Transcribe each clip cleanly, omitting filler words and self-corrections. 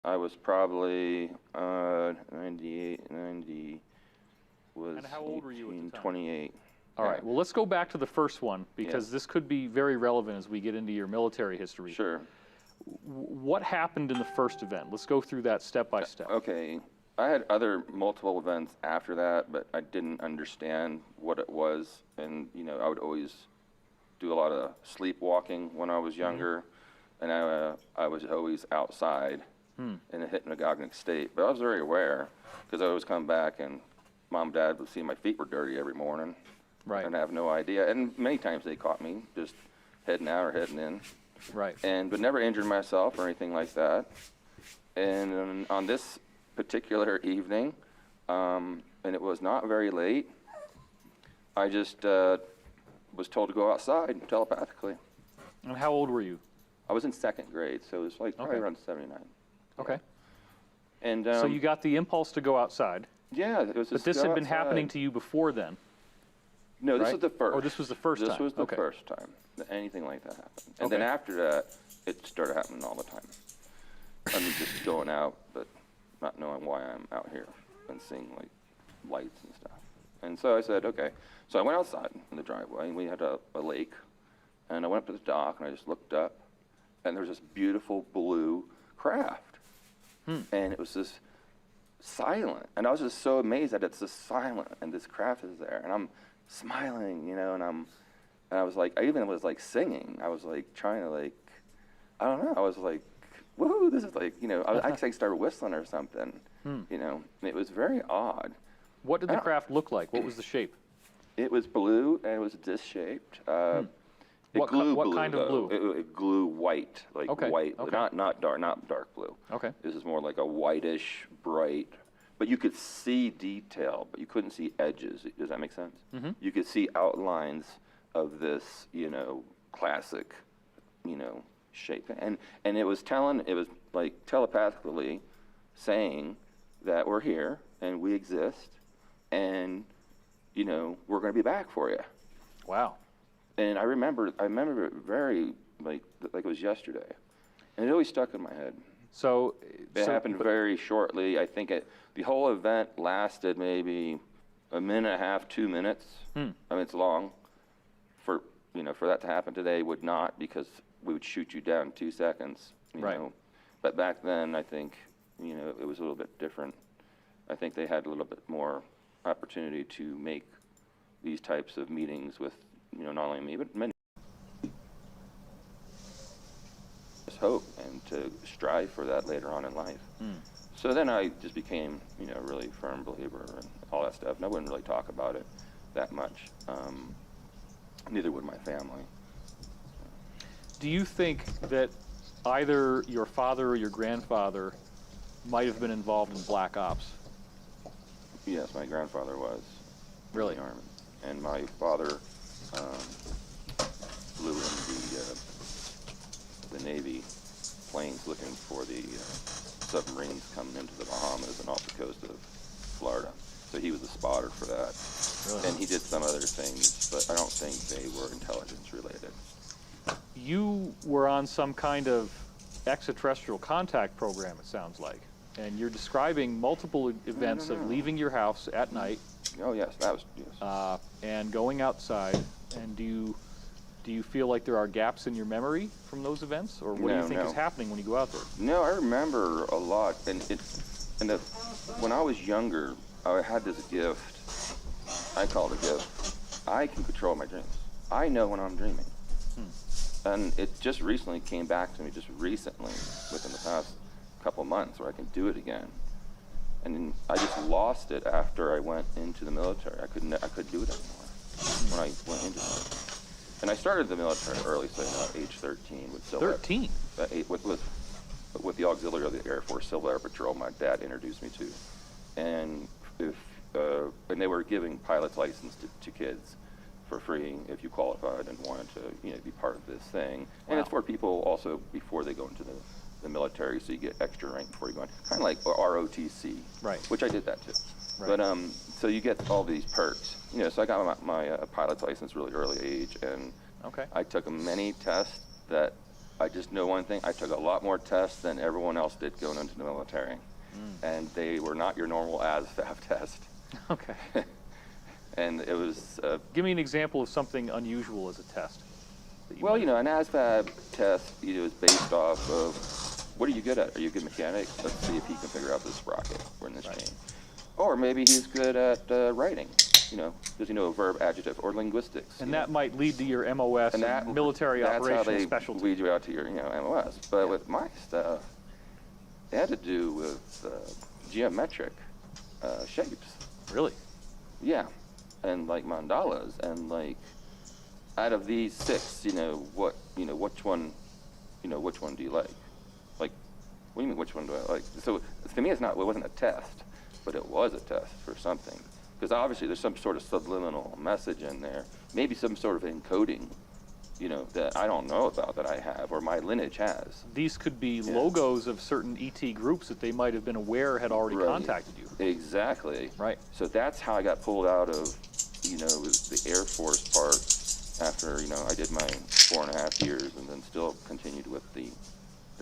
I was probably 98, 90, was And how old were you at the 18, time? 28. All Yeah. right, well, let's go back to the first one, because this could be very relevant as we get into your military history. Sure. What happened in the first event? Let's go through that step by step. Okay. I had other multiple events after that, but I didn't understand what it was. And, I would always do a lot of sleepwalking when I was younger. And I was always outside in a hypnagogic state. But I was very aware, because I always come back and Mom and Dad would see my feet were dirty every morning. Right. And I have no idea. And many times they caught me just heading out or heading in. Right. But never injured myself or anything like that. And on this particular evening, and it was not very late, I just was told to go outside telepathically. And how old were you? I was in second grade, so it was like probably Okay. around 79. Okay. And So you got the impulse to go outside, yeah, it was but just this go had been happening outside. to you before then. No, this right? was the first. Oh, this was the first This time. was the Okay. first time that anything like that happened. And then Okay. after that, it started happening all the time. I mean, just going out, but not knowing why I'm out here and seeing like lights and stuff. And so I said, okay. So I went outside in the driveway, and we had a lake. And I went up to the dock, and I just looked up, and there was this beautiful blue craft. And it was just silent. And I was just so amazed that it's just silent, and this craft is there. And I'm smiling, and I was like, I even was like singing. I was like trying to like, I don't know. I was like, woohoo, this is like, I actually like started whistling or something, and it was very odd. What did the craft look like? What was the shape? It was blue, and it was disc-shaped. It What glue what blue, kind of though. blue? It glue white, like Okay, white, okay. not dark blue. Okay. This is more like a whitish, bright, but you could see detail, but you couldn't see edges. Does that make sense? You could see outlines of this, classic, shape. And it was like telepathically saying that we're here and we exist and, we're going to be back for you. Wow. And I remember it very, like it was yesterday. And it always stuck in my head. So It happened very shortly. I think the whole event lasted maybe a minute and a half, 2 minutes. I mean, it's long. For that to happen today would not, because we would shoot you down in 2 seconds. You Right. know. But back then, I think, it was a little bit different. I think they had a little bit more opportunity to make these types of meetings with, not only me, but many. Hope and to strive for that later on in life. So then I just became, a really firm believer and all that stuff. And I wouldn't really talk about it that much. Neither would my family. do you think that either your father or your grandfather might have been involved in black ops? Yes, my grandfather was. Really? In the Army. And my father flew in the Navy planes looking for the submarines coming into the Bahamas and off the coast of Florida. So he was a spotter for that. Really? And he did some other things, but I don't think they were intelligence related. You were on some kind of extraterrestrial contact program, it sounds like. And you're describing multiple events no. of leaving your house at night Oh yes, that was, yes. and going outside. And do you feel like there are gaps in your memory from those events? Or what do you think is happening when you go out there? No, I remember a lot, when I was younger, I had this gift. I call it a gift. I can control my dreams. I know when I'm dreaming, and it just recently came back to me. Just recently, within the past couple months, where I can do it again. And I just lost it after I went into the military. I couldn't do it anymore when I went into it. And I started the military early, so age 13 with Civil 13? with the auxiliary of the Air Force Civil Air Patrol. My dad introduced me to, and they were giving pilot's license to kids for free if you qualified and wanted to be part of this thing. And it's for people also before they go into the military, so you get extra rank before you go in, kind of like ROTC, Right. which I did that too. Right. But so you get all these perks, So I got my pilot's license really early age, and Okay. I took many tests that I just know one thing, I took a lot more tests than everyone else did going into the military. And they were not your normal ASVAB test. Okay. And it was, Give me an example of something unusual as a test. That well, might- you know, an ASVAB test, you know, is based off of, what are you good at? Are you a good mechanic? Let's see if he can figure out this sprocket or in this Right. chain. Or maybe he's good at writing, you know, does he know a verb, adjective, or linguistics? And you know? that might lead to your MOS and military that's how operational they specialty. lead you out to your, you know, MOS. But with my stuff, it had to do with geometric shapes. Really? Yeah, and like mandalas, and like out of these 6, you know, which one do you like? Like, what do you mean, which one do I like? So to me, it wasn't a test, but it was a test for something. Because obviously there's some sort of subliminal message in there, maybe some sort of encoding, you know, that I don't know about that I have, or my lineage has. These could be Yeah. logos of certain ET groups that they might have been aware had already Right. contacted you. Exactly. Right. So that's how I got pulled out of, you know, the Air Force part after, you know, I did my 4.5 years and then still continued with the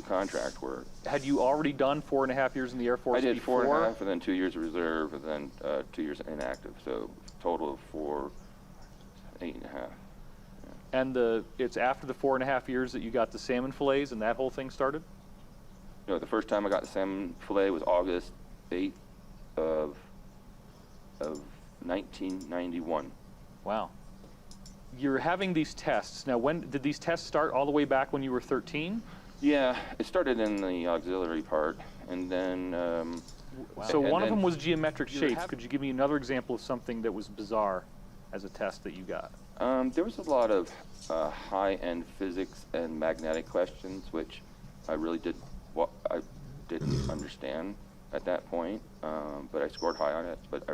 contract work. Had you already done 4.5 years in the Air Force I did before? 4.5 and then 2 years of reserve and then 2 years inactive. So total of 4, 8.5. And it's after the 4.5 years that you got the salmon fillets and that whole thing started? No, the first time I got the salmon fillet was August 8th of 1991. Wow. You're having these tests. Now, when did these tests start? All the way back when you were 13? Yeah, it started in the auxiliary part, and then So and one of then- them was geometric You're shapes. Could you give me another example of something that was bizarre as a test that you got? There was a lot of high-end physics and magnetic questions, which I really didn't understand at that point. But I scored high on it. But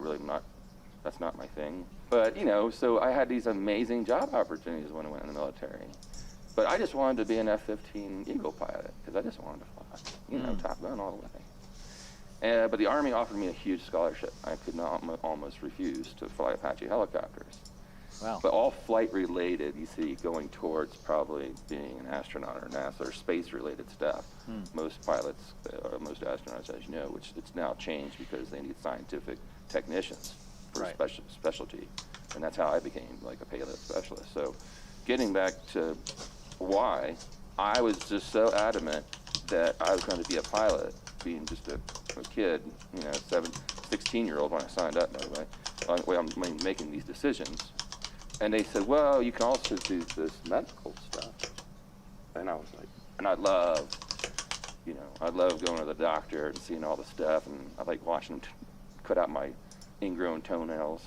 that's not my thing. But you know, so I had these amazing job opportunities when I went in the military. But I just wanted to be an F-15 Eagle pilot because I just wanted to fly, you know, Top Gun all the way. But the Army offered me a huge scholarship. I could not almost refuse to fly Apache helicopters. Wow. But all flight related, you see, going towards probably being an astronaut or NASA or space related stuff. Most pilots, most astronauts, as you know, which it's now changed because they need scientific technicians for Right. specialty. And that's how I became like a payload specialist. So getting back to why, I was just so adamant that I was going to be a pilot, being just a kid, you know, 16-year-old when I signed up, by the way. On the way I'm making these decisions. And they said, well, you can also do this medical stuff. And I was like, and I love going to the doctor and seeing all the stuff, and I like watching them cut out my ingrown toenails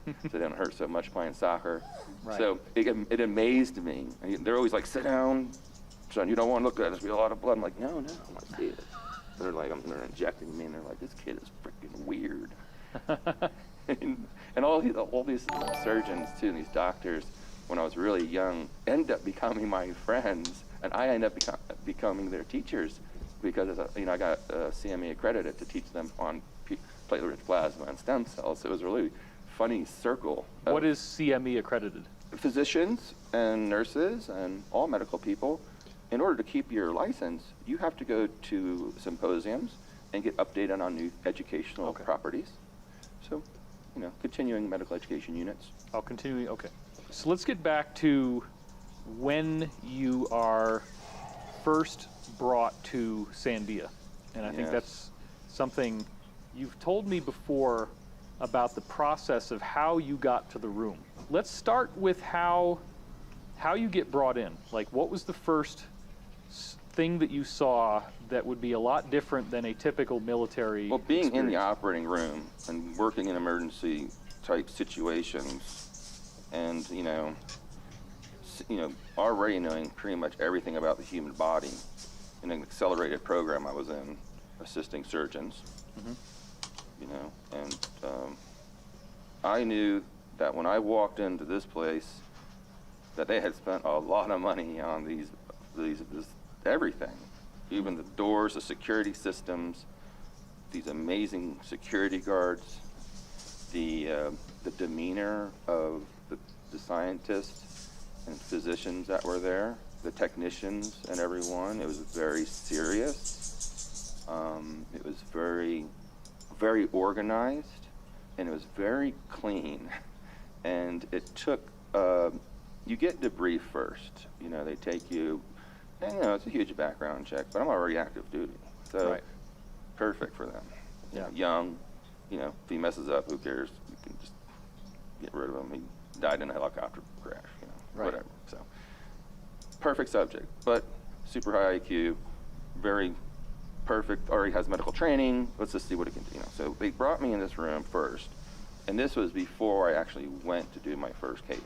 so they don't hurt so much playing soccer. Right. So it amazed me. They're always like, sit down, son, you don't want to look at it, there's be a lot of blood. I'm like, no, I want to see it. They're like, they're injecting me, and they're like, this kid is freaking weird. And all these surgeons too, and these doctors, when I was really young, end up becoming my friends, and I end up becoming their teachers because I got CME accredited to teach them on platelet-rich plasma and stem cells. So it was a really funny circle. What is CME accredited? Physicians and nurses and all medical people, in order to keep your license, you have to go to symposiums and get updated on new educational Okay. properties. So, you know, continuing medical education units. I'll continue. Okay. So let's get back to when you are first brought to Sandia. And I think Yes. that's something you've told me before about the process of how you got to the room. Let's start with how you get brought in. Like, what was the first thing that you saw that would be a lot different than a typical military Well, being in the experience? operating room and working in emergency type situations, and you know, already knowing pretty much everything about the human body, in an accelerated program I was in, assisting surgeons. You know, and I knew that when I walked into this place, that they had spent a lot of money on this everything, even the doors, the security systems, these amazing security guards, the demeanor of the scientists and physicians that were there. the technicians and everyone. It was very serious. It was very, very organized, and it was very clean. And it took, you get debrief first. You know, they take you, and you know, it's a huge background check, but I'm already active duty. So Right. perfect for them. You Yeah. know, young, you know, if he messes up, who cares? You can just get rid of him. He died in a helicopter crash, you know, Right. whatever. So perfect subject, but super high IQ, very perfect, already has medical training. Let's just see what it can do. You know, so they brought me in this room first, and this was before I actually went to do my first case.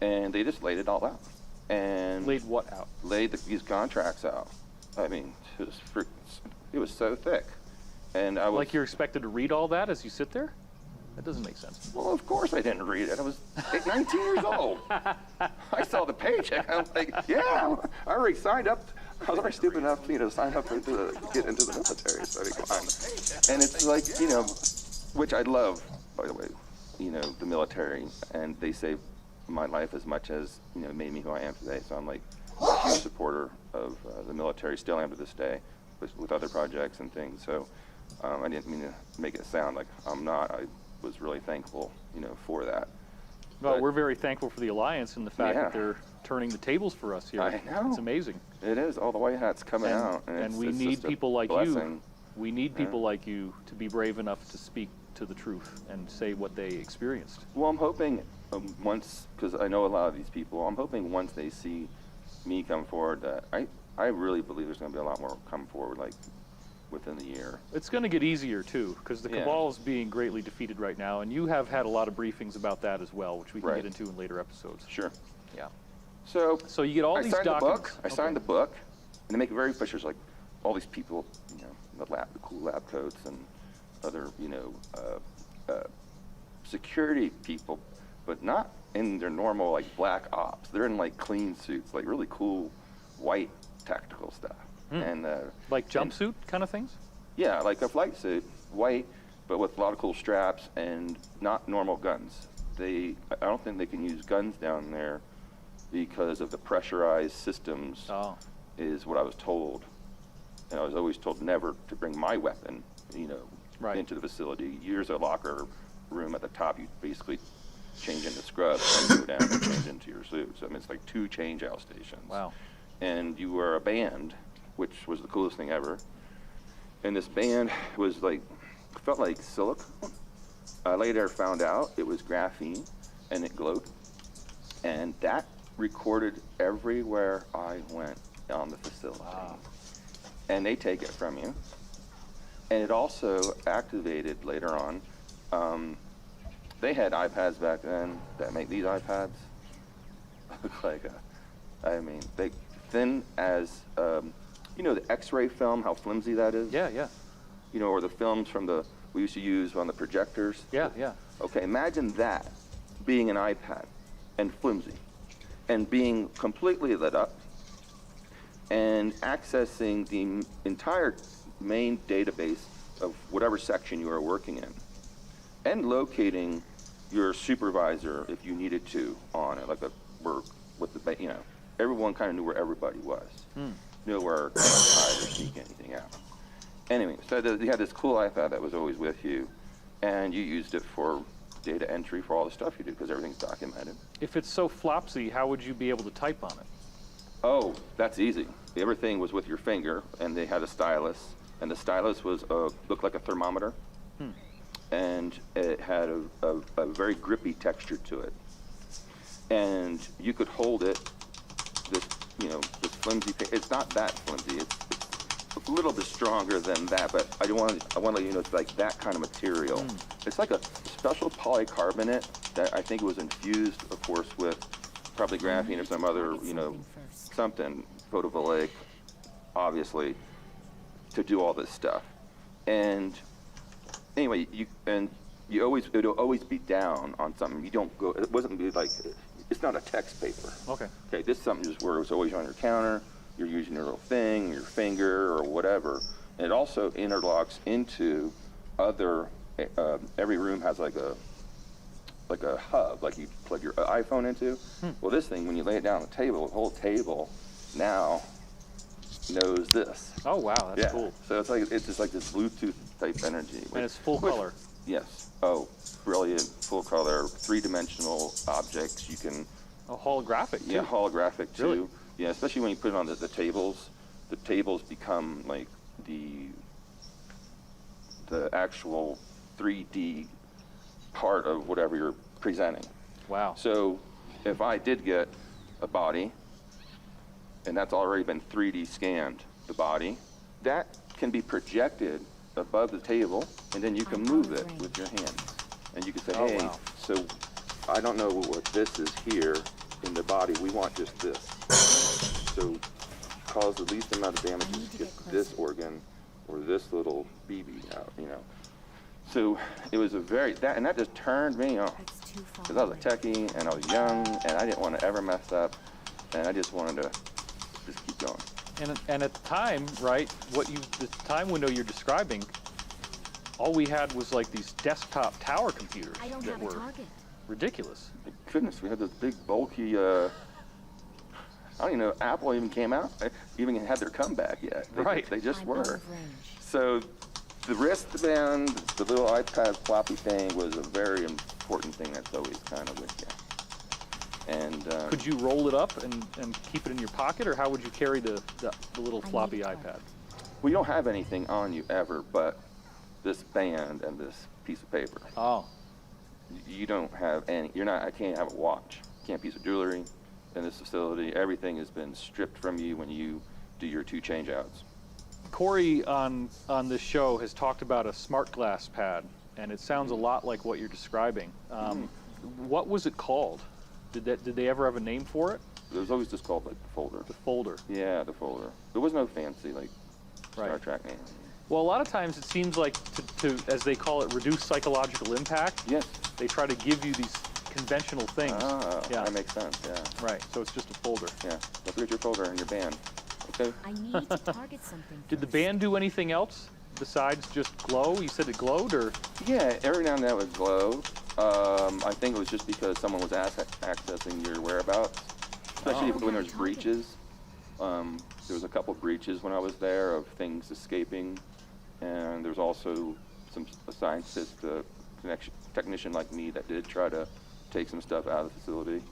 And they just laid it all out. And Laid what out? laid these contracts out. I mean, it was so thick. And I was Like you're expected to read all that as you sit there? That doesn't make sense. well, of course I didn't read it. I was 19 years old. I saw the paycheck. I was like, yeah, I already signed up. I was already stupid enough, you know, to sign up to get into the military. So and it's like, you know, which I love, by the way, you know, the military, and they saved my life as much as, you know, made me who I am today. So I'm like a huge supporter of the military, still am to this day, with other projects and things. So I didn't mean to make it sound like I'm not. I was really thankful, you know, for that. Well, But we're very thankful for the Alliance and the fact Yeah. that they're turning the tables for us here. I know. It's amazing. it is all the white hats coming out, And it's, we it's need just a people like blessing. you. We need people like you to be brave enough to speak to the truth and say what they experienced. Well, I'm hoping once, because I know a lot of these people, I'm hoping once they see me come forward that I really believe there's going to be a lot more come forward, like within the year. It's going to get easier too, because the Yeah. cabal is being greatly defeated right now, and you have had a lot of briefings about that as well, which we can Right. get into in later episodes. Sure. Yeah. So So you get all I these signed documents. the book. I signed the book, and they make it very official. It's like all these people, you know, the cool lab coats and other, you know, security people, but not in their normal like black ops. They're in like clean suits, like really cool white tactical stuff. And Like and- jumpsuit kind of things? yeah, like a flight suit, white, but with a lot of cool straps and not normal guns. I don't think they can use guns down there because of the pressurized systems, Oh. is what I was told. And I was always told never to bring my weapon, you know, Right. into the facility. Here's a locker room at the top. You basically change into scrubs and go down and change into your suit. So I mean, it's like 2 change-out stations. Wow. And you were a band, which was the coolest thing ever. And this band was like, felt like silicone. I later found out it was graphene, and it glowed. And that recorded everywhere I went on the facility. Wow. And they take it from you. And it also activated later on. They had iPads back then that make these iPads look like they thin as, you know, the X-ray film, how flimsy that is? Yeah, yeah. You know, or the films we used to use on the projectors. Yeah, yeah. Okay, imagine that being an iPad and flimsy and being completely lit up and accessing the entire main database of whatever section you are working in and locating your supervisor if you needed to on it, like you know, everyone kind of knew where everybody was, knew where to hide or sneak anything out. Anyway, so you had this cool iPad that was always with you, and you used it for data entry for all the stuff you do because everything's documented. If it's so flopsy, how would you be able to type on it? Oh, that's easy. Everything was with your finger, and they had a stylus, and the stylus was looked like a thermometer, and it had a very grippy texture to it, and you could hold it. This flimsy. It's not that flimsy. It's a little bit stronger than that, but I want to let you know it's like that kind of material. It's like a special polycarbonate that I think was infused, of course, with probably graphene or some other, you know, something photovoltaic, obviously, to do all this stuff. And anyway, it'll always be down on something. You don't go. It wasn't be like. It's not a text paper. Okay. Okay, this is something just where it's always on your counter. You're using your little thing, your finger, or whatever. And it also interlocks into other. Every room has like like a hub, like you plug your iPhone into. Well, this thing, when you lay it down on the table, the whole table now knows this. Oh, wow, that's Yeah. cool. So it's just like this Bluetooth type energy. And it's full color. Yes. Oh, brilliant, full color, 3-dimensional objects. You can, Oh, holographic, too. yeah, holographic too. Really? Yeah, especially when you put it on the tables. The tables become like the actual 3D part of whatever you're presenting. Wow. So if I did get a body, and that's already been 3D scanned, the body, that can be projected above the table, and then you can move it with your hands. And you can say, Oh, hey, wow. so I don't know what this is here in the body. We want just this. So cause the least amount of damage to get this organ or this little BB out, you know. So it was that just turned me on. It's too far. Because I was a techie, and I was young, and I didn't want to ever mess up, and I just wanted to just keep going. And at the time, right, the time window you're describing, all we had was like these desktop tower computers I don't that have a were target. ridiculous. My goodness, we had this big, bulky, I don't even know, Apple even came out, even had their comeback yet. Right. They just I'm out were. of range. So the wristband, the little iPad floppy thing was a very important thing that's always kind of with you. And Could you roll it up and keep it in your pocket, or how would you carry the little I need floppy a target. iPad? we don't have anything on you ever but this band and this piece of paper. Oh, You don't have any, I can't have a watch, can't have a piece of jewelry in this facility. Everything has been stripped from you when you do your 2 changeouts. Corey on this show has talked about a smart glass pad, and it sounds a lot like what you're describing. What was it called? Did they ever have a name for it? It was always just called like the folder. The folder. Yeah, the folder. There was no fancy like Star Right. Trek name. Well, a lot of times it seems like to as they call it, reduce psychological impact. Yes. They try to give you these conventional things. Ah, Yeah. that makes sense. Yeah, Right. So it's just a folder. yeah. Don't forget your folder and your band. Okay. I need to target something. Did the first. band do anything else besides just glow? You said it glowed, or Yeah, every now and then it would glow. I think it was just because someone was accessing your whereabouts, especially Oh. when there's breaches. There was a couple breaches when I was there of things escaping, and there was also a scientist, technician like me that did try to take some stuff out of the facility.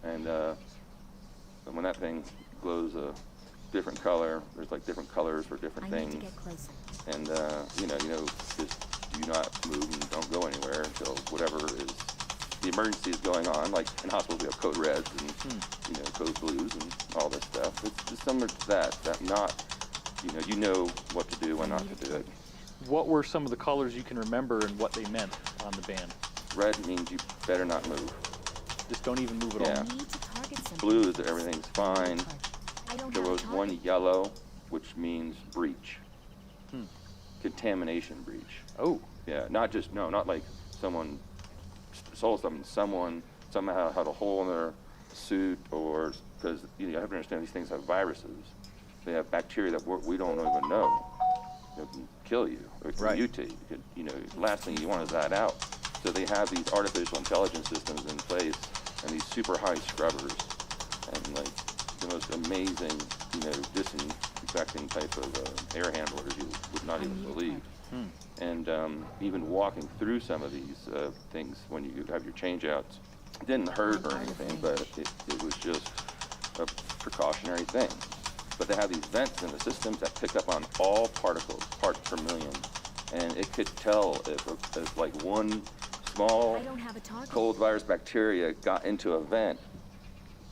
And when that thing glows a different color, there's like different colors for different I need to things. get closer. And just do not move and don't go anywhere until whatever is the emergency is going on. Like in hospitals, we have code reds and code blues and all this stuff. It's just similar to that not you know what to do, when not to do it. what were some of the colors you can remember and what they meant on the band? Red means you better not move. Just don't even move at Yeah. all. I need to target something. Blue is first. everything's fine. I don't There have a was one target. yellow, which means breach. Contamination breach. Oh, Yeah, not like someone stole something. Someone somehow had a hole in their suit, or because you have to understand these things have viruses. They have bacteria that we don't even know. It can kill you. Or it can Right. mutate. It could, last thing you want is that out. So they have these artificial intelligence systems in place and these super high scrubbers and like the most amazing, disinfecting type of air handlers you would not even believe. And even walking through some of these things when you have your changeouts, it didn't hurt or anything, but it was just a precautionary thing. But they have these vents in the systems that pick up on all particles, parts per million, and it could tell if like one small I don't have a target. cold virus bacteria got into a vent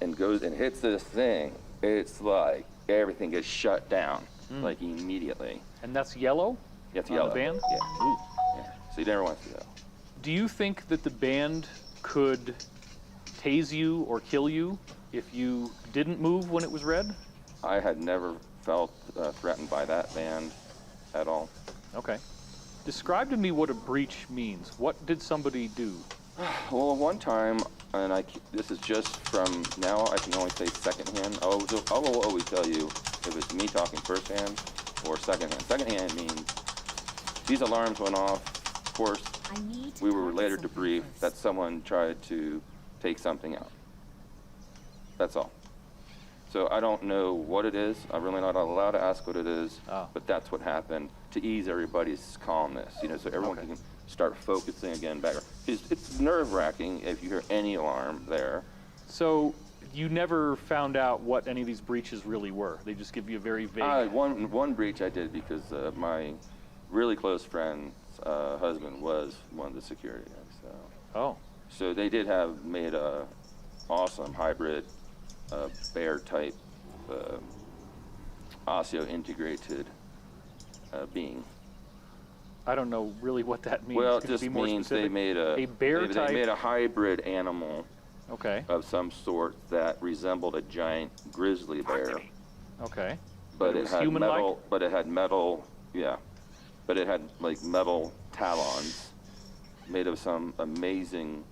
and goes and hits this thing, it's like everything gets shut down like immediately. and that's yellow? It's On yellow. the band? Yeah. Ooh. Yeah. So you never want to see that. Do you think that the band could tase you or kill you if you didn't move when it was red? I had never felt threatened by that band at all. Okay. Describe to me what a breach means. What did somebody do? Well, one time, and this is just from now, I can only say secondhand. I will always tell you if it's me talking firsthand or secondhand. Secondhand means these alarms went off. Of course, I need to we were target later something debriefed first. that someone tried to take something out. That's all. So I don't know what it is. I'm really not allowed to ask what it is, Oh. but that's what happened to ease everybody's calmness, so everyone Okay. can start focusing again back. It's nerve-wracking if you hear any alarm there. So you never found out what any of these breaches really were. They just give you a very vague. One breach I did because my really close friend's husband was one of the security guys. Oh, So they did have made a awesome hybrid bear type Osseo integrated being. I don't know really what that means. Well, it Could you just be more means specific? they made a bear they type. made a hybrid animal Okay. of some sort that resembled a giant grizzly bear, Okay. but it it was had human-like? metal. But it had metal. Yeah, but it had like metal talons made of some amazing.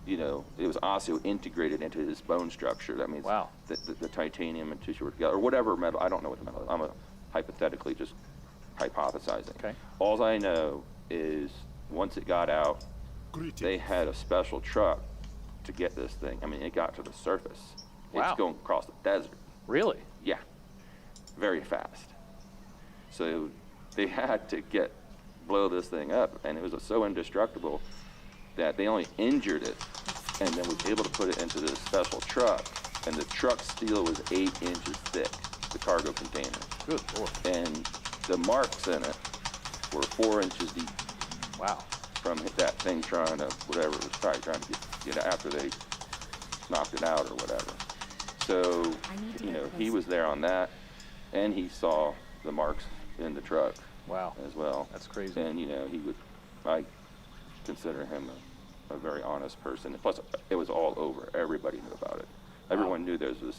It was Osseo integrated into his bone structure. That means Wow. the titanium and tissue were together, or whatever metal. I don't know what the metal is. I'm hypothetically just hypothesizing. Okay. All I know is once it got out, they had a special truck to get this thing. I mean, it got to the surface. Wow. It's going across the desert. Really? Yeah, very fast. So they had to blow this thing up, and it was so indestructible that they only injured it, and then was able to put it into this special truck. And the truck steel was 8 inches thick, the cargo container, Good Lord. and the marks in it were 4 inches deep Wow. from that thing trying to, whatever, it was probably trying to get after they knocked it out or whatever. So, I need to he get was there on that, and he saw the marks in the truck Wow. as well. That's crazy. And, I consider him a very honest person. Plus, it was all over. Everybody knew about it. Everyone knew there was this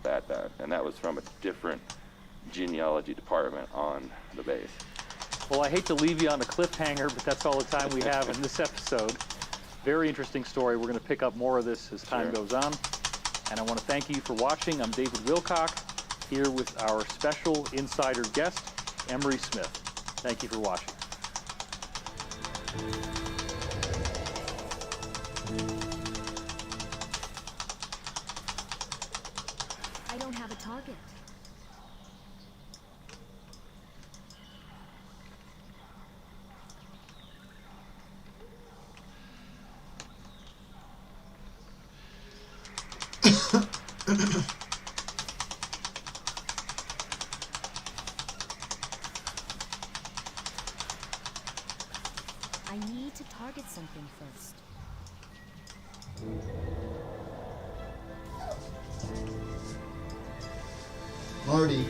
bad, and that was from a different genealogy department on the base. Well, I hate to leave you on a cliffhanger, but that's all the time we have in this episode. Very interesting story. We're going to pick up more of this as time Sure. goes on. And I want to thank you for watching. I'm David Wilcock, here with our special insider guest, Emery Smith. Thank you for watching. I don't have a target. I need to target something first. Marty.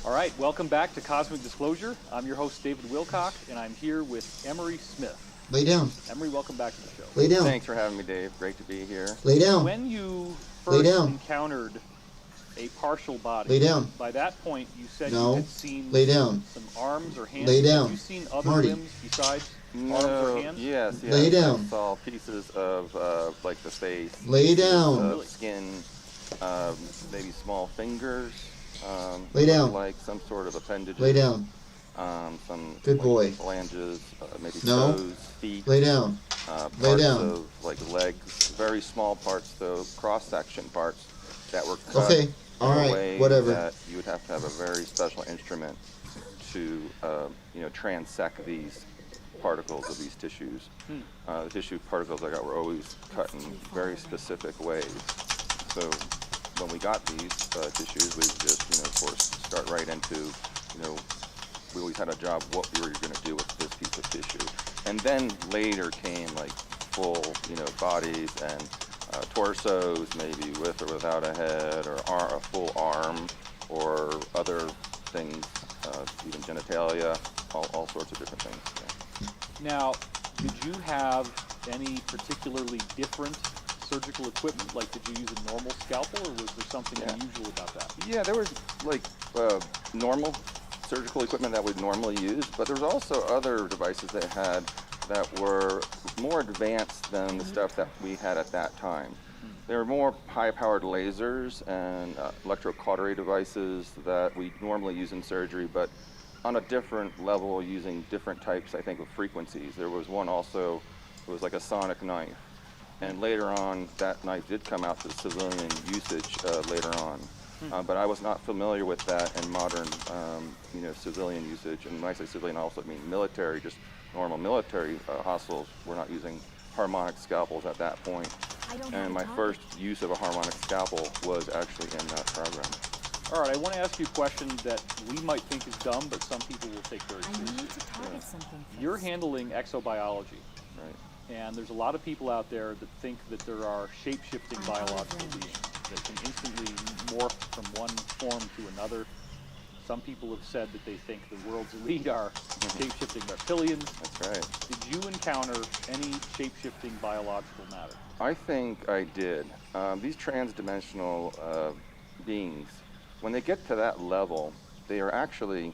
All right, welcome back to Cosmic Disclosure. I'm your host, David Wilcock, and I'm here with Emery Smith. Lay down. Emery, welcome back to the show. Lay down. Thanks for having me, Dave. Great to be here. Lay down. When you Lay first down. encountered a partial body, Lay down. by that point you said No. you had seen Lay down. some arms or hands. Lay Have down. you seen other Marty. limbs besides arms or hands? Yes. Lay down. I saw pieces of like the face. Lay down. Really? Skin, maybe small fingers. Lay down. Like some sort of appendage. Lay down. Some Good like, boy. phalanges, maybe No. toes, feet. Lay down. Lay Parts down. of like legs, very small parts though, cross-section parts that were cut Okay. in All a right. way Whatever. that you would have to have a very special instrument to, transect these particles of these tissues. The tissue particles I got were always cut in very specific ways. So when we got these tissues, we would just, of course, start right into, we always had a job what we were going to do with this piece of tissue. And then later came like full, bodies and torsos, maybe with or without a head, or a full arm, or other things, even genitalia, all sorts of different things. Yeah. Now, did you have any particularly different surgical equipment? Like, did you use a normal scalpel, or was there something Yeah. unusual about that? Yeah, there was like normal surgical equipment that we'd normally use, but there was also other devices they had that were more advanced than the stuff that we had at that time. They were more high-powered lasers and electrocautery devices that we normally use in surgery, but on a different level using different types, I think, of frequencies. There was one also, it was like a sonic knife. And later on, that knife did come out to civilian usage later on. But I was not familiar with that in modern, civilian usage. And when I say civilian, I also mean military, just normal military hospitals were not using harmonic scalpels at that point. I don't have And a my target. first use of a harmonic scalpel was actually in that program. All right, I want to ask you a question that we might think is dumb, but some people will take very I seriously. need to target something first. You're handling exobiology, Right. and there's a lot of people out there that think that there are shape-shifting I'm out of biological range. beings that can instantly morph from one form to another. Some people have said that they think the world's elite are shape-shifting reptilians. That's right. Did you encounter any shape-shifting biological matter? I think I did. These transdimensional beings, when they get to that level, they are actually,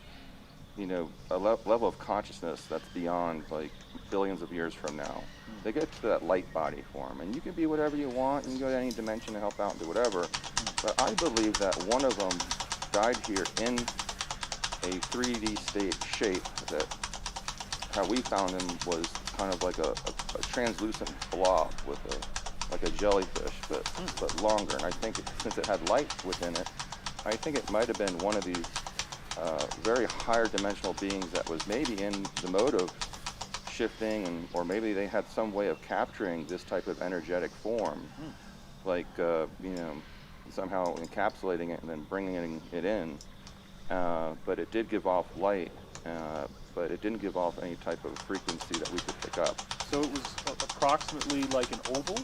a level of consciousness that's beyond like billions of years from now. They get to that light body form, and you can be whatever you want. You can go to any dimension to help out and do whatever. But I believe that one of them died here in a 3D state shape that how we found him was kind of like a translucent blob with like a jellyfish, but longer. And I think since it had light within it, I think it might have been one of these very higher dimensional beings that was maybe in the mode of shifting, or maybe they had some way of capturing this type of energetic form, like somehow encapsulating it and then bringing it in. But it did give off light, but it didn't give off any type of frequency that we could pick up. So it was approximately like an oval,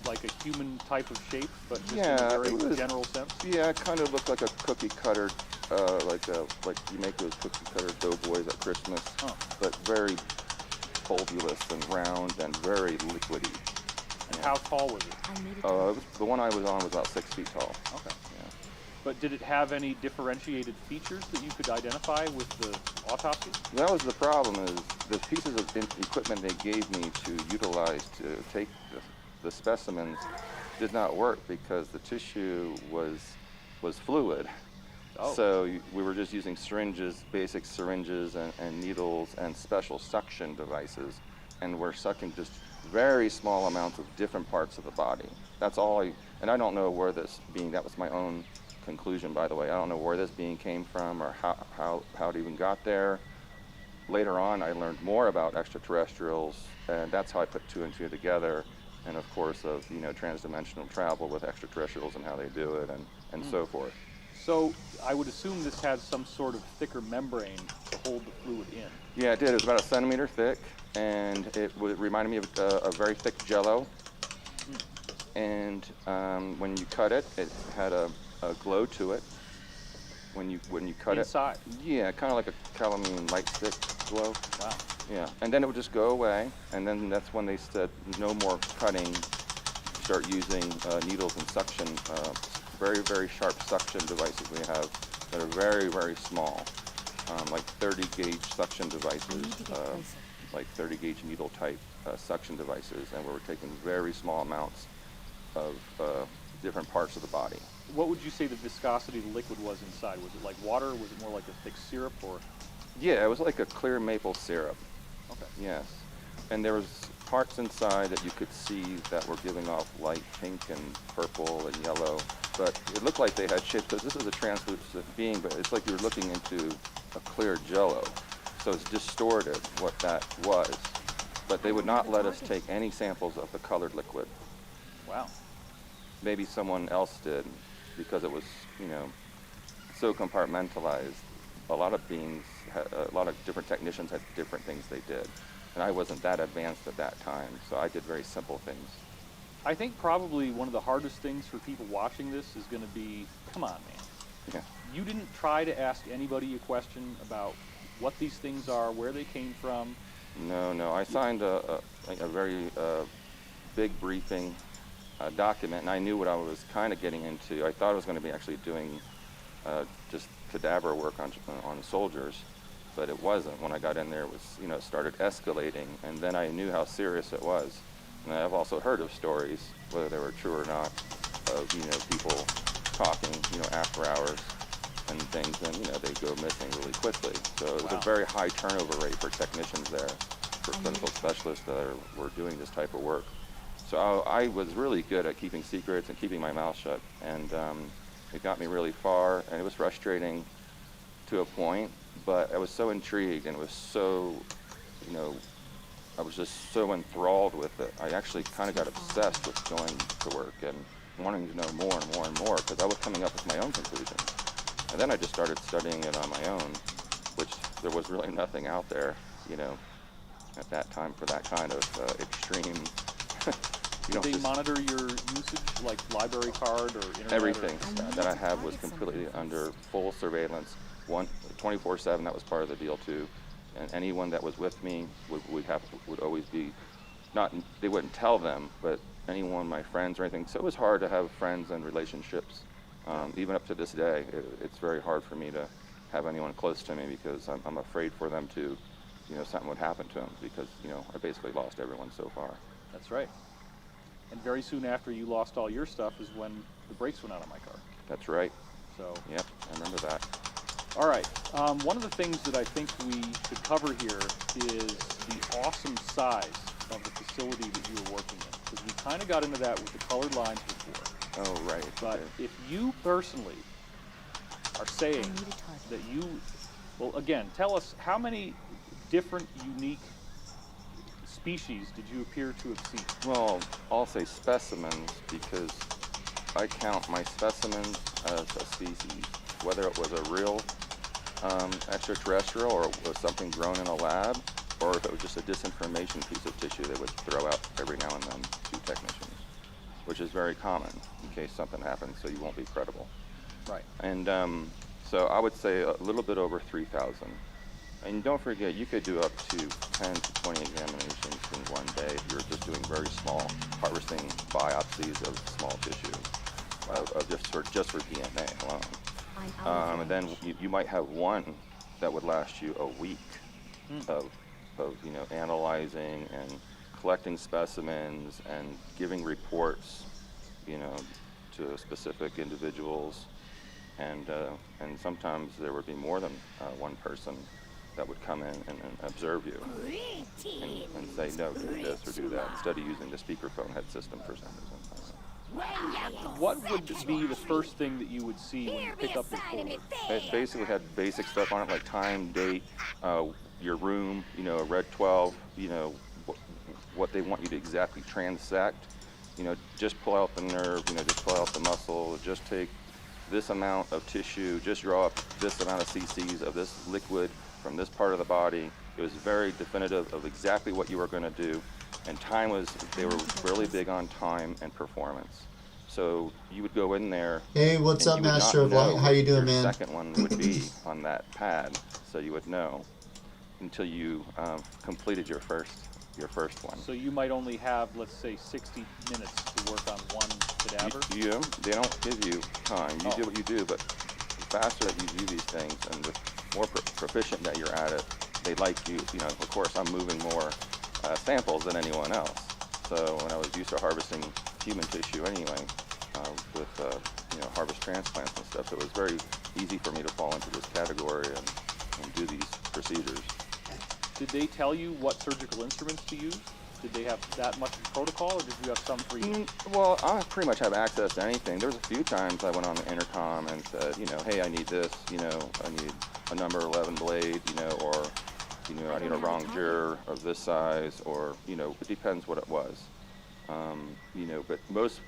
like a human type of shape, but just in Yeah, a very it was- general sense? Yeah, it kind of looked like a cookie cutter, like you make those cookie cutter doughboys at Christmas, Oh. but very bulbous and round and very liquidy. And how tall was it? I need a It target. was, the one I was on was about 6 feet tall. Okay. Yeah. But did it have any differentiated features that you could identify with the autopsy? That was the problem, is the pieces of equipment they gave me to utilize to take the specimens did not work because the tissue was fluid. Oh. So we were just using syringes, basic syringes and needles and special suction devices, and we're sucking just very small amounts of different parts of the body. That's all and I don't know where this being, that was my own conclusion, by the way. I don't know where this being came from or how it even got there. Later on, I learned more about extraterrestrials, and that's how I put two and two together, and of course of, transdimensional travel with extraterrestrials and how they do it and so forth. So I would assume this had some sort of thicker membrane to hold the fluid in. Yeah, it did. It was about 1 centimeter thick, and it reminded me of a very thick Jell-O. And when you cut it, it had a glow to it. When you cut Inside. it, yeah, kind of like a calamine light stick glow. Wow. Yeah, and then it would just go away, and then that's when they said no more cutting. Start using needles and suction, very, very sharp suction devices we have that are very, very small, like 30 gauge suction I devices, need to get closer. like 30 gauge needle type suction devices, and we're taking very small amounts of different parts of the body. What would you say the viscosity of the liquid was inside? Was it like water? Was it more like a thick syrup? Or Yeah, it was like a clear maple syrup. okay. Yes. And there was parts inside that you could see that were giving off light pink and purple and yellow. But it looked like they had shapes, because this is a translucent being, but it's like you're looking into a clear Jell-O. So it's distorted what that was. But they would not let us take any samples of the colored liquid. Wow. Maybe someone else did, because it was, so compartmentalized. A lot of beings, a lot of different technicians had different things they did. And I wasn't that advanced at that time, so I did very simple things. I think probably one of the hardest things for people watching this is going to be, come on, man. Yeah. You didn't try to ask anybody a question about what these things are, where they came from. No. I signed a very big briefing document, and I knew what I was kind of getting into. I thought I was going to be actually doing just cadaver work on soldiers, but it wasn't. When I got in there, it was, it started escalating, and then I knew how serious it was. And I've also heard of stories, whether they were true or not, of, people talking, after hours, and things, and they go missing really quickly. So it was Wow. a very high turnover rate for technicians there, for clinical specialists that were doing this type of work. So I was really good at keeping secrets and keeping my mouth shut, and it got me really far, and it was frustrating to a point, but I was so intrigued, and it was so, I was just so enthralled with it. I actually kind of got obsessed with going to work and wanting to know more and more and more, because I was coming up with my own conclusions. And then I just started studying it on my own, which there was really nothing out there, at that time for that kind of extreme. Did they monitor your usage, like library card or internet? Everything I need that I to had was target completely something. under full surveillance, 24/7. That was part of the deal too. And anyone that was with me would always be, not, they wouldn't tell them, but anyone, my friends or anything. So it was hard to have friends and relationships. Even up to this day, it's very hard for me to have anyone close to me, because I'm afraid for them to, something would happen to them, because, I basically lost everyone so far. That's right. And very soon after you lost all your stuff is when the brakes went out on my car. That's right. So, Yep, I remember that. all right. One of the things that I think we should cover here is the awesome size of the facility that you were working in, because we kind of got into that with the colored lines before. Oh, right. But okay. if you personally are saying I need a target. that you, well, again, tell us how many different unique species did you appear to have seen? Well, I'll say specimens, because I count my specimens as a species, whether it was a real extraterrestrial, or it was something grown in a lab, or if it was just a disinformation piece of tissue they would throw out every now and then to technicians, which is very common in case something happens, so you won't be credible. Right. And so I would say a little bit over 3,000. And don't forget, you could do up to 10 to 20 examinations in one day if you're just doing very small, harvesting biopsies of small tissue, just for DNA alone. I'm out of And then range. you might have one that would last you a week of analyzing and collecting specimens and giving reports, to specific individuals, and sometimes there would be more than one person that would come in and observe you and say, no, do this or do that, instead of using the speakerphone head system for some reason. What would be the first thing that you would see when you pick up your folder? It basically had basic stuff on it, like time, date, your room, a red 12, what they want you to exactly transect. Just pull out the nerve, just pull out the muscle, just take this amount of tissue, just draw up this amount of cc's of this liquid from this part of the body. It was very definitive of exactly what you were going to do. And they were really big on time and performance. So you would go in there. Hey, what's and up, you would not Master of Light? know How you what doing, your man? second one would be on that pad, so you would know until you completed your first one. So you might only have, let's say, 60 minutes to work on one cadaver? They don't give you time. You do what you do, but the faster that you do these things and the more proficient that you're at it, they like you. Of course, I'm moving more samples than anyone else. So when I was used to harvesting human tissue anyway, with harvest transplants and stuff, it was very easy for me to fall into this category and do these procedures. Did they tell you what surgical instruments to use? Did they have that much of a protocol, or did you have some for you? Well, I pretty much have access to anything. There was a few times I went on the intercom and said, hey, I need this, I need a number 11 blade, or, I need a rongeur of this size, or, it depends what it was. But most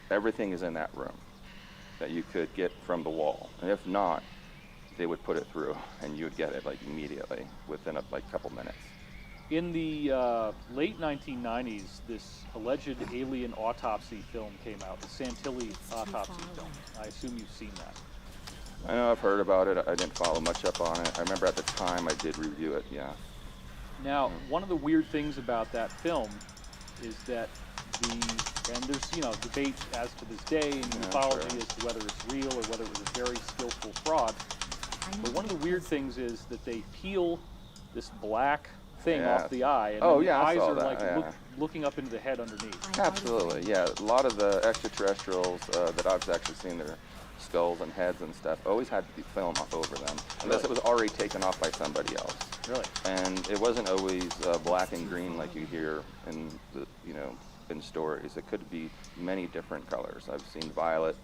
everything is in that room that you could get from the wall. And if not, they would put it through and you would get it immediately within a couple minutes. In the late 1990s, this alleged alien autopsy film came out, the Santilli It's too autopsy far film. away. I assume you've seen that. I know I've heard about it. I didn't follow much up on it. I remember at the time I did review it, yeah. Now, one of the weird things about that film is that and there's, debate as to this day in ufology sure. as to whether it's real or whether it was a very skillful fraud. I need But one of to the weird target things is that they peel this black thing Yeah. off the eye, and Oh, then yeah, the I eyes saw are that, like yeah. looking up into the head underneath. I'm out of Absolutely, range. yeah. A lot of the extraterrestrials that I've actually seen, their skulls and heads and stuff always had to be film over them, unless it was already taken off by somebody else. Really? And it wasn't always black and green like you hear in the, in stories. It could be many different colors. I've seen violet,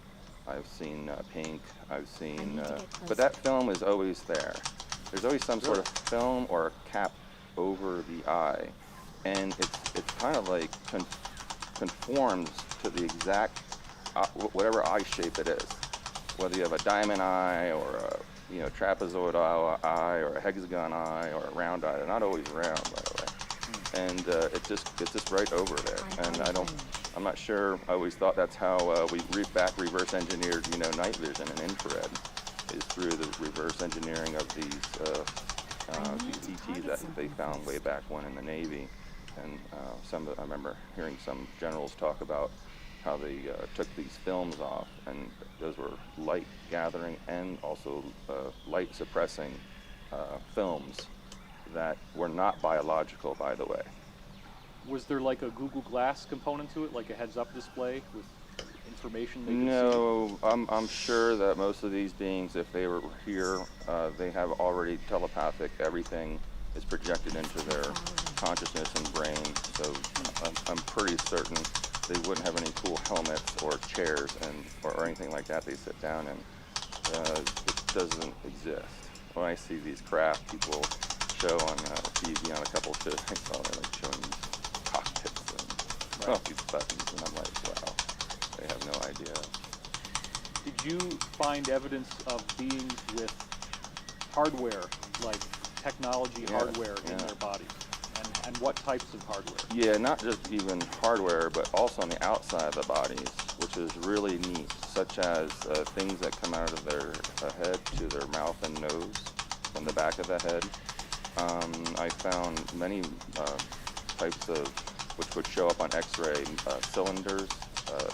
I've seen pink, I've seen, but that film is always there. There's always some sort of film or cap over the eye, and it's kind of like conforms to the exact whatever eye shape it is, whether you have a diamond eye or a trapezoid eye or a hexagon eye or a round eye. They're not always round, by the way. And it's just right over there. And I'm not sure. I always thought that's how we reverse engineered night vision and infrared, is through the reverse engineering of these ETs that they found way back when in the Navy. And I remember hearing some generals talk about how they took these films off, and those were light gathering and also light suppressing films that were not biological, by the way. Was there like a Google Glass component to it, like a heads-up display with information they could see? No, I'm sure that most of these beings, if they were here, they have already telepathic. Everything is projected into their consciousness and brain. So I'm pretty certain they wouldn't have any cool helmets or chairs or anything like that they sit down in. It doesn't exist. When I see these craft people show on TV on a couple of shows, I saw them like showing these cockpits and all these buttons, and I'm like, wow, they have no idea. Did you find evidence of beings with hardware, like technology hardware in their bodies? And what types of hardware? Yeah, not just even hardware, but also on the outside of the bodies, which is really neat, such as things that come out of their head to their mouth and nose, from the back of the head. I found many types of, which would show up on X-ray, cylinders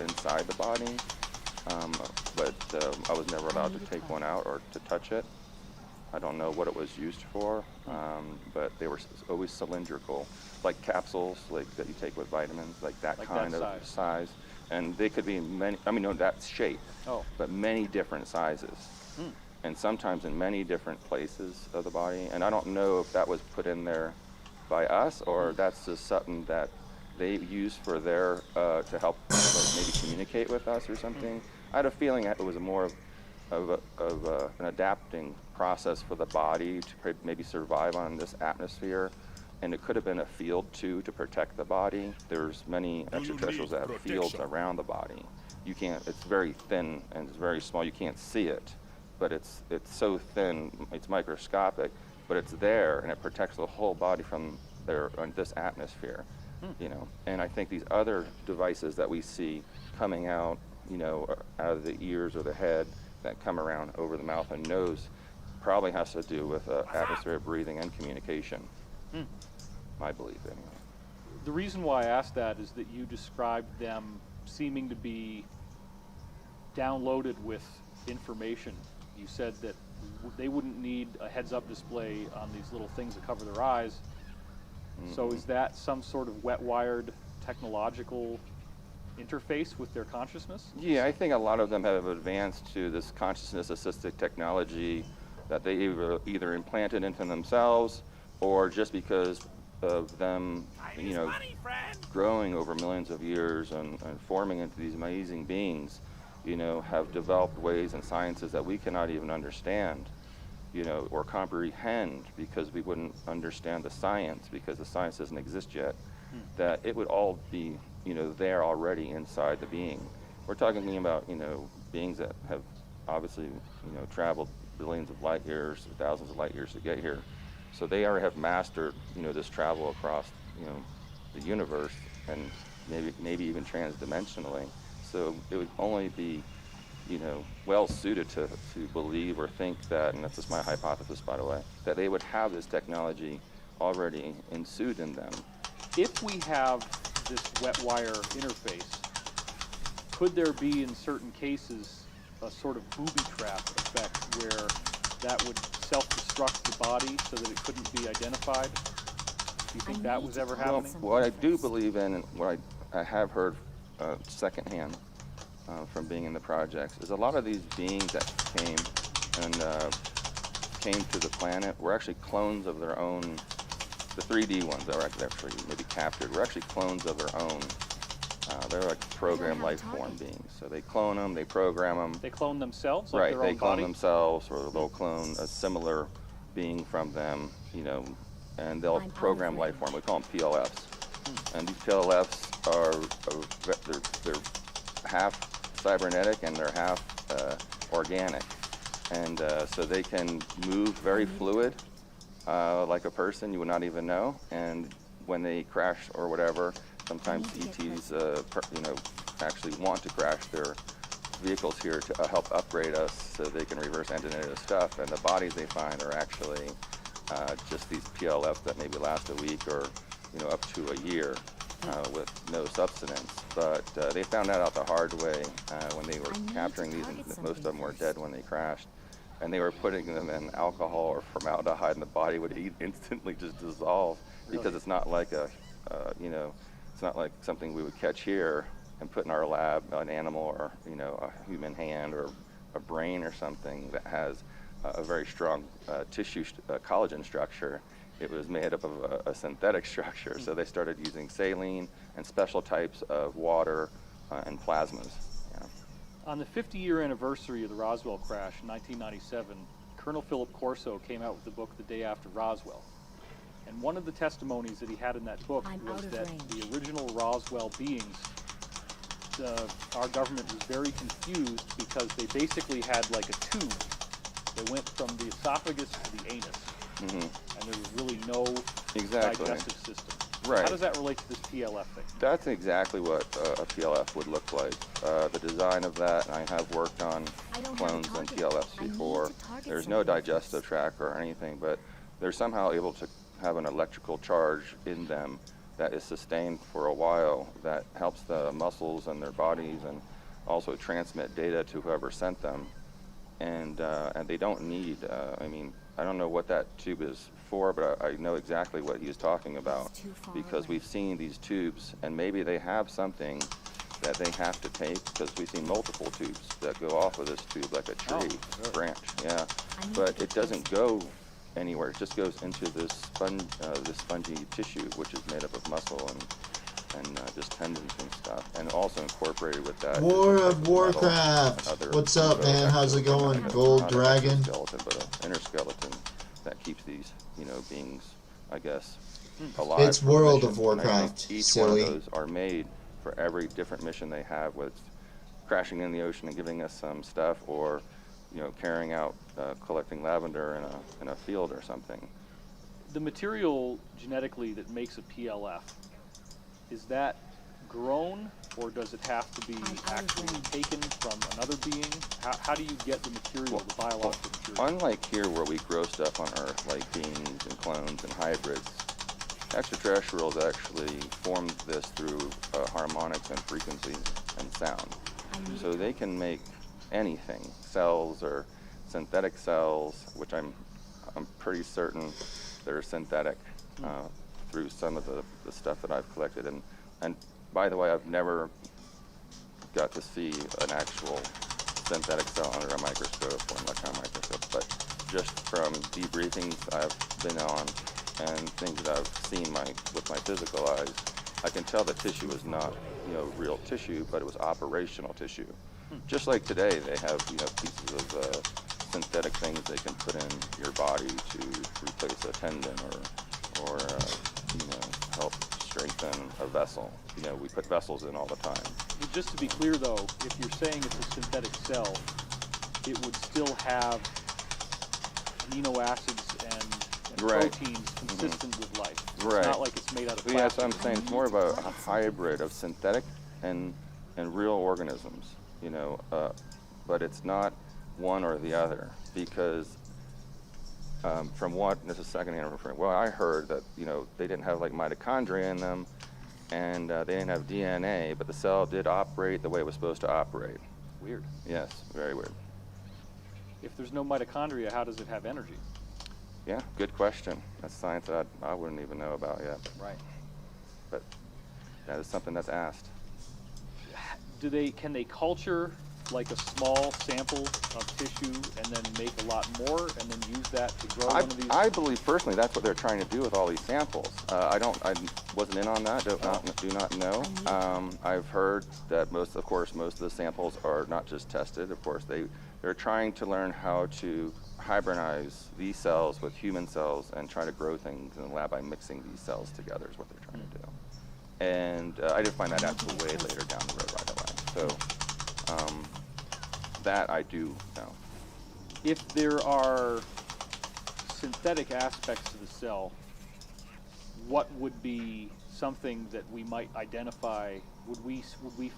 inside the body, but I was never allowed to take one out or to touch it. I don't know what it was used for, but they were always cylindrical, like capsules, like that you take with vitamins, like that kind of size. And they could be that shape, but many different sizes. And sometimes in many different places of the body. And I don't know if that was put in there by us or that's just something that they use for their, to help maybe communicate with us or something. I had a feeling that it was more of an adapting process for the body to maybe survive on this atmosphere, and it could have been a field too to protect the body. There's many extraterrestrials that have fields around the body. You can't. It's very thin and it's very small. You can't see it, but it's so thin. It's microscopic, but it's there and it protects the whole body from this atmosphere. And I think these other devices that we see coming out, out of the ears or the head, that come around over the mouth and nose, probably has to do with atmospheric breathing and communication. I believe, anyway. The reason why I asked that is that you described them seeming to be downloaded with information. You said that they wouldn't need a heads-up display on these little things that cover their eyes. So is that some sort of wet-wired technological interface with their consciousness? Yeah, I think a lot of them have advanced to this consciousness-assisted technology that they either implanted into themselves or just because of them, growing over millions of years and forming into these amazing beings, have developed ways and sciences that we cannot even understand, or comprehend because we wouldn't understand the science because the science doesn't exist yet, that it would all be there already inside the being. We're talking about, beings that have obviously, traveled billions of light years, thousands of light years to get here. So they already have mastered, this travel across, the universe and maybe even transdimensionally. So it would only be, well suited to believe or think that, and that's just my hypothesis, by the way, that they would have this technology already ensued in them. If we have this wet wire interface, could there be in certain cases a sort of booby trap effect where that would self-destruct the body so that it couldn't be identified? Do you think that was ever happening? Well, what I do believe in, and what I have heard secondhand, from being in the projects is a lot of these beings that came and came to the planet were actually clones of their own. The 3D ones that were actually maybe captured were actually clones of their own. They're like programmed have a life form target. beings. So they clone them, they program them. They clone themselves, like Right, their they own clone body? themselves, or they'll clone a similar being from them, and they'll I'm out of program life range. form. We call them PLFs. And these PLFs they're half cybernetic and they're half organic. And so they can move very fluid, like a person you would not even know. And when they crash or whatever, sometimes I need to get ETs, actually want to crash their vehicles here to help upgrade us so they can reverse engineer the stuff. And the bodies they find are actually just these PLFs that maybe last a week or up to a year with no substance. But they found that out the hard way when they were I need to capturing these, and target most of them were something dead when they crashed. And they were putting them in alcohol or formaldehyde, and the body would instantly just dissolve because Really? it's not like it's not like something we would catch here and put in our lab, an animal or a human hand or a brain or something that has a very strong tissue collagen structure. It was made up of a synthetic structure, so they started using saline and special types of water and plasmas. Yeah. On the 50-year anniversary of the Roswell crash in 1997, Colonel Philip Corso came out with the book The Day After Roswell. And one of the testimonies that he had in that book I'm was out of that range. the original Roswell beings, our government was very confused because they basically had like a tube that went from the esophagus to the anus. And there was really no Exactly. digestive system. Right. How does that relate to this PLF thing? That's exactly what a PLF would look like. The design of that, and I have worked on I don't have a clones and target. PLFs I need before. to target There's no something digestive first. tract or anything, but they're somehow able to have an electrical charge in them that is sustained for a while that helps the muscles and their bodies and also transmit data to whoever sent them. And they don't need, I don't know what that tube is for, but I know exactly what he was talking about It's too far because away. we've seen these tubes and maybe they have something that they have to take because we've seen multiple tubes that go off of this tube like a tree really? branch, yeah. I need But to it get doesn't go anywhere. It just goes into this spongy tissue, which is made up of muscle and just tendons and stuff, and also incorporated with that. is War a type of metal Warcraft. and other What's up, info man? How's it exoskeleton, going? not Gold an Dragon? exoskeleton, but an inner skeleton that keeps these, beings, I guess, alive. It's for World missions. of And I think Warcraft, each silly. one of those are made for every different mission they have, whether it's crashing in the ocean and giving us some stuff, or carrying out collecting lavender in a field or something. The material genetically that makes a PLF, is that grown or does it have to be I'm out of actually range. taken from another being? How do you get the material, the biological material? Unlike here where we grow stuff on Earth, like beings and clones and hybrids, extraterrestrials actually formed this through harmonics and frequencies and sound. I need So they can make anything, cells or synthetic cells, which I'm pretty certain they're synthetic through some of the stuff that I've collected. And by the way, I've never got to see an actual synthetic cell under a microscope or an electron microscope, but just from debriefings I've been on and things that I've seen with my physical eyes, I can tell the tissue is not, real tissue, but it was operational tissue. Just like today, they have, pieces of synthetic things they can put in your body to replace a tendon or help strengthen a vessel. We put vessels in all the time. But just to be clear though, if you're saying it's a synthetic cell, it would still have amino acids and Right. proteins consistent with life. Right. It's not like it's made out of Well, yeah, that's plastic. what I'm saying. It's more of a hybrid of synthetic and real organisms, but it's not one or the other because from what, this is secondhand referring, well, I heard that, they didn't have like mitochondria in them and they didn't have DNA, but the cell did operate the way it was supposed to operate. Weird. Yes, very weird. If there's no mitochondria, how does it have energy? Yeah, good question. That's science that I wouldn't even know about yet, Right. but that is something that's asked. can they culture like a small sample of tissue and then make a lot more and then use that to grow one of these? I believe personally that's what they're trying to do with all these samples. I wasn't in on that, do not know. I've heard that most of the samples are not just tested. Of course, they're trying to learn how to hybridize these cells with human cells and try to grow things in the lab by mixing these cells together is what they're trying to do. And I did find that out way later down the road, right away. So that I do know. If there are synthetic aspects to the cell, what would be something that we might identify? Would we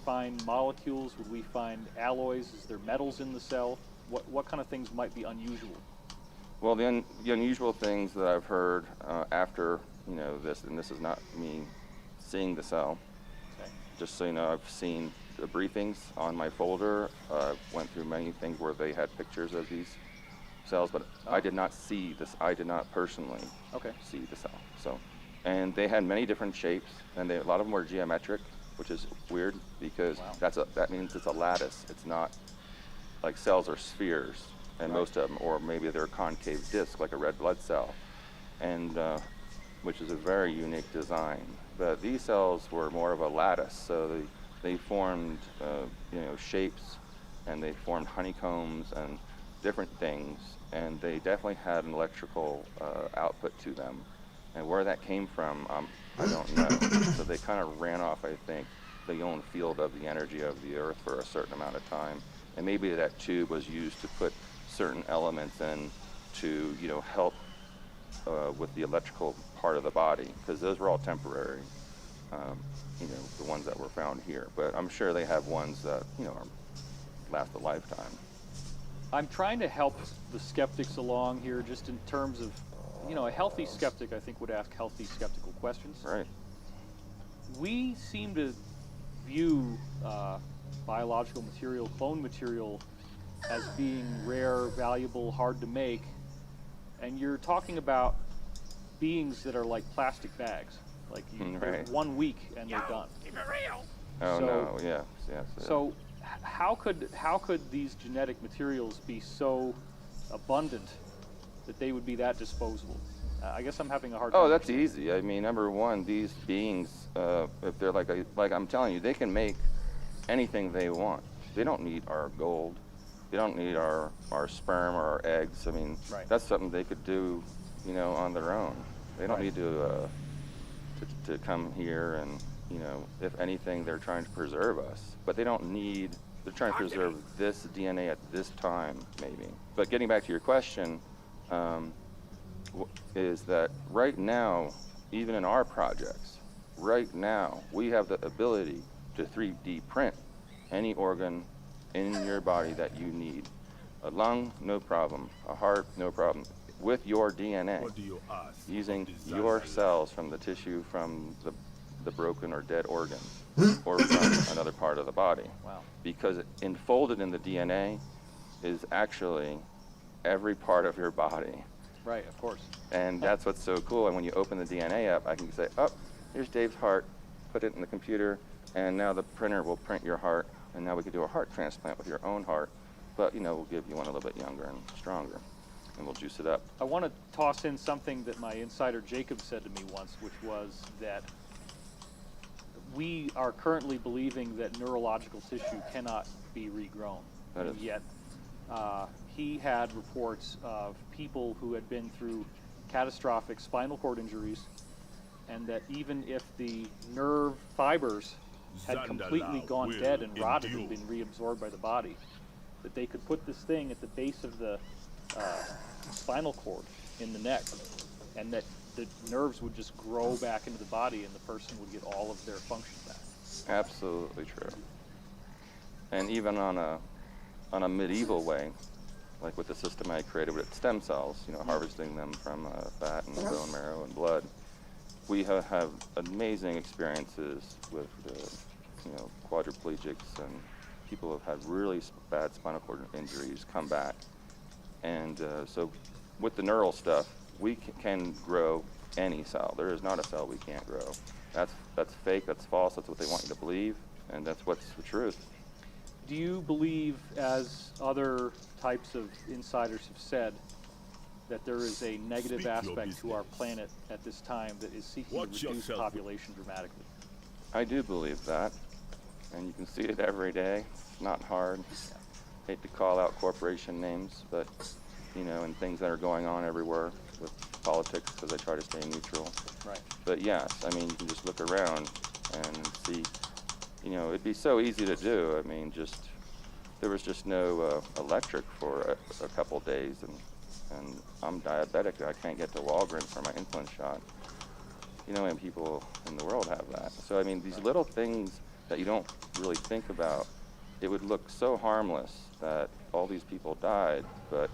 find molecules? Would we find alloys? Is there metals in the cell? What kind of things might be unusual? Well, the unusual things that I've heard after this, and this is not me seeing the cell. Okay. Just so you know, I've seen the briefings on my folder. Went through many things where they had pictures of these cells, but I did not see this. I did not personally see the cell. So, and they had many different shapes, and a lot of them were geometric, which is weird because that means it's a lattice. It's not like cells are spheres, and most of them, or maybe they're concave disc like a red blood cell, and which is a very unique design. But these cells were more of a lattice, so they formed shapes, and they formed honeycombs and different things, and they definitely had an electrical output to them. And where that came from, I don't know. So they kind of ran off, I think, the own field of the energy of the Earth for a certain amount of time. And maybe that tube was used to put certain elements in to, help with the electrical part of the body, because those were all temporary, the ones that were found here. But I'm sure they have ones that, last a lifetime. I'm trying to help the skeptics along here just in terms of, a healthy skeptic, I think, would ask healthy skeptical questions. Right. We seem to view biological material, clone material, as being rare, valuable, hard to make. And you're talking about beings that are like plastic bags. Like they're 1 week and they're done. Oh, So- no, yes. So how could these genetic materials be so abundant that they would be that disposable? I guess I'm having a hard time. Oh, that's easy. I mean, number one, these beings, if they're like I'm telling you, they can make anything they want. They don't need our gold. They don't need our sperm or our eggs. I mean, that's something they could do, on their own. They don't need to come here and, if anything, they're trying to preserve us. But they don't need, they're trying to preserve this DNA at this time, maybe. But getting back to your question, is that right now, even in our projects, right now, we have the ability to 3D print any organ in your body that you need. A lung, no problem. A heart, no problem. With your DNA, using your cells from the tissue from the broken or dead organ, or from another part of the body. Wow. Because enfolded in the DNA is actually every part of your body. Right, of course. And that's what's so cool. And when you open the DNA up, I can say, oh, here's Dave's heart, put it in the computer, and now the printer will print your heart, and now we can do a heart transplant with your own heart, but, we'll give you one a little bit younger and stronger, and we'll juice it up. I want to toss in something that my insider Jacob said to me once, which was that we are currently believing that neurological tissue cannot be regrown. That And is- yet, he had reports of people who had been through catastrophic spinal cord injuries, and that even if the nerve fibers had completely gone dead and rotted and been reabsorbed by the body, that they could put this thing at the base of the spinal cord in the neck, and that the nerves would just grow back into the body and the person would get all of their function back. Absolutely true. And even on a medieval way, like with the system I created with stem cells, harvesting them from fat and bone marrow and blood, we have amazing experiences with, quadriplegics and people who have had really bad spinal cord injuries come back. And so with the neural stuff, we can grow any cell. There is not a cell we can't grow. That's fake, that's false, that's what they want you to believe, and that's what's the truth. Do you believe, as other types of insiders have said, that there is a negative Speak your aspect to our business. planet at this time that is seeking Watch to reduce yourself. population dramatically? I do believe that, and you can see it every day. It's not hard. Hate to call out corporation names, but and things that are going on everywhere with politics, because I try to stay neutral. Right. But yes, I mean, you can just look around and see. It'd be so easy to do. I mean, there was just no electric for a couple days, and I'm diabetic. I can't get to Walgreens for my insulin shot. And people in the world have that. So I mean, these little things that you don't really think about, it would look so harmless that all these people died, but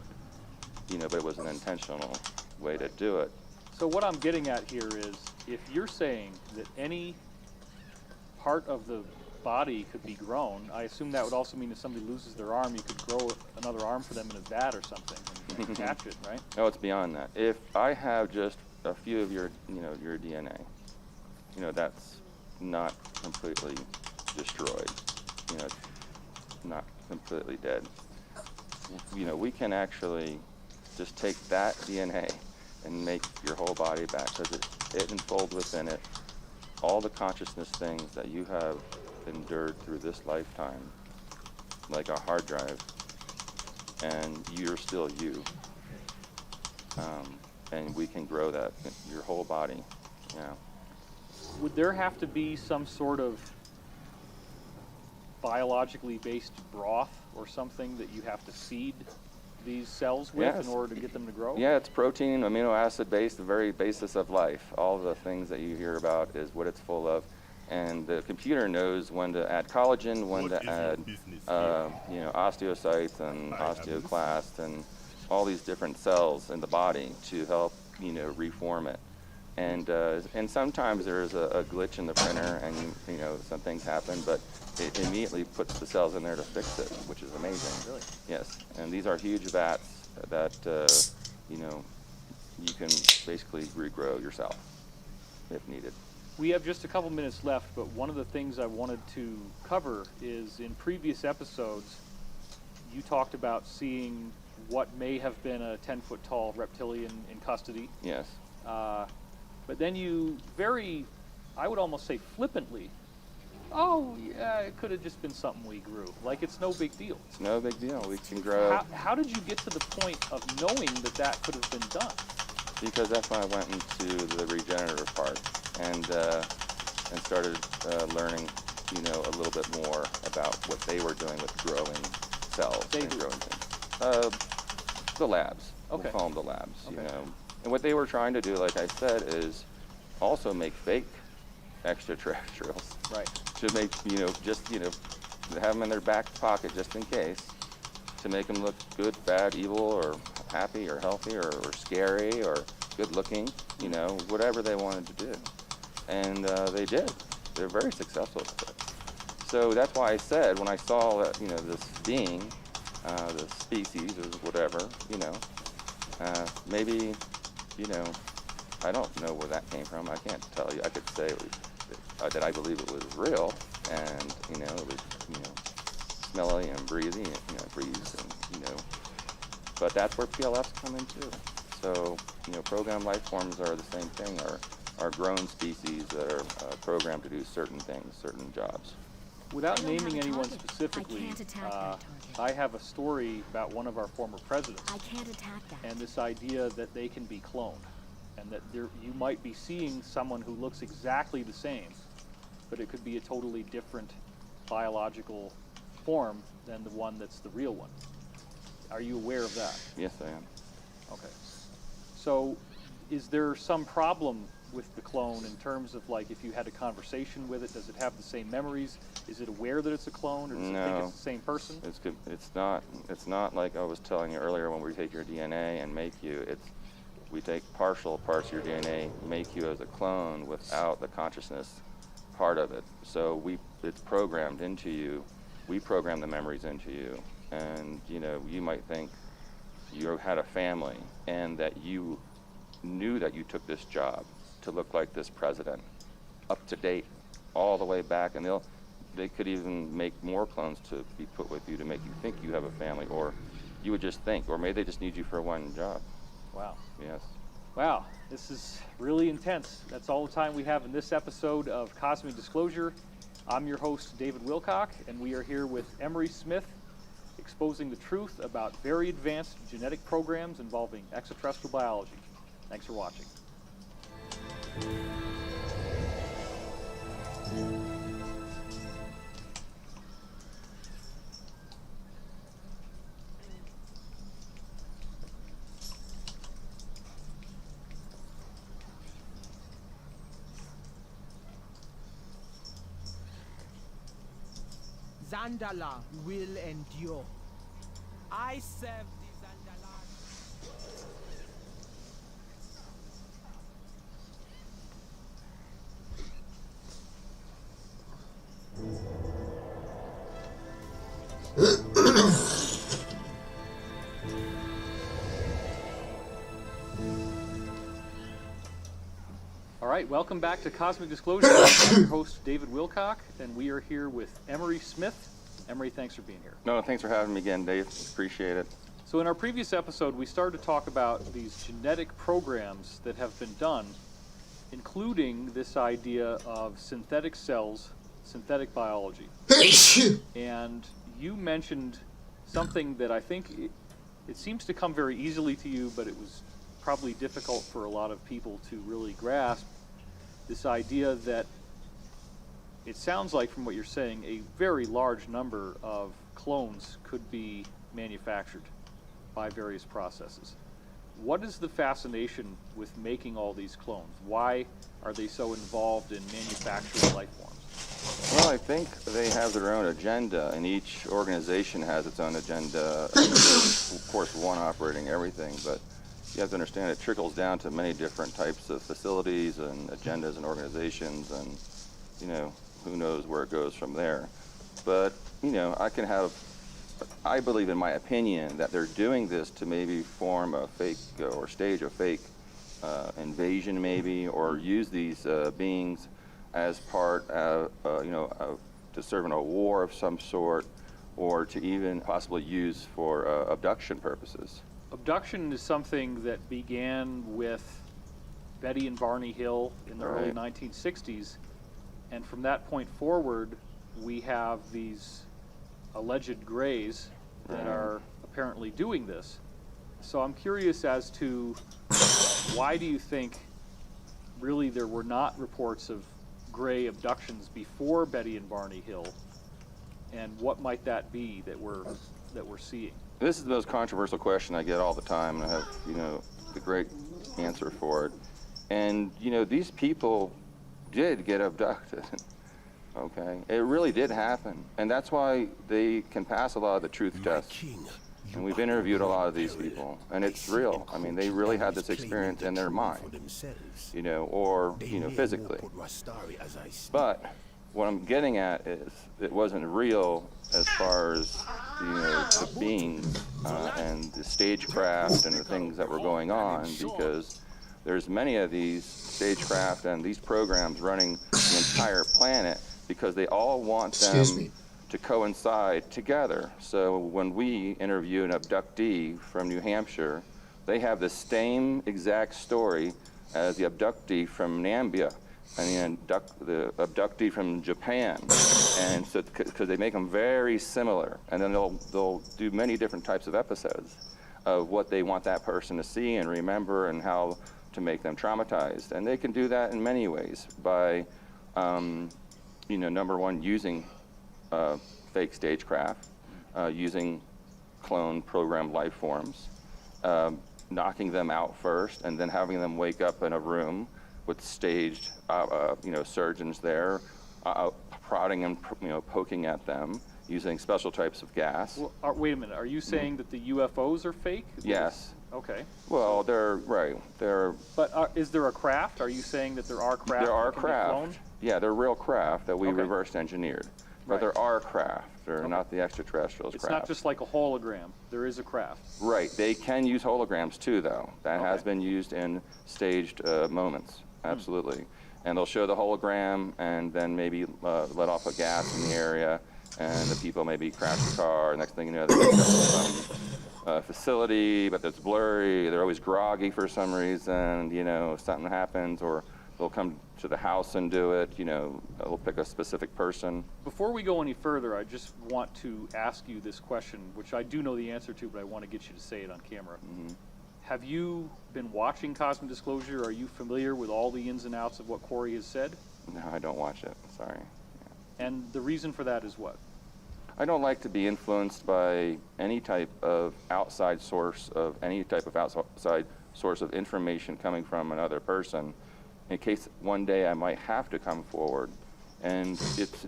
but it was an intentional way to do it. So what I'm getting at here is, if you're saying that any part of the body could be grown, I assume that would also mean if somebody loses their arm, you could grow another arm for them in a vat or something and catch it, right? No, it's beyond that. If I have just a few of your DNA, that's not completely destroyed. It's not completely dead. We can actually just take that DNA and make your whole body back, because it enfolds within it all the consciousness things that you have endured through this lifetime, like a hard drive, and you're still you. And we can grow that, your whole body. Would there have to be some sort of biologically based broth or something that you have to feed these cells with Yes. in order to get them to grow? Yeah, it's protein, amino acid based, the very basis of life. All the things that you hear about is what it's full of. And the computer knows when to add collagen, when What to is your add, business osteocytes and I am osteoclasts and all these different cells in the body to help, reform it. And sometimes there's a glitch in the printer, and some things happen, but it immediately puts the cells in there to fix it, which is amazing. Really? Yes, and these are huge vats that you can basically regrow yourself if needed. We have just a couple minutes left, but one of the things I wanted to cover is, in previous episodes, you talked about seeing what may have been a 10-foot tall reptilian in custody. Yes. But then you I would almost say flippantly, oh, yeah, it could have just been something we grew. Like, it's no big deal. It's no big deal. We can grow. How did you get to the point of knowing that could have been done? Because that's when I went into the regenerative part and started learning, a little bit more about what they were doing with growing cells and growing things. The labs. Okay. We'll call them the labs, Okay. And what they were trying to do, like I said, is also make fake extraterrestrials. Right. To make, just, have them in their back pocket just in case, to make them look good, bad, evil, or happy, or healthy, or scary, or good looking, whatever they wanted to do. And they did. They're very successful with it. So that's why I said, when I saw that, this being, the species or whatever, maybe, I don't know where that came from. I can't tell you. I could say that I believe it was real, and, it was, smelly and breezy, and, breeze, and, but that's where PLFs come in too. So, programmed life forms are the same thing, are grown species that are programmed to do certain things, certain jobs. Without I don't have naming a anyone target. I specifically, can't attack that target. I have a story about one of our former presidents. I can't attack that. And this idea that they can be cloned, and that you might be seeing someone who looks exactly the same, but it could be a totally different biological form than the one that's the real one. Are you aware of that? Yes, I am. Okay. So, is there some problem with the clone in terms of, like, if you had a conversation with it, does it have the same memories? Is it aware that it's a clone, or does it think No. it's the same person? It's good. It's not like I was telling you earlier when we take your DNA and make you. We take partial parts of your DNA, make you as a clone without the consciousness part of it. So it's programmed into you. We program the memories into you, and you might think you had a family and that you knew that you took this job to look like this president, up to date, all the way back, and they could even make more clones to be put with you to make you think you have a family, or you would just think, or maybe they just need you for one job. Wow. Yes. Wow, this is really intense. That's all the time we have in this episode of Cosmic Disclosure. I'm your host, David Wilcock, and we are here with Emery Smith, exposing the truth about very advanced genetic programs involving extraterrestrial biology. Thanks for watching. Zandala will endure. I serve the Zandala. All right, welcome back to Cosmic Disclosure. I'm your host, David Wilcock, and we are here with Emery Smith. Emery, thanks for being here. No, thanks for having me again, Dave. Appreciate it. So in our previous episode, we started to talk about these genetic programs that have been done, including this idea of synthetic cells, synthetic biology. And you mentioned something that I think it seems to come very easily to you, but it was probably difficult for a lot of people to really grasp, this idea that it sounds like, from what you're saying, a very large number of clones could be manufactured by various processes. What is the fascination with making all these clones? Why are they so involved in manufacturing life forms? Well, I think they have their own agenda, and each organization has its own agenda. There's, of course, one operating everything, but you have to understand it trickles down to many different types of facilities and agendas and organizations, and, you know, who knows where it goes from there. But, you know, I believe, in my opinion, that they're doing this to maybe form a fake or stage a fake invasion, maybe, or use these beings as part of, to serve in a war of some sort, or to even possibly use for abduction purposes. Abduction is something that began with Betty and Barney Hill in the early 1960s, and from that point forward, we have these alleged Greys that are apparently doing this. So I'm curious as to why do you think really there were not reports of Grey abductions before Betty and Barney Hill, and what might that be that we're seeing? This is the most controversial question I get all the time, and I have, the great answer for it. And, these people did get abducted, okay? It really did happen. And that's why they can pass a lot of the truth tests. And we've interviewed a lot of these people, and it's real. I mean, they really had this experience in their mind, or physically. But what I'm getting at is it wasn't real as far as, the beings and the stagecraft and the things that were going on, because there's many of these stagecraft and these programs running the entire planet because they all want them to coincide together. So when we interview an abductee from New Hampshire, they have the same exact story as the abductee from Namibia and the abductee from Japan, and so because they make them very similar, and then they'll do many different types of episodes of what they want that person to see and remember, and how to make them traumatized. And they can do that in many ways by, number one, using fake stagecraft, using clone programmed life forms, knocking them out first, and then having them wake up in a room with staged, surgeons there, prodding and poking at them using special types of gas. Well, wait a minute. Are you saying that the UFOs are fake? Yes. Okay. Well, they're right. They're. But is there a craft? Are you saying that there are craft? There are that can be flown? craft. Yeah, they're real craft that we Okay. reverse engineered. But Right. there are craft. They're not the extraterrestrials' It's craft. not just like a hologram. There is a craft. Right. They can use holograms too, though. That has Okay. been used in staged moments. Absolutely. and they'll show the hologram and then maybe let off a gas in the area, and the people maybe crash the car. Next thing you know, they're in some facility, but it's blurry. They're always groggy for some reason. You know, something happens, or they'll come to the house and do it. You know, they'll pick a specific person. Before we go any further, I just want to ask you this question, which I do know the answer to, but I want to get you to say it on camera. Have you been watching Cosmic Disclosure? Are you familiar with all the ins and outs of what Corey has said? No, I don't watch it. Sorry. And the reason for that is what? I don't like to be influenced by any type of outside source of information coming from another person, in case one day I might have to come forward. And it's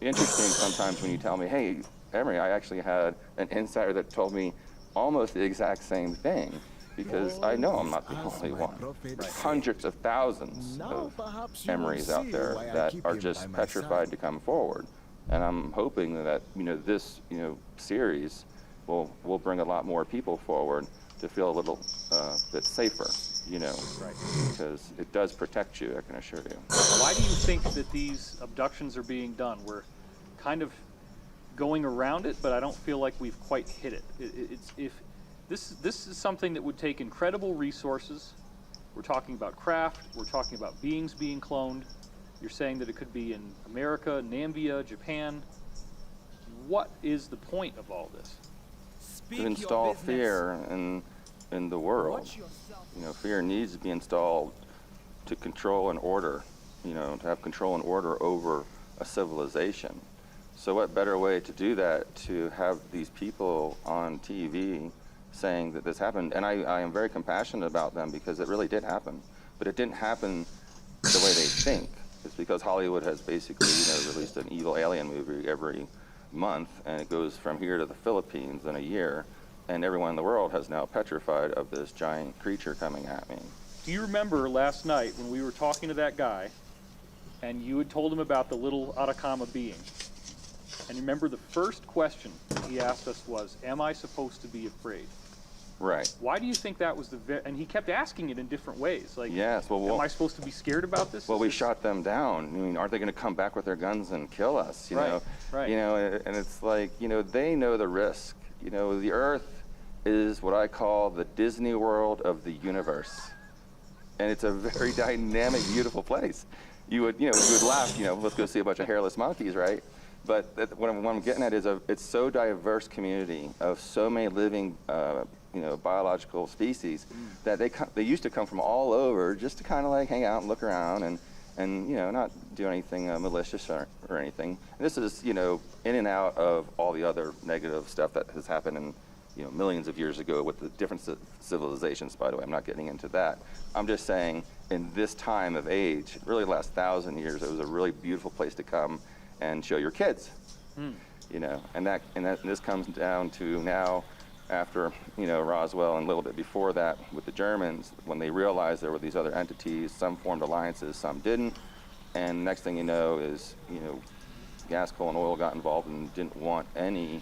interesting sometimes when you tell me, hey, Emery, I actually had an insider that told me almost the exact same thing, because I know I'm not the only one. There's hundreds of thousands of Emerys out there that are just petrified to come forward. And I'm hoping that, you know, this, you know, series will bring a lot more people forward to feel a little bit safer, you know, because it does protect you, I can assure you. Why do you think that these abductions are being done? We're kind of going around it, but I don't feel like we've quite hit it. This is something that would take incredible resources. We're talking about craft. We're talking about beings being cloned. You're saying that it could be in America, Nambia, Japan. What is the point of all this? To install fear in the world. You know, fear needs to be installed to control and order, you know, to have control and order over a civilization. So what better way to do that, to have these people on TV saying that this happened? And I am very compassionate about them, because it really did happen. But it didn't happen the way they think. It's because Hollywood has basically, you know, released an evil alien movie every month, and it goes from here to the Philippines in a year, and everyone in the world has now petrified of this giant creature coming at me. Do you remember last night when we were talking to that guy, and you had told him about the little Atacama being? And remember, the first question he asked us was, am I supposed to be afraid? Right. Why do you think that was and he kept asking it in different ways. Like, yes, well, am I supposed to be scared about this? Well, we shot them down. I mean, aren't they going to come back with their guns and kill us? You know? Right. You know, and it's like, you know, they know the risk. You know, the Earth is what I call the Disney World of the universe. And it's a very dynamic, beautiful place. You would laugh, you know, let's go see a bunch of hairless monkeys, right? But what I'm getting at is it's so diverse community of so many living, you know, biological species that they used to come from all over just to kind of like hang out and look around and you know, not do anything malicious or anything. And this is, you know, in and out of all the other negative stuff that has happened in, you know, millions of years ago with the different civilizations. By the way, I'm not getting into that. I'm just saying, in this time of age, really the last 1,000 years, it was a really beautiful place to come and show your kids. You know, and this comes down to now, after, you know, Roswell and a little bit before that with the Germans, when they realized there were these other entities, some formed alliances, some didn't, and next thing you know is, you know, gas, coal, and oil got involved and didn't want any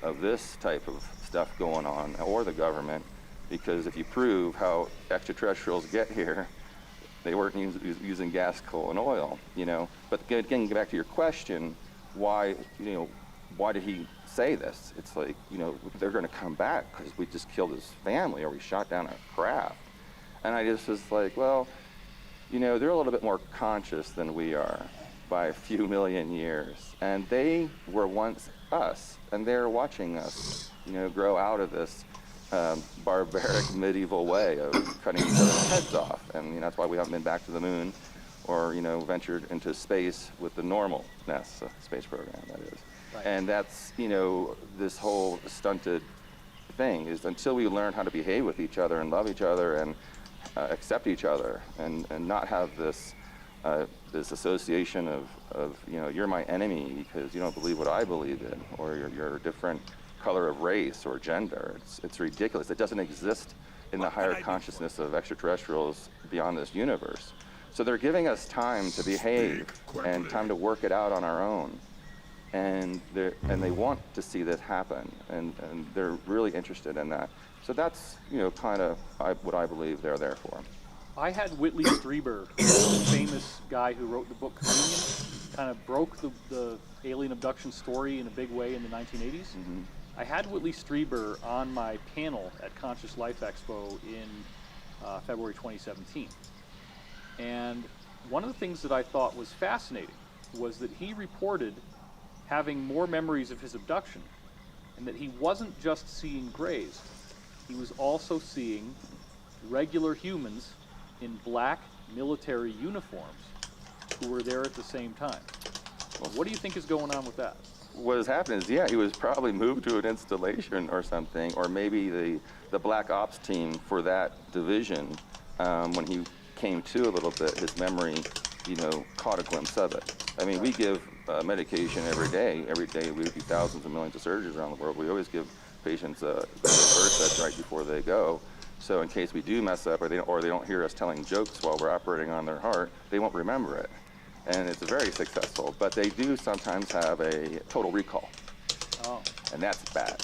of this type of stuff going on, or the government, because if you prove how extraterrestrials get here, they weren't using gas, coal, and oil, you know. But again, back to your question, why did he say this? It's like, you know, they're going to come back because we just killed his family or we shot down a craft. And I just was like, well, you know, they're a little bit more conscious than we are by a few million years. And they were once us, and they're watching us, you know, grow out of this barbaric medieval way of cutting each other's heads off. And, you know, that's why we haven't been back to the moon or, you know, ventured into space with the normal NASA space program, that is. And that's, you know, this whole stunted thing is until we learn how to behave with each other and love each other and accept each other and not have this this association of, you know, you're my enemy because you don't believe what I believe in, or you're a different color of race or gender. It's ridiculous. It doesn't exist in the higher consciousness of extraterrestrials beyond this universe. So they're giving us time to behave and time to work it out on our own. And they want to see this happen, and they're really interested in that. So that's, you know, kind of what I believe they're there for. I had Whitley Strieber, the famous guy who wrote the book Communion, kind of broke the alien abduction story in a big way in the 1980s. I had Whitley Strieber on my panel at Conscious Life Expo in February 2017. And one of the things that I thought was fascinating was that he reported having more memories of his abduction, and that he wasn't just seeing grays, he was also seeing regular humans in black military uniforms who were there at the same time. What do you think is going on with that? What has happened is, yeah, he was probably moved to an installation or something, or maybe the black ops team for that division, when he came to a little bit, his memory, caught a glimpse of it. I mean, we give medication every day. Every day we do thousands of millions of surgeries around the world. We always give patients Versed right before they go. So in case we do mess up, or they don't hear us telling jokes while we're operating on their heart, they won't remember it. And it's very successful, but they do sometimes have a total recall. Oh. And that's bad.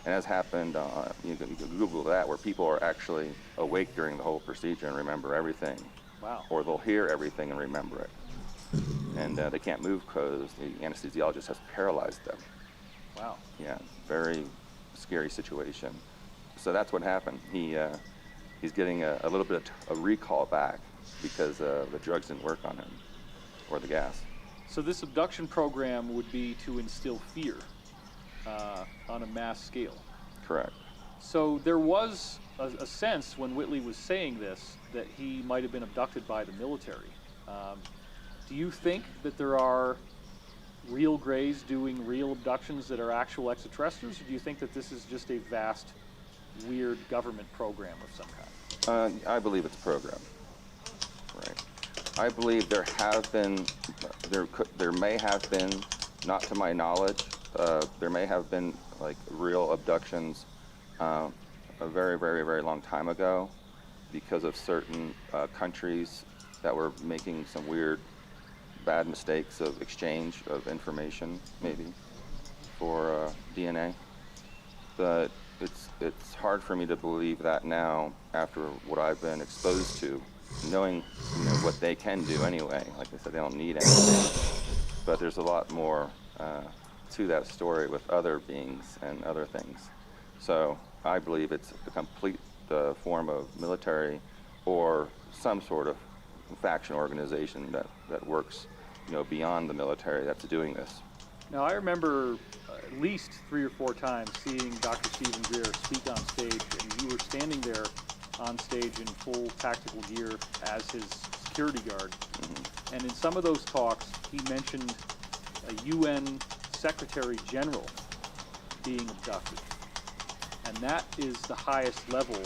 And has happened, you can Google that, where people are actually awake during the whole procedure and remember everything. Wow. Or they'll hear everything and remember it. And they can't move because the anesthesiologist has paralyzed them. Wow. Yeah, very scary situation. So that's what happened. He's getting a little bit of a recall back because the drugs didn't work on him, or the gas. So this abduction program would be to instill fear on a mass scale. Correct. So there was a sense when Whitley was saying this that he might have been abducted by the military. Do you think that there are real Greys doing real abductions that are actual extraterrestrials, or do you think that this is just a vast, weird government program of some kind? I believe it's a program. Right. I believe there may have been, not to my knowledge, there may have been like real abductions a very, very, very long time ago because of certain countries that were making some weird, bad mistakes of exchange of information, maybe, for DNA. But it's hard for me to believe that now after what I've been exposed to, knowing what they can do anyway. Like I said, they don't need anything. But there's a lot more to that story with other beings and other things. So I believe it's a complete form of military or some sort of faction organization that works, beyond the military that's doing this. Now, I remember at least 3 or 4 times seeing Dr. Stephen Greer speak on stage, and you were standing there on stage in full tactical gear as his security guard. Mm-hmm. And in some of those talks, he mentioned a UN Secretary General being abducted. And that is the highest level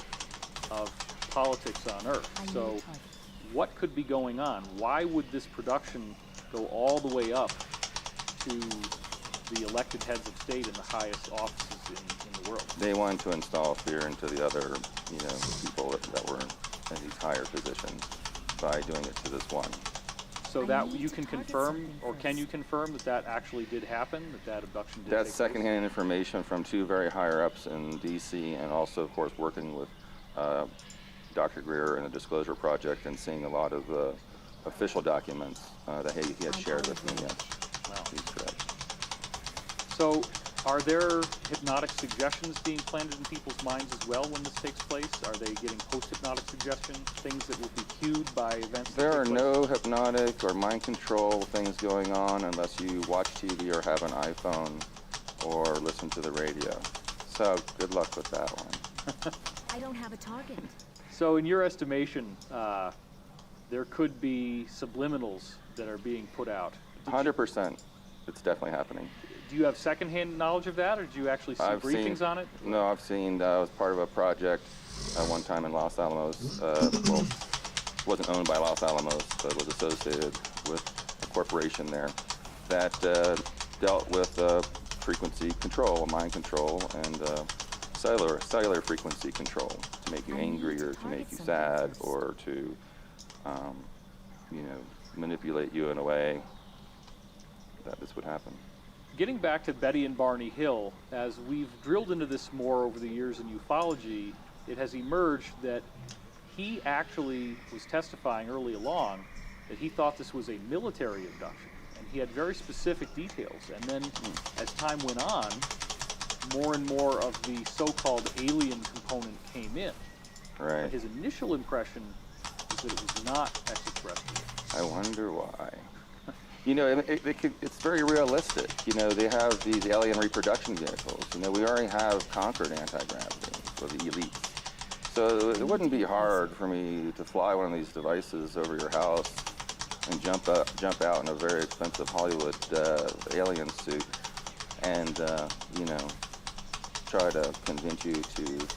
of politics on Earth. So what could be going on? Why would this production go all the way up to the elected heads of state in the highest offices in the world? They wanted to install fear into the other, people that were in these higher positions by doing it to this one. So that you can confirm, or can you confirm that actually did happen, that abduction did take place? That's secondhand information from 2 very higher ups in D.C. and also, of course, working with Dr. Greer in the Disclosure Project and seeing a lot of the official documents that he had shared with me. Yes. Wow. He's correct. So are there hypnotic suggestions being planted in people's minds as well when this takes place? Are they getting post-hypnotic suggestions, things that will be cued by events? There are no hypnotic or mind control things going on unless you watch TV or have an iPhone or listen to the radio. So good luck with that one. I don't have a target. So in your estimation, there could be subliminals that are being put out. 100%. It's definitely happening. Do you have secondhand knowledge of that, or did you actually see briefings on it? No, I've seen, I was part of a project one time in Los Alamos. Well, wasn't owned by Los Alamos, but was associated with a corporation there that dealt with frequency control, mind control, and cellular frequency control to make you angry or to make you sad or to, manipulate you in a way that this would happen. Getting back to Betty and Barney Hill, as we've drilled into this more over the years in ufology, it has emerged that he actually was testifying early along that he thought this was a military abduction, and he had very specific details. And then, as time went on, more and more of the so-called alien component came in. Right. But his initial impression was that it was not extraterrestrial. I wonder why. You know, it's very realistic. You know, they have these alien reproduction vehicles. You know, we already have conquered anti-gravity for the elites. So it wouldn't be hard for me to fly one of these devices over your house and jump out in a very expensive Hollywood alien suit and, you know, try to convince you to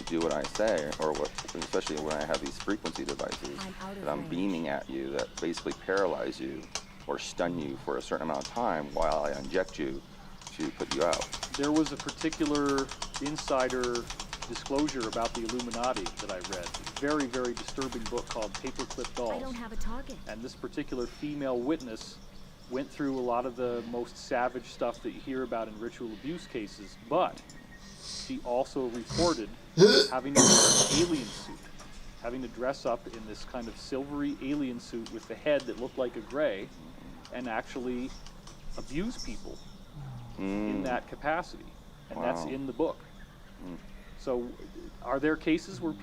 do what I say, or what, especially when I have these frequency devices that I'm beaming at you that basically paralyze you or stun you for a certain amount of time while I inject you to put you out. There was a particular insider disclosure about the Illuminati that I read. A very, very disturbing book called Paperclip Dolls. I don't have a target. And this particular female witness went through a lot of the most savage stuff that you hear about in ritual abuse cases, but she also reported having to wear an alien suit, having to dress up in this kind of silvery alien suit with the head that looked like a gray, and actually abuse people in that capacity. And that's Wow. in the book. So are there cases where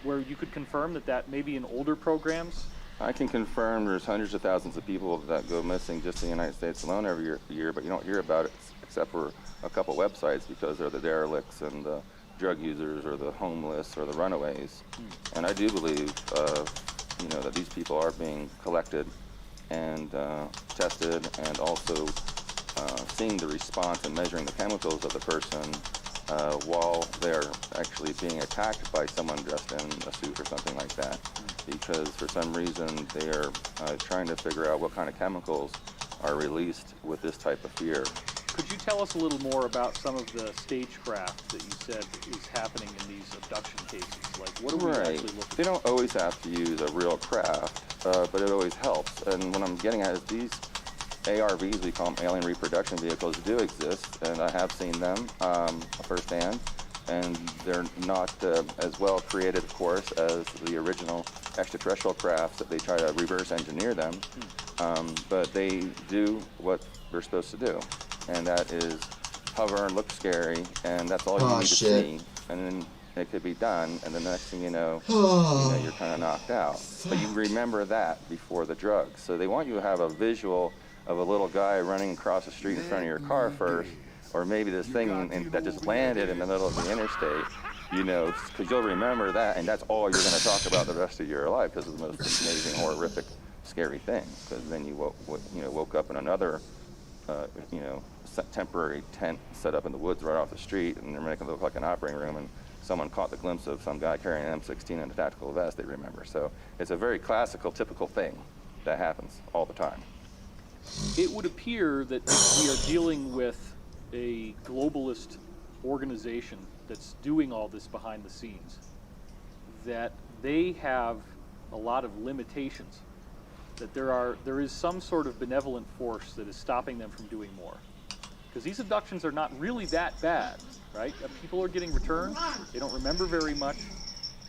where you could confirm that maybe in older programs? I can confirm there's hundreds of thousands of people that go missing just in the United States alone every year, but you don't hear about it except for a couple websites because they're the derelicts and the drug users or the homeless or the runaways. And I do believe, that these people are being collected and tested, and also seeing the response and measuring the chemicals of the person while they're actually being attacked by someone dressed in a suit or something like that. Because for some reason they're trying to figure out what kind of chemicals are released with this type of fear. Could you tell us a little more about some of the stagecraft that you said is happening in these abduction cases? Like, what are we actually looking They for? don't always have to use a real craft, but it always helps. And what I'm getting at is these ARVs, we call them alien reproduction vehicles, do exist, and I have seen them firsthand. And they're not as well created, of course, as the original extraterrestrial crafts that they try to reverse engineer them. But they do what they're supposed to do, and that is hover and look scary, and that's all you need to see. And then it could be done, and the next thing you know, you're kind of knocked out. But you remember that before the drugs. So they want you to have a visual of a little guy running across the street in front of your car first, or maybe this thing that just landed in the middle of the interstate, because you'll remember that, and that's all you're going to talk about the rest of your life, because it's the most amazing, horrific, scary thing. Because then you woke up in another, temporary tent set up in the woods right off the street, and they're making it look like an operating room, and someone caught the glimpse of some guy carrying an M16 and a tactical vest. They remember. So it's a very classical, typical thing that happens all the time. It would appear that we are dealing with a globalist organization that's doing all this behind the scenes, that they have a lot of limitations, that there is some sort of benevolent force that is stopping them from doing more. Because these abductions are not really that bad, right? People are getting returned. They don't remember very much.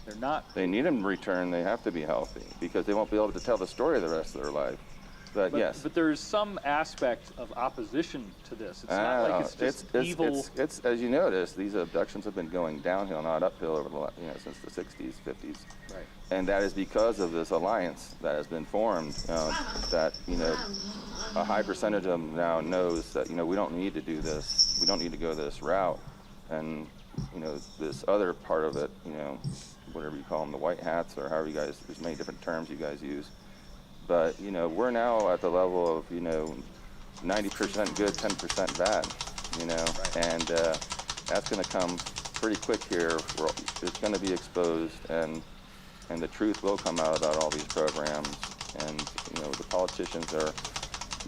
They're not. They need them to return. They have to be healthy, because they won't be able to tell the story the rest of their life. But yes. But there is some aspect of opposition to this. It's not like it's just evil. It's as you notice, these abductions have been going downhill, not uphill, over the since the 60s, 50s. Right. And that is because of this alliance that has been formed. That a high percentage of them now knows that we don't need to do this. We don't need to go this route. And this other part of it, whatever you call them, the white hats, or however you guys. There's many different terms you guys use. But, we're now at the level of, 90% good, 10% bad, Right. And that's going to come pretty quick here. It's going to be exposed, and the truth will come out about all these programs. And, the politicians are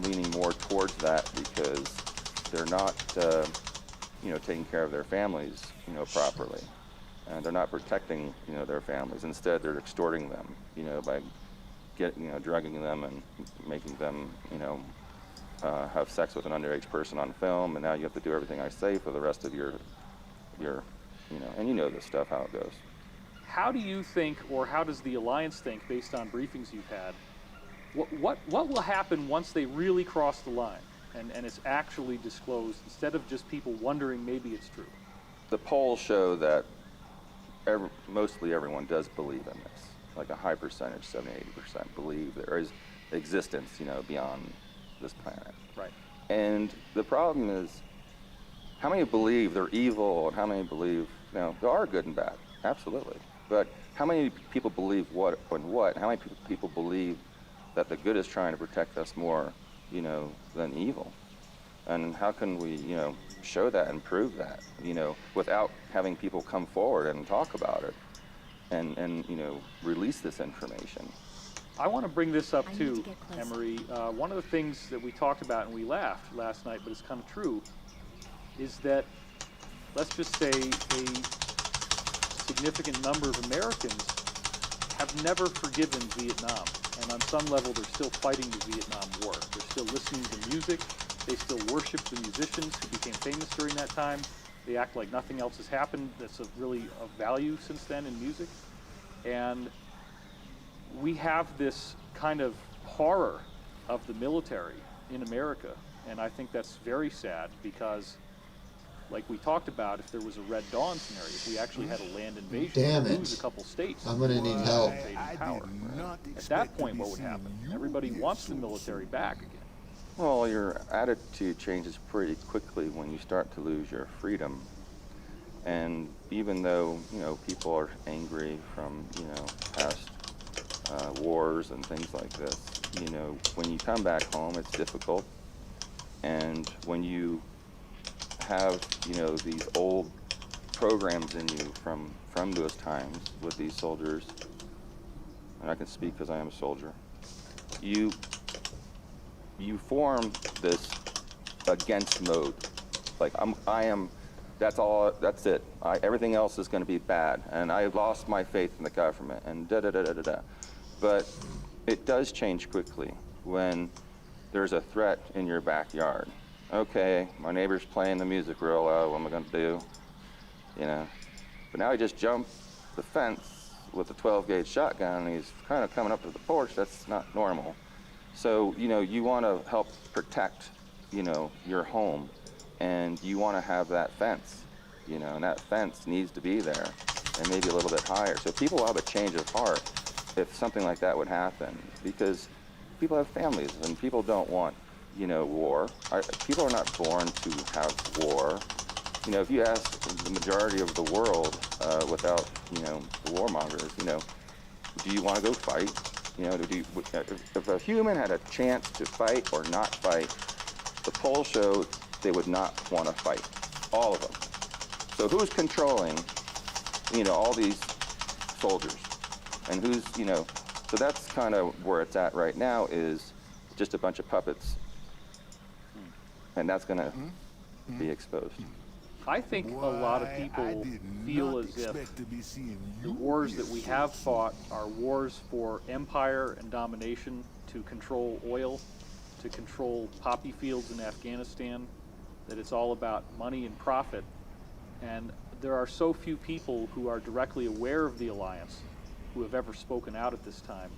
leaning more towards that because they're not, taking care of their families, properly. And they're not protecting, their families. Instead, they're extorting them, by drugging them and making them, have sex with an underage person on film, and now you have to do everything I say for the rest of your, and this stuff, how it goes. how do you think, or how does the Alliance think, based on briefings you've had, what will happen once they really cross the line and it's actually disclosed, instead of just people wondering maybe it's true? The polls show that mostly everyone does believe in this. Like a high percentage, 70-80% believe there is existence, beyond this planet. Right. And the problem is, how many believe they're evil, and how many believe, there are good and bad, absolutely. But how many people believe what and what? How many people believe that the good is trying to protect us more, than evil? And how can we, show that and prove that, without having people come forward and talk about it and release this information? I want to bring this up I need too, to get closer. Emery. One of the things that we talked about and we laughed last night, but it's kind of true, is that let's just say a significant number of Americans have never forgiven Vietnam. And on some level, they're still fighting the Vietnam War. They're still listening to music. They still worship the musicians who became famous during that time. They act like nothing else has happened that's really of value since then in music. And we have this kind of horror of the military in America. And I think that's very sad because, like we talked about, if there was a Red Dawn scenario, if we actually had a land invasion, Damn we'd it. lose a couple states. I'm gonna need help. Invading power. At that point, what would happen? Everybody wants the military back again. Well, your attitude changes pretty quickly when you start to lose your freedom. And even though, people are angry from, past wars and things like this, when you come back home, it's difficult. And when you have, these old programs in you from those times with these soldiers, and I can speak because I am a soldier, you form this against mode. Like that's it. Everything else is going to be bad, and I've lost my faith in the government, and da-da-da-da-da-da. But it does change quickly when there's a threat in your backyard. Okay, my neighbor's playing the music real loud, what am I going to do? But now he just jumped the fence with a 12-gauge shotgun, and he's kind of coming up to the porch. That's not normal. So, you want to help protect, your home, and you want to have that fence, and that fence needs to be there, and maybe a little bit higher. So people will have a change of heart if something like that would happen, because people have families, and people don't want, war. People are not born to have war. If you ask the majority of the world, without, the warmongers, do you want to go fight? If a human had a chance to fight or not fight, the polls showed they would not want to fight, all of them. So who's controlling, all these soldiers? And who's, so that's kind of where it's at right now, is just a bunch of puppets. And that's going to be exposed. I think a lot of people feel as if the wars that we have fought are wars for empire and domination, to control oil, to control poppy fields in Afghanistan, that it's all about money and profit. And there are so few people who are directly aware of the Alliance who have ever spoken out at this time.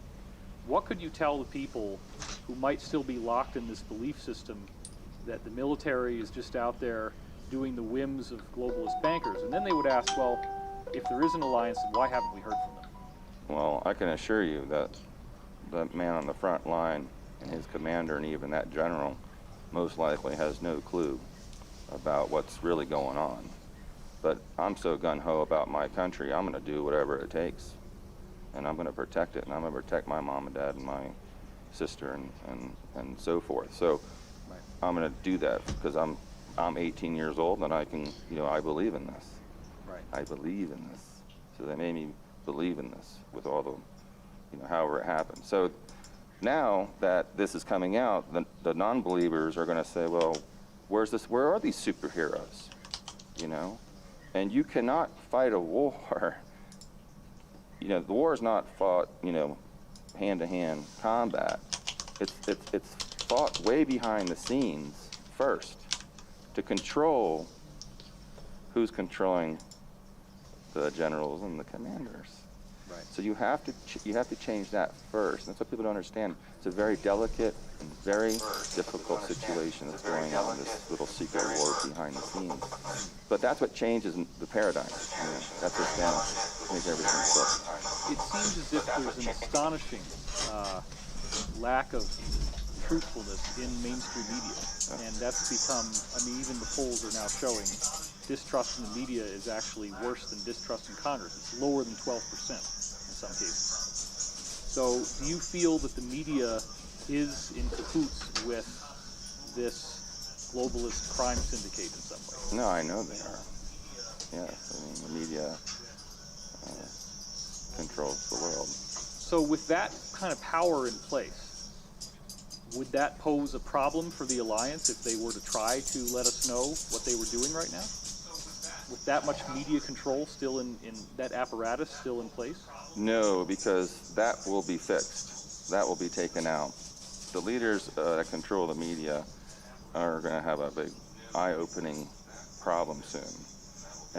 What could you tell the people who might still be locked in this belief system that the military is just out there doing the whims of globalist bankers? And then they would ask, well, if there is an alliance, then why haven't we heard from them? Well, I can assure you that the man on the front line and his commander and even that general most likely has no clue about what's really going on. But I'm so gung-ho about my country, I'm going to do whatever it takes. And I'm going to protect it, and I'm going to protect my mom and dad and my sister and so forth. So I'm going to do that because I'm 18 years old, and I can, I believe in this. Right. I believe in this. So they made me believe in this with all the, however it happened. So now that this is coming out, the non-believers are going to say, well, where are these superheroes? And you cannot fight a war. The war is not fought, hand-to-hand combat. It's fought way behind the scenes first to control who's controlling the generals and the commanders. Right. So you have to change that first. That's what people don't understand. It's a very delicate and very difficult situation that's going on, this little secret war behind the scenes. But that's what changes the paradigm. You know, that's what's going to make everything flip. It seems as if there's an astonishing lack of truthfulness in mainstream media. And that's become, I mean, even the polls are now showing distrust in the media is actually worse than distrust in Congress. It's lower than 12% in some cases. So do you feel that the media is in cahoots with this globalist crime syndicate in some way? No, I know they are. Yes, I mean, the media controls the world. So with that kind of power in place, would that pose a problem for the Alliance if they were to try to let us know what they were doing right now? With that much media control still in that apparatus still in place? No, because that will be fixed. That will be taken out. The leaders that control the media are going to have a big eye-opening problem soon.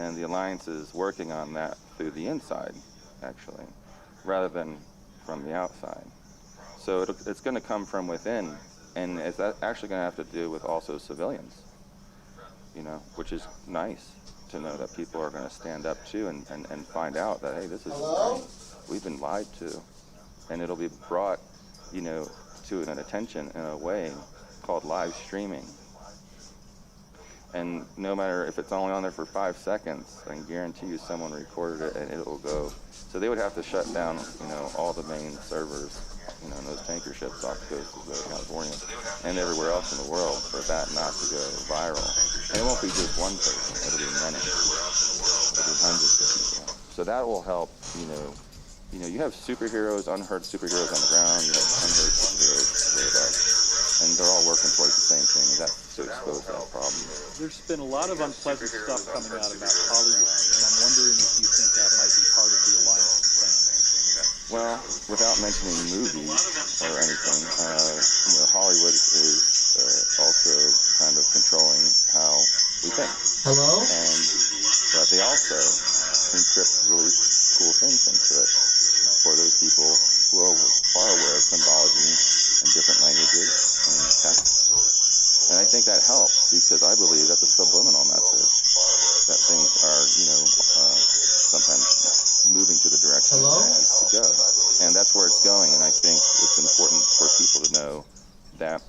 And the Alliance is working on that through the inside, actually, rather than from the outside. So it's going to come from within, and it's actually going to have to do with also civilians, you know, which is nice to know that people are going to stand up to and find out that, hey, this is right. We've been lied to. And it'll be brought, you know, to an attention in a way called live streaming. And no matter if it's only on there for 5 seconds, I can guarantee you someone recorded it and it will go. So they would have to shut down, you know, all the main servers, you know, in those tanker ships off the coast of California and everywhere else in the world for that not to go viral. And it won't be just one person, it'll be many. It'll be hundreds of people. So that will help, you know, you have superheroes, unheard superheroes on the ground, you have unheard superheroes way above. And they're all working towards the same thing, and that's to expose that problem. There's been a lot of unpleasant stuff coming out about Hollywood, and I'm wondering if you think that might be part of the Alliance's plan. Well, without mentioning movies or anything, you know, Hollywood is also kind of controlling how we think. Hello? But they also encrypt really cool things into it for those people who are aware of symbology and different languages and text. And I think that helps because I believe that's a subliminal message that things are, you know, sometimes moving to the direction Hello? that it needs to go. And that's where it's going. And I think it's important for people to know that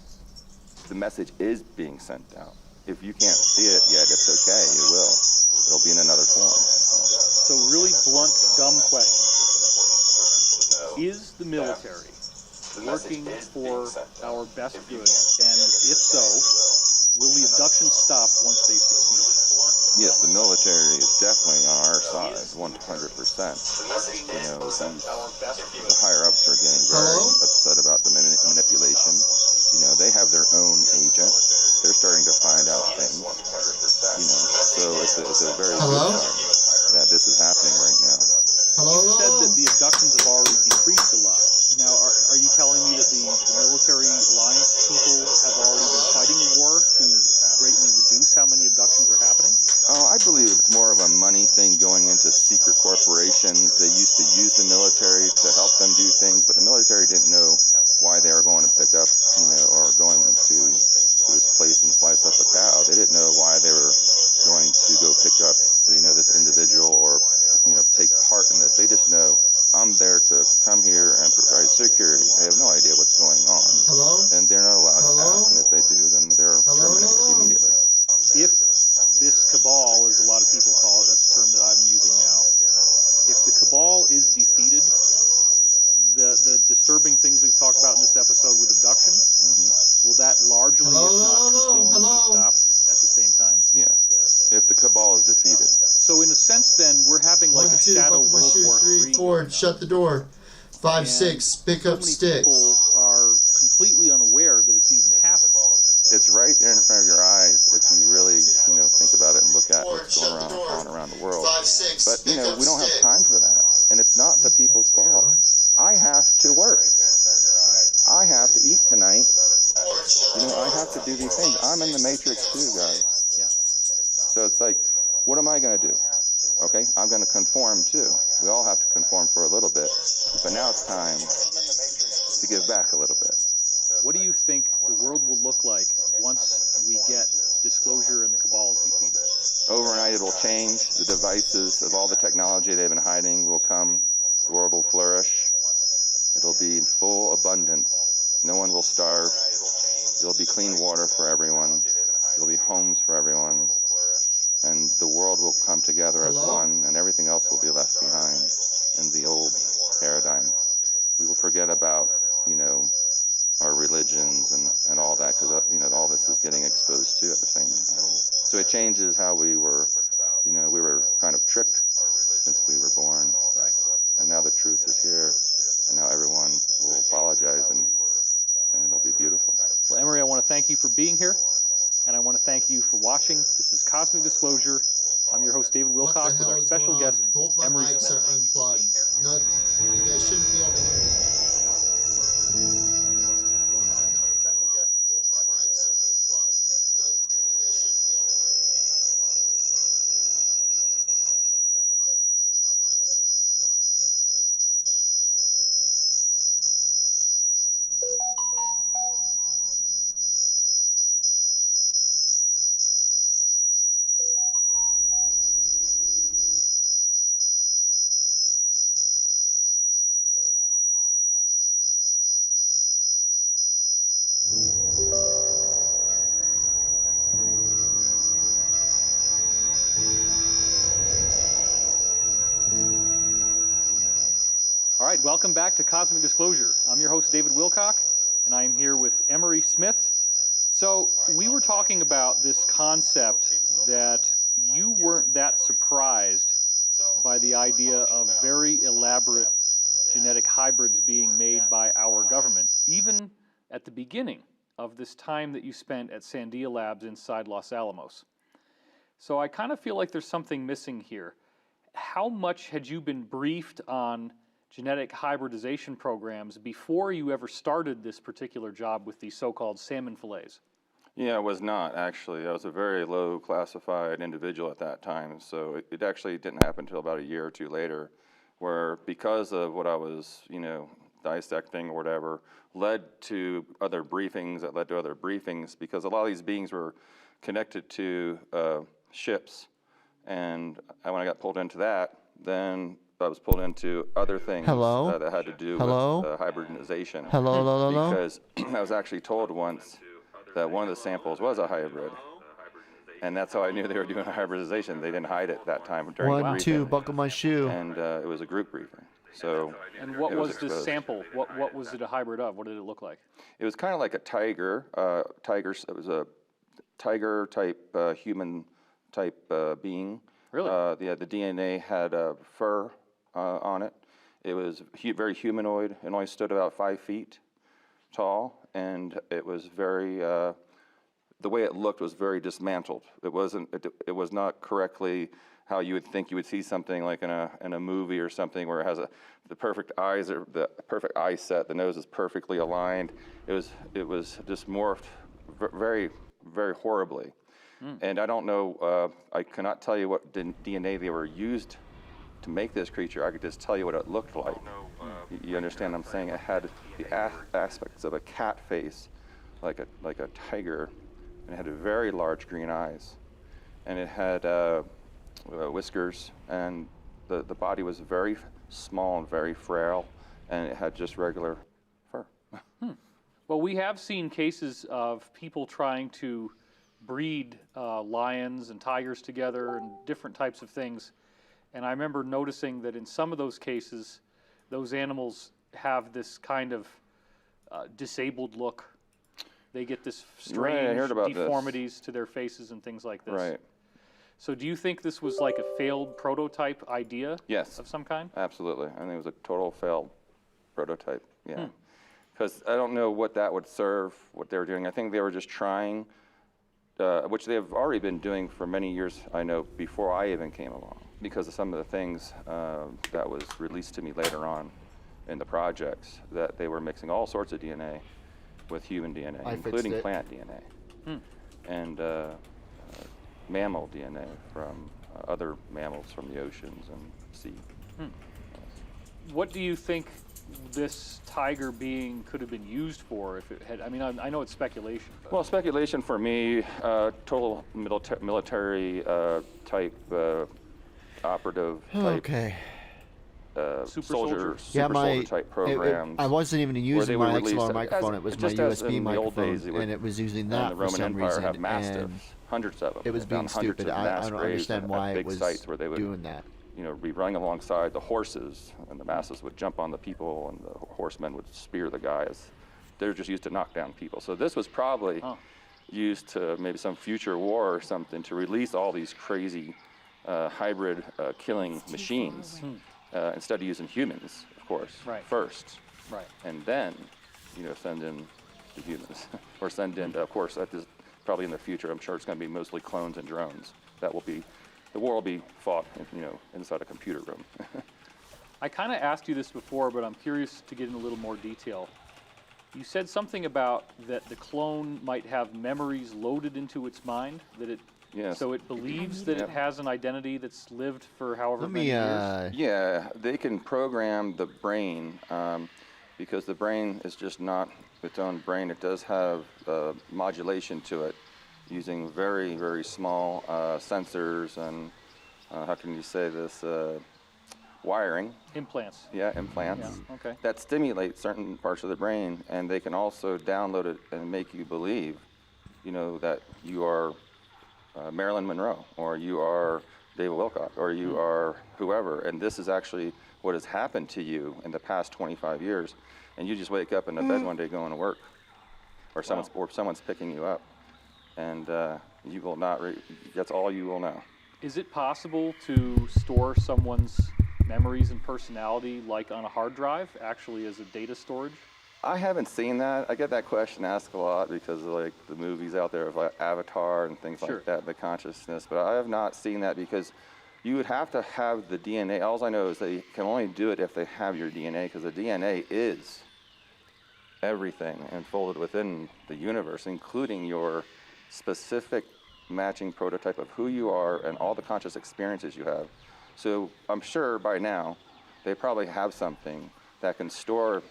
the message is being sent out. If you can't see it yet, it's okay. It will. It'll be in another form. So really blunt, dumb question. Is the military working for our best good? And if so, will the abduction stop once they succeed? Yes, the military is definitely on our side, 100%. You know, the higher-ups are getting very upset about the manipulation. You know, they have their own agents. They're starting to find out things. You know, so it's a very good sign that this is happening right now. You said that the abductions have already decreased a lot. Now, are you telling me that the military alliance people have already been fighting a war to greatly reduce how many abductions are happening? Oh, I believe it's more of a money thing going into secret corporations. They used to use the military to help them do things, but the military didn't know why they were going to pick up, you know, or going to this place and slice up a cow. They didn't know why they were going to go pick up, you know, this individual or, you know, take part in this. They just know I'm there to come here and provide security. They have no idea what's going on. Hello? And they're not allowed to ask, and if they do, then they're terminated immediately. If this cabal, as a lot of people call it, that's a term that I'm using now, if the cabal is defeated, the disturbing things we've talked about in this episode with abduction, will that largely, if not completely, be stopped at the same time? Yes, if the cabal is defeated. So in a sense, then, we're having like a shadow World War III. 4, shut the door. 5, 6, pick up sticks. People are completely unaware that it's even happening. It's right there in front of your eyes if you really, you know, think about it and look at what's going on around the world. 5, 6, but, you know, we don't have sticks. time for that. And it's not the people's fault. I have to work. I have to eat tonight. You know, I have to do these things. I'm in the matrix too, guys. Yeah. So it's like, what am I going to do? Okay, I'm going to conform. back a little bit. What do you think the world will look like once we get Disclosure and the Cabal is defeated? Overnight it will change. The devices of all the technology they've been hiding will come. The world will flourish. It'll be in full abundance. No one will starve. There'll be clean water for everyone. There'll be homes for everyone. And the world will come together as Hello? one, and everything else will be left behind in the old paradigm. We will forget about, our religions and all that, because, all this is getting exposed too at the same time. So it changes how we were, we were kind of tricked since we were born. Right. And now the truth is here, and now everyone will apologize, and it'll be beautiful. Well, Emery, I want to thank you for being here, and I want to thank you for watching. This is Cosmic Disclosure. I'm your host, David What the Wilcock, with hell our is special going on? guest, Both my Emery mics Smith. are unplugged. Not, you guys shouldn't be able to hear me. All right, welcome back to Cosmic Disclosure. I'm your host, David Wilcock, and I am here with Emery Smith. So we were talking about this concept that you weren't that surprised by the idea of very elaborate genetic hybrids being made by our government, even at the beginning of this time that you spent at Sandia Labs inside Los Alamos. So I kind of feel like there's something missing here. How much had you been briefed on genetic hybridization programs before you ever started this particular job with these so-called salmon fillets? Yeah, I was not, actually. I was a very low classified individual at that time, so it actually didn't happen until about a year or two later, where because of what I was, dissecting or whatever, led to other briefings that led to other briefings, because a lot of these beings were connected to ships. And when I got pulled into that, then I was pulled into other things Hello? that had to do Hello? with hybridization. Hello, hello, hello? Because I was actually told once that one of the samples was a hybrid. And that's how I knew they were doing a hybridization. They didn't hide it that time during the One, briefing. two, buckle my shoe. And it was a group briefing. So And what it was this exposed. sample? What was it a hybrid of? What did it look like? It was kind of like a tiger. It was a tiger type, human type being. Really? The DNA had fur on it. It was very humanoid. It only stood about 5 feet tall, and it was very. The way it looked was very dismantled. It wasn't. It was not correctly how you would think you would see something like in a movie or something where it has the perfect eyes or the perfect eye set. The nose is perfectly aligned. It was just morphed very, very horribly. And I don't know, I cannot tell you what DNA they were used to make this creature. I could just tell you what it looked like. You understand what I'm saying? It had the aspects of a cat face, like a tiger, and it had very large green eyes. And it had whiskers, and the body was very small and very frail, and it had just regular fur. Well, we have seen cases of people trying to breed lions and tigers together and different types of things. And I remember noticing that in some of those cases, those animals have this kind of disabled look. They get this Right, I strange heard about this. deformities to their faces and things like this. Right. So do you think this was like a failed prototype idea Yes. of some kind? Absolutely. I think it was a total failed prototype. Yeah. Because I don't know what that would serve, what they were doing. I think they were just trying, which they have already been doing for many years, I know, before I even came along, because of some of the things that was released to me later on in the projects, that they were mixing all sorts of DNA with human DNA, I fixed including it. plant DNA, and mammal DNA from other mammals from the oceans and sea. What do you think this tiger being could have been used for if it had? I mean, I know it's speculation. But Well, speculation for me, total military type operative type Okay. Super soldier, soldier? super soldier type programs. I wasn't even where using they would my release XLR it microphone. as- It was my just as USB in the old microphone, days, it would- and it was using and that the for Roman some Empire reason. had And mastiffs, hundreds of them. it was They being found hundreds stupid. of I mass don't graves understand at why it big was sites where they would, doing that. you know, be running alongside the horses, and the masses would jump on the people, and the horsemen would spear the guys. They're just used to knock down people. So this was probably used to maybe some future war or something to release all these crazy hybrid killing machines instead of using humans, of course, Right. first, Right. and then, you know, send in the humans, or send in, of course, that is probably in the future. I'm sure it's going to be mostly clones and drones. That will be, the war will be fought, you know, inside a computer room. I kind of asked you this before, but I'm curious to get in a little more detail. You said something about that the clone might have memories loaded into its mind, that it Yes. so it believes that it Yep. has an identity that's lived for however Let many me. years. Yeah, they can program the brain because the brain is just not its own brain. It does have modulation to it using very, very small sensors and, how can you say this, wiring, Implants. implants, Yeah, okay. that stimulate certain parts of the brain, and they can also download it and make you believe, you know, that you are Marilyn Monroe, or you are David Wilcock, or you are whoever, and this is actually what has happened to you in the past 25 years, and you just wake up in the bed one day going to work, or someone's picking you up, and you will not. That's all you will know. Is it possible to store someone's memories and personality like on a hard drive, actually as a data storage? I haven't seen that. I get that question asked a lot because of like the movies out there of like Avatar and things Sure. like that, the consciousness. But I have not seen that because you would have to have the DNA. All I know is they can only do it if they have your DNA, because the DNA is everything enfolded within the universe, including your specific matching prototype of who you are and all the conscious experiences you have. So I'm sure by now they probably have something that can store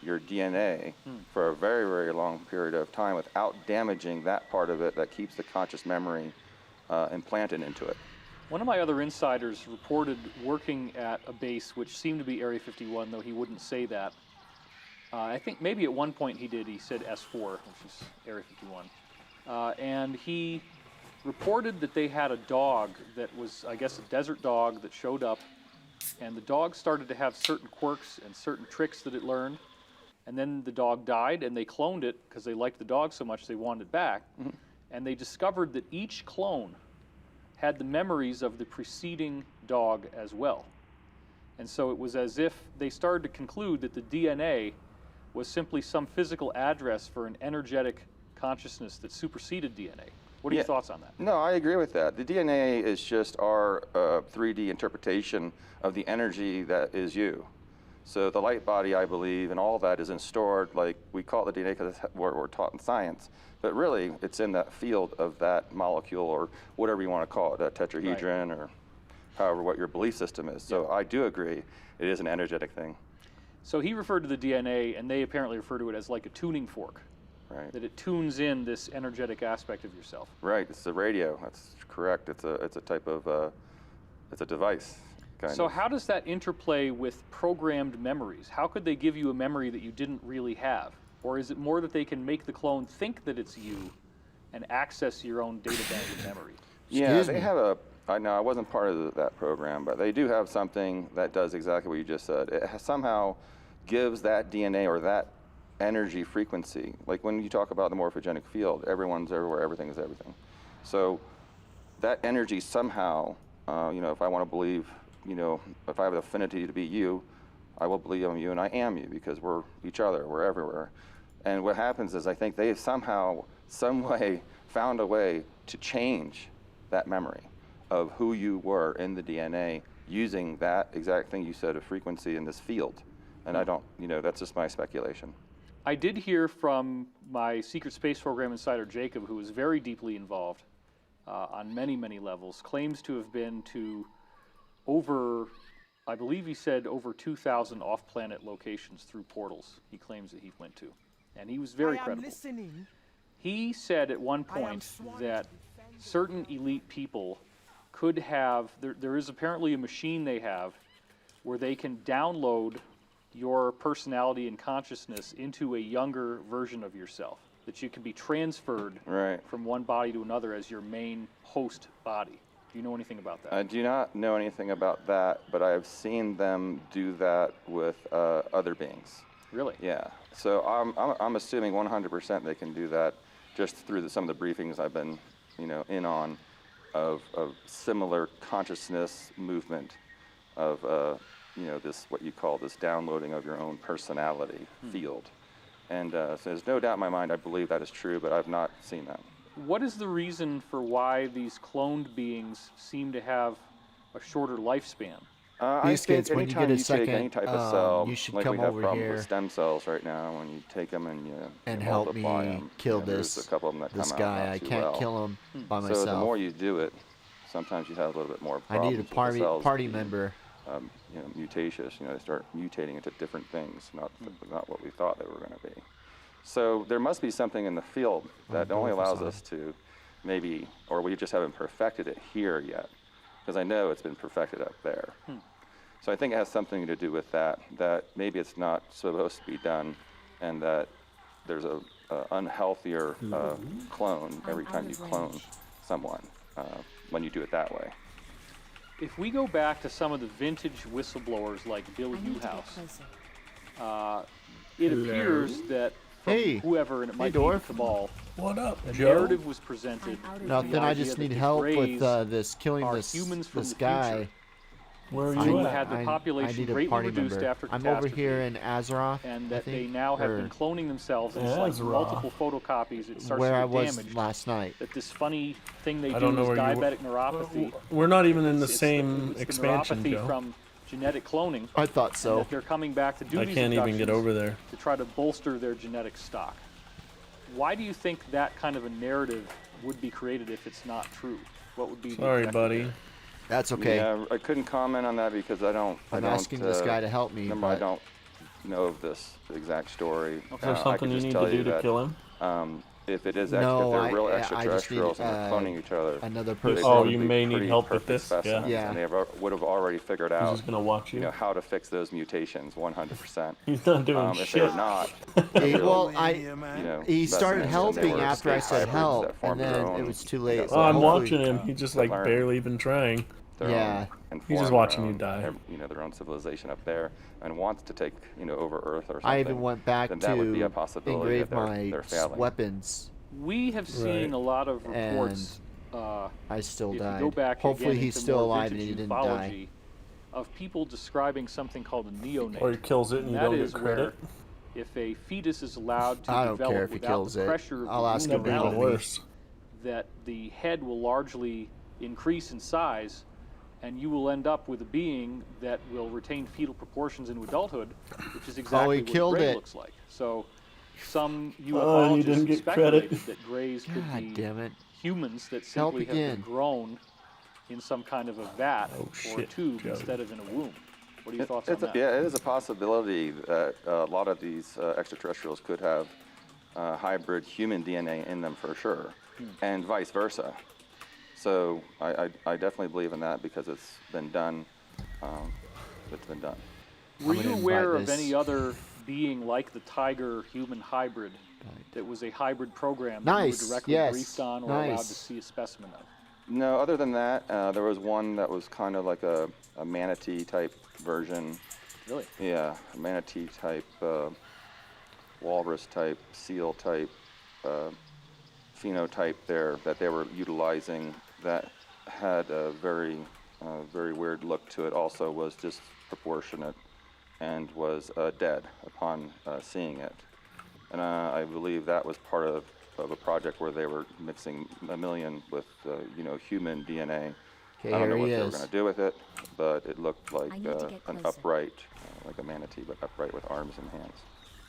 your DNA for a very, very long period of time without damaging that part of it that keeps the conscious memory implanted into it. One of my other insiders reported working at a base which seemed to be Area 51, though he wouldn't say that. I think maybe at one point he did. He said S4, which is Area 51. And he reported that they had a dog that was, I guess, a desert dog that showed up, and the dog started to have certain quirks and certain tricks that it learned. And then the dog died, and they cloned it because they liked the dog so much they wanted it back. And they discovered that each clone had the memories of the preceding dog as well. And so it was as if they started to conclude that the DNA was simply some physical address for an energetic consciousness that superseded DNA. What are your thoughts on that? No, I agree with that. The DNA is just our 3D interpretation of the energy that is you. So the light body, I believe, and all that is stored, like we call it the DNA because we're taught in science, but really it's in that field of that molecule, or whatever you want to call it, that tetrahedron, or however what your belief system is. So I do agree, it is an energetic thing. So he referred to the DNA, and they apparently refer to it as like a tuning fork, Right. that it tunes in this energetic aspect of yourself. Right, it's the radio. That's correct. It's a type of it's a device. So how does that interplay with programmed memories? How could they give you a memory that you didn't really have? Or is it more that they can make the clone think that it's you and access your own data bank of memory? Yeah, Excuse they me. have a. I know I wasn't part of that program, but they do have something that does exactly what you just said. It somehow gives that DNA or that energy frequency. Like when you talk about the morphogenic field, everyone's everywhere, everything is everything. So that energy somehow, you know, if I want to believe, you know, if I have an affinity to be you, I will believe I'm you, and I am you because we're each other, we're everywhere. And what happens is I think they somehow, some way, found a way to change that memory of who you were in the DNA using that exact thing you said, a frequency in this field. And I don't, you know, that's just my speculation. I did hear from my secret space program insider, Jacob, who was very deeply involved on many, many levels, claims to have been to over I believe he said over 2,000 off-planet locations through portals he claims that he went to. And he was very I am credible. listening. He said at one I am point sworn that to defend certain elite people could have, there is apparently a machine they have where they can download your personality and consciousness into a younger version of yourself, that you can be transferred Right. from one body to another as your main host body. Do you know anything about that? I do not know anything about that, but I have seen them do that with other beings. Really? Yeah. So I'm assuming 100% they can do that just through some of the briefings I've been, in on of similar consciousness movement of, this, what you call this downloading of your own personality field. And so there's no doubt in my mind, I believe that is true, but I've not seen that. What is the reason for why these cloned beings seem to have a shorter lifespan? I These think kids, when you anytime get a take second, any type of cell, you should like come we have over problems here with stem cells right now, when you take them and you and help multiply me 'em, kill there's this a couple of them that this come guy. out not I too can't well. kill him by So myself. the more you do it, sometimes you have a little bit more I problems need a with the cells party being, member. mutaceous. They start mutating into different things, not what we thought they were going to be. So there must be something in the field that only allows us to maybe, or we just haven't perfected it here yet, because I know it's been perfected up there. So I think it has something to do with that maybe it's not supposed to be done, and that there's a unhealthier clone every I'm time out you of clone range. someone when you do it that way. If we go back to some of the vintage whistleblowers like Bill I need to get Newhouse, closer. it appears that from Hey. whoever, and it might be Dwarf. the Cabal, What up, the Joe? narrative was presented. I'm out of with Nothing. the I idea just that need the help with Greys this killing are this humans from this the guy. future. Where are I you had at? the population I need a greatly party reduced member. after I'm over catastrophe, here in Azeroth, and I that they think, now have or been cloning themselves, and it's like Azeroth. multiple photocopies. It starts where to I get was damaged. last night. That this funny thing they I do don't know is where you were. diabetic neuropathy. We're not even in the It's same it's expansion, the neuropathy Joe. from genetic cloning. I thought And so. that they're coming back to do I these can't even get abductions over there. to try to bolster their genetic stock. Why do you think that kind of a narrative would be created if it's not true? What would be the Sorry, objective buddy. there? That's okay. Yeah, I couldn't comment on that because I don't. I'm asking this guy to help me. Remember, I but don't know of this exact story. Is there something you need to do to kill him? If it is, No, if they're real I just need, extraterrestrials and they're cloning each other, another they'd person. Oh, probably you be may need pretty help with perfect this? specimens, Yeah. and they would have already figured He's out, just gonna watch you. how to fix those mutations 100%. He's not doing If shit. they're not, Hey, well, he specimens, started then helping they were after I said hybrids help, that formed and their then own, it was too late. Oh, I'm hopefully- watching him. He's just like learn. barely even trying. their Yeah. own, and He's just form watching their you own, die. their own civilization up there, and wants to take, over Earth or something. I even went back then that would be to a possibility engrave that my they're failing. weapons. We have seen a lot of reports. I still If died. you go back Hopefully again he's into still more alive and vintage he didn't die. ufology, of people describing something called a neonate. Or he kills it and you that don't is get where credit. if a fetus is allowed to I don't develop care if he without kills the it. pressure of I'll the ask human him to Never help even me. worse. that the head will largely increase in size, and you will end up with a being that will retain fetal proportions into adulthood, which is exactly what killed Grey it. looks like. So some Oh, you ufologists didn't get speculated credit. that Greys could God be damn it. humans that Help simply have again. been grown in some kind of a vat Oh, or a shit, tube Joe. instead of in a womb. What are your thoughts on It's that? yeah, it is a possibility that a lot of these extraterrestrials could have hybrid human DNA in them for sure, and vice versa. So I definitely believe in that because it's been done. It's been done. Were I'm you gonna aware invite of this- any other being like the Tiger human hybrid that was a hybrid program that Nice, you were directly yes, briefed on or allowed to nice. see a specimen of? No, other than that, there was one that was kind of like a manatee type version. Really? Yeah, a manatee type, walrus type, seal type phenotype there that they were utilizing that had a very weird look to it. Also was disproportionate and was dead upon seeing it. And I believe that was part of a project where they were mixing mammalian with human DNA. Okay, I don't know here what he they were is. going to do with it, but it looked like I need to get an closer. upright, like a manatee, but upright with arms and hands.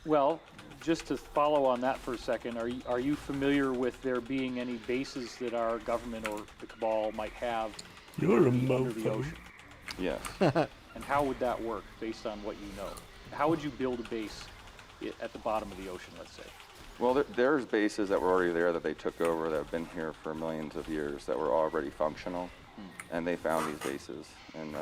Well, just to follow on that for a second, are you familiar with there being any bases that our government or the Cabal might have You're a under the mofo. ocean? Yes. And how would that work based on what you know? How would you build a base at the bottom of the ocean, let's say? Well, there's bases that were already there that they took over that have been here for millions of years that were already functional, and they found these bases in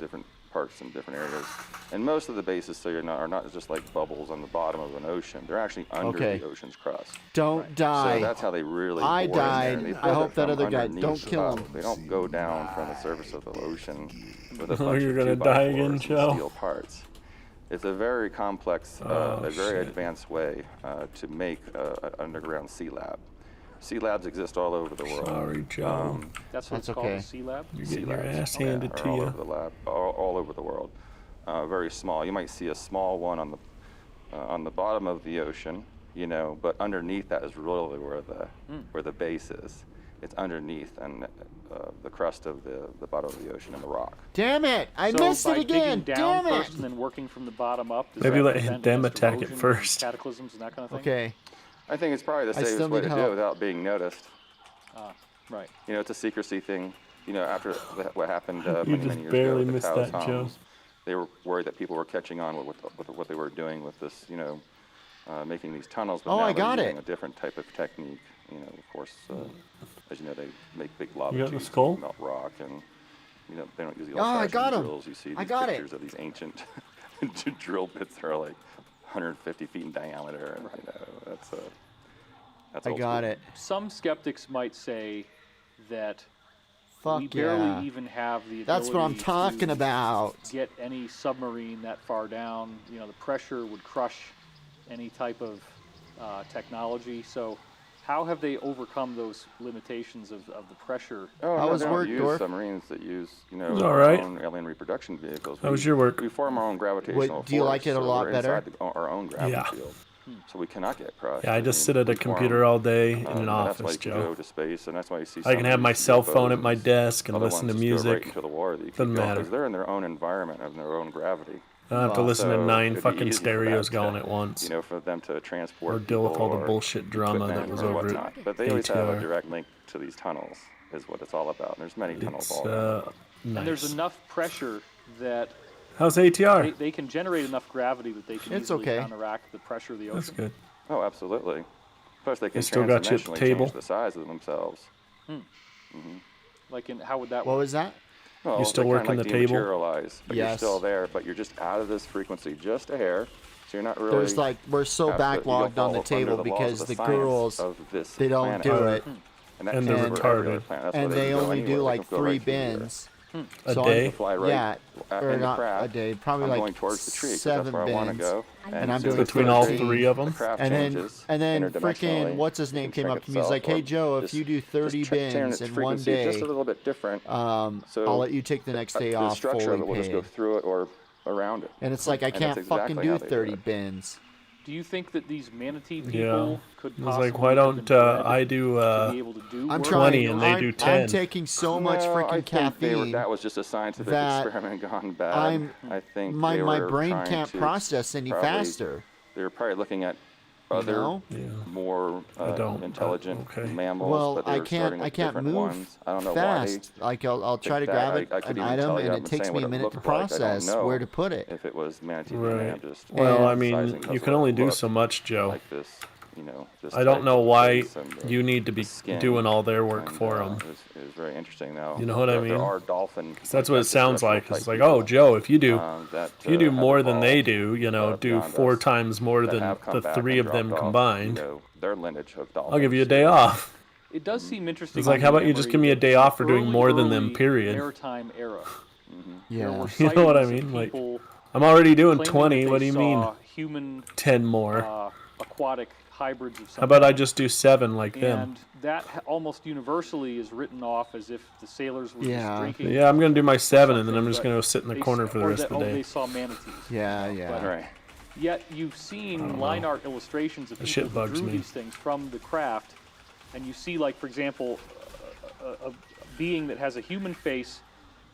different parts in different areas. And most of the bases, so are not just like bubbles on the bottom of an ocean. They're actually under Okay. the ocean's crust. Don't die. So that's how they really. I bore in there. died. They I build hope it that from other guy- underneath don't kill up. him. They don't go down from the surface of the ocean with a Oh, bunch you're of gonna 2x4s die again, and Joe? steel parts. It's a very complex, Oh, a very shit. advanced way to make an underground sea lab. Sea labs exist all over the world. Sorry, Joe. That's what That's it's called, okay. a sea lab? You're Sea getting your labs, ass yeah, handed are to all you. over the lab, all over the world. Very small. You might see a small one on the bottom of the ocean, you know, but underneath that is really where the base is. It's underneath and the crust of the bottom of the ocean and the rock. Damn it! I So missed by it again. digging down Damn it! first and then working from the bottom up, does Maybe that let prevent them against attack it erosion and first. Cataclysms and that kind of thing? Okay. I think it's probably the I safest still way need to do help. it without being noticed. Right. You know, it's a secrecy thing. You know, after what happened You many just years barely ago with the missed that, Taos Joe. homes, they were worried that people were catching on with what they were doing with this, you know, making these tunnels. But Oh, now I they're got using it. a different type of technique. You know, of course, as you know, they make big lava You got the tubes skull? and melt rock, and you know, they don't use the Oh, I old-fashioned got 'em. drills. You see I these got it. pictures of these ancient drill bits that are like 150 feet in diameter, and you know, that's I old got school. it. Some skeptics might say that we Fuck barely yeah. even have the ability That's what I'm talking to about. get any submarine that far down. You know, the pressure would crush any type of technology. So how have they overcome those limitations of the pressure? Oh, How no, was they don't work, use Dorf? submarines that use, you know, was our alright. own alien reproduction vehicles. How was your work? We form our own gravitational do you like force, it a so lot we're better? inside our own gravity Yeah. field, so we cannot get crushed. Yeah, I I just mean, sit at a we form, computer all day in an and that's why office, you can Joe. go to space, and that's why you see. I can have my cell phone at my desk and other listen to ones just go right music. into the water that you Doesn't keep going, matter. 'cause they're in their own environment and their own gravity. I don't have to listen to So 9 it'd be fucking easy for stereos that going to, at once. You know, for them to transport Or deal with people all the or bullshit drama that equipment was or over whatnot. at But they always have a ATR. direct link to these tunnels, is what it's all about. And there's many tunnels It's all around. nice. And there's enough pressure that How's ATR? they can generate enough gravity that they can It's easily okay. counteract the pressure of the That's ocean. good. Oh, absolutely. Plus, they can still got you at the transdimensionally table? change the size of themselves. Like, how would that What work? was that? Well, You still they kinda working like the table? dematerialize, but you're Yes. still there, but you're just out of this frequency just a hair. So you're not really. There's like we're so have to- you don't backlogged on fall the under table the laws because of the science girls of this they don't planet. do it, And, that And goes they're for every retarded. other planet. That's and why they can go only anywhere. do They like can go 3 right through the air. bins. A So day? I'm, Fly right yeah, or in the not craft. a day, probably I'm like going towards the tree 'cause 7 that's where I want to bins. go. And I'm as doing soon as Between the all tree- 3 of them? the craft And changes then freaking interdimensionally, what's his it name can came check up to me. He's like, itself, "Hey or Joe, if just- you do just 30 turn bins its in one frequency just day, a little bit different. So I'll let you take the next day the off structure of it will fully just go paid." through it or around it. And it's like I And can't that's fucking exactly do how they do 30 it. bins. Do you think that these manatee people Yeah. could I possibly was like, why have don't been bred I do to be able to do I'm work? trying. 20 and they do I'm 10. taking so much No, I freaking think caffeine. that was just a scientific that experiment gone bad. I think my they my were brain trying can't to process any probably- faster. They were probably looking at other know? Yeah. more don't, but intelligent okay. mammals, Well, but they I were starting can't with different move ones. I don't know fast. why. Like I'll try to that. grab it, I couldn't an even item, tell you. and I've it been takes saying me what a it minute to looked like. I don't process know where to put it. If it was manatee Right. man, just Well, I sizing, mean, that's you what can it only do looked so much, Joe. like this, you know. This I don't type know of why face and the- you need to be the skin. doing all their work And, for them. It was very interesting. Now, You know what I there mean? are dolphin. That's what it sounds like. extraterrestrial It's like, type oh, people, Joe, if you do that, if you do have more than they evolved, do, you know, do beyond 4 us, times more that than have come the back 3 and of them dropped off, combined, you know, their lineage of dolphins. I'll give you a day off. It does seem interesting. It's like, how about you just give me a day off for doing more than them, period. Maritime era. There Yeah. were You know what I sightings of mean? Like, people I'm already doing claiming 20. that What do they you mean? saw Human 10 more. aquatic hybrids of some How about I kind. just do 7 like them? And that almost universally is written off as if the sailors were Yeah. just drinking. Yeah, I'm gonna do my 7, and then I'm something, just but gonna go sit in the they corner s- for the or rest that, of the they day. saw manatees. Yeah, yeah. Right. Yet you've seen line art illustrations of The people shit who bugs drew me. these things from the craft, and you see, like, for example, a being that has a human face,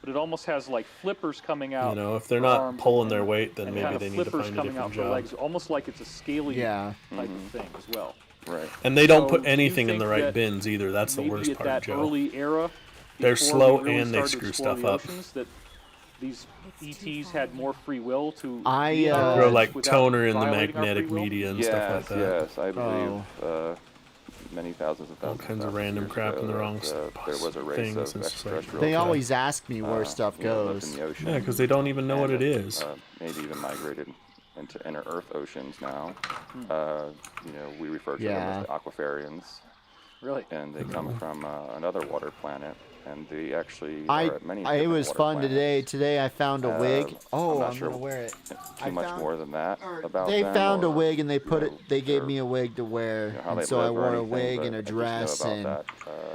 but it almost has like flippers coming out. You know, if they're for not arms pulling and- their weight, then and maybe kind of they need to flippers find a coming different out for job. legs, almost like it's a scaly Yeah. type of thing as well. Right. And they don't So put do you anything in the think right that bins either. That's the Maybe worst at part, that Joe. early era, They're before slow we really and they started to screw explore stuff the up. oceans, that these It's too ETs far had more free will to I, be on uh, Or Earth like without toner in the violating our free magnetic will? media and stuff like that. Yes, I believe Oh. many thousands and All thousands kinds of thousands random years crap ago in the that, wrong there was a race things. of It's just like, extraterrestrials They that, always ask me where stuff lived goes. in the ocean. Yeah, because they don't even know what it and, is. Maybe even migrated into inner Earth oceans now. We refer to them Yeah. as the aquafarians, Really? and they come from another water planet, and they actually I, are at many it different was water fun planets. today. Today I found a wig. Oh, I'm not I'm sure gonna wear it. too I much found- more than that about They them, found a or, wig and they put you it. know, They gave their- me a wig to wear, how and they so I live or wore a anything, wig but and a I just know dress, about and that,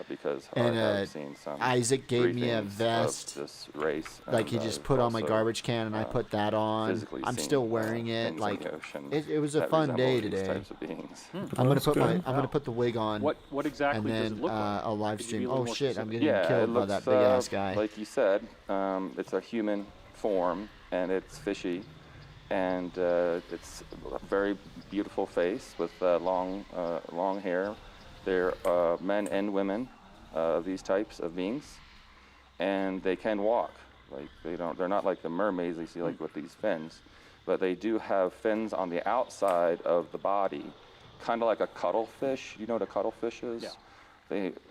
because and, I have seen some Isaac gave me a briefings of vest, this race, like he and just I've put on my also, garbage can, and I put that on. physically I'm seen, still wearing it. things in Like the ocean it was a that fun day resemble these today. types of beings. I'm gonna That's put good. I'm gonna put the wig on. What exactly and does then it look like? I'll live Could you be stream. a little Oh more shit! I'm specific? getting Yeah, it killed by looks that big ass guy. like you said. It's a human form, and it's fishy, and it's a very beautiful face with long hair. They're men and women, these types of beings, and they can walk. Like they're not like the mermaids you see like with these fins, but they do have fins on the outside of the body, kind of like a cuttlefish. You know what a cuttlefish is? Yeah.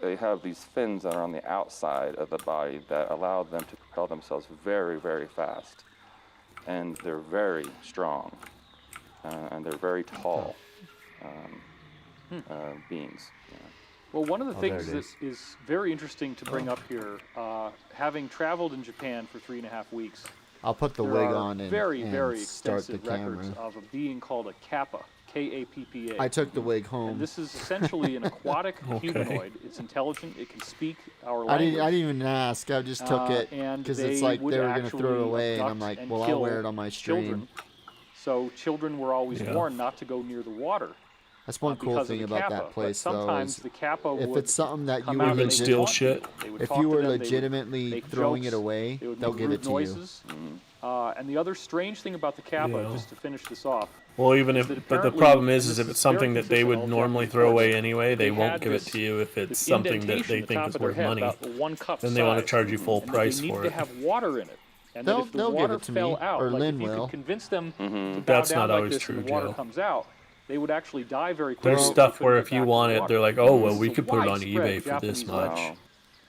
They have these fins that are on the outside of the body that allow them to propel themselves very, very fast. And they're very strong. And they're very tall beings. Yeah. Well, one of the Oh, there things it that is. is very interesting to bring up here, having traveled in Japan for 3.5 weeks, I'll put the there wig are on and, very, and very start the extensive records camera. of a being called a kappa, K-A-P-P-A. I took the wig And home. this is essentially an aquatic Okay. humanoid. It's intelligent. It can speak our I language. didn't even ask. I just took it and because it's they like would they were gonna throw it actually away, and I'm abduct like, and well, I'll kill wear it on my stream. children. So children were always Yeah. warned not to go near the water. That's one cool because of thing the about kappa. that place, but though. sometimes Is the kappa if would it's something that come you out were and they would steal taunt shit. you. They would if talk you to were them, they would legitimately make throwing jokes, it away, they would they'll make give rude it to you. noises. And the other strange thing about the kappa, Yeah. just to finish this off, Well, even is if, that but the apparently, problem is and if this it's is very something that they consistent would with all normally Japanese throw away culture, anyway, they won't had give it this- to you if it's this something that indentation they at the think top is of their worth head, money. about 1 cup Then they want to size, charge you full and that price they need for to it. have water in it. And They'll- that if the they'll give water it to fell me, out, or like Lynn if you will. could convince them to bow That's down not like always this true, and the water Joe. comes out, they would actually die very quickly. There's if they stuff couldn't where get if you back to want the it, water. they're like, oh, well, This we is a could put it on widespread eBay for this Japanese much. legend.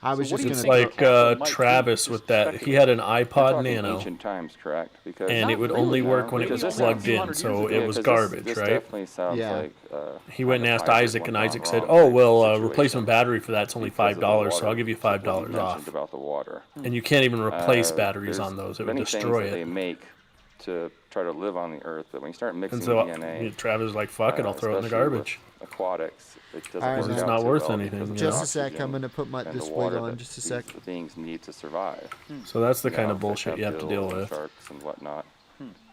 I was So what just do you It's gonna think like the kappa might do? Travis Just with that. speculate. He had an We're iPod talking Nano, ancient times, correct? Because and Not it would really, only no. work when it Maybe was only plugged 200 in, years so ago. it was this garbage, right? definitely sounds Yeah. like He went and kind of asked hybrid Isaac, went and wrong Isaac said, wrong "Oh, type well, situation replacement battery for that's only because of the $5, so water, I'll give you what he $5 mentioned off." about the water. And you can't even replace Uh, batteries there's on those; it would many destroy things that they it. make to try to live on the earth, but when you start mixing And so DNA, Travis was like, "Fuck it, I'll throw it in the especially with garbage." aquatics, it doesn't Alright, work man. It's out not too worth well anything, because of you the know? Just a sec. oxygen I'm gonna put and this the wig water on. that Just a these- sec. the beings need to survive. So that's the You kind know, of fish bullshit you have to deal gills and with. Sharks and whatnot,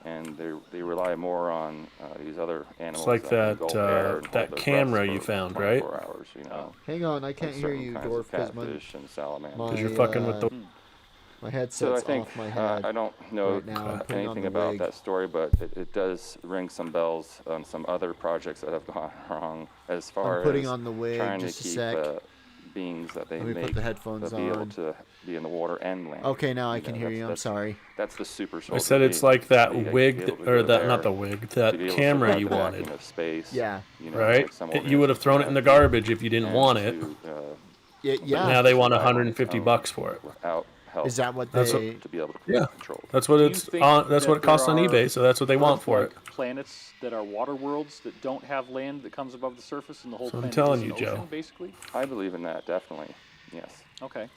and they rely more on these other animals. like that can that, gulp air and that hold their camera breath you for found, right? 24 hours, you know. Hang on, I like can't hear certain you, kinds Dorf, of because my catfish and salamanders. my, 'Cause you're fucking with the- my So I headset's think off my head. I don't know right now. I'm putting on anything the about wig. that story, but it does ring some bells on some other projects that have gone wrong as far putting as on the wig, trying just a to keep sec. beings that they Let me put make the headphones to be able on. to be in the water and land. Okay, now I You can know, hear that's- you. I'm that's- sorry. That's the super I soldier said it's being. like that You gotta be wig, able to or go that not there the wig, to that be able to camera survive you the vacuum wanted, of space, Yeah. you know, right? like some You would have thrown it in the garbage if you didn't and want it. to, Yeah, But yeah. now they want survive on its $150 own for it. Without help Is that what That's what- they? to be able to Yeah. control. That's what Do you it's think on. That's that what it costs on there are eBay. So that's what they want for it. Earth-like planets that are water worlds that don't have land that comes above the surface, and the whole So I'm planet telling is you, an ocean, Joe. basically. I believe in that, definitely. Yes. Okay.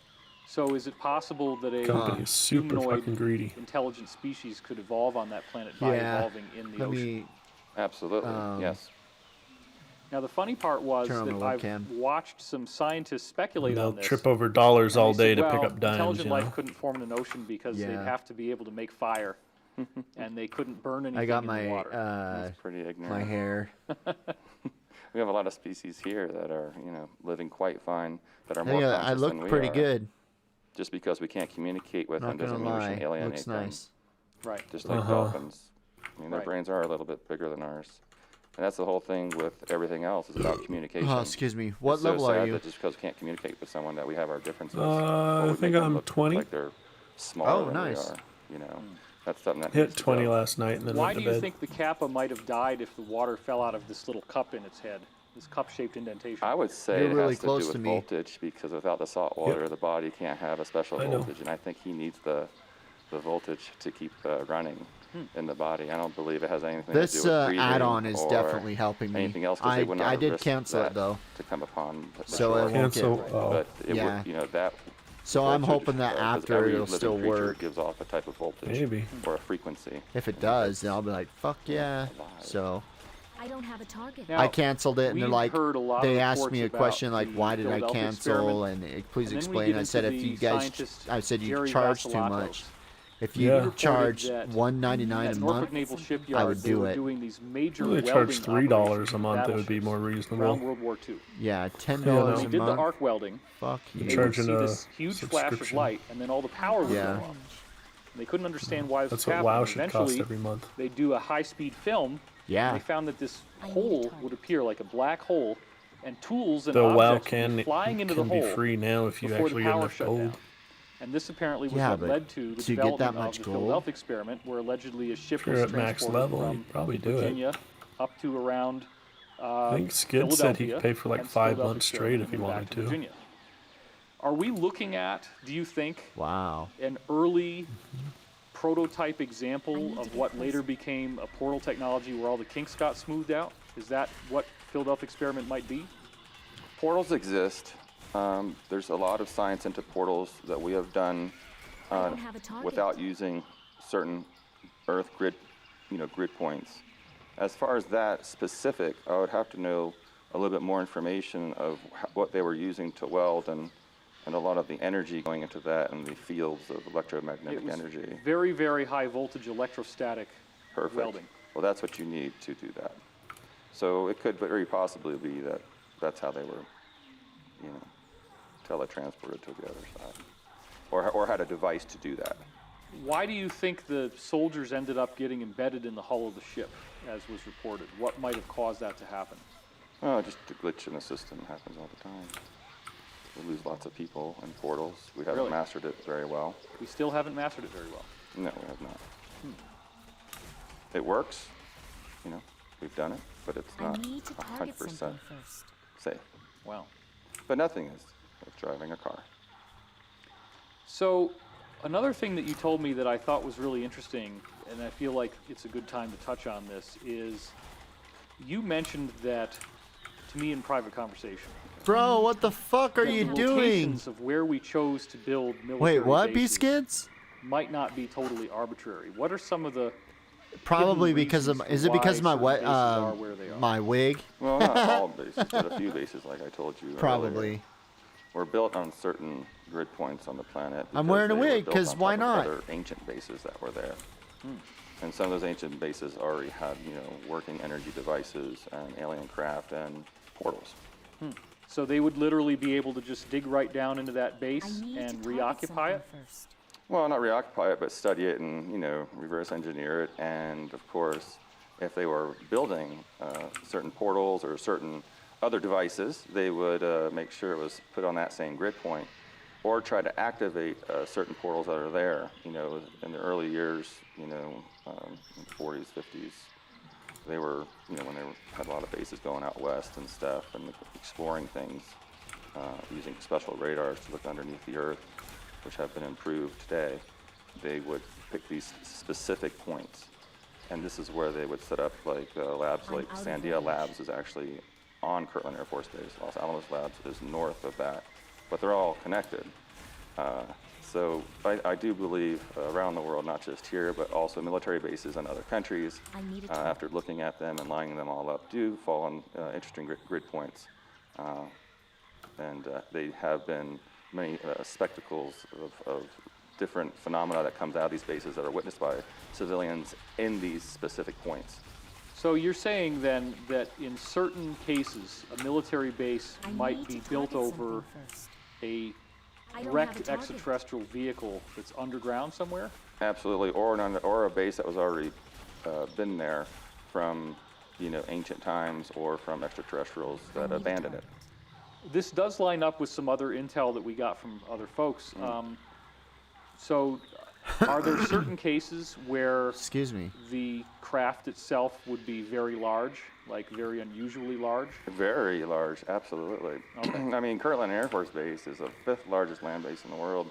So is it possible that a Company is super humanoid fucking greedy. intelligent species could evolve on that planet by Yeah. evolving in the Let ocean? me. Absolutely. yes. Now the funny part was Turn on that the I've webcam. watched some scientists speculate They'll on this. trip over dollars and all they day said, to pick well, up dimes. intelligent You life know. couldn't form in an ocean because they'd Yeah. have to be able to make fire, and they couldn't burn anything I got in my the water. That's pretty ignorant. my hair. We have a lot of species here that are, living quite fine, that are I more think conscious I look than we pretty are. good. Just because we can't communicate with Not them gonna doesn't mean we lie. should alienate Looks them. nice. Right. Just like Uh-huh. dolphins. I mean, their Right. brains are a little bit bigger than ours. And that's the whole thing with everything else. It's about communication. Oh, excuse me. What It's so level sad are you? That just because we can't communicate with someone that we have our differences. I or we think make them I'm look 20. Like they're smaller Oh, than nice. we are. You know, that's something that Hit needs to 20 go. last night and then Why went do to you bed. think the Kappa might have died if the water fell out of this little cup in its head, this cup-shaped indentation? I would say You're it really has to close do to with me. voltage, because without the salt water, the body can't have a special I know. voltage, and I think he needs the voltage to keep running in the body. I don't believe it has anything This to do with breathing add-on is or definitely helping me. anything else, 'cause they would not I did risk cancel it that though, to come upon the so shore. it won't get. Cancel. Oh, But it Yeah. would, you know, that. So I'm voltage, hoping that 'cause after every it'll living still creature work. gives off a type of voltage Maybe. or a frequency. If it does, then I'll be like, fuck yeah. Alive. So I don't have a target. Now, I canceled it, and they're we've like, heard a lot of they asked me a reports question about like, the why did I Philadelphia cancel? experiment. And please And then we explain. get I into said, if the you guys, scientist I said you Jerry charge too Vassilatos. much. If He you Yeah. reported charge that $1.99 at a Norfolk month, Naval Shipyard, I would they do were it. doing these major Really welding charge $3 operations a of month. It would be battleships more around reasonable. World War II. yeah, $10 Yeah, no. When a they did the month. arc welding, Fuck they you. would Charging see a this huge flash of subscription. light, and then all the power would Yeah. go off. And they couldn't understand why this That's was what happening. WoW should cost Eventually, every month. they do a high-speed film, Yeah. and they found that this I need a hole target. would appear like a black hole, and tools and The WoW objects would be flying into the can be hole free now if you before the actually get power enough shut gold. down. And this apparently was Yeah, what but led to the to get that development much of the gold? Philadelphia experiment, where allegedly a ship If you're was at max transported level, from you'd probably do it. Virginia up to around I think Skid said he could pay for like hence 5 Philadelphia months straight experiment, if he and then wanted back to. Virginia. Are we looking at, do you think, Wow. an early prototype example need of to get what later closer. became a portal technology where all the kinks got smoothed out? Is that what Philadelphia experiment might be? Portals exist. There's a lot of science into portals that we have done I don't have a target. without using certain Earth grid, grid points. As far as that specific, I would have to know a little bit more information of what they were using to weld and a lot of the energy going into that and the fields of electromagnetic It was energy. very, very high voltage electrostatic Perfect. welding. Well, that's what you need to do that. So it could very possibly be that that's how they were, teletransported to the other side, or had a device to do that. Why do you think the soldiers ended up getting embedded in the hull of the ship, as was reported? What might have caused that to happen? Oh, just a glitch in the system happens all the time. We lose lots of people in portals. We haven't Really? mastered it very well. We still haven't mastered it very well. No, we have not. It works, we've done it, but it's I not need to target 100% something first. safe. Wow. But nothing is like driving a car. So, another thing that you told me that I thought was really interesting, and I feel like it's a good time to touch on this, is you mentioned that to me in private conversation. Bro, what the fuck are that you the doing? locations of where we chose to build military Wait, what? bases B-Skids? might not be totally arbitrary. What are some of the Probably hidden because of. reasons Is it why because of my certain what? bases are where they are? My wig? Well, not all bases, but a few bases, like I told you earlier, Probably. were built on certain grid points on the planet. I'm because wearing a they were wig, built 'cause on why top of not? Other ancient bases that were there. And some of those ancient bases already had, working energy devices and alien craft and portals. So they would literally be able to just dig right down into that I base need and to target reoccupy it? something first. Well, not reoccupy it, but study it and, reverse engineer it. And of course, if they were building certain portals or certain other devices, they would make sure it was put on that same grid point or try to activate certain portals that are there, in the early years, in the 40s, 50s. They were, when had a lot of bases going out west and stuff and exploring things using special radars to look underneath the earth, which have been improved today, they would pick these specific points. And this is where they would set up labs I'm like out of Sandia range. Labs is actually on Kirtland Air Force Base. Los Alamos Labs is north of that, but they're all connected. So I do believe around the world, not just here, but also military bases in other countries, I need a target. after looking at them and lining them all up, do fall on interesting grid points. And they have been many spectacles of different phenomena that comes out of these bases that are witnessed by civilians in these specific points. So you're saying then that in certain cases, a military base I might need be to built target over something first. a I don't have a wrecked target. extraterrestrial vehicle that's underground somewhere? Absolutely, or a base that was already been there from ancient times or from extraterrestrials that need a abandoned it. This does line up with some other intel that we got from other folks. So Are there certain cases where Excuse me. the craft itself would be very large, like very unusually large? Very large, absolutely. I mean, Kirtland Air Force Base is the 5th largest land base in the world.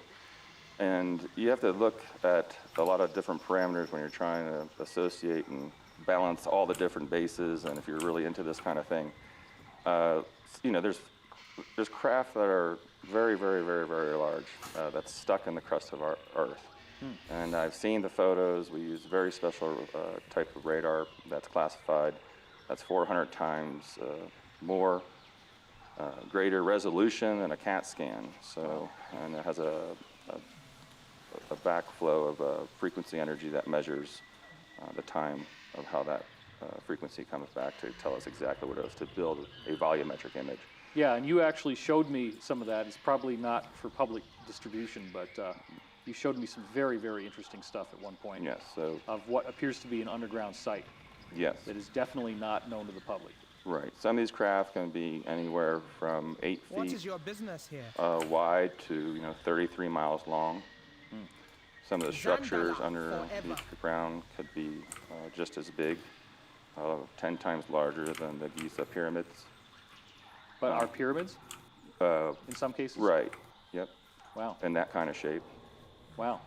And you have to look at a lot of different parameters when you're trying to associate and balance all the different bases, and if you're really into this kind of thing. You know, there's craft that are very, very, very, very large, that's stuck in the crust of our Earth. And I've seen the photos. We use very special type of radar that's classified. That's 400 times more greater resolution than a CAT scan. So, and it has a backflow of frequency energy that measures the time of how that frequency comes back to tell us exactly what it is to build a volumetric image. Yeah, and you actually showed me some of that. It's probably not for public distribution, but you showed me some very, very interesting stuff at one point. Yes, so. Of what appears to be an underground site. Yes. That is definitely not known to the public. Right. Some of these craft can be anywhere from 8 What feet is your business here? wide to 33 miles long. Some of the structures Zandala underneath forever. the ground could be just as big, 10 times larger than the Giza pyramids. But are pyramids in some cases? Right. Yep. Wow. In that kind of shape, Wow.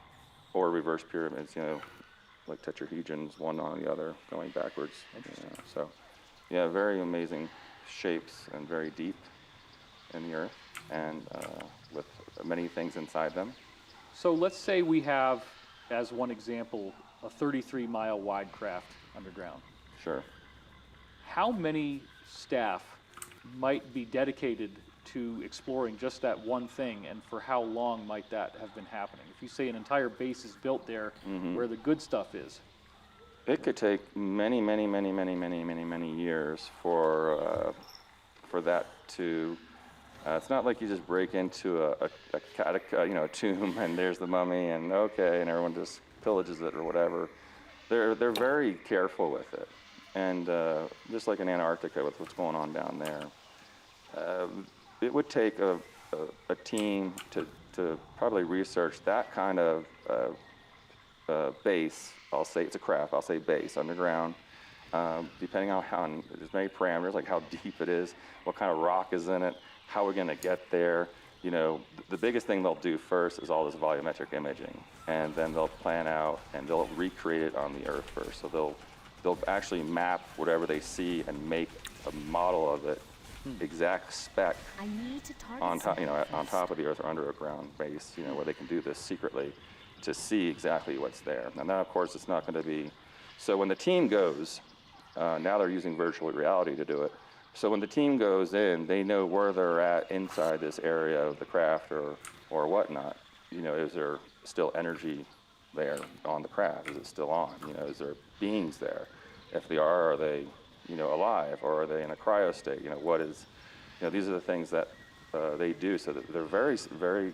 or reverse pyramids. Like tetrahedrons, one on the other, going backwards. Interesting. So, yeah, very amazing shapes and very deep in the earth, and with many things inside them. So let's say we have, as one example, a 33-mile wide craft underground. Sure. How many staff might be dedicated to exploring just that one thing, and for how long might that have been happening? If you say an entire base is built there where the good stuff is. It could take many, many, many, many, many, many, many years for that to. It's not like you just break into a tomb and there's the mummy and okay, and everyone just pillages it or whatever. They're very careful with it, and just like in Antarctica with what's going on down there, it would take a team to probably research that kind of base. I'll say it's a craft. I'll say base underground. Depending on how there's many parameters, like how deep it is, what kind of rock is in it, how we're going to get there. The biggest thing they'll do first is all this volumetric imaging, and then they'll plan out and they'll recreate it on the Earth first. So they'll actually map whatever they see and make a model of it, exact spec I need to target on top, something on first. top of the Earth or under a ground base, where they can do this secretly to see exactly what's there. And then, of course, it's not going to be. So when the team goes, now they're using virtual reality to do it. So when the team goes in, they know where they're at inside this area of the craft or whatnot. Is there still energy there on the craft? Is it still on? Is there beings there? If they are they, alive, or are they in a cryo state? What is, these are the things that they do. So that they're very, very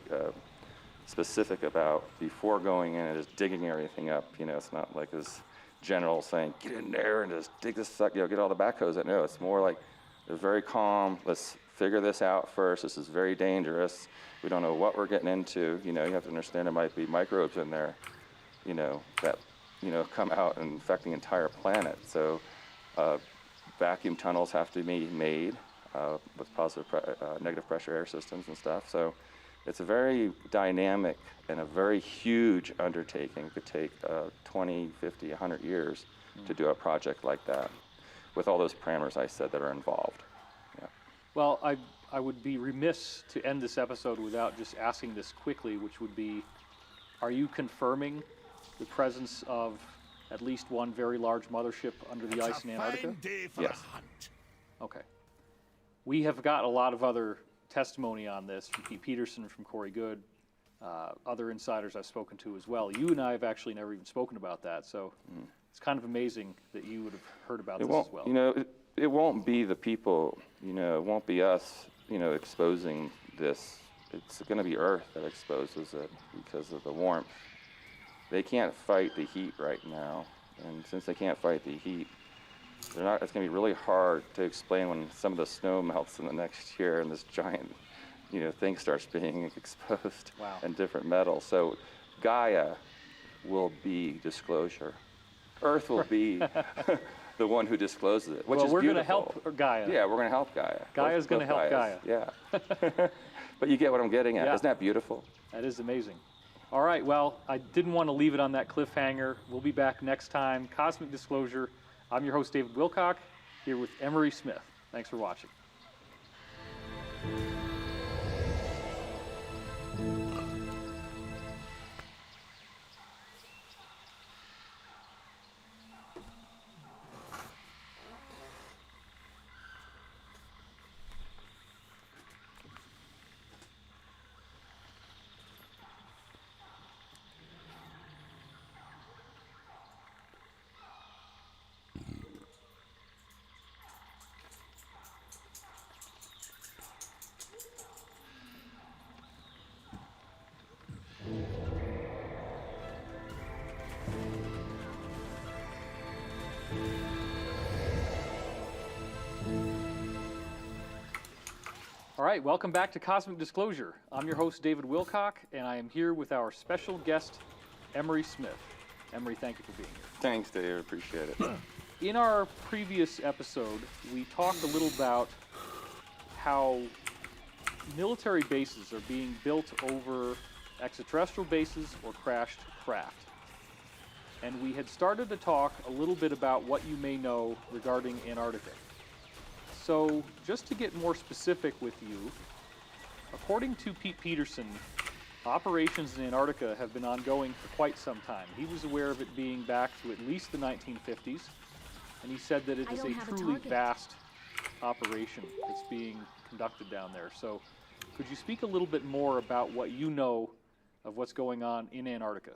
specific about before going in and just digging everything up. It's not like this general saying, get in there and just dig this up, get all the backhoes out. No, it's more like they're very calm. Let's figure this out first. This is very dangerous. We don't know what we're getting into. You have to understand there might be microbes in there, that, come out and infect the entire planet. So vacuum tunnels have to be made with negative pressure air systems and stuff. So it's a very dynamic and a very huge undertaking. It could take 20, 50, 100 years to do a project like that with all those parameters I said that are involved. Yeah. Well, I would be remiss to end this episode without just asking this quickly, which would be, are you confirming the presence of at least one very large mothership under the ice in Antarctica? Yes. Okay. We have got a lot of other testimony on this from Pete Peterson, from Corey Good, other insiders I've spoken to as well. You and I have actually never even spoken about that, so it's kind of amazing that you would have heard about this as well. It won't be the people, it won't be us, exposing this. It's going to be Earth that exposes it because of the warmth. They can't fight the heat right now, and since they can't fight the heat, it's going to be really hard to explain when some of the snow melts in the next year and this giant, thing starts being exposed. Wow. And different metals. So Gaia will be disclosure. Earth will be the one who discloses it, which Well, is we're going to beautiful. help Gaia. Yeah, we're going to help Gaia. Gaia's going to help Gaia. Yeah. But you get what I'm getting at. Yeah. Isn't that beautiful? That is amazing. All right, well, I didn't want to leave it on that cliffhanger. We'll be back next time. Cosmic Disclosure. I'm your host, David Wilcock, here with Emery Smith. Thanks for watching. All right, welcome back to Cosmic Disclosure. I'm your host, David Wilcock, and I am here with our special guest, Emery Smith. Emery, thank you for being here. Thanks, Dave. Appreciate it. In our previous episode, we talked a little about how military bases are being built over extraterrestrial bases or crashed craft. And we had started to talk a little bit about what you may know regarding Antarctica. So, just to get more specific with you, according to Pete Peterson, operations in Antarctica have been ongoing for quite some time. He was aware of it being back to at least the 1950s, and he said that it I is don't a have a truly target. vast operation that's being conducted down there. So, could you speak a little bit more about what you know of what's going on in Antarctica?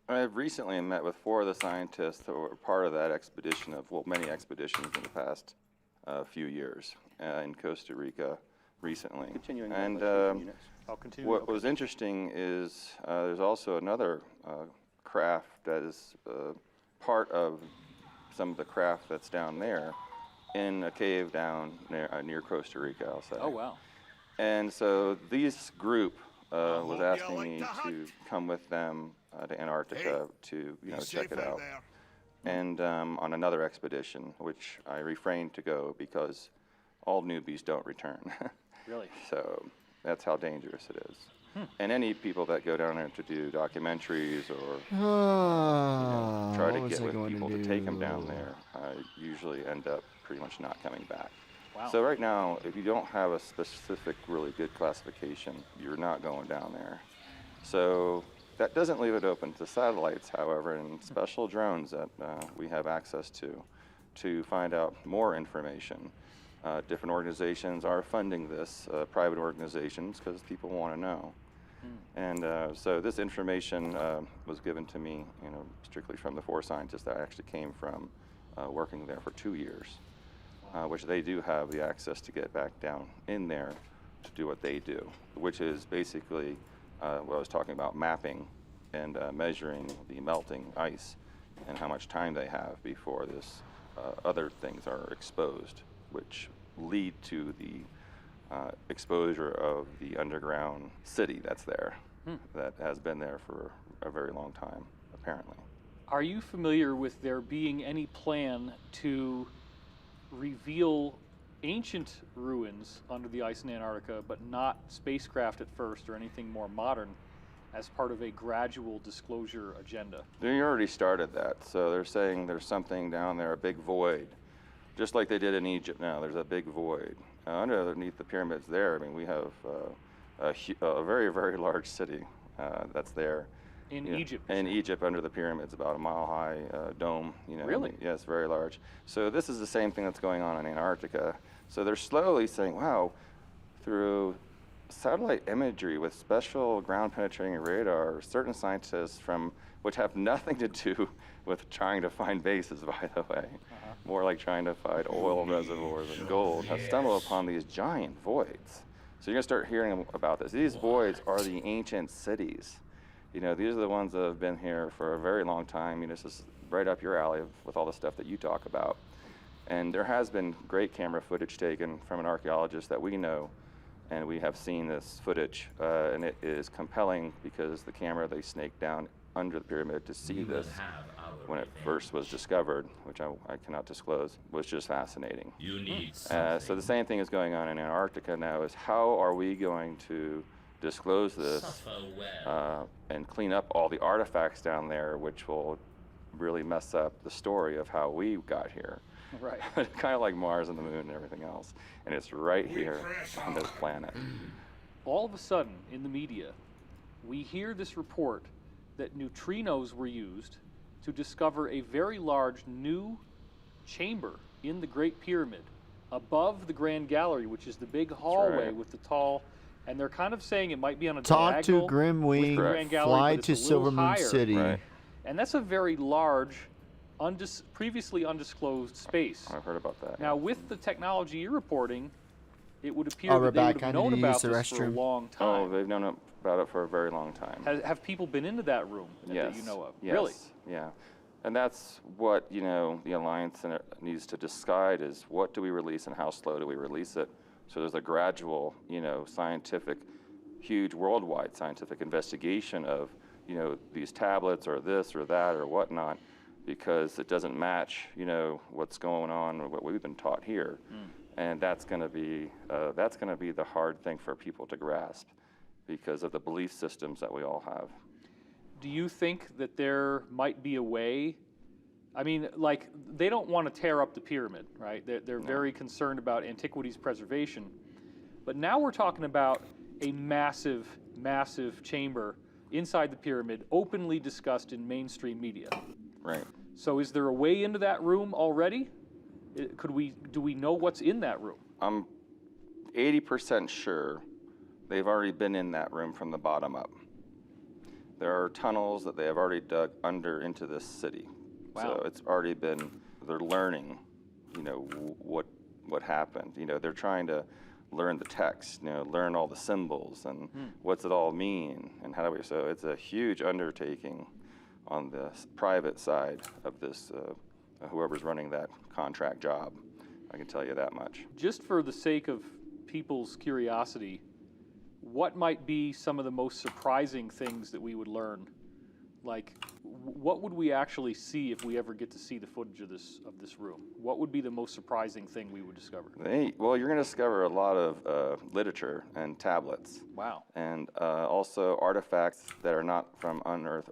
I've recently met with 4 of the scientists who were part of that expedition of, well, many expeditions in the past few years in Costa Rica recently. Continuing and I'll continue. what was interesting is there's also another craft that is part of some of the craft that's down there in a cave down near Costa Rica, I'll say. Oh, wow. And so this group was asking me to come with them to Antarctica to check it out. And on another expedition, which I refrained to go because all newbies don't return. Really? So that's how dangerous it is. And any people that go down there to do documentaries or try to get with people to take them down there usually end up pretty much not coming back. Wow. So right now, if you don't have a specific, really good classification, you're not going down there. So that doesn't leave it open to satellites, however, and special drones that we have access to find out more information. Different organizations are funding this, private organizations, because people want to know. And so this information was given to me, strictly from the 4 scientists that actually came from working there for 2 years, which they do have the access to get back down in there to do what they do, which is basically what I was talking about, mapping and measuring the melting ice and how much time they have before this other things are exposed, which lead to the exposure of the underground city that's there, that has been there for a very long time, apparently. Are you familiar with there being any plan to reveal ancient ruins under the ice in Antarctica, but not spacecraft at first or anything more modern, as part of a gradual disclosure agenda? They already started that, so they're saying there's something down there, a big void, just like they did in Egypt now. There's a big void. Underneath the pyramids there, I mean, we have a very, very large city that's there. In Egypt? In Egypt, under the pyramids, about a mile-high dome. Really? Yes, very large. So this is the same thing that's going on in Antarctica. So they're slowly saying, wow, through satellite imagery with special ground-penetrating radar, certain scientists which have nothing to do with trying to find bases, by the way, more like trying to find oil reservoirs and gold, have stumbled upon these giant voids. So you're going to start hearing about this. These voids are the ancient cities. These are the ones that have been here for a very long time. This is right up your alley with all the stuff that you talk about. And there has been great camera footage taken from an archaeologist that we know, and we have seen this footage, and it is compelling because the camera they snaked down under the pyramid to see this when it first was discovered, which I cannot disclose, was just fascinating. So the same thing is going on in Antarctica now, is how are we going to disclose this and clean up all the artifacts down there, which will really mess up the story of how we got here. Right. Kind of like Mars and the moon and everything else. And it's right here on this planet. All of a sudden, in the media, we hear this report that neutrinos were used to discover a very large new chamber in the Great Pyramid above the Grand Gallery, which is the big hallway with the tall, and they're kind of saying it might be on a Talk to diagonal Grimwing, with the Grand Gallery, fly but it's to a little Silver Moon higher. City. Right. And that's a very large, previously undisclosed space. I've heard about that. Now, with the technology you're reporting, it would appear Oh, that they would Rebecca, I have need known to about use the this for a restroom. long Oh, time. they've known about it for a very long time. Have people been into that room Yes. that you know of? Yes. Really? Yeah. And that's what, the Alliance needs to decide is what do we release and how slow do we release it. So there's a gradual, scientific, huge worldwide scientific investigation of, these tablets or this or that or whatnot, because it doesn't match, what's going on or what we've been taught here. And that's going to be the hard thing for people to grasp because of the belief systems that we all have. Do you think that there might be a way? I mean, like, they don't want to tear up the pyramid, right? They're very concerned about antiquities preservation. But now we're talking about a massive, massive chamber inside the pyramid, openly discussed in mainstream media. Right. So is there a way into that room already? Do we know what's in that room? I'm 80% sure they've already been in that room from the bottom up. There are tunnels that they have already dug under into this city. Wow. So it's already been, they're learning, what happened. They're trying to learn the text, learn all the symbols and what's it all mean and how do we, so it's a huge undertaking on the private side of this, whoever's running that contract job. I can tell you that much. Just for the sake of people's curiosity, what might be some of the most surprising things that we would learn? Like, what would we actually see if we ever get to see the footage of this room? What would be the most surprising thing we would discover? Well, you're going to discover a lot of literature and tablets. Wow. And also artifacts that are not from unearthed,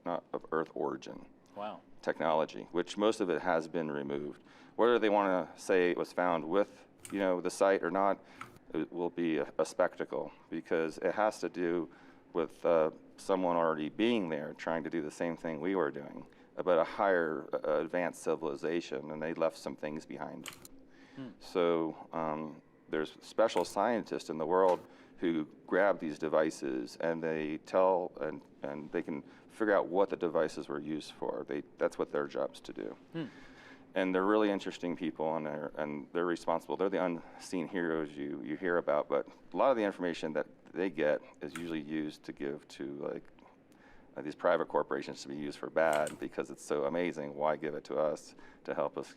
not of Earth origin. Wow. Technology, which most of it has been removed. Whether they want to say it was found with, the site or not, it will be a spectacle because it has to do with someone already being there trying to do the same thing we were doing, but a higher advanced civilization, and they left some things behind. So there's special scientists in the world who grab these devices and they tell and they can figure out what the devices were used for. That's what their job's to do. And they're really interesting people, and they're responsible. They're the unseen heroes you hear about, but a lot of the information that they get is usually used to give to these private corporations to be used for bad because it's so amazing. Why give it to us to help us,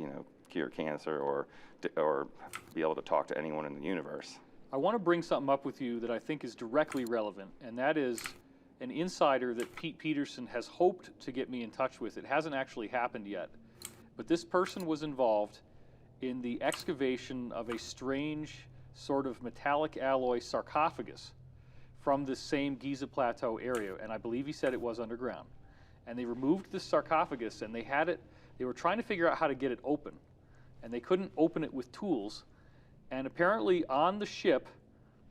cure cancer or be able to talk to anyone in the universe? I want to bring something up with you that I think is directly relevant, and that is an insider that Pete Peterson has hoped to get me in touch with. It hasn't actually happened yet. But this person was involved in the excavation of a strange sort of metallic alloy sarcophagus from the same Giza Plateau area, and I believe he said it was underground. And they removed this sarcophagus, and they were trying to figure out how to get it open, and they couldn't open it with tools. And apparently on the ship,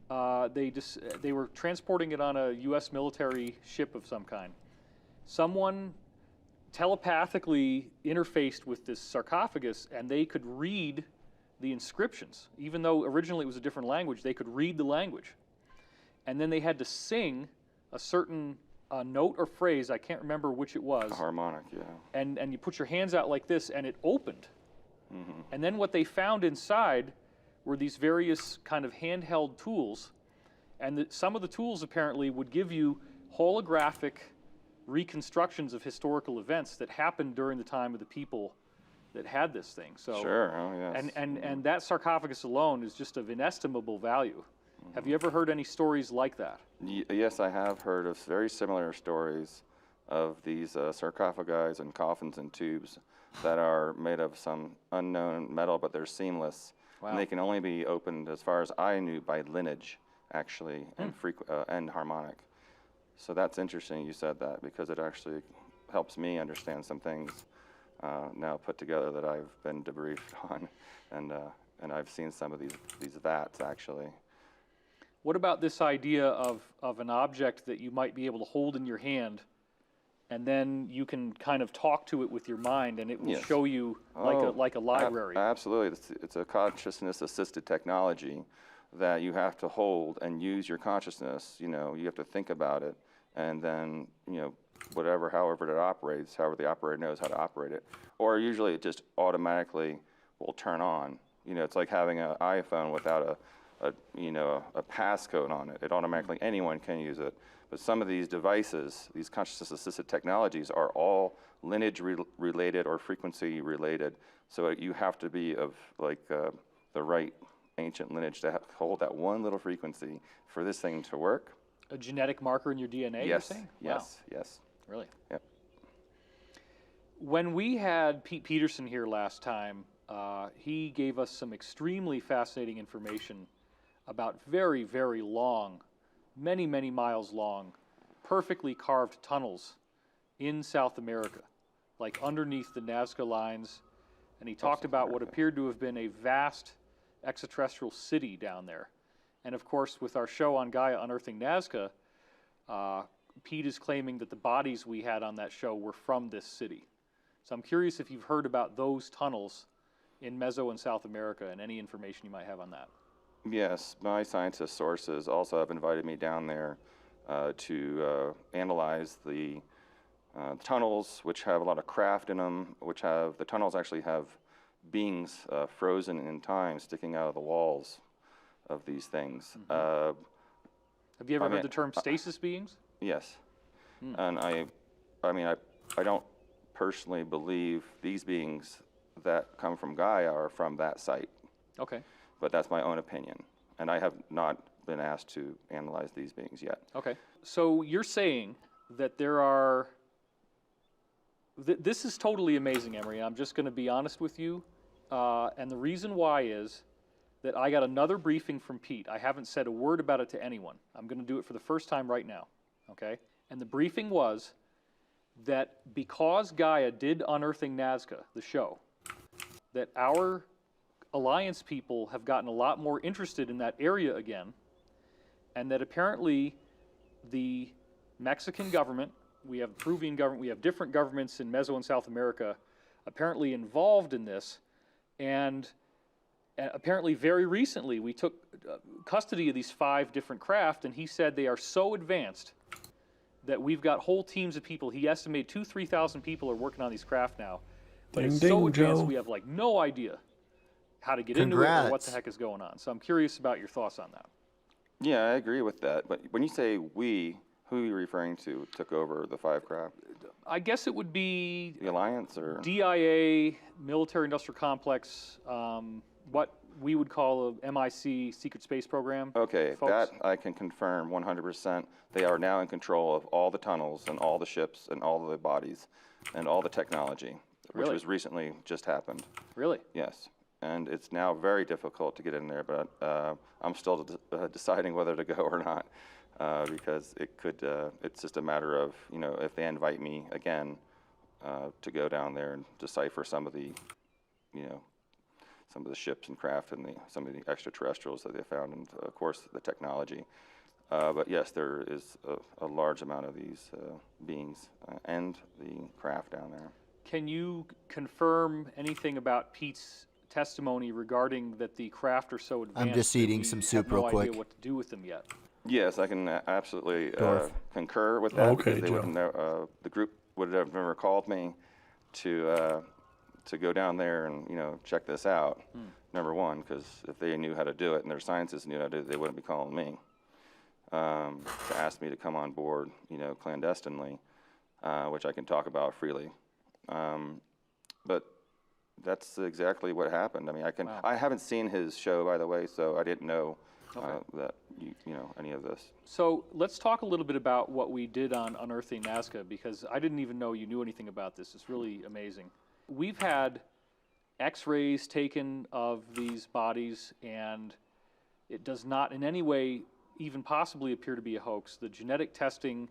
they were transporting it on a U.S. military ship of some kind. Someone telepathically interfaced with this sarcophagus, and they could read the inscriptions. Even though originally it was a different language, they could read the language. And then they had to sing a certain note or phrase, I can't remember which it was. A harmonic, yeah. And you put your hands out like this, and it opened. And then what they found inside were these various kind of handheld tools, and some of the tools apparently would give you holographic reconstructions of historical events that happened during the time of the people that had this thing. So sure, oh yes. And that sarcophagus alone is just of inestimable value. Have you ever heard any stories like that? Yes, I have heard of very similar stories of these sarcophagi and coffins and tubes that are made of some unknown metal, but they're seamless. Wow. And they can only be opened, as far as I knew, by lineage, actually, and harmonic. So that's interesting you said that, because it actually helps me understand some things now put together that I've been debriefed on, and I've seen some of these vats, actually. What about this idea of an object that you might be able to hold in your hand, and then you can kind of talk to it with your mind, and it will Yes. show you like a library? Absolutely. It's a consciousness-assisted technology that you have to hold and use your consciousness. You know, you have to think about it, and then, you know, however it operates, however the operator knows how to operate it. Or usually it just automatically will turn on. You know, it's like having an iPhone without a passcode on it. It automatically, anyone can use it. But some of these devices, these consciousness-assisted technologies, are all lineage related or frequency related. So you have to be of the right ancient lineage to hold that one little frequency for this thing to work. A genetic marker in your DNA, Yes, you're saying? yes, yes. Wow, really? Yep. When we had Pete Peterson here last time, he gave us some extremely fascinating information about very, very long, many, many miles long, perfectly carved tunnels in South America, like underneath the Nazca lines. And he talked about what appeared to have been a vast extraterrestrial city down there. And of course, with our show on Gaia Unearthing Nazca, Pete is claiming that the bodies we had on that show were from this city. So I'm curious if you've heard about those tunnels in Meso and South America and any information you might have on that. Yes, my scientist sources also have invited me down there to analyze the tunnels, which have a lot of craft in them, the tunnels actually have beings frozen in time sticking out of the walls of these things. Have you ever heard the term stasis beings? Yes. And I don't personally believe these beings that come from Gaia are from that site. Okay. But that's my own opinion. And I have not been asked to analyze these beings yet. Okay. So you're saying that there are... this is totally amazing, Emery. I'm just going to be honest with you. And the reason why is that I got another briefing from Pete. I haven't said a word about it to anyone. I'm going to do it for the first time right now. Okay? And the briefing was that because Gaia did Unearthing Nazca, the show, that our Alliance people have gotten a lot more interested in that area again, and that apparently the Mexican government, we have the Peruvian government, we have different governments in Meso and South America apparently involved in this, and apparently very recently we took custody of these 5 different craft, and he said they are so advanced that we've got whole teams of people. He estimated 2,000-3,000 people are working on these craft now. But Ding, it's so ding, advanced Joe. we have like no idea how to get into it or what the heck is going on. So I'm curious about your thoughts on that. Yeah, I agree with that. But when you say we, who are you referring to took over the 5 craft? I guess it would be The Alliance or? DIA, Military Industrial Complex, what we would call a MIC Secret Space Program. Okay, folks. that I can confirm 100%. They are now in control of all the tunnels and all the ships and all the bodies and all the technology, which Really? was recently just happened. Really? Yes. And it's now very difficult to get in there, but I'm still deciding whether to go or not, because it's just a matter of, if they invite me again to go down there and decipher some of the, some of the ships and craft and some of the extraterrestrials that they found, and of course the technology. But yes, there is a large amount of these beings and the craft down there. Can you confirm anything about Pete's testimony regarding that the craft are so advanced? I'm just that eating we some have soup no real idea quick. what to do with them yet? Yes, I can absolutely Dorf. concur with that. Okay, because they Joe. wouldn't know, the group would have never called me to go down there and check this out. Number one, because if they knew how to do it and their scientists knew how to do it, they wouldn't be calling me to ask me to come on board, clandestinely, which I can talk about freely. But that's exactly what happened. I mean, Wow. I haven't seen his show, by the way, so I didn't know that you know any of this. So let's talk a little bit about what we did on Unearthing Nazca, because I didn't even know you knew anything about this. It's really amazing. We've had X-rays taken of these bodies, and it does not in any way even possibly appear to be a hoax. The genetic testing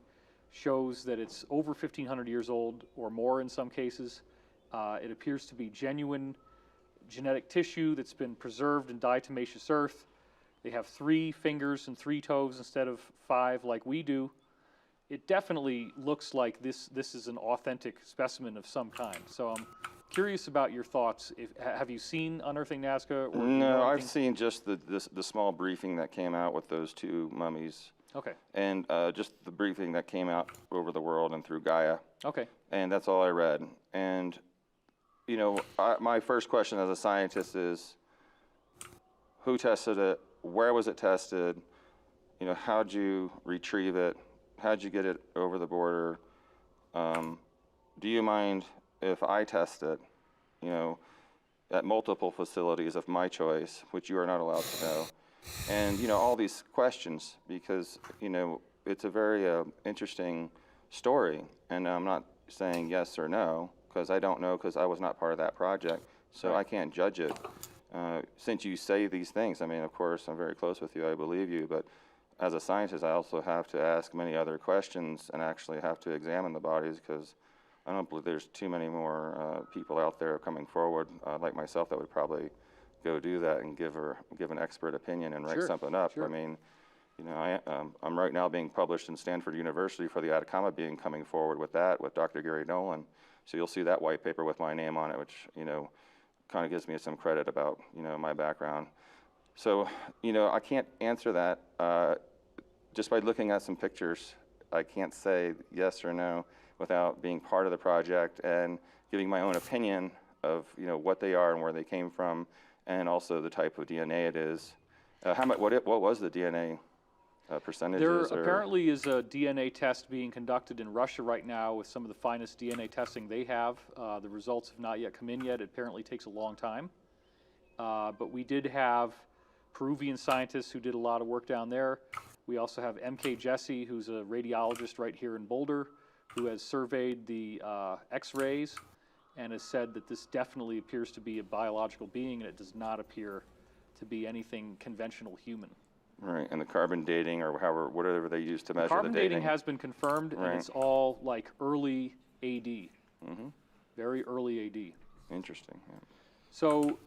shows that it's over 1,500 years old or more in some cases. It appears to be genuine genetic tissue that's been preserved in diatomaceous earth. They have 3 fingers and 3 toes instead of 5 like we do. It definitely looks like this is an authentic specimen of some kind. So I'm curious about your thoughts. Have you seen Unearthing Nazca? Or do you know No, I've anything? seen just the small briefing that came out with those 2 mummies, Okay, and just the briefing that came out over the world and through Gaia, okay. and that's all I read. And you know, my first question as a scientist is, who tested it? Where was it tested? You know, how'd you retrieve it? How'd you get it over the border? Do you mind if I test it, you know, at multiple facilities of my choice, which you are not allowed to know? And, you know, all these questions, because, you know, it's a very interesting story. And I'm not saying yes or no, because I don't know, because I was not part of that project. So I can't judge it. Since you say these things, I mean, of course, I'm very close with you, I believe you, but as a scientist, I also have to ask many other questions and actually have to examine the bodies, because I don't believe there's too many more people out there coming forward like myself that would probably go do that and give an expert opinion and write Sure, something up. sure. I mean, you know, I'm right now being published in Stanford University for the Atacama being coming forward with that with Dr. Gary Nolan. So you'll see that white paper with my name on it, which, you know, kind of gives me some credit about, you know, my background. So, you know, I can't answer that just by looking at some pictures. I can't say yes or no without being part of the project and giving my own opinion of, you know, what they are and where they came from, and also the type of DNA it is. What was the DNA percentages? There apparently is a DNA test being conducted in Russia right now with some of the finest DNA testing they have. The results have not yet come in yet. It apparently takes a long time. But we did have Peruvian scientists who did a lot of work down there. We also have M.K. Jesse, who's a radiologist right here in Boulder, who has surveyed the X-rays and has said that this definitely appears to be a biological being, and it does not appear to be anything conventional human. Right, and the carbon dating, or however, whatever they use to measure Carbon the dating. dating has been confirmed, Right. and it's all like early AD, very early AD. Interesting. Yeah. So,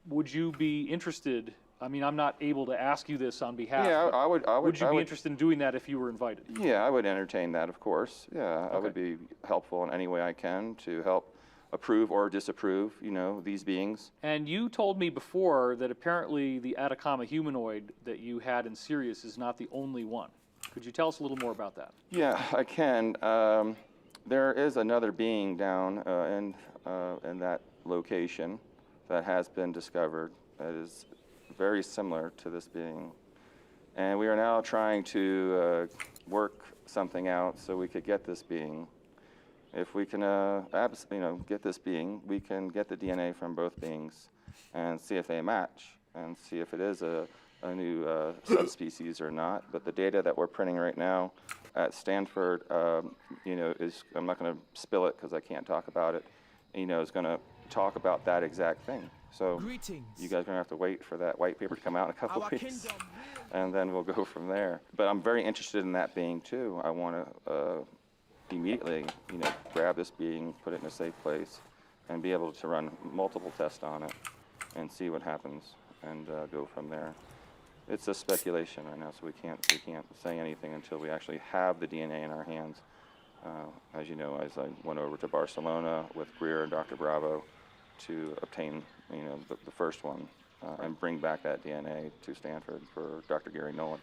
would you be interested? I mean, I'm not able to ask you this on behalf. Yeah, but I would. Would you I be would, interested in doing that if you were invited? Yeah, I would entertain that, of course. Yeah, I would Okay. be helpful in any way I can to help approve or disapprove, you know, these beings. And you told me before that apparently the Atacama humanoid that you had in Sirius is not the only one. Could you tell us a little more about that? Yeah, I can. There is another being down in that location that has been discovered that is very similar to this being. And we are now trying to work something out so we could get this being. If we can get this being, we can get the DNA from both beings and see if they match and see if it is a new subspecies or not. But the data that we're printing right now at Stanford, is, I'm not going to spill it because I can't talk about it, is going to talk about that exact thing. So Greetings. you guys are going to have to wait for that white paper to come out in a couple Our of weeks, kingdom and then we'll go from there. But I'm very interested in that being too. I want to immediately, grab this being, put it in a safe place, and be able to run multiple tests on it and see what happens, and go from there. It's a speculation right now, so we can't say anything until we actually have the DNA in our hands. As you know, as I went over to Barcelona with Greer and Dr. Bravo to obtain, the first one, and bring back that DNA to Stanford for Dr. Gary Nolan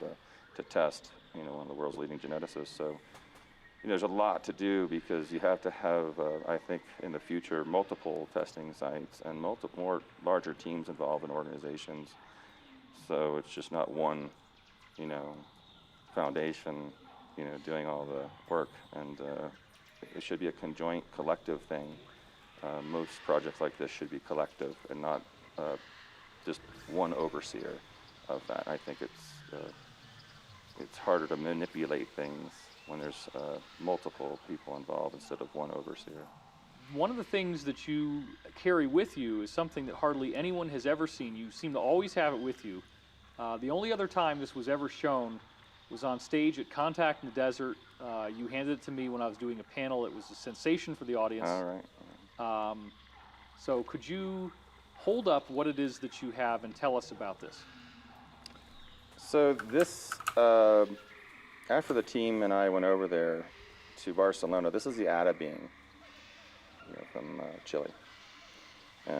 to test, one of the world's leading geneticists. So, there's a lot to do because you have to have, I think, in the future, multiple testing sites and more larger teams involved in organizations. So it's just not one, foundation, doing all the work. And it should be a conjoint, collective thing. Most projects like this should be collective and not just one overseer. of that. I think it's harder to manipulate things when there's multiple people involved instead of one overseer. One of the things that you carry with you is something that hardly anyone has ever seen. You seem to always have it with you. The only other time this was ever shown was on stage at Contact in the Desert. You handed it to me when I was doing a panel. It was a sensation for the audience. All right. So could you hold up what it is that you have and tell us about this? So this, after the team and I went over there to Barcelona, this is the Ata being, from Chile,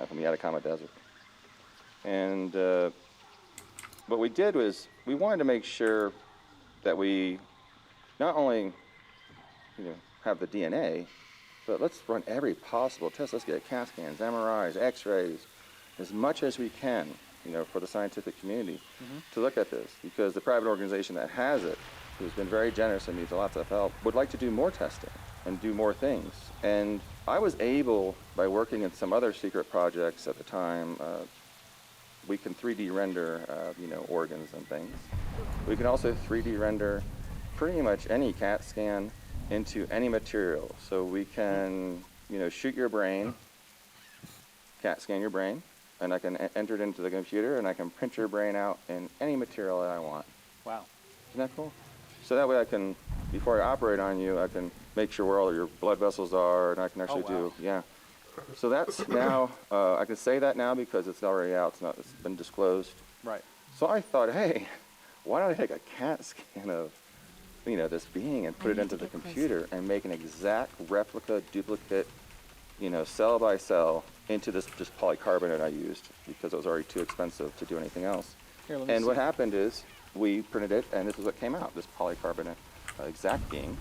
from the Atacama Desert. And what we did was we wanted to make sure that we not only, have the DNA, but let's run every possible test. Let's get CAT scans, MRIs, X-rays, as much as we can, for the scientific community to look at this, because the private organization that has it, who's been very generous and needs lots of help, would like to do more testing and do more things. And I was able, by working in some other secret projects at the time, we can 3D render, organs and things. We can also 3D render pretty much any CAT scan into any material. So we can, shoot your brain, CAT scan your brain, and I can enter it into the computer, and I can print your brain out in any material that I want. Wow. Isn't that cool? So that way I can, before I operate on you, I can make sure where all your blood vessels are, and I can actually yeah. So that's now, I can say that now because it's already out, it's been disclosed. Right. So I thought, hey, why don't I take a CAT scan of, this being and put it into the computer and make an exact replica, duplicate, cell by cell into this just polycarbonate I used because it was already too expensive to do anything else. Here, let me And see. what happened is we printed it, and this is what came out, this polycarbonate exact being.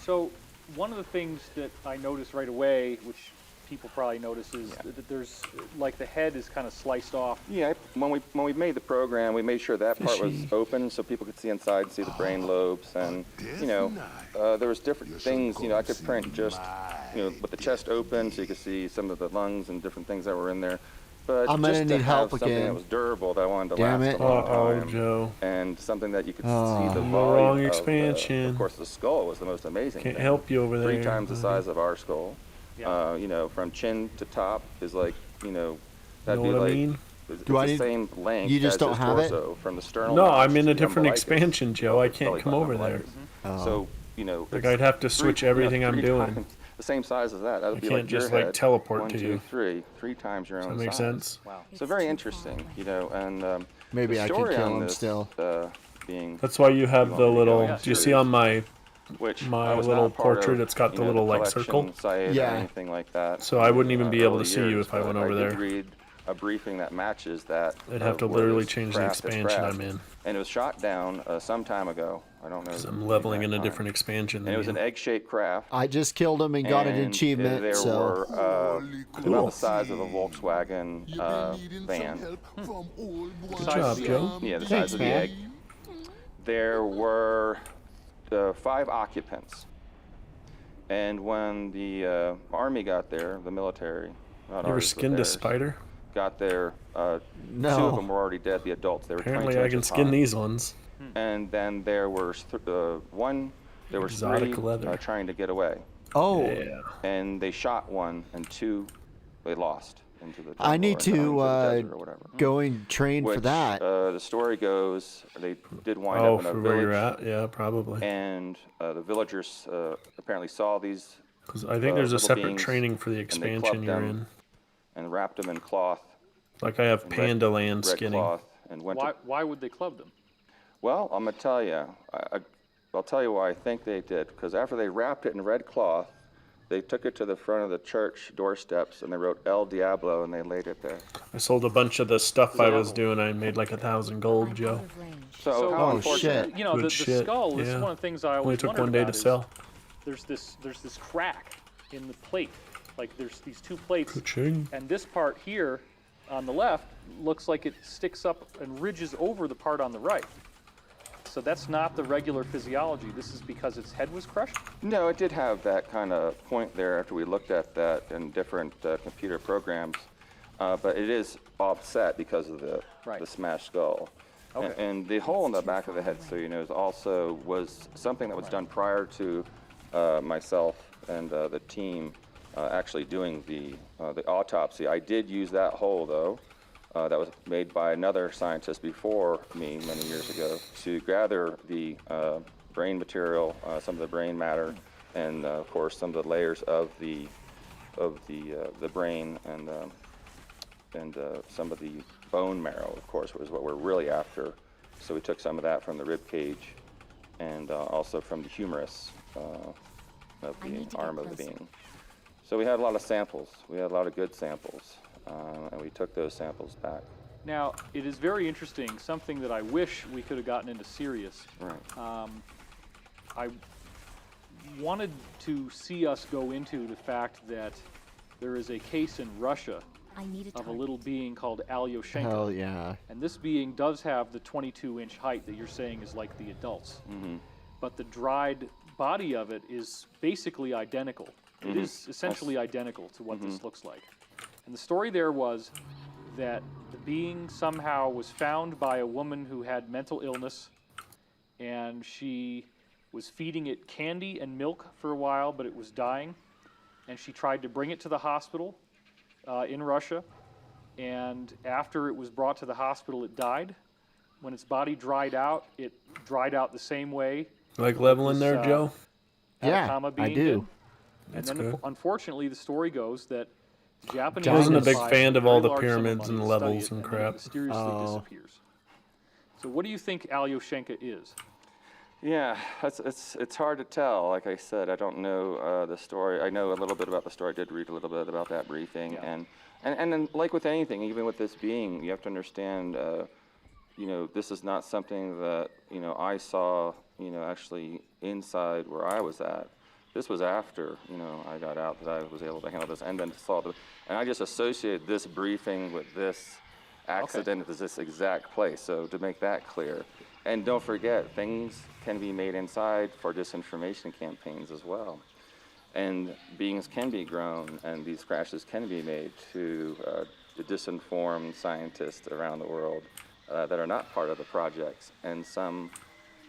So one of the things that I noticed right away, which people probably notice, is that there's, like, the head is kind of sliced off. Yeah, when we made the program, we made sure that part was open so people could see inside and see the brain lobes, and there was different things. I could print just with the chest open so you could see some of the lungs and different things that were in there. But I'm gonna just to need have help something again. that was durable, that I wanted to Damn last it. a long Oh, time, Joe. and something that you could see the Wrong volume of. expansion. Of course, the skull was the most amazing. Can't thing. help you over 3 there, times the buddy. size of our skull. Yeah. From chin to top is like, that'd Know be what I like. mean? It's Do I the need- same length you just as don't his have it? torso, from the sternal. No, notch I'm in to a the different umbilicus, expansion, Joe. I can't belly come button over there. umbilicus. So, Like, I'd have to switch everything I'm doing. times the same size as that. That would I be can't like your just, like, head. teleport 1, to 2, you. 3 times your Does own that make size. sense? Wow. So very interesting, and Maybe the I could story kill on him this, still. being That's why you have You the want me to go? little. Yeah, Do you sure. see on my? which my I was little not part portrait, of, it's got the the little, like, collection circle? site Yeah. or anything like that. So I wouldn't even be able to early see you years, if I went but over I there. did read a briefing that matches that. I'd have to where literally this change the craft is expansion crashed. I'm in. And it was shot down some time ago. I don't know. 'Cause the I'm leveling in exact a time. different expansion And than it was you. an egg-shaped craft. I just killed him and got an and achievement, there so were about the size of a Volkswagen van. Good job, Joe. Yeah, the Thanks, size of the man. egg. There were 5 occupants. And when the army got there, the military, not You ever ours, but skinned a theirs, spider? got there, 2 of No. them were already dead, the adults. They were Apparently 22 I can inches skin high. these ones. And then there were there were Exotic 3 leather. trying to get away. Oh, Yeah. And they shot 1, and 2 they lost into the I jungle need or into the to desert or whatever. go and train for Which, that. the story goes, they did wind Oh, up in a for where you're village, at? Yeah, probably. and the villagers apparently saw these Because I think there's a little separate beings, training for the they expansion clubbed you're them. in. and wrapped them in cloth, Like I have red- Panda Land red skinning. cloth, and went to. Why would they club them? Well, I'm gonna tell you. I'll tell you why I think they did. Because after they wrapped it in red cloth, they took it to the front of the church doorsteps and they wrote El Diablo and they laid it there. I sold a bunch of the stuff I was Yeah. doing. I made like 1,000 gold, I'm Joe. out of range. So, So- how Oh, unfortunate. shit. You know, Good the shit, skull. This is yeah. one of the things I Only always took wondered 1 day about to is sell. There's this crack in the plate. Like there's these 2 plates, Ka-ching. and this part here on the left looks like it sticks up and ridges over the part on the right. So that's not the regular physiology. This is because its head was crushed. No, it did have that kind of point there after we looked at that in different computer programs. but it is offset because of the Right. smashed skull. Okay. And the hole in the back of the head, so you know, was something that was done prior to myself and the team actually doing the autopsy. I did use that hole though. That was made by another scientist before me many years ago to gather the brain material, some of the brain matter, and of course some of the layers of the brain and some of the bone marrow, of course, was what we're really after. So we took some of that from the rib cage and also from the humerus of I need the to arm get of the closer. being. So we had a lot of samples. We had a lot of good samples, and we took those samples back. Now, it is very interesting, something that I wish we could have gotten into serious. Right. I wanted to see us go into the fact that there is a case in Russia I need a of a target. little being called Alyoshenko. Hell yeah. And this being does have the 22-inch height that you're saying is like the adults. But the dried body of it is basically identical. It is essentially identical to what this looks like. And the story there was that the being somehow was found by a woman who had mental illness, and she was feeding it candy and milk for a while, but it was dying. And she tried to bring it to the hospital in Russia. And after it was brought to the hospital, it died. When its body dried out, it dried out the same way Like leveling there, this, Joe? Yeah, Atacama I being do. did. That's And then, good. unfortunately, the story goes that the Japanese I wasn't a big buy fan of very all the large sum of pyramids money and to study levels it, and then it crap. mysteriously Oh. disappears. So, what do you think Alyoshenko is? Yeah, it's hard to tell. Like I said, I don't know the story. I know a little bit about the story. I did read a little bit about that briefing, Yeah. and then like with anything, even with this being, you have to understand. You know, this is not something that I saw. Actually inside where I was at. This was after I got out that I was able to handle this, and then and I just associated this briefing with this accident at this exact place. So to make that clear. And don't forget, things can be made inside for disinformation campaigns as well. And beings can be grown, and these crashes can be made to disinform scientists around the world that are not part of the projects, and some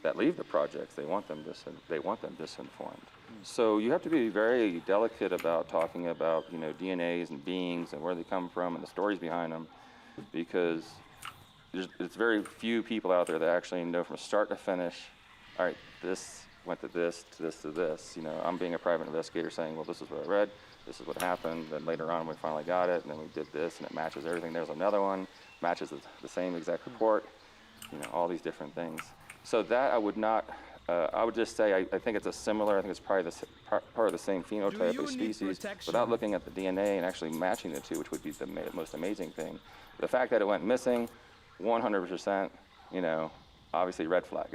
that leave the projects, they want them disinformed. So you have to be very delicate about talking about DNAs and beings and where they come from and the stories behind them, because it's very few people out there that actually know from start to finish, all right, this went to this, to this, to this. I'm being a private investigator saying, well, this is what I read, this is what happened, then later on we finally got it, and then we did this, and it matches everything. There's another one, matches the same exact report, all these different things. So that I would not, I would just say I think it's I think it's probably part of the same phenotype you of need species, protection? without looking at the DNA and actually matching the two, which would be the most amazing thing. The fact that it went missing, 100%, obviously red flag.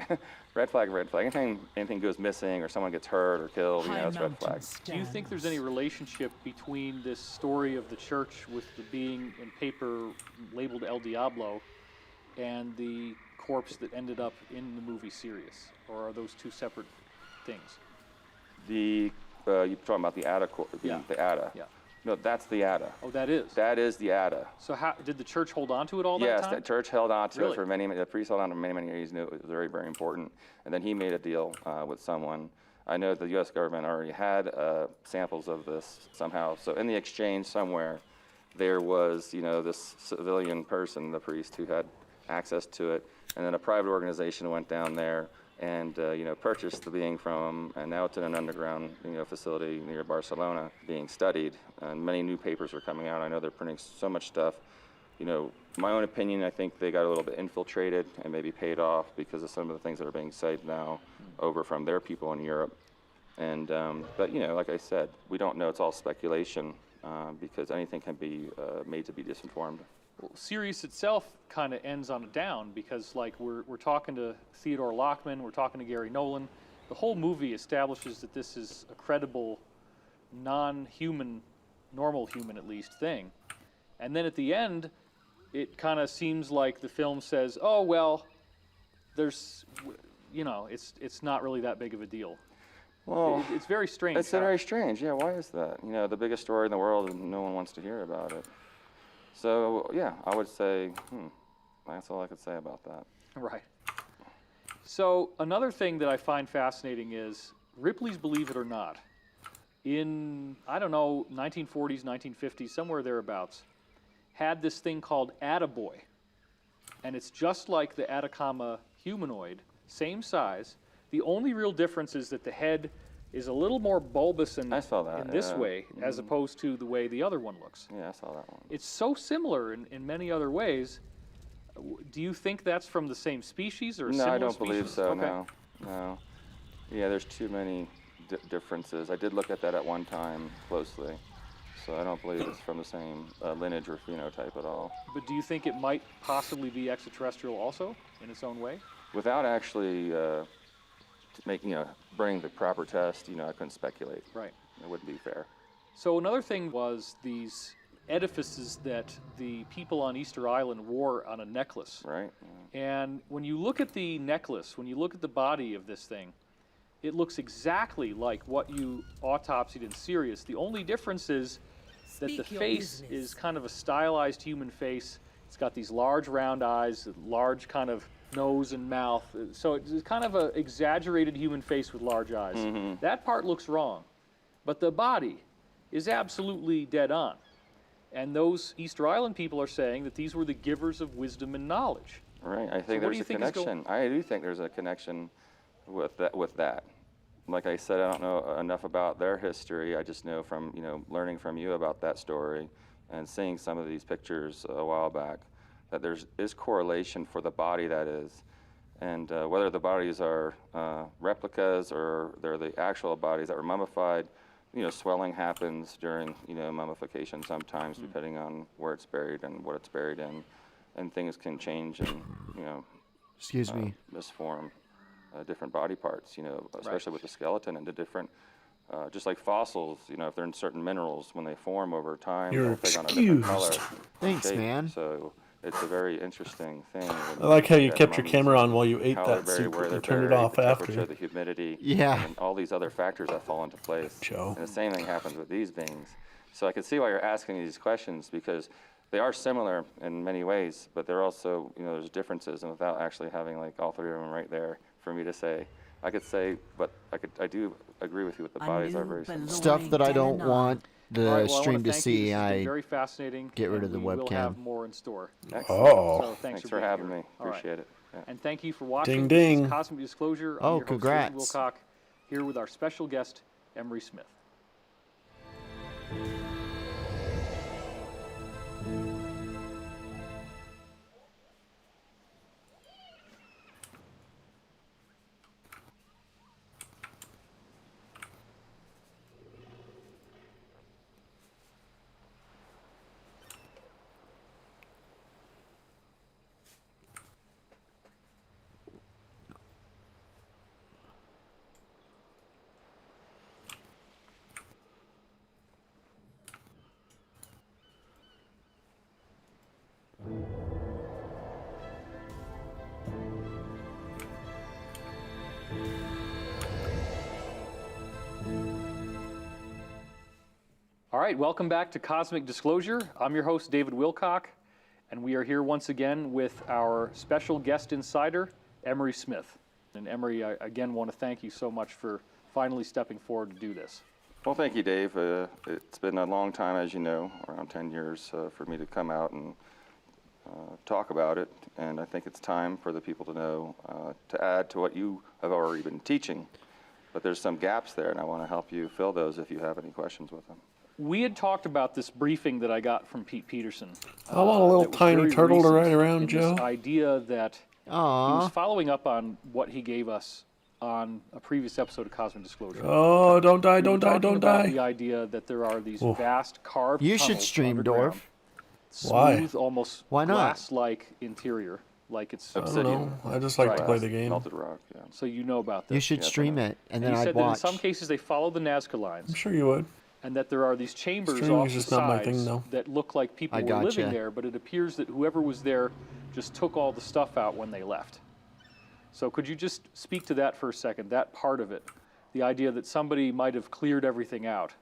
red flag, red flag. Anything goes missing or someone gets hurt or killed, it's red flag. Do you think there's any relationship between this story of the church with the being in paper labeled El Diablo and the corpse that ended up in the movie Sirius? Or are those two separate things? You're talking about the ADA, Yeah. the ADA. Yeah. No, that's the ADA. Oh, that is? That is the ADA. So how did the church hold on to it all that Yes, time? the church held on to Really? it for the priest held on to it many years, knew it was very, very important. And then he made a deal with someone. I know the U.S. government already had samples of this somehow. So in the exchange somewhere, there was, this civilian person, the priest, who had access to it. And then a private organization went down there and purchased the being from him, and now it's in an underground facility near Barcelona being studied, and many new papers are coming out. I know they're printing so much stuff. My own opinion, I think they got a little bit infiltrated and maybe paid off because of some of the things that are being said now over from their people in Europe. And but like I said, we don't know. It's all speculation because anything can be made to be disinformed. Well, Sirius itself kind of ends on a down because, like, we're talking to Theodore Lockman, we're talking to Gary Nolan. The whole movie establishes that this is a credible, non-human, normal human at least, thing. And then at the end, it kind of seems like the film says, oh, well, there's, it's not really that big of a deal. Well, It's very strange. it's how- very strange. Yeah, why is that? The biggest story in the world, and no one wants to hear about it. So yeah, I would say, that's all I could say about that. Right. So another thing that I find fascinating is Ripley's Believe It or Not. In, I don't know, 1940s, 1950s, somewhere thereabouts, had this thing called Attaboy. And it's just like the Atacama humanoid, same size. The only real difference is that the head is a little more bulbous in, I saw that, in this yeah. way, as opposed to the way the other one looks. Yeah, I saw that one. It's so similar in many other ways. Do you think that's from the same species or a No, similar I don't species? believe so. Okay. No. Yeah, there's too many differences. I did look at that at one time closely, so I don't believe it's from the same lineage or phenotype at all. But do you think it might possibly be extraterrestrial also, in its own way? Without actually making running the proper test, I couldn't speculate. Right. It wouldn't be fair. So another thing was these edifices that the people on Easter Island wore on a necklace. Right? And when you look at the necklace, when you look at the body of this thing, it looks exactly like what you autopsied in Sirius. The only difference is that the Speak your face business. is kind of a stylized human face. It's got these large round eyes, large kind of nose and mouth. So it's kind of an exaggerated human face with large eyes. That part looks wrong. But the body is absolutely dead on. And those Easter Island people are saying that these were the givers of wisdom and knowledge. Right. I think what do there's you a think is connection. I do think there's a connection with that. Like I said, I don't know enough about their history. I just know from learning from you about that story and seeing some of these pictures a while back that there is correlation for the body, that is, and whether the bodies are replicas or they're the actual bodies that were mummified. Swelling happens during mummification sometimes, depending on where it's buried and what it's buried in, and things can change and Excuse me. misform different body parts. Especially with the skeleton into different. Just like fossils, if they're in certain minerals, when they form over time, You're they'll take on a different color. excused. Thanks, shape. man. So it's a very interesting thing. I like how you look at kept your mummies camera and on while you ate how that they're buried, soup where and they're turned it buried, off the after. temperature, the humidity, Yeah. and all these other factors that fall into place. Joe. And the same thing happens with these beings. So I can see why you're asking these questions, because they are similar in many ways, but they're also, there's differences, and without actually having like all three of them right there for me to say, I could say, but I do agree with you with the bodies are very similar. Stuff that I don't want the All right, well, I stream wanna to thank you. see. This has been I very fascinating. get rid and of the we will webcam. have more in store. Excellent. Oh. So Thanks for being having here. me. All right. Appreciate it. Yeah. And thank you for watching. Ding, This is ding. Cosmic Disclosure. I'm Oh, your host, David congrats. Wilcock, here with our special guest, Emery Smith. All right, welcome back to Cosmic Disclosure. I'm your host, David Wilcock, and we are here once again with our special guest insider, Emery Smith. And Emery, I again want to thank you so much for finally stepping forward to do this. Well, thank you, Dave. It's been a long time, as you know, around 10 years, for me to come out and talk about it. And I think it's time for the people to know, to add to what you have already been teaching. But there's some gaps there, and I want to help you fill those if you have any questions with them. We had talked about this briefing that I got from Pete Peterson. I want a little that was tiny very turtle to recent, ride around, and Joe. This idea that he Aw. was following up on what he gave us on a previous episode of Cosmic Disclosure. Oh, don't die, We were don't die, talking don't about The die. idea that there are these Oh. vast carved You should tunnels stream, underground, Dorf. Why? smooth, almost Why not? glass-like interior, like it's. I don't Obsidian. know. I just like to Right. play the game. Melted rock, yeah. So you know about this. You should Yes, I stream know. it, and And then he I'd said that in watch. some cases they follow the Nazca I'm lines, sure you would. and that there are these chambers Streaming off is the just not my sides thing, though. that look like people I were living gotcha. there, but it appears that whoever was there just took all the stuff out when they left. So could you just speak to that for a second, that part of it? The idea that somebody might have cleared everything out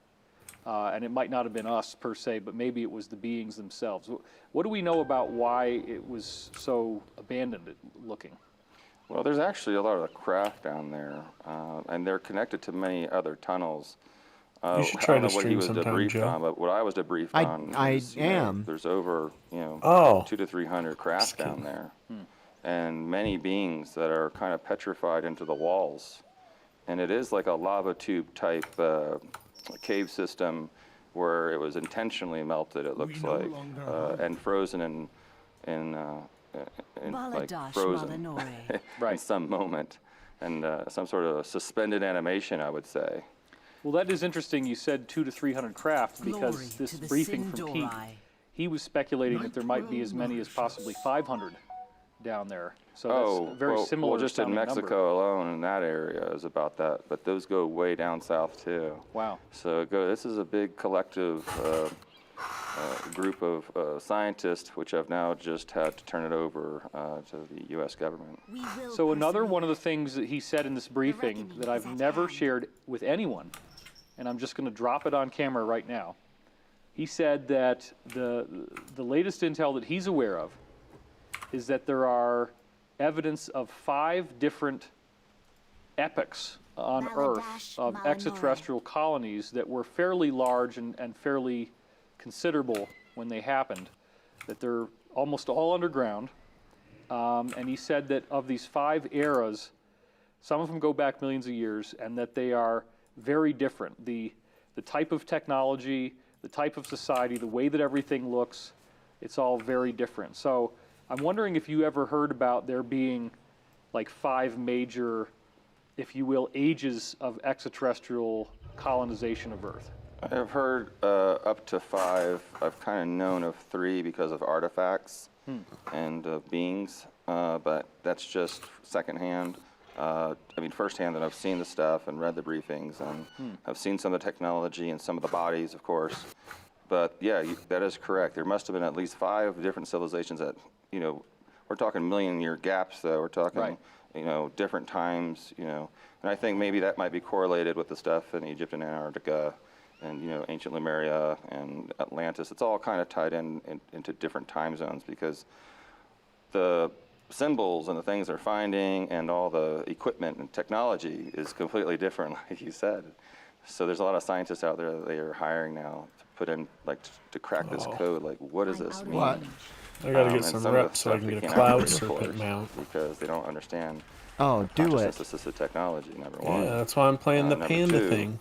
and it might not have been us per se, but maybe it was the beings themselves. What do we know about why it was so abandoned looking? Well, there's actually a lot of craft down there, and they're connected to many other tunnels. You should I try don't know to what he stream was sometime, debriefed Joe. on, but what I was debriefed I- on I is, am. there's over, Oh. 200 to 300 craft down there, and many beings that are kind of petrified into the walls. And it is like a lava tube type cave system where it was intentionally melted, it looks no like, longer and frozen in like Baladash frozen Malanore. Right. in some moment, and some sort of suspended animation, I would say. Well, that is interesting. You said 200 to 300 craft Glory because this to the briefing from Pete, Sindori. he was speculating that there might be as many as possibly 500 down there. So that's a very similar. well, just in sounding Mexico number. alone, in that area, is about that. But those go way down south too. Wow. So this is a big collective group of scientists, which I've now just had to turn it over to the U.S. government. We will So another persevere. one of the things that he said in this briefing reckoning that I've is at never hand. shared with anyone, and I'm just going to drop it on camera right now. He said that the latest intel that he's aware of is that there are evidence of 5 different epochs on Earth Baladash of Malanore. extraterrestrial colonies that were fairly large and fairly considerable when they happened, that they're almost all underground. And he said that of these 5 eras, some of them go back millions of years, and that they are very different. The type of technology, the type of society, the way that everything looks, it's all very different. So I'm wondering if you ever heard about there being like 5 major, if you will, ages of extraterrestrial colonization of Earth. I've heard up to 5. I've kind of known of 3 because of artifacts and beings, but that's just secondhand. I mean, firsthand that I've seen the stuff and read the briefings, and I've seen some of the technology and some of the bodies, of course. But yeah, that is correct. There must have been at least 5 different civilizations that, we're talking million-year gaps, though. We're talking, Right. Different times, And I think maybe that might be correlated with the stuff in Egypt and Antarctica and, ancient Lemuria and Atlantis. It's all kind of tied into different time zones because the symbols and the things they're finding and all the equipment and technology is completely different, like you said. So there's a lot of scientists out there that they are hiring now to put in, like, to crack this code. Like, what does I'm this out of mean? What? range. I gotta get And some some of the reps so I stuff can they get a can't cloud operate, of serpent course, mount. because they don't understand Oh, do it. consciousness-assisted technology, number one. Yeah, that's why I'm playing the Number panda 2, thing.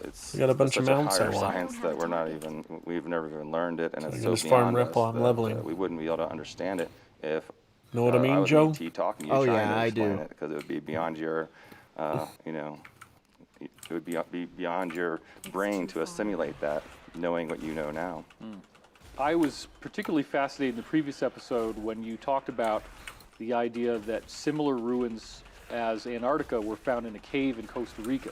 It's I got a bunch of such mounts I higher want. science that we've never even learned it, and I it's can so just farm beyond rep us while I'm that, leveling. we wouldn't be able to understand it if Know what I mean, was Joe? an ET talking to you Oh, trying yeah, to I explain do. it, because it would be beyond your, it would be beyond your brain to assimilate that, knowing what you know now. I was particularly fascinated in the previous episode when you talked about the idea that similar ruins as Antarctica were found in a cave in Costa Rica.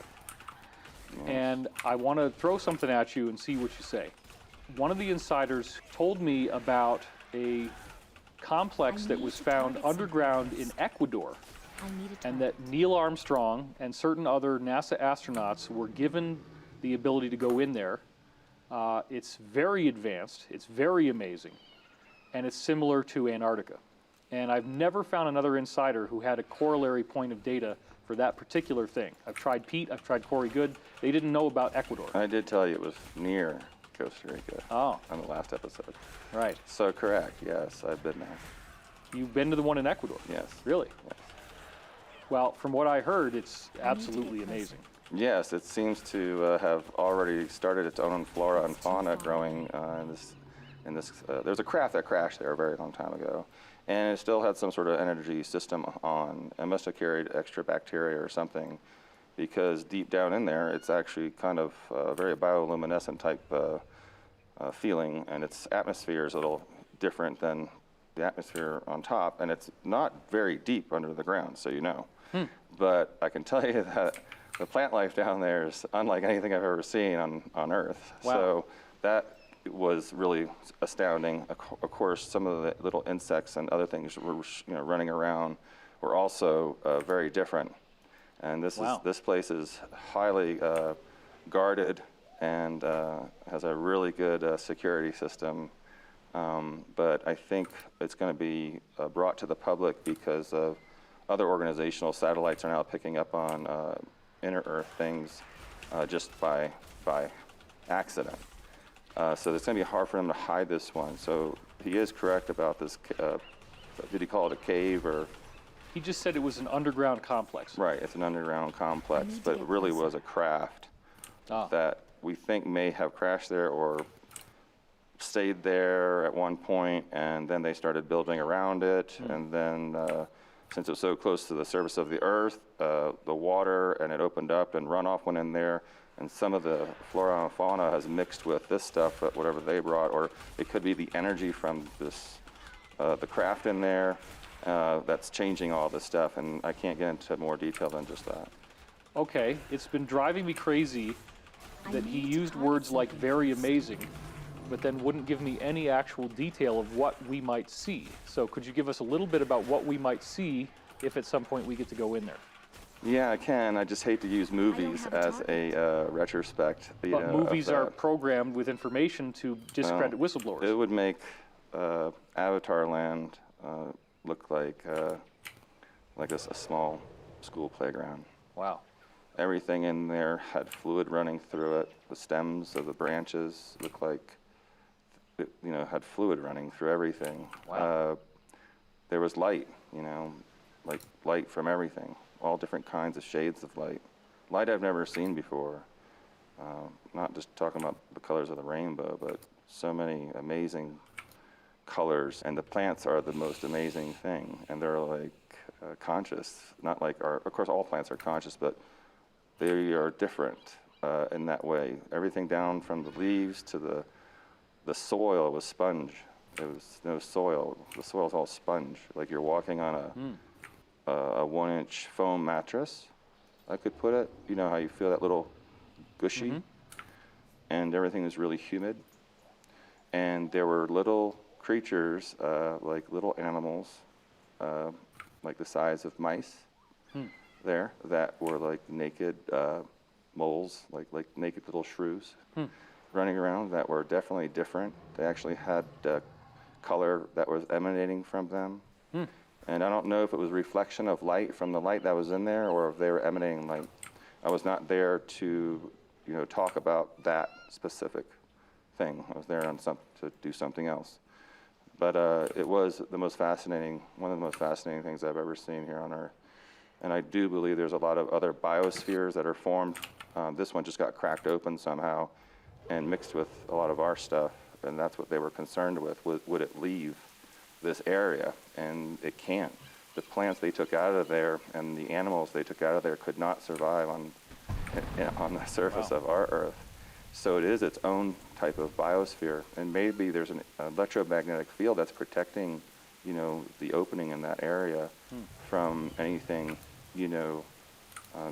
And I want to throw something at you and see what you say. One of the insiders told me about a complex that was found underground in Ecuador, I need a and target. that Neil Armstrong and certain other NASA astronauts were given the ability to go in there. It's very advanced, it's very amazing, and it's similar to Antarctica. And I've never found another insider who had a corollary point of data for that particular thing. I've tried Pete, I've tried Corey Good. They didn't know about Ecuador. I did tell you it was near Costa Rica Oh, on the last episode. right. So correct, yes, I've been there. You've been to the one in Ecuador? Yes. Really? Yes. Well, from what I heard, it's absolutely amazing. Yes, it seems to have already started its own flora and fauna growing in this. There's a craft that crashed there a very long time ago, and it still had some sort of energy system on. It must have carried extra bacteria or something, because deep down in there, it's actually kind of very bioluminescent type feeling, and its atmosphere is a little different than the atmosphere on top, and it's not very deep under the ground, so you know. But I can tell you that the plant life down there is unlike anything I've ever seen on Earth. Wow. So that was really astounding. Of course, some of the little insects and other things were running around were also very different. And this Wow. this place is highly guarded and has a really good security system. But I think it's going to be brought to the public because of other organizational satellites are now picking up on inner Earth things just by accident. So it's going to be hard for them to hide this one. So he is correct about this. Did he call it a cave or? He just said it was an underground complex. Right, it's an underground complex, need to but it get really closer. was a craft Ah. that we think may have crashed there or stayed there at one point, and then they started building around it, and then since it was so close to the surface of the Earth, the water, and it opened up and runoff went in there, and some of the flora and fauna has mixed with this stuff, whatever they brought, or it could be the energy from this, the craft in there, that's changing all this stuff, and I can't get into more detail than just that. Okay, it's been driving me crazy that he need to used target words like something very else. amazing, but then wouldn't give me any actual detail of what we might see. So could you give us a little bit about what we might see if at some point we get to go in there? Yeah, I can. I just hate to use movies have a as target. a retrospect. You But know, of movies are that. programmed with information to discredit whistleblowers. It would make Avatar Land look like a small school playground. Wow. Everything in there had fluid running through it. The stems of the branches looked like, had fluid running through everything. Wow. There was light, like light from everything, all different kinds of shades of light. Light I've never seen before. Not just talking about the colors of the rainbow, but so many amazing colors. And the plants are the most amazing thing. And they're like conscious, not like of course all plants are conscious, but they are different in that way. Everything down from the leaves to the soil was sponge. There was no soil. The soil's all sponge. Like you're walking on a 1-inch foam mattress, I could put it. You know how you feel that little gushy? And everything was really humid. And there were little creatures, like little animals, like the size of mice there, that were like naked moles, like naked little shrews running around that were definitely different. They actually had color that was emanating from them. And I don't know if it was reflection of light from the light that was in there or if they were emanating light. I was not there to, talk about that specific thing. I was there to do something else. But it was one of the most fascinating things I've ever seen here on Earth. And I do believe there's a lot of other biospheres that are formed. This one just got cracked open somehow and mixed with a lot of our stuff. And that's what they were concerned with. Would it leave this area? And it can't. The plants they took out of there and the animals they took out of there could not survive on the surface of our Earth. So it is its own type of biosphere. And maybe there's an electromagnetic field that's protecting, the opening in that area from anything,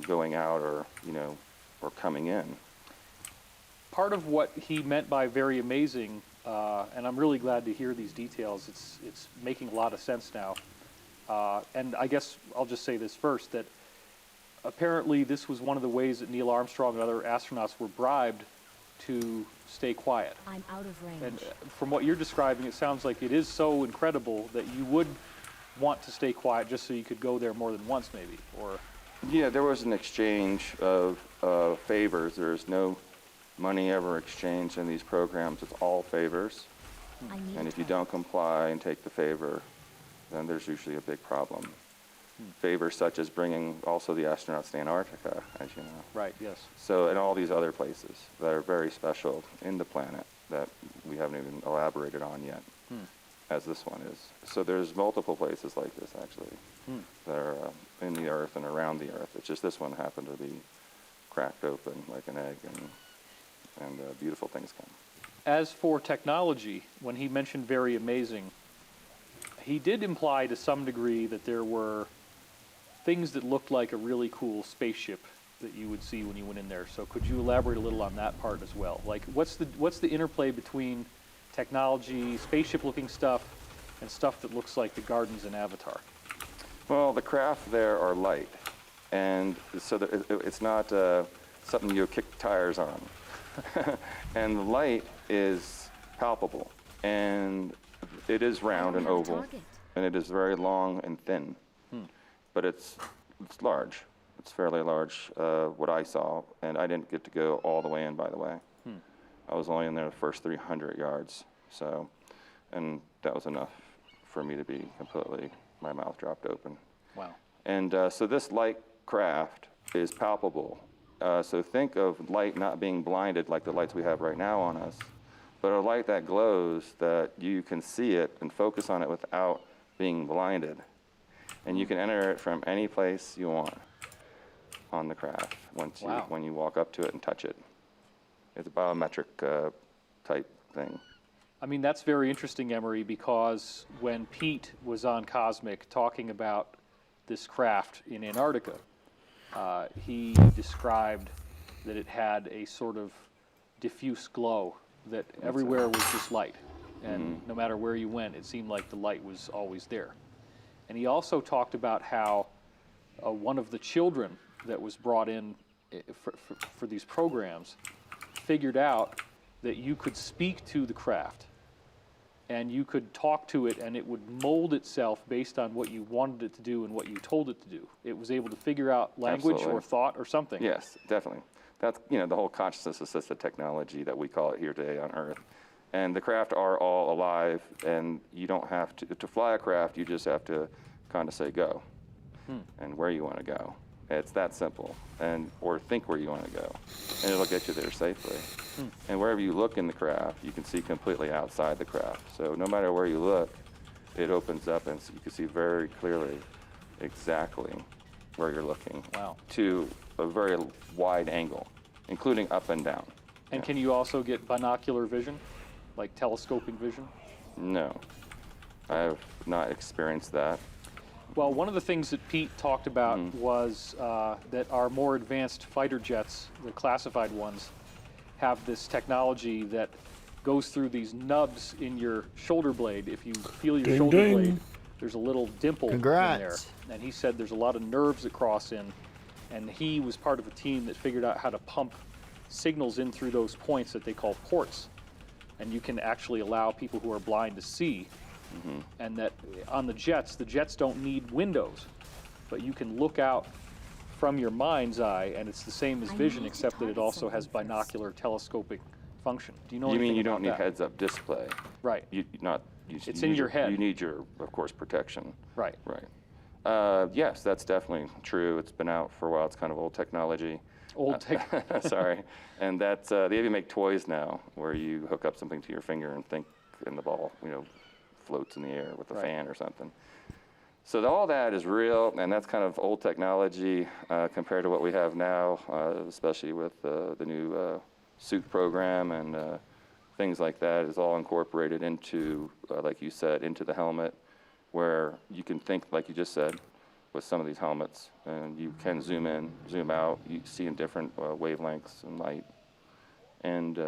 going out or coming in. Part of what he meant by very amazing, and I'm really glad to hear these details. It's making a lot of sense now. And I guess I'll just say this first, that apparently this was one of the ways that Neil Armstrong and other astronauts were bribed to stay quiet. I'm out of range. And from what you're describing, it sounds like it is so incredible that you would want to stay quiet just so you could go there more than once, maybe, or... Yeah, there was an exchange of favors. There's no money ever exchanged in these programs. It's all favors. I need And a if you target. don't comply and take the favor, then there's usually a big problem. Favors such as bringing also the astronauts to Antarctica, as you know. Right, yes. So, and all these other places that are very special in the planet that we haven't even elaborated on yet, as this one is. So there's multiple places like this, actually, that are in the Earth and around the Earth. It's just this one happened to be cracked open like an egg, and beautiful things come. As for technology, when he mentioned very amazing, he did imply to some degree that there were things that looked like a really cool spaceship that you would see when you went in there. So could you elaborate a little on that part as well? Like, what's the interplay between technology, spaceship-looking stuff, and stuff that looks like the gardens in Avatar? Well, the craft there are light, and so it's not something you kick tires on. And the light is palpable, and it is round and I don't have a oval, target. and it is very long and thin, but it's large. It's fairly large, what I saw, and I didn't get to go all the way in, by the way. I was only in there the first 300 yards, so, and that was enough for me to be completely, my mouth dropped open. Wow. And so this light craft is palpable. So think of light not being blinded like the lights we have right now on us, but a light that glows that you can see it and focus on it without being blinded. And you can enter it from any place you want on the craft once Wow. when you walk up to it and touch it. It's a biometric type thing. I mean, that's very interesting, Emery, because when Pete was on Cosmic talking about this craft in Antarctica, he described that it had a sort of diffuse glow, that everywhere was just light. And no matter where you went, it seemed like the light was always there. And he also talked about how one of the children that was brought in for these programs figured out that you could speak to the craft and you could talk to it and it would mold itself based on what you wanted it to do and what you told it to do. It was able to figure out language Absolutely. or thought or something. Yes, definitely. That's, the whole consciousness-assisted technology that we call it here today on Earth. And the craft are all alive, and you don't have to fly a craft, you just have to kind of say go, and where you want to go. It's that simple, or think where you want to go, and it'll get you there safely. And wherever you look in the craft, you can see completely outside the craft. So no matter where you look, it opens up, and so you can see very clearly exactly where you're looking. Wow. To a very wide angle, including up and down. And can you also get binocular vision, like telescoping vision? No, I have not experienced that. Well, one of the things that Pete talked about was that our more advanced fighter jets, the classified ones, have this technology that goes through these nubs in your shoulder blade. If you feel your Ding, shoulder ding. blade, there's a little dimple in there. Congrats. And he said there's a lot of nerves that cross in. And he was part of a team that figured out how to pump signals in through those points that they call ports. And you can actually allow people who are blind to see. And that on the jets don't need windows, but you can look out from your mind's eye, and it's the same as I vision, need to except that it target also has something first. binocular telescopic function. Do you know You anything mean you about don't need that? heads-up display? Right, It's in your head. You need your, of course, protection. right. Right. Yes, that's definitely true. It's been out for a while. It's kind of old technology. Old tech. Sorry. And that's, they even make toys now where you hook up something to your finger and think, and the ball, floats in the air with a Right. fan or something. So all that is real, and that's kind of old technology compared to what we have now, especially with the new suit program and things like that is all incorporated into, like you said, into the helmet, where you can think, like you just said, with some of these helmets, and you can zoom in, zoom out, you see in different wavelengths and light, and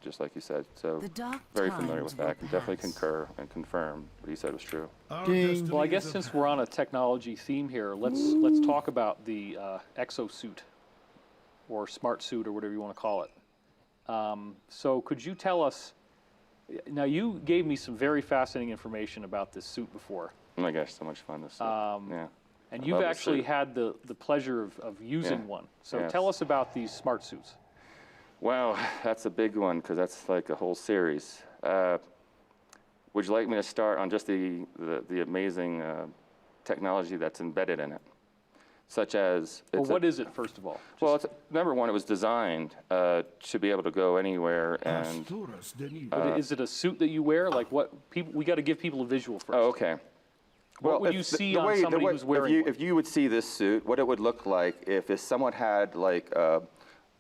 just like you said. So The dark very familiar with times that. will Can definitely pass. concur and confirm what he said was true. Ding. Well, I guess since we're on a technology theme here, let's talk about the exosuit or smart suit or whatever you want to call it. So could you tell us? Now you gave me some very fascinating information about this suit before, Oh my gosh, so much fun this. Yeah. and I you've love the actually suit. had the pleasure of using Yeah. one. So Yes. tell us about these smart suits. Wow, that's a big one because that's like a whole series. Would you like me to start on just the amazing technology that's embedded in it, such as? Well, it's what is it, first of all? Well, number one, it was designed to be able to go anywhere, and Is it a suit that you wear? Like what people? We got to give people a visual first. oh, okay. What would you see on somebody who's wearing one? If you would see this suit, what it would look like if someone had like a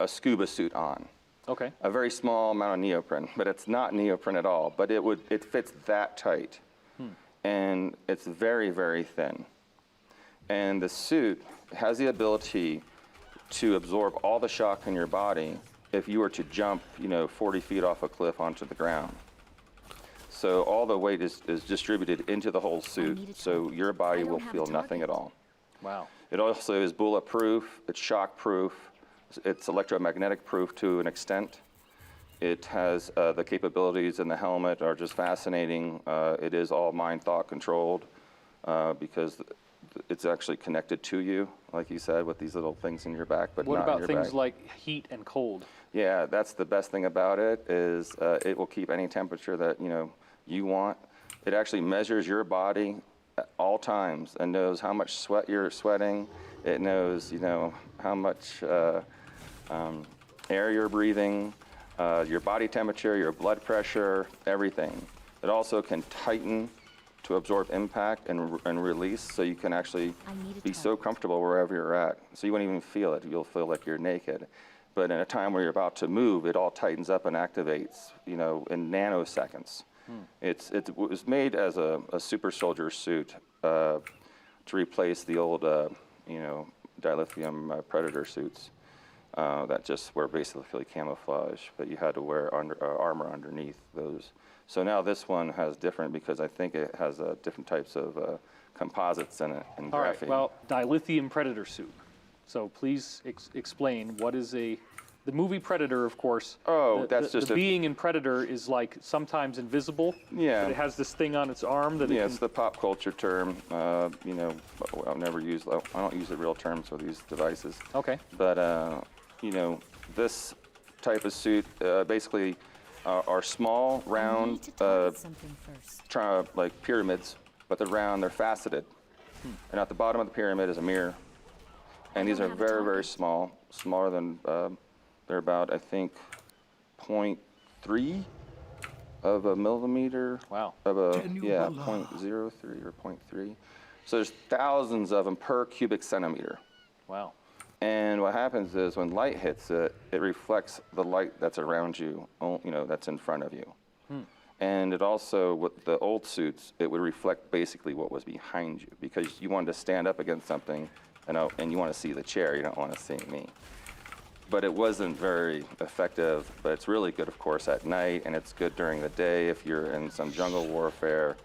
scuba suit on. Okay. A very small amount of neoprene, but it's not neoprene at all. But it fits that tight, and it's very, very thin. And the suit has the ability to absorb all the shock in your body if you were to jump, 40 feet off a cliff onto the ground. So all the weight is distributed into the whole need suit, a so target. your body I don't will have a feel nothing at target. all. Wow. It also is bulletproof, it's shockproof, It's electromagnetic proof to an extent. It has the capabilities in the helmet are just fascinating. It is all mind thought controlled because it's actually connected to you, like you said, with these little things in your back, but What not in about your things back. like heat and cold? Yeah, that's the best thing about it is it will keep any temperature that you want. It actually measures your body at all times and knows how much sweat you're sweating. It knows how much air you're breathing, your body temperature, your blood pressure, everything. It also can tighten to absorb impact and release, so you can actually I need a be so target. comfortable wherever you're at. So you won't even feel it. You'll feel like you're naked. But in a time where you're about to move, it all tightens up and activates, in nanoseconds. It was made as a super soldier suit to replace the old, dilithium Predator suits that just were basically camouflage, but you had to wear armor underneath those. So now this one has different because I think it has different types of composites in it and All right, graphene. well, dilithium predator suit. So please explain what is the movie Predator, of course. Oh, that's the just a- being in Predator is like sometimes invisible. Yeah. But it has this thing on its arm that Yeah, it it's can, the pop culture term. I don't use the real terms for these devices. Okay. But this type of suit basically are small, I round, need to target something first. like pyramids, but they're round, they're faceted. And at the bottom of the pyramid is a mirror. And these don't are have a very, very target. small, smaller than, they're about, I think, 0.3 of a millimeter. Wow. Of a, Can you 0.03 or 0.3. So there's thousands of them per cubic centimeter. Wow. And what happens is when light hits it, it reflects the light that's around you, that's in front of you. And it also, with the old suits, it would reflect basically what was behind you because you wanted to stand up against something and you want to see the chair, you don't want to see me. But it wasn't very effective, but it's really good, of course, at night, and it's good during the day if you're in some jungle warfare.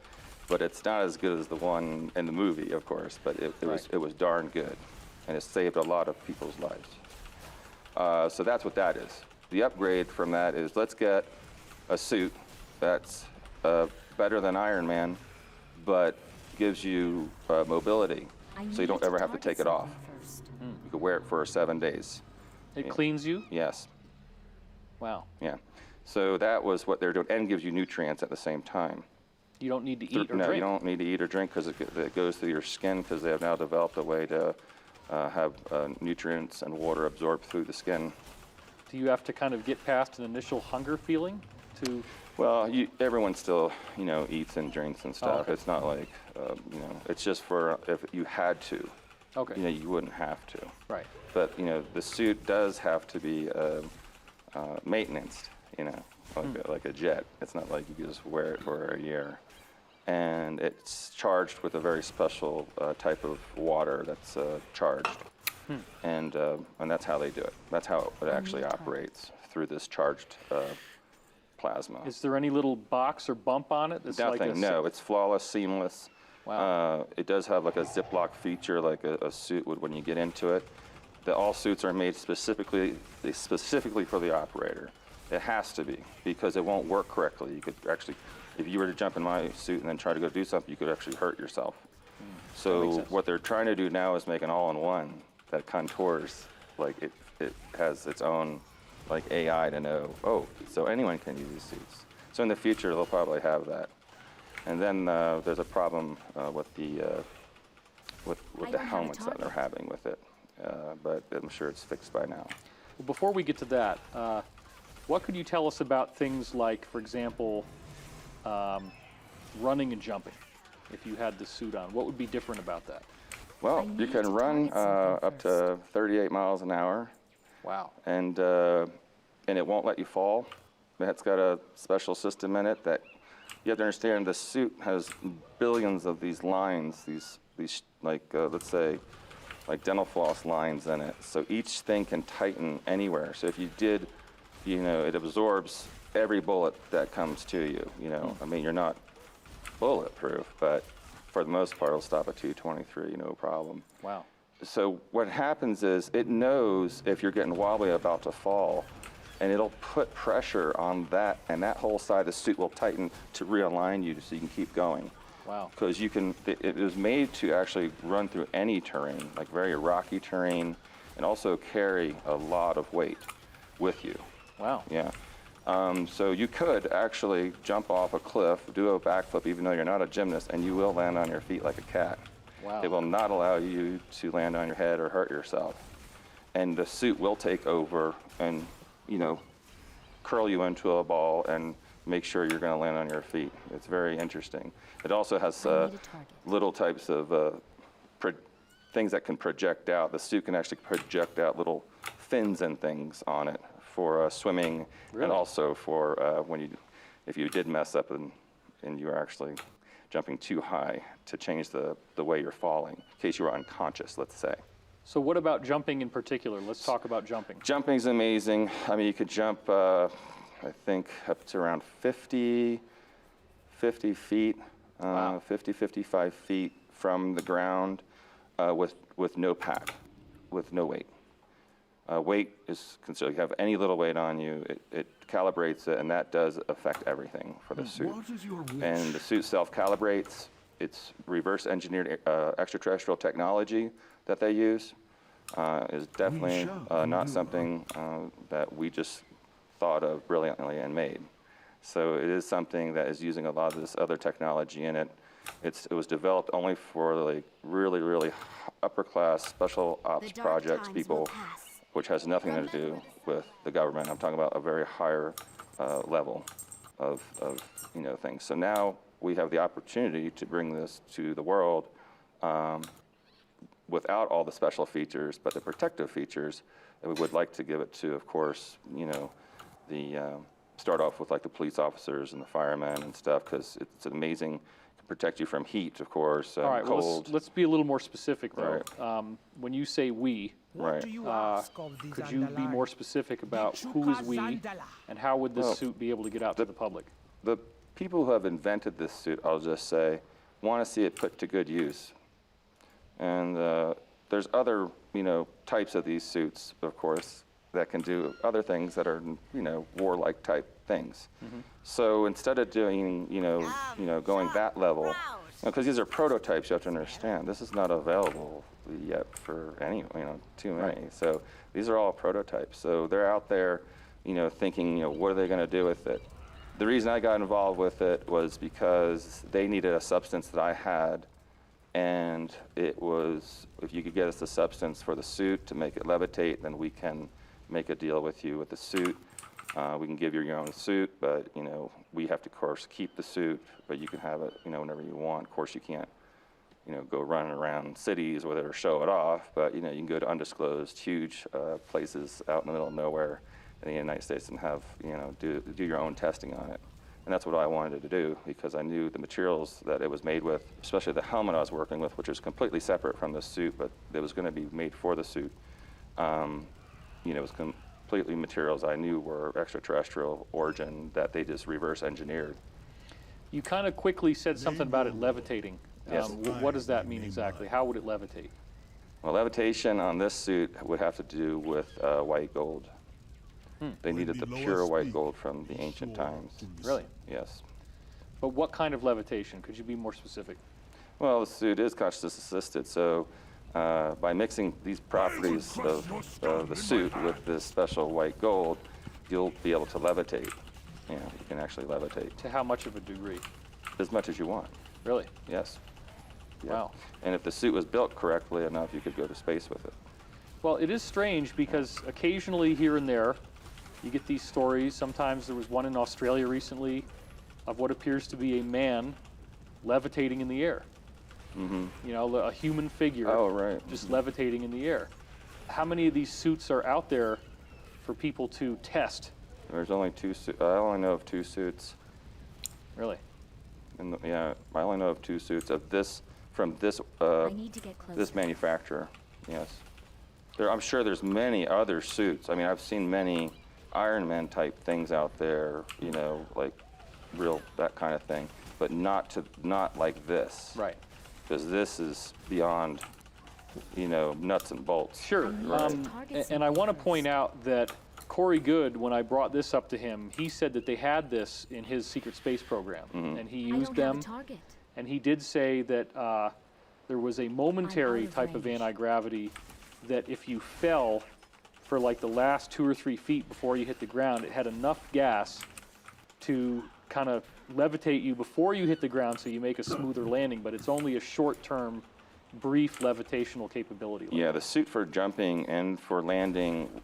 But it's not as good as the one in the movie, of course, but it was darn good. And it saved a lot of people's lives. So that's what that is. The upgrade from that is let's get a suit that's better than Iron Man, but gives you mobility, I so you need don't ever have to target take it off. something first. You could wear it for 7 days. It Yeah. cleans you? Yes, Wow. yeah. So that was what they're doing, and gives you nutrients at the same time. You don't need to eat or No, drink. you don't need to eat or drink because it goes through your skin because they have now developed a way to have nutrients and water absorbed through the skin. Do you have to kind of get past an initial hunger feeling to? Well, everyone still, eats and drinks and stuff. okay. It's not like, it's just for if you had to. Okay. You wouldn't have to. Right. But, the suit does have to be maintenanced, like a jet. It's not like you can just wear it for a year. And it's charged with a very special type of water that's charged. And that's how they do it. That's how it actually need a target. operates, through this charged plasma. Is there any little box or bump on it? That's like Nothing, no, it's flawless, seamless. Wow. It does have like a Ziploc feature, like a suit would when you get into it. All suits are made specifically for the operator. It has to be, because it won't work correctly. You could actually, if you were to jump in my suit and then try to go do something, you could actually hurt yourself. makes So sense. what they're trying to do now is make an all-in-one that contours, like it has its own like AI to know, so anyone can use these suits. So in the future, they'll probably have that. And then there's a problem with the I don't have a helmets that they're target. having with it, but I'm sure it's fixed by now. Well, before we get to that, what could you tell us about things like, for example, running and jumping? If you had the suit on, what would be different about that? Well, I you need can to run target something up to 38 miles an hour, Wow. and it won't let you fall. It's got a special system in it that you have to understand. The suit has billions of these lines, these like let's say like dental floss lines in it. So each thing can tighten anywhere. So if you did, it absorbs every bullet that comes to you. I mean, you're not bulletproof, but for the most part, it'll stop at 223, no problem. Wow. So what happens is it knows if you're getting wobbly about to fall, and it'll put pressure on that, and that whole side of the suit will tighten to realign you so you can keep going. Wow. Because it is made to actually run through any terrain, like very rocky terrain, and also carry a lot of weight with you. Wow. Yeah. So you could actually jump off a cliff, do a backflip, even though you're not a gymnast, and you will land on your feet like a cat. Wow. It will not allow you to land on your head or hurt yourself. And the suit will take over and, curl you into a ball and make sure you're going to land on your feet. It's very interesting. It also has I need a target. little types of things that can project out. The suit can actually project out little fins and things on it for swimming, Really? and also for if you did mess up and you were actually jumping too high, to change the way you're falling, in case you were unconscious, let's say. So what about jumping in particular? Let's talk about jumping. Jumping's amazing. I mean, you could jump, I think, up to around 50 feet, Wow. 55 feet from the ground with no pack, with no weight. Weight is considered, you have any little weight on you, it calibrates it, and that does affect everything for the suit. And the suit self-calibrates. It's reverse engineered extraterrestrial technology that they use. Is definitely not something that we just thought of brilliantly and made. So it is something that is using a lot of this other technology in it. It was developed only for like really, really upper class special The ops dark projects times people, will pass. which has nothing to do with the government. I'm talking about a very higher level of things. So now we have the opportunity to bring this to the world without all the special features, but the protective features. And we would like to give it to, of course, start off with like the police officers and the firemen and stuff, because it's amazing. It can protect you from heat, of course, and All right, well, cold. let's be a little more specific, though. Right. When you say we, What Right. do you ask of the could you be Zandalari? more specific about who is we, and how would this Well, suit be able to get out to the public? The people who have invented this suit, I'll just say, want to see it put to good use. And there's other, types of these suits, of course, that can do other things that are, warlike type things. So instead of doing, going that level, because these are prototypes, you have to understand, this is not available yet for any, too many. So these are all prototypes. So they're out there, thinking, what are they going to do with it? The reason I got involved with it was because they needed a substance that I had, and it was, if you could get us the substance for the suit to make it levitate, then we can make a deal with you with the suit. We can give you your own suit, but we have to, of course, keep the suit, but you can have it, whenever you want. Of course, you can't, go running around cities with it or show it off, but you can go to undisclosed, huge places out in the middle of nowhere in the United States and have, do your own testing on it. And that's what I wanted to do, because I knew the materials that it was made with, especially the helmet I was working with, which was completely separate from the suit, but it was going to be made for the suit. It was completely materials I knew were extraterrestrial origin that they just reverse engineered. You kind of quickly said something about it levitating. Yes. What does that mean exactly? How would it levitate? Well, levitation on this suit would have to do with white gold. They needed the pure white gold from the ancient times. Really? Yes. But what kind of levitation? Could you be more specific? Well, the suit is consciousness assisted, so by mixing these properties of the suit with this special white gold, you'll be able to levitate. You can actually levitate To how much of a degree? as much as you want. Really? Yes. Yeah. Wow. And if the suit was built correctly enough, you could go to space with it. Well, it is strange because occasionally here and there, you get these stories. Sometimes there was one in Australia recently of what appears to be a man levitating in the air. A human figure Oh, right. just levitating in the air. How many of these suits are out there for people to test? There's only two suits. I only know of two suits. Really? I only know of two suits of this from this I need to get closer. this manufacturer. Yes. I'm sure there's many other suits. I mean, I've seen many Iron Man type things out there. Like real that kind of thing, but not like this. Right. Because this is beyond nuts and bolts. Sure. And I want to point out that Corey Good, when I brought this up to him, he said that they had this in his secret space program, and he I used don't have them. a target. And he did say that there was a momentary I'm out of type of range. anti-gravity that if you fell for like the last 2 or 3 feet before you hit the ground, it had enough gas to kind of levitate you before you hit the ground so you make a smoother landing, but it's only a short-term, brief levitational capability. like Yeah, that. the suit for jumping and for landing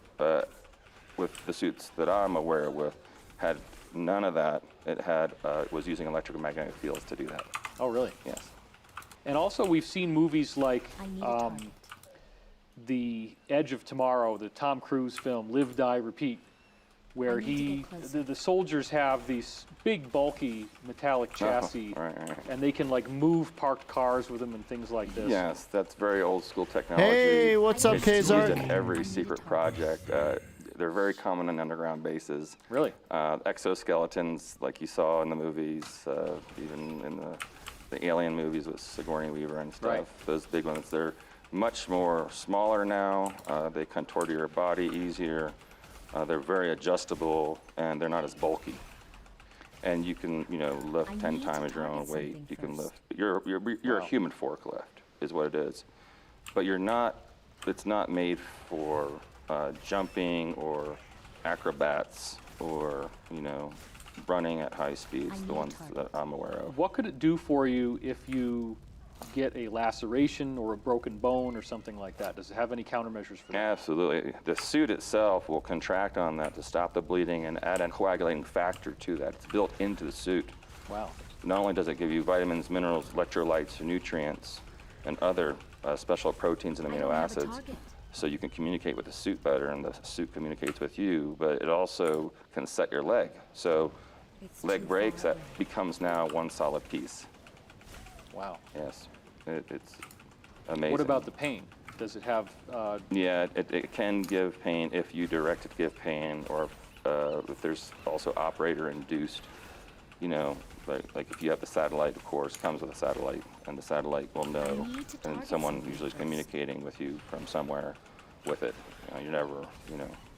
with the suits that I'm aware with had none of that. It was using electromagnetic fields to do that. Oh, really? Yes. And also, we've seen movies like I need a target. The Edge of Tomorrow, the Tom Cruise film, Live, Die, Repeat, where I need to get closer. the soldiers have these big, bulky metallic chassis, right. and they can like move parked cars with them and things like this. Yes, that's very old school technology. Hey, what's up, It's used Kazark? in every secret project. They're very common on underground bases. Really? Exoskeletons, like you saw in the movies, even in the Alien movies with Sigourney Weaver and stuff. Right. Those big ones, they're much more smaller now. They contort your body easier. They're very adjustable, and they're not as bulky. And you can, lift I 10 need to times your own target weight. something You can first. lift. You're a Wow. human forklift, is what it is. But you're not. It's not made for jumping or acrobats or running at high speeds. I The need a ones target. that I'm aware of. What could it do for you if you get a laceration or a broken bone or something like that? Does it have any countermeasures for that? Absolutely. The suit itself will contract on that to stop the bleeding and add a coagulating factor to that. It's built into the suit. Wow. Not only does it give you vitamins, minerals, electrolytes, nutrients, and other special proteins and I amino don't have a acids, target. so you can communicate with the suit better, and the suit communicates with you, but it also can set your leg. So It's leg too breaks, far that away. becomes now one solid piece. Wow. Yes, it's amazing. What about the pain? Does it have, Yeah, it can give pain if you direct it to give pain, or if there's also operator-induced, like if you have the satellite, of course, comes with a satellite, and the satellite will know, need to and target someone something usually is first. communicating with you from somewhere with it. You're never,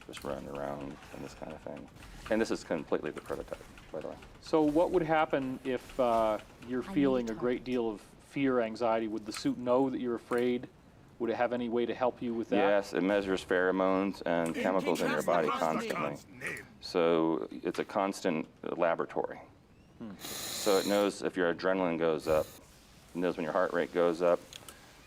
just running around and this kind of thing. And this is completely the prototype, by the way. so what would happen if you're need feeling a a great deal of fear, anxiety? Would the suit know that you're afraid? Would it have any way to help you with that? Yes, it measures pheromones and chemicals in your body constantly. So it's a constant laboratory. So it knows if your adrenaline goes up, it knows when your heart rate goes up,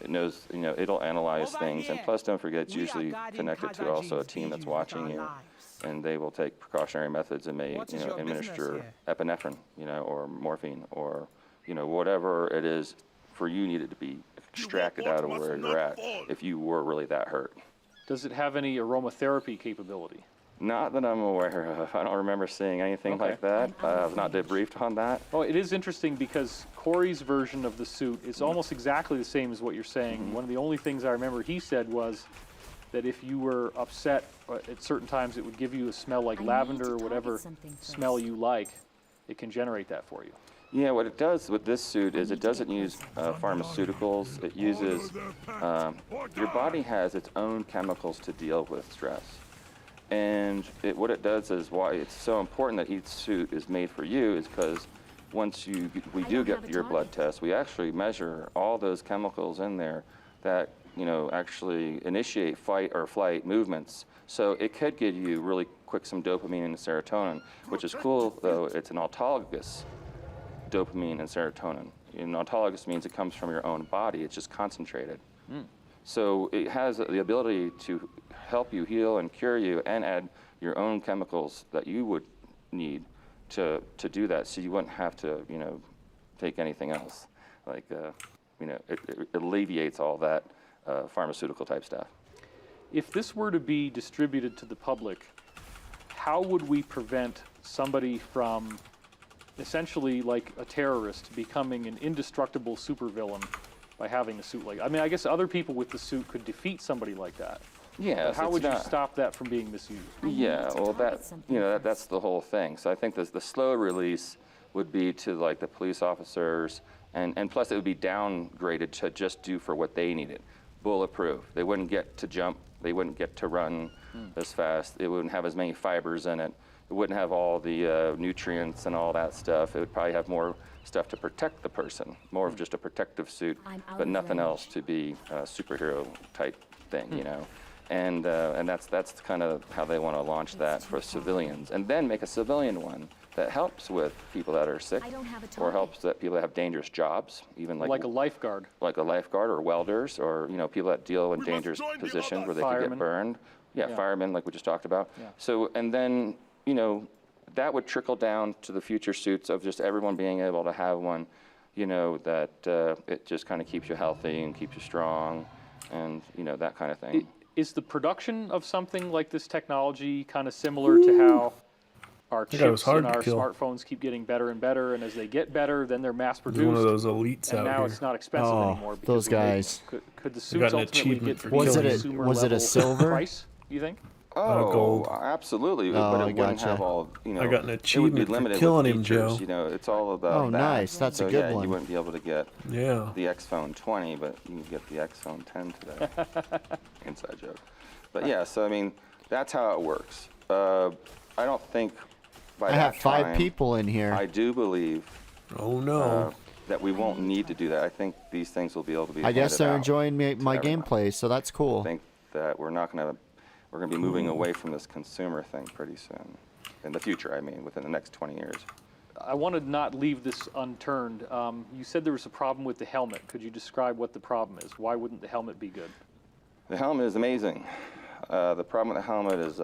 it knows, it'll analyze Over things. And here. plus, don't forget, it's We are usually guarding connected to Khazar also a Jin's team that's vision with watching our you. lives. And they will take precautionary methods and may, What is your administer business epinephrine, or morphine, or, whatever it is for you needed to be extracted out of where you're at if you were really that hurt. Does it have any aromatherapy capability? Not that I'm aware of. I don't remember seeing anything Okay. like that. I'm out I of was not range. debriefed on that. Oh, it is interesting because Corey's version of the suit is almost exactly the same as what you're saying. One of the only things I remember he said was that if you were upset at certain times, it would give you a smell like I need lavender to or target whatever something smell first. you like. It can generate that for you. Yeah, what it does with this suit is need it to doesn't get use pharmaceuticals. It uses, your body has its own chemicals to deal with stress. And what it does is why it's so important that each suit is made for you is because once we I do don't get have a your blood target. test, we actually measure all those chemicals in there that, actually initiate fight or flight movements. So it could give you really quick some dopamine and serotonin, which is cool, though it's an autologous dopamine and serotonin. And autologous means it comes from your own body. It's just concentrated. So it has the ability to help you heal and cure you and add your own chemicals that you would need to do that. So you wouldn't have to, take anything else. Like, it alleviates all that pharmaceutical type stuff. If this were to be distributed to the public, how would we prevent somebody from essentially like a terrorist becoming an indestructible supervillain by having a suit like that? I mean, I guess other people with the suit could defeat somebody like that. Yeah. But how would you stop that from being misused? I need Yeah, to well, target that something that's first. the whole thing. So I think the slow release would be to like the police officers, and plus it would be downgraded to just do for what they needed. bulletproof. They wouldn't get to jump. They wouldn't get to run as fast. It wouldn't have as many fibers in it. It wouldn't have all the nutrients and all that stuff. It would probably have more stuff to protect the person, more of just a protective suit, I'm out but of nothing range. else to be a superhero type thing, you know. And that's kind of how they want to launch that for civilians, and then make a civilian one that helps with people that are sick, I don't have a or target. helps that people that have dangerous jobs, even Like a lifeguard. like a lifeguard or welders, or you know, people that deal in dangerous positions where they could Firemen. get burned. Yeah, Yeah. firemen, like we just talked about. Yeah. So, and then, you know, that would trickle down to the future suits of just everyone being able to have one, you know, that it just kind of keeps you healthy and keeps you strong, and you know, that kind of thing. Is the production of something like this technology kind of similar to how our That guy was chips hard and to our kill. smartprones keep getting better and better, and as they get better, then they're mass He's one produced, of those elites and out now here. it's not expensive Oh, anymore. because those we make- guys. Could the got suits an ultimately achievement get for to be Was it a- consumer was it a level silver? price? You think? Oh, gold. absolutely. Oh, but I it wouldn't gotcha. have all, you know, I got an it would be achievement for limited killing with him, features, Joe. you know, it's all about Oh, that. nice. That's a So, good yeah, one. you wouldn't be able to get Yeah. the Xphone 20, but you can get the Xphone 10 today. Inside joke. But yeah, so I mean, that's how it works. I don't think by I that have 5 time, people in here. I do believe Oh no. that we won't need to do that. I think these things will be able to be I guess handed they're out enjoying my everyone. gameplay, so that's cool. I think that we're going to be moving away from this consumer thing pretty soon. In the future, I mean, within the next 20 years. I want to not leave this unturned. You said there was a problem with the helmet. Could you describe what the problem is? Why wouldn't the helmet be good? The helmet is amazing. The problem with the helmet is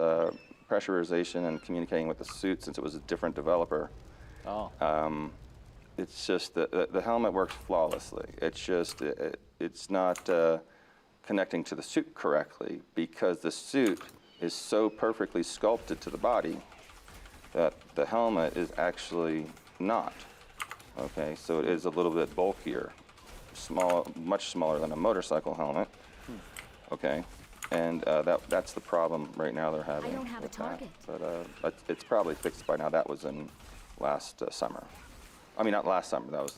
pressurization and communicating with the suit, since it was a different developer. Oh, It's just the helmet works flawlessly. It's just it's not connecting to the suit correctly, because the suit is so perfectly sculpted to the body that the helmet is actually not. Okay, so it is a little bit bulkier, much smaller than a motorcycle helmet. Okay, and that's the problem right now they're having. I don't have a with that. target. But it's probably fixed by now. That was in last summer. I mean, not last summer. That was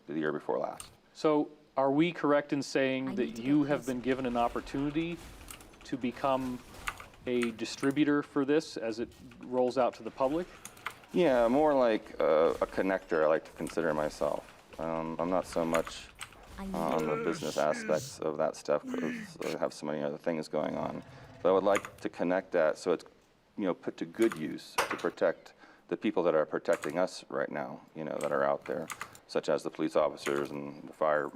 the year before last. so are we correct in saying I need that to you get have this. been given an opportunity to become a distributor for this as it rolls out to the public? Yeah, more like a connector. I like to consider myself. I'm not so much I need on the business aspects of that stuff, because I have so many other things going on. But I would like to connect that so it's, you know, put to good use to protect the people that are protecting us right now, you know, that are out there, such as the police officers and the firemen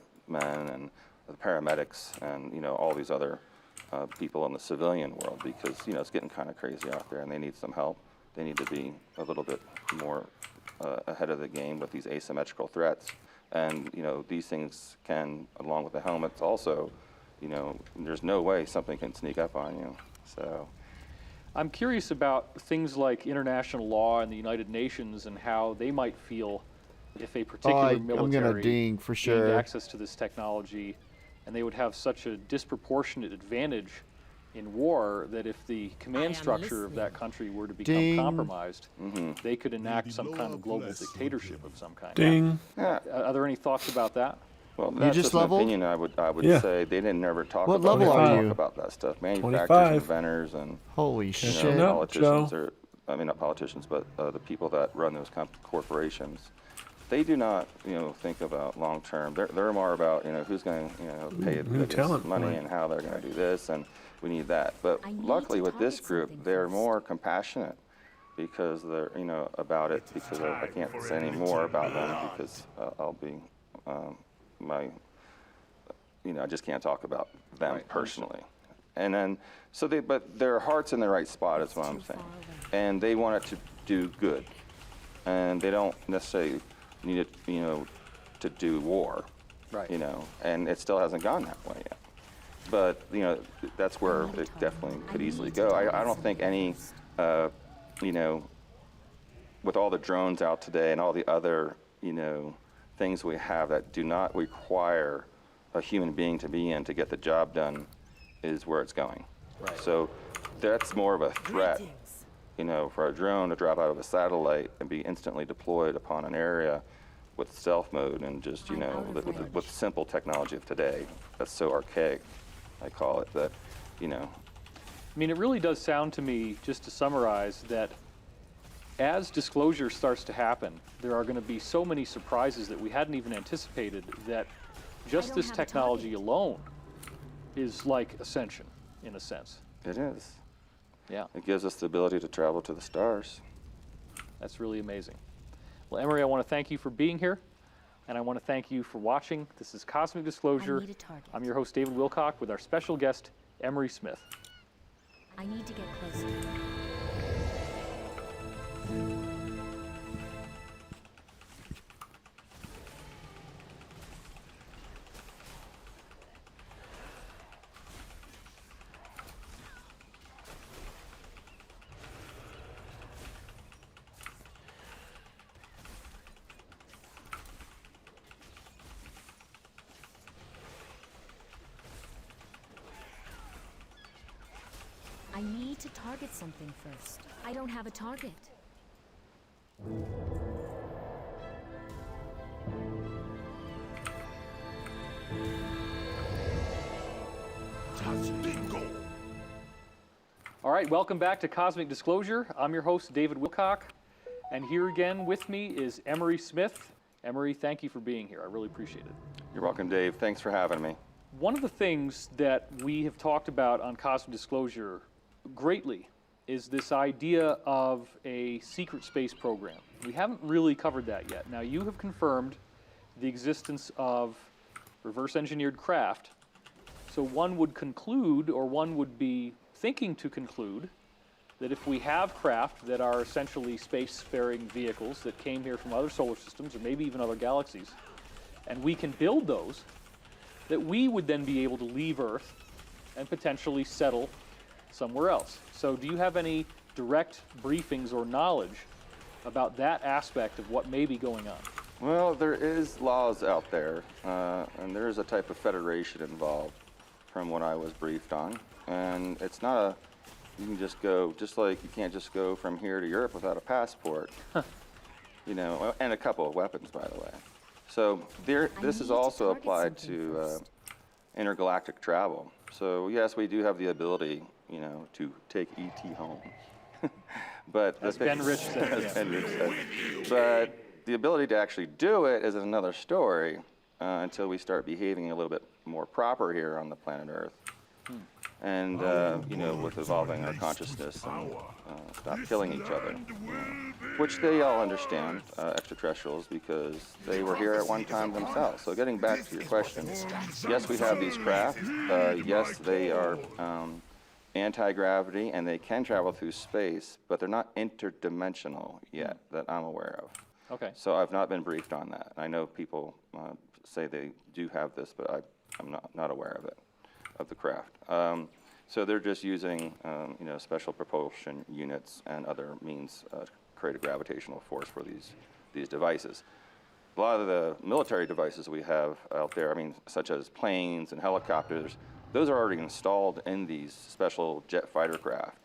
and the paramedics and, you know, all these other people in the civilian world, because, you know, it's getting kind of crazy out there and they need some help. They need to be a little bit more ahead of the game with these asymmetrical threats. And, you know, these things can, along with the helmets also, you know, there's no way something can sneak up on you. So, I'm curious about things like international law and the United Nations and how they might feel if a particular I'm gonna military ding for gained sure. access to this technology, and they would have such a disproportionate advantage in war that if the I command am structure of that listening. country were to become Ding. compromised, they could enact some kind of global dictatorship of some kind. Ding. yeah. Are there any thoughts about that? Well, that's just just an leveled? opinion. I would Yeah. say they didn't ever talk What about level they are don't you? talk about that stuff. Manufacturers, 25. inventors, and Holy you shit. know, No, politicians Joe. or I mean not politicians, but the people that run those corporations. They do not, you know, think about long term. They're more about, you know, who's going to, you know, pay the new biggest talent money point. and how they're going to do this, and we need that. But I need luckily to with this target group, something they're first. more compassionate because they're, you know, about it. Because I can't say any more about them because I'll be you know, I just can't talk about them Right, personally. And then, so but their heart's in the right spot is what I'm Too far saying. away. And they want it to do good. And they don't necessarily need it, you know, to do war. Right. You know, and it still hasn't gone that way yet. But, you know, that's where it definitely could easily go. I don't think any, you know, with all the drones out today and all the other, you know, things we have that do not require a human being to be in to get the job done is where it's going. Right. So that's more of a threat, Greetings. you know, for a drone to drop out of a satellite and be instantly deployed upon an area with stealth mode and just, you I'm know, out of with range. simple technology of today that's so archaic. I call it, that, you know, I mean, it really does sound to me, just to summarize, that as disclosure starts to happen, there are going to be so many surprises that we hadn't even anticipated, that just don't this have a technology target. alone is like ascension, in a sense. it is. Yeah, It gives us the ability to travel to the stars. that's really amazing. Well, Emery, I want to thank you for being here, and I want to thank you for watching. This is Cosmic Disclosure. I need a target. I'm your host, David Wilcock, with our special guest, Emery Smith. I need to get closer. I need to target something first. I don't have a target. All right, welcome back to Cosmic Disclosure. I'm your host, David Wilcock, and here again with me is Emery Smith. Emery, thank you for being here. I really appreciate it. You're welcome, Dave. Thanks for having me. One of the things that we have talked about on Cosmic Disclosure greatly is this idea of a secret space program. We haven't really covered that yet. Now, you have confirmed the existence of reverse engineered craft, so one would conclude, or one would be thinking to conclude, that if we have craft that are essentially spacefaring vehicles that came here from other solar systems, or maybe even other galaxies, and we can build those, that we would then be able to leave Earth and potentially settle somewhere else. So do you have any direct briefings or knowledge about that aspect of what may be going on? Well, there is laws out there, and there is a type of federation involved from what I was briefed on. And it's not a, you can just go, just like you can't just go from here to Europe without a passport. You know, and a couple of weapons, by the way. So there, this need is to also target applied something to first. intergalactic travel. So yes, we do have the ability, you know, to take ET home. But the As Ben thing- Rich said, as yeah. Ben Rich said. But the ability to actually do it is another story until we start behaving a little bit more proper here on the planet Earth. And, you know, with evolving our consciousness and stop killing each other. Which they all understand, extraterrestrials, because they were here at one time themselves. So getting back to your question, yes, we have these craft. Yes, they are anti-gravity and they can travel through space, but they're not interdimensional yet that I'm aware of. Okay. So I've not been briefed on that. I know people say they do have this, but I'm not aware of it, of the craft. So they're just using, you know, special propulsion units and other means to create a gravitational force for these devices. A lot of the military devices we have out there, I mean, such as planes and helicopters, those are already installed in these special jet fighter craft.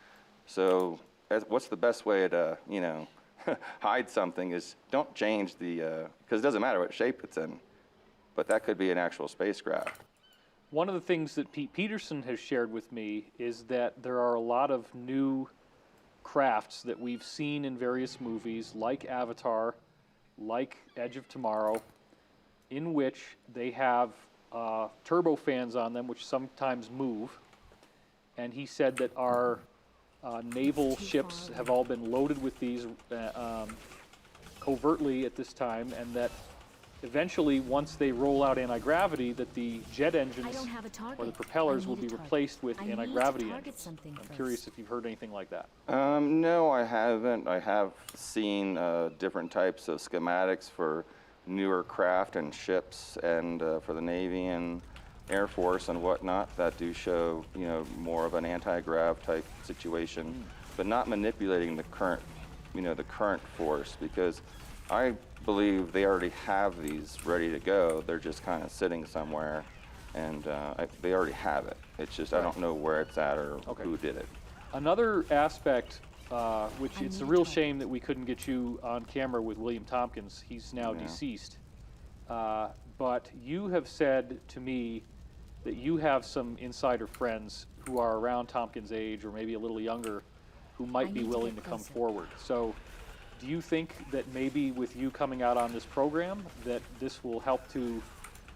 So what's the best way to, you know, hide something is don't change the, because it doesn't matter what shape it's in, but that could be an actual spacecraft. One of the things that Pete Peterson has shared with me is that there are a lot of new crafts that we've seen in various movies, like Avatar, like Edge of Tomorrow, in which they have turbofans on them, which sometimes move. And he said that our naval ships have all been loaded with these covertly at this time, and that eventually, once they roll out anti-gravity, that the jet I engines don't have a target. or the propellers I will need be a target. replaced with I need to anti-gravity target engines. something I'm first. curious if you've heard anything like that. No, I haven't. I have seen different types of schematics for newer craft and ships, and for the Navy and Air Force and whatnot that do show, you know, more of an anti-grav type situation, but not manipulating the current, you know, the current force, because I believe they already have these ready to go. They're just kind of sitting somewhere, and they already have it. It's just I don't know where it's at or Okay. who did it. Another aspect, which I it's a need real to- shame that we couldn't get you on camera with William Tompkins. He's now Yeah. deceased. But you have said to me that you have some insider friends who are around Tompkins' age or maybe a little younger who might I be need to willing to get come closer. forward. So do you think that maybe with you coming out on this program that this will help to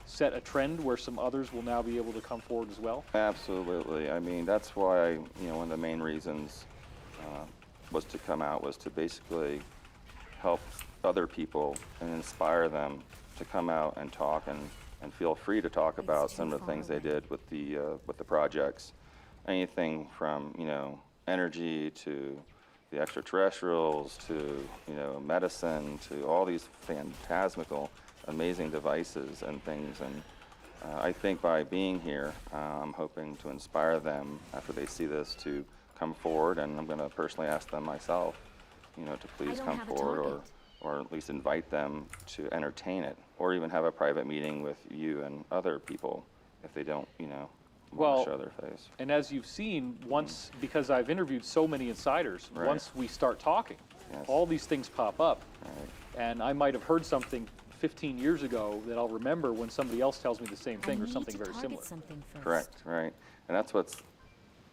set a trend where some others will now be able to come forward as well? Absolutely. I mean, that's why, one of the main reasons was to come out was to basically help other people and inspire them to come out and talk and feel free to talk about too some of the far things they away. did with the projects. Anything from, energy to the extraterrestrials to, medicine to all these phantasmical, amazing devices and things. And I think by being here, I'm hoping to inspire them after they see this to come forward, and I'm going to personally ask them myself, to please don't come have a forward target. or at least invite them to entertain it, or even have a private meeting with you and other people if they don't, want Well, to show their face. And as you've seen, once, because I've interviewed so many insiders, Right. once we start talking, Yes. all these things pop up. Right. And I might have heard something 15 years ago that I'll remember when somebody else tells me the same thing or something very similar. Something first. Correct, right. And that's what's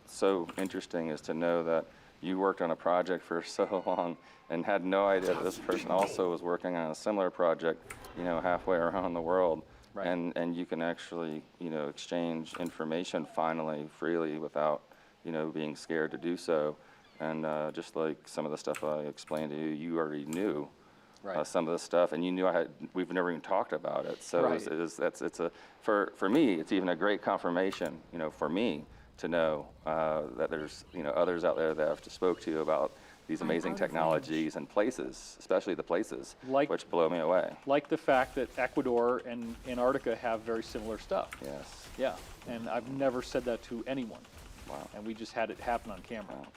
so interesting, is to know that you worked on a project for so long and had no idea that this person also was working on a similar project, halfway around the world. Right. And you can actually, exchange information finally, freely, without, being scared to do so. And just like some of the stuff I explained to you, you already knew Right. some of the stuff, and you knew we've never even talked about it. So Right. for me, it's even a great confirmation, for me to know that there's, others out there that I've spoke to you about these I'm amazing out of range. technologies and places, especially the places, Like- which blow me away. Like the fact that Ecuador and Antarctica have very similar stuff. Yes. Yeah, and I've never said that to anyone. Wow. And we just had it happen on camera. Wow.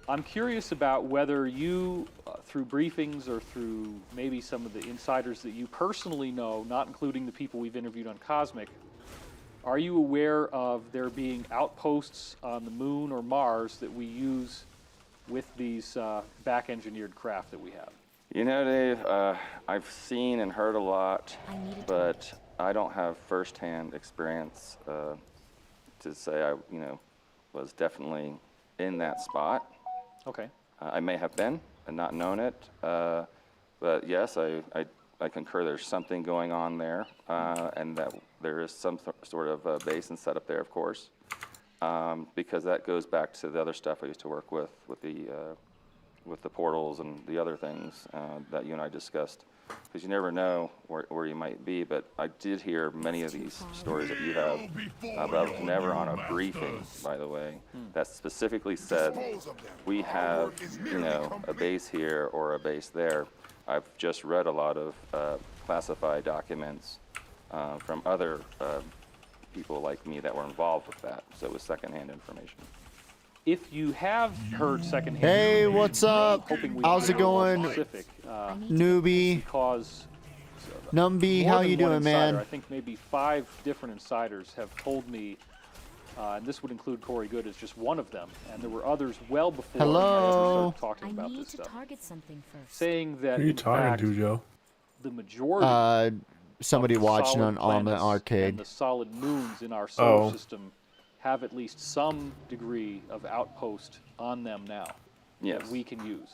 I'm curious about whether you, through briefings or through maybe some of the insiders that you personally know, not including the people we've interviewed on Cosmic, are you aware of there being outposts on the moon or Mars that we use with these back-engineered craft that we have? Dave, I've seen and heard a lot, I need a but I don't have firsthand experience to say I, was definitely in that spot. Okay. I may have been and not known it, but yes, I concur there's something going on there, and that there is some sort of base and setup there, of course, because that goes back to the other stuff I used to work with the portals and the other things that you and I discussed. Because you never know where you might be, but I did hear many of these stories that you have, but I was never on a briefing, by the way, that specifically said, we have, a base here or a base there. I've just read a lot of classified documents from other people like me that were involved with that, so it was secondhand information. If you have heard secondhand, Hey, information, what's up? hoping we How's can it get more going? specific, Newbie, because Numby, more how than you one doing, insider, man? I think maybe 5 different insiders have told me, and this would include Corey Good as just one of them, and there were others well before I ever Hello? started talking I about need this to stuff, target something first. saying that Who are you in talking fact, to, Joe? the majority Somebody of the watching solid on the planets arcade. and the solid moons in our solar Oh. system have at least some degree of outpost on them now Yes. that we can use.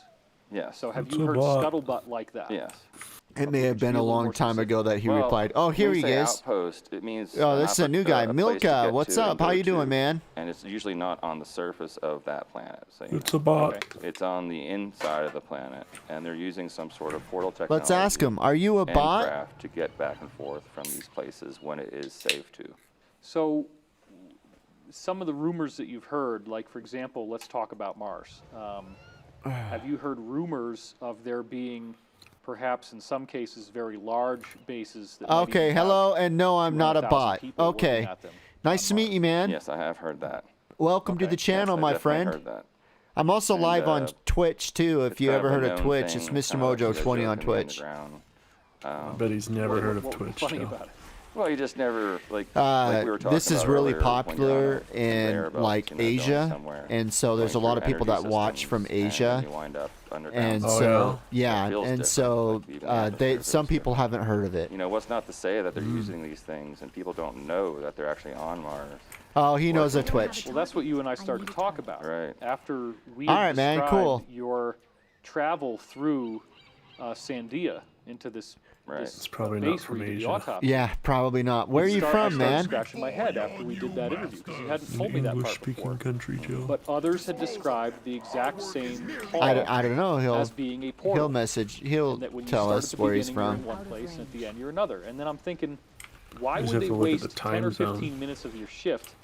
Yes. So have What's you heard up? scuttlebutt like that? Yes. It may have Could you been be a a little long more time specific? ago that he Well, replied. Oh, when here you he say is. Outpost, it means Oh, this is a new guy. place to Milka, get what's to up? and How go you doing, to, man? And it's usually not on the surface of that planet. So, It's a bot. Okay. it's on the inside of the planet, and they're using some sort of portal technology. Let's ask him. Are you a and bot? craft to get back and forth from these places when it is safe to. So some of the rumors that you've heard, like for example, let's talk about Mars. Have you heard rumors of there being perhaps in some cases very large bases that might Okay, even have hello, and no, I'm not a 200,000 bot. people working Okay. at them Nice to on meet Mars? you, man. Yes, I have heard that. Welcome to Okay, the channel, yes, I my definitely friend. heard that. I'm also And, live on Twitch, too. If It's you kind ever a heard of known Twitch, thing, it's Mr. kind of like Mojo you guys 20 on joking me in the Twitch. ground. I bet he's never heard of What was Twitch, funny Joe. about it? Well, you just never like we were talking This is about really earlier, when you're on popular a conveyor in belt, like going Asia, somewhere, and so there's a going lot through of people that energy watch systems, from and Asia. you wind up under and sounds Oh, so yeah? It feels and different, so like the atmosphere they feels some people different. haven't heard of it. You know, what's not to say that they're using these things and people don't know that they're actually on Mars. Oh, he knows a I don't have a Twitch. Well, that's what you and I I started need to a talk target. about. Right. After we All had right, man, described cool. your travel through Sandia into this, Right. this It's probably base not from where you did the Asia. autopsy. Yeah, probably not. Where are you I from, started man? scratching my head after we did that interview because you hadn't told me that part English-speaking before. country, Joe. But others had described the exact same hall I don't know. as being a portal. He'll message. He'll and that when you tell start us at the where he's beginning, you're from. in one place, and at the end you're another. And then I'm thinking, why You just would they have to look at waste the 10 or time 15 zone. minutes of your shift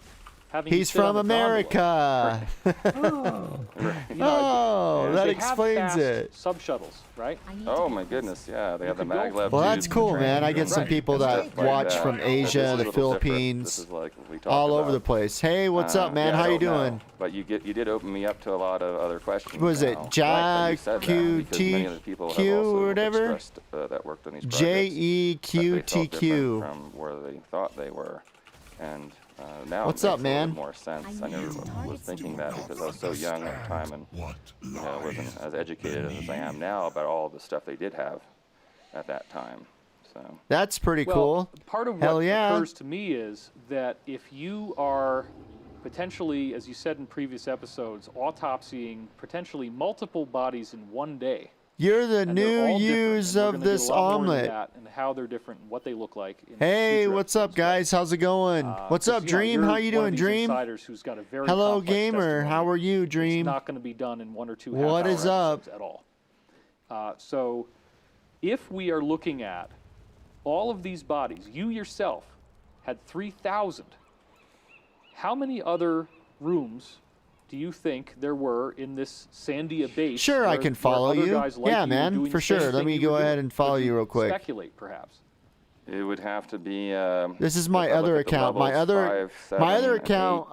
having you He's sit on from the gondola? America. You know, Oh, that they have explains fast it. sub shuttles, right? I need to Oh get my this. goodness, yeah, they have the could go maglev. Well, that's tubes cool, and man. I get some Right. people and that stuff like watch that. from But this is Asia, a the little different. This Philippines, is like we talked all over about. the place. Hey, what's up, man? Yeah, How I you don't know. doing? But you did open me up to a lot of other questions. Was it now. Right, that you said that, because many of the people have JQTQ also or whatever? expressed, that worked on these projects, JEQTQ. from where they thought they were, and now What's it up, makes a little man? bit more sense. I I never need to target was thinking something that because I was so young at the time and wasn't as educated as I am now about all the stuff they did have at that time. So That's pretty Well, cool. part of Hell what yeah. occurs to me is that if you are potentially, as you said in previous episodes, autopsying potentially multiple bodies in one day. You're the And they're new all different, use and we're of gonna get this a lot more into omelet. that and how they're different and what they look like. In Hey, future what's up, episodes. guys? How's it going? What's 'Cause, up, you know, Dream? you're How you one of doing, these Dream? insiders who's got a very Hello, complex gamer. testimony. How are you, Dream? It's not going to be done in 1 or 2 What half-hour is up? episodes at all. So, if we are looking at all of these bodies, you yourself had 3,000. How many other rooms do you think there were in this Sandia base? Sure, I where- can where follow other you. guys like Yeah, you man, doing for the same sure. Let thing me you go were ahead doing? and follow Could you real quick. Speculate, perhaps. it would have to be. This is my if I look other at the account. My levels other 5, my 7, other and 8 account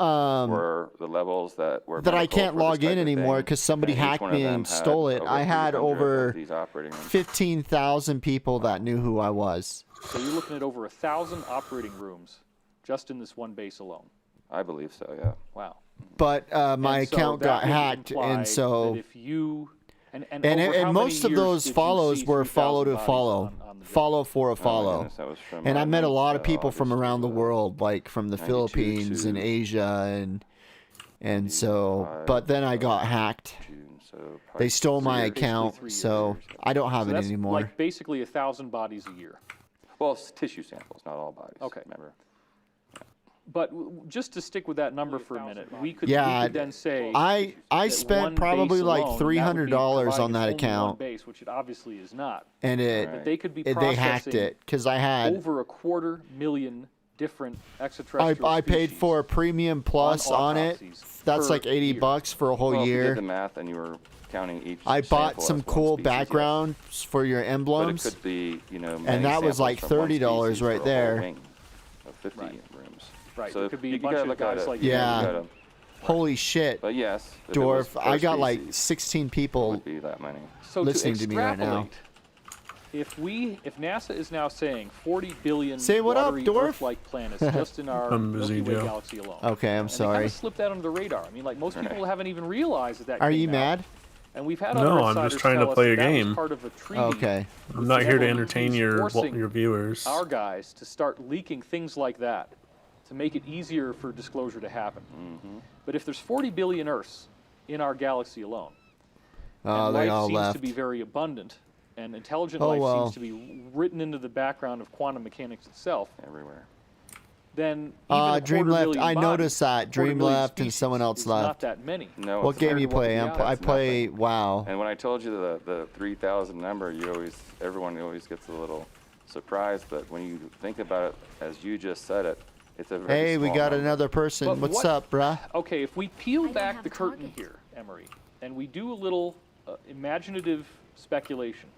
were the levels that were that I medical can't for this log in type of anymore thing, because somebody and each hacked one of me them and had stole it. I had 300 of over these operating rooms. 15,000 people that knew who I was. So you're looking at over 1,000 operating rooms just in this one base alone. I believe so, yeah. Wow. But my And so account that got would hacked, imply and so that if you and and over how most many of years those did you follows see were 3,000 follow to bodies follow, on the job? follow for a Oh my follow. goodness, that was from And I met a lot of August, people from around the to, world, like from the 92 Philippines and to Asia, and so. 85, But then I got hacked. June, so They probably stole my 3 years. account, 3 years. so I don't have So it that's anymore. like basically 1,000 bodies a year. Well, it's tissue samples, not all bodies. Okay. Remember? But just to stick with that number for a minute, we could then say I that spent one probably base like alone, $300 that would be on that providing only one account, base, which it obviously is not. and Right. They could be they hacked processing it because I had over 250,000 different extraterrestrial I paid species for a premium plus on it. autopsies That's per like 80 year. bucks for a whole Well, if you did year. the math and you were counting each I bought sample some as one cool species, yes. backgrounds for your But it emblems. could be, many And that was samples like from one $30 species right for a whole there. wing of 50 Right. rooms. Right, So there could be a you bunch gotta of look at guys it, like you you. gotta Yeah. look at 'em. Holy shit, But yes, if it was Dwarf! per I got like species, 16 it people. would be that many. So listening to to me right now. extrapolate, if NASA is now saying 40 billion Say what up, watery Dwarf? Earth-like planets just in our I'm Milky busy, Way Joe. galaxy alone. Okay, I'm And they sorry. kind of slipped that under the radar. I mean, like most people haven't even realized that. Are came you out. mad? And we've had No, other I'm just insiders trying to tell us play a that that was game. part of a treaty Okay. I'm not here to Someone entertain who's your forcing viewers. our guys to start leaking things like that to make it easier for disclosure to happen. But if there's 40 billion Earths in our galaxy alone, Oh, and they life all seems left. to be very abundant, and intelligent Oh, life well. seems to be written into the background of quantum mechanics itself, Everywhere. then even a Dream quarter left. billion I bodies, noticed that. quarter Dream billion left and species someone else is left. Not that many. No, What it's game you compared to play? what we have, I it's play nothing. WoW. And when I told you the 3,000 number, everyone always gets a little surprised. But when you think about it, as you just said it, it's a very Hey, we small got number. another person. But What's what- up, bruh? Okay, if we peel don't back have the a curtain target. here, Emery, and we do a little imaginative speculation,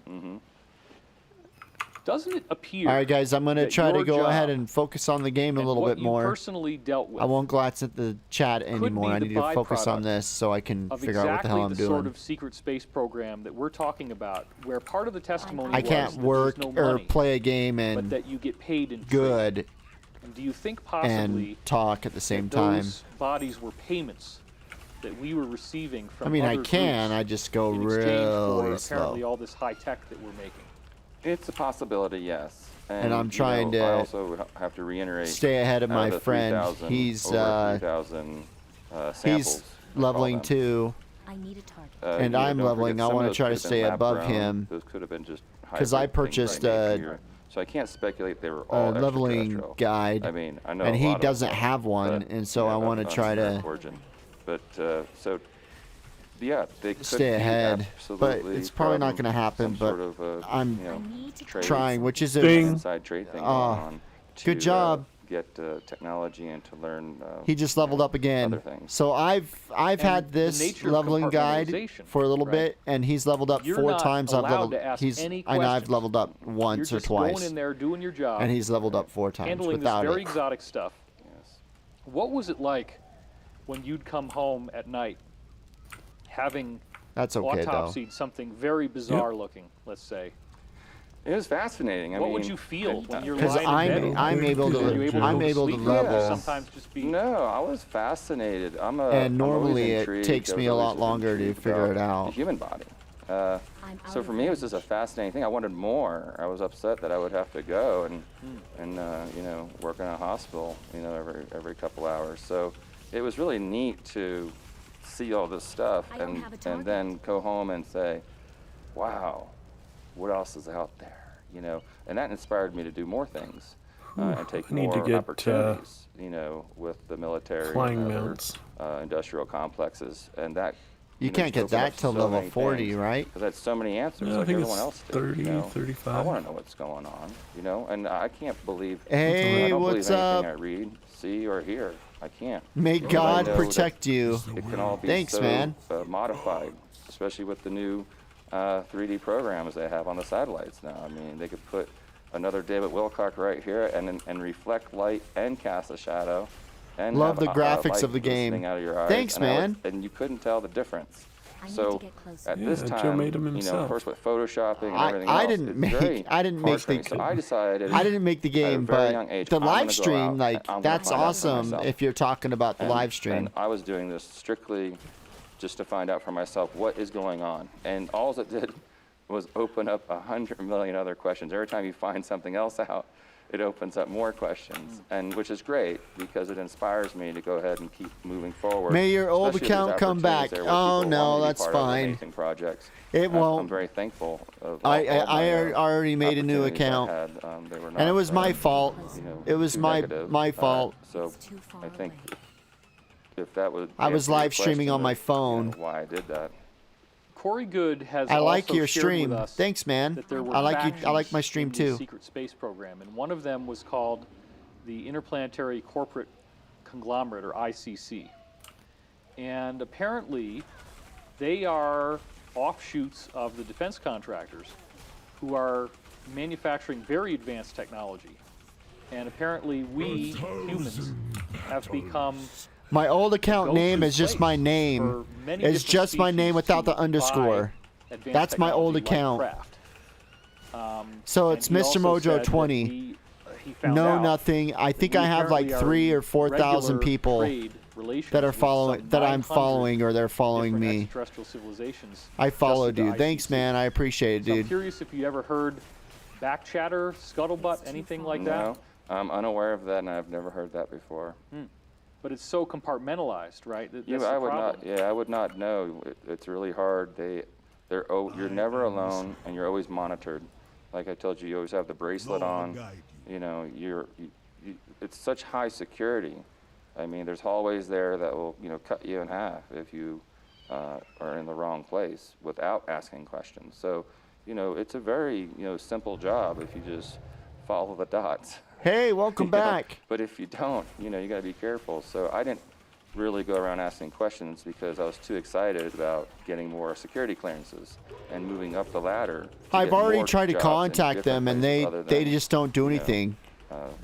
doesn't it appear All right, guys, I'm gonna that try to your go ahead job and focus on the game a and little what bit you more. personally dealt with I won't glance at the chat be anymore. I the need to focus on byproduct this so I can of figure out what the hell exactly I'm the doing. sort of secret space program that we're talking about, where part of the testimony I was can't that there's work no or money, play a game but and that you get paid in trade. good And do you think possibly and talk at the same that time. those bodies were payments that we were receiving from I mean, I other can. groups I just go in exchange for really apparently slow. all this high tech that we're making. It's a possibility, yes. And I'm you trying know, to I also have to reiterate. Stay ahead of out my the friend. 3,000 He's over 3,000 samples. he's I call leveling them. too. I need a target. And You know, I'm don't leveling. forget I some of wanna those try to could have been stay above lab-grown. him. Those could have been just 'Cause I hybrid things purchased right a- here. So I can't speculate they were all leveling extraterrestrial. guide, I mean, I know and a he lot of doesn't them, have one, but, and so you I know, want to of try unknown to origin. But so yeah, they could stay be ahead. But absolutely it's probably not from going to happen. some But sort of a, I'm you know, I need to trade, trying, which is Ding. a inside trade thing going Ah, on. good to, job. Get technology and to learn. he just leveled up again. Other things. So I've And had the this nature of leveling guide compartmentalization, for a little right? bit, and he's leveled up You're 4 not times. I've allowed leveled. to ask He's any and I've questions. leveled up You're once or just twice, going in there doing your job, and he's leveled up 4 times handling this without very it. exotic stuff. Yes. What was it like when you'd come home at night, having That's okay though. autopsied something very bizarre looking, let's say? It was fascinating. I What mean, would you feel when you're Because lying in bed? I'm able Are you to able to I'm go to able to sleep? level. Sometimes just be. No, I was fascinated. And I'm always normally it intrigued. takes I me was a lot always longer to intrigued figure about it out. The human body. I'm out So of for me, it was range. just a fascinating thing. I wanted more. I was upset that I would have to go and you know, work in a hospital, you know, every couple hours. So it was really neat to see all this stuff I don't have a and target. then go home and say, wow, what else is out there? You know, and that inspired me to do more things and take I need to more get, opportunities, you know, with the military flying and other, mounts. industrial complexes, and that. You know, can't just get opened up that till so level many 40, things, right? Because I had so many answers, Yeah, I like think everyone it's else did. 30, you know? 35. I want to know what's going on, you know, and I can't believe. Hey, I don't what's believe anything up? I read, see, or hear. I can't. May Because I God know that protect you. It can all be Thanks, so man. modified, especially with the new 3D programs they have on the satellites now. I mean, they could put another David Wilcock right here and reflect light and cast a shadow. And Love have the graphics light of the game. glistening out of your eyes. Thanks, and I man. and you couldn't tell the difference. I need So to get closer. at Yeah, this Joe time, made 'em you know, himself. of course, with photoshopping and I- everything I else, didn't it's make- very I didn't hard make for me. the- So I decided. I didn't make the at a game, very but young age, the I'm gonna live go stream, out like, and I'm gonna that's find out for awesome myself. if you're talking about the And- live stream. And I was doing this strictly just to find out for myself what is going on. And all it did was open up 100 million other questions. Every time you find something else out, it opens up more questions, and which is great because it inspires me to go ahead and keep moving forward. May your old especially if there's account come opportunities back. there where Oh, people no, want me to be that's part of fine. amazing projects. It I'm won't. very thankful of I all my, already made a new opportunities I account. had. They were And it was not, my fault. you know, It was too my negative. fault. So It's too far I think away. if that would I was answer your live streaming question on my of, you phone. know, why I did that. Corey Good has I like also your shared stream. with us Thanks, man. that there were I like you. I like factions my stream in the too. secret space program, and one of them was called the Interplanetary Corporate Conglomerate, or ICC. And apparently, they are offshoots of the defense contractors who are manufacturing very advanced technology. And apparently, we humans have become My old account name is just my name. It's just my name without the underscore. That's my old account. So it's Mr. Mojo 20. No, nothing. I think I have like 3,000 or 4,000 people that are following, that I'm following, or they're following me. Extraterrestrial civilizations. I followed just you. the Thanks, ICC. man. I appreciate it, So I'm dude. curious if you ever heard back chatter, scuttlebutt, anything like that. No, I'm unaware of that, and I've never heard that before. But it's so compartmentalized, right? Yeah, That's I the would problem. not. Yeah, I would not know. It's really hard. You're never alone, and you're always monitored. Like I told you, you always have the bracelet on. You know, it's such high security. I mean, there's hallways there that will, you know, cut you in half if you are in the wrong place without asking questions. So, you know, it's a very, you know, simple job if you just follow the dots. Hey, welcome You know, back. But if you don't, you know, you got to be careful. So I didn't really go around asking questions because I was too excited about getting more security clearances and moving up the ladder. to I've get already more tried to jobs in contact different them, and places other they than, just don't do you know, anything.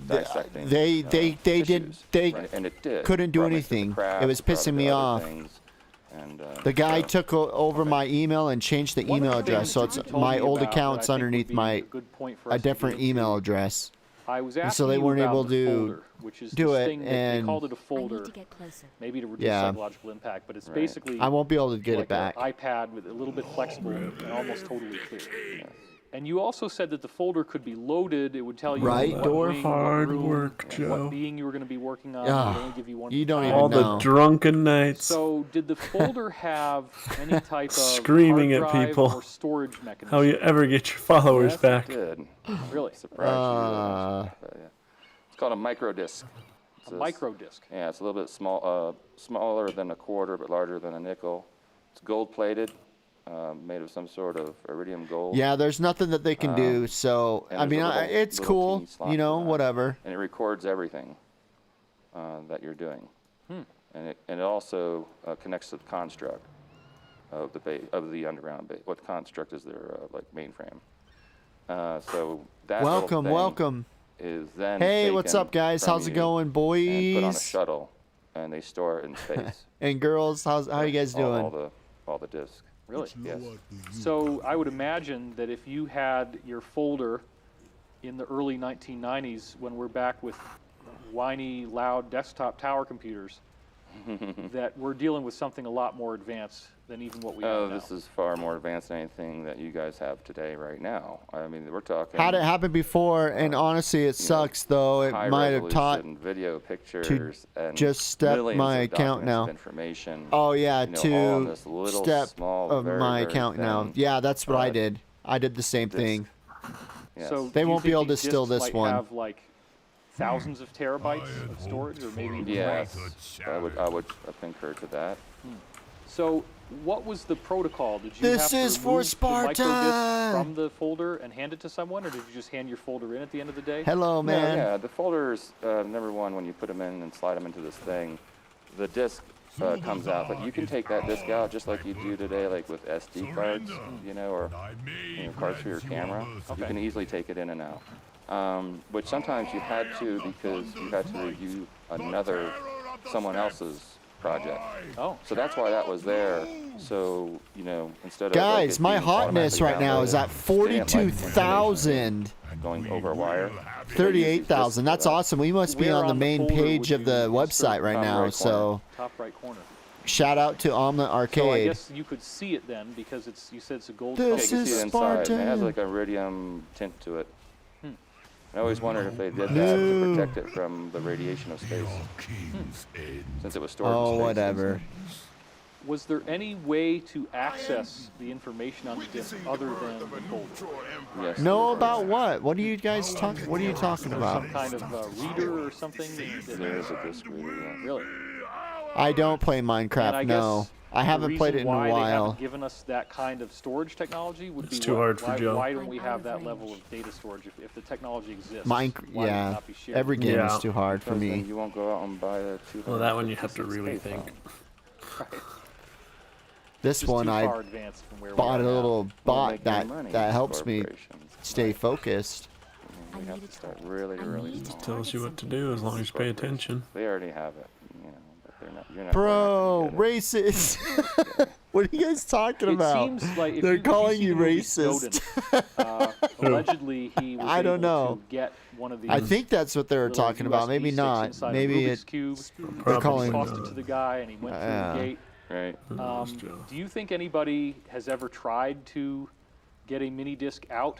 dissecting, they did- issues, they right? And it did. couldn't do Brought me to the anything. craft, It was brought pissing to me other off. things, and, The guy so- took over my email and changed the One of email the address, things so that it's you told my me old about that I account's think would underneath be my a good point for a us to get different into email address. I was And asking so they you weren't about able the to folder, which is do this it, thing that they and- called it a I folder, need to get closer. maybe to reduce Yeah. psychological impact, but it's Right. basically I won't be able to get like it back. an iPad with a little bit flexible and almost totally clear. And you also said that the folder could be loaded. It would tell you Right, what Dorf? wing, what Hard room, work, what Joe. being you were going to be working on. Ah, It would only give you one. you don't time. even All the know. drunken nights. So, did the folder have any type of Screaming hard at drive people. or storage mechanism? How you ever get your followers Yes, back? it did. Really? Surprised you. But, yeah. It's called a micro disc. A micro disc. Yeah, it's a little bit smaller than a quarter, but larger than a nickel. It's gold plated, made of some sort of iridium gold. Yeah, there's nothing that they can do. So and I mean, there's a little- it's little cool. teeny slot You know, for that. whatever. And it records everything that you're doing. And it also connects to the construct of the underground base. What construct is their like mainframe? So that little Welcome, thing welcome. is then Hey, what's taken up, guys? from How's it you going, and put on a boys shuttle, and they store it in space. and girls? How you guys doing? All the discs. Really? Yes. So I would imagine that if you had your folder in the early 1990s, when we're back with whiny, loud desktop tower computers, that we're dealing with something a lot more advanced than even what we have Oh, now. this is far more advanced than anything that you guys have today, right now. I mean, we're talking. Had it happened before, and honestly, it sucks though. It high might have taught. resolution video pictures and just step millions my of account documents now. of information. Oh yeah, you know, all on to this little, step small, of very, my very account now. thin, Yeah, that's what I uh, did. I did the same disc. thing. Yes. So They do you won't be think able to these steal disks this might one. have like thousands of terabytes of storage, or maybe even more? Yes, I would concur to that. So, what was the protocol? Did you This have is to for remove the micro disc Sparta! from the folder and hand it to someone, or did you just hand your folder in at the end of the day? Hello, man. Yeah, the folders, number one, when you put them in and slide them into this thing, the disc comes out, but you can take that disc out just like you do today, like with SD cards, you know, or cards for your camera. You can easily take it in and out. Which sometimes you had to because you had to review someone else's project. Oh, So that's why that was there. So, you know, instead of Guys, like, it my being hotness right now is at automatically downloaded, they didn't like 42,000. going over a wire. 38,000. That's awesome. We must be Where on the on the main folder page would of the you website right Top now. right So top right corner. shout out to Omelet So I Arcade. guess you could see it then because you said it's a gold This color. Yeah, you can is see it inside. It has Spartan. like a iridium tint to it. I always wondered if they did that to protect it from the radiation of space, since it was stored in Oh, space. whatever. Was there any way to access the information on the disk other than the folder? Yes. Know about what? What are you guys talking? What are you talking about? Some kind of reader or something? There is a disc reader, yeah. Really? I don't play And I Minecraft. No, guess I the haven't played it reason in why a they while. haven't given us that kind of storage technology would It's be too what? hard for why, Joe. Why don't we have that level of data storage if the technology exists? Mine, why would it yeah. not be shared? Every game Yeah. is too hard for Because then me. you won't go out and buy the 256 Well, that one you have to really think. This Just one too I far advanced from where we bought are a now. little You're bot making that money, that these helps me corporations. stay focused. We have to start really, really small. Tells you what to do as long as you pay attention. They already have it, you know, but they're not. You're not Bro, going after racist. What are you guys talking It about? seems like if They're you, if calling you you see the movie racist. Snowden, allegedly he was I don't able know. to get one of these. I think that's what they were little talking about. USB Maybe sticks not. inside a Maybe Rubik's it. cube. They're calling. Tossed it to the guy, and he went through the gate. Right. Do you think anybody has ever tried to get a mini disc out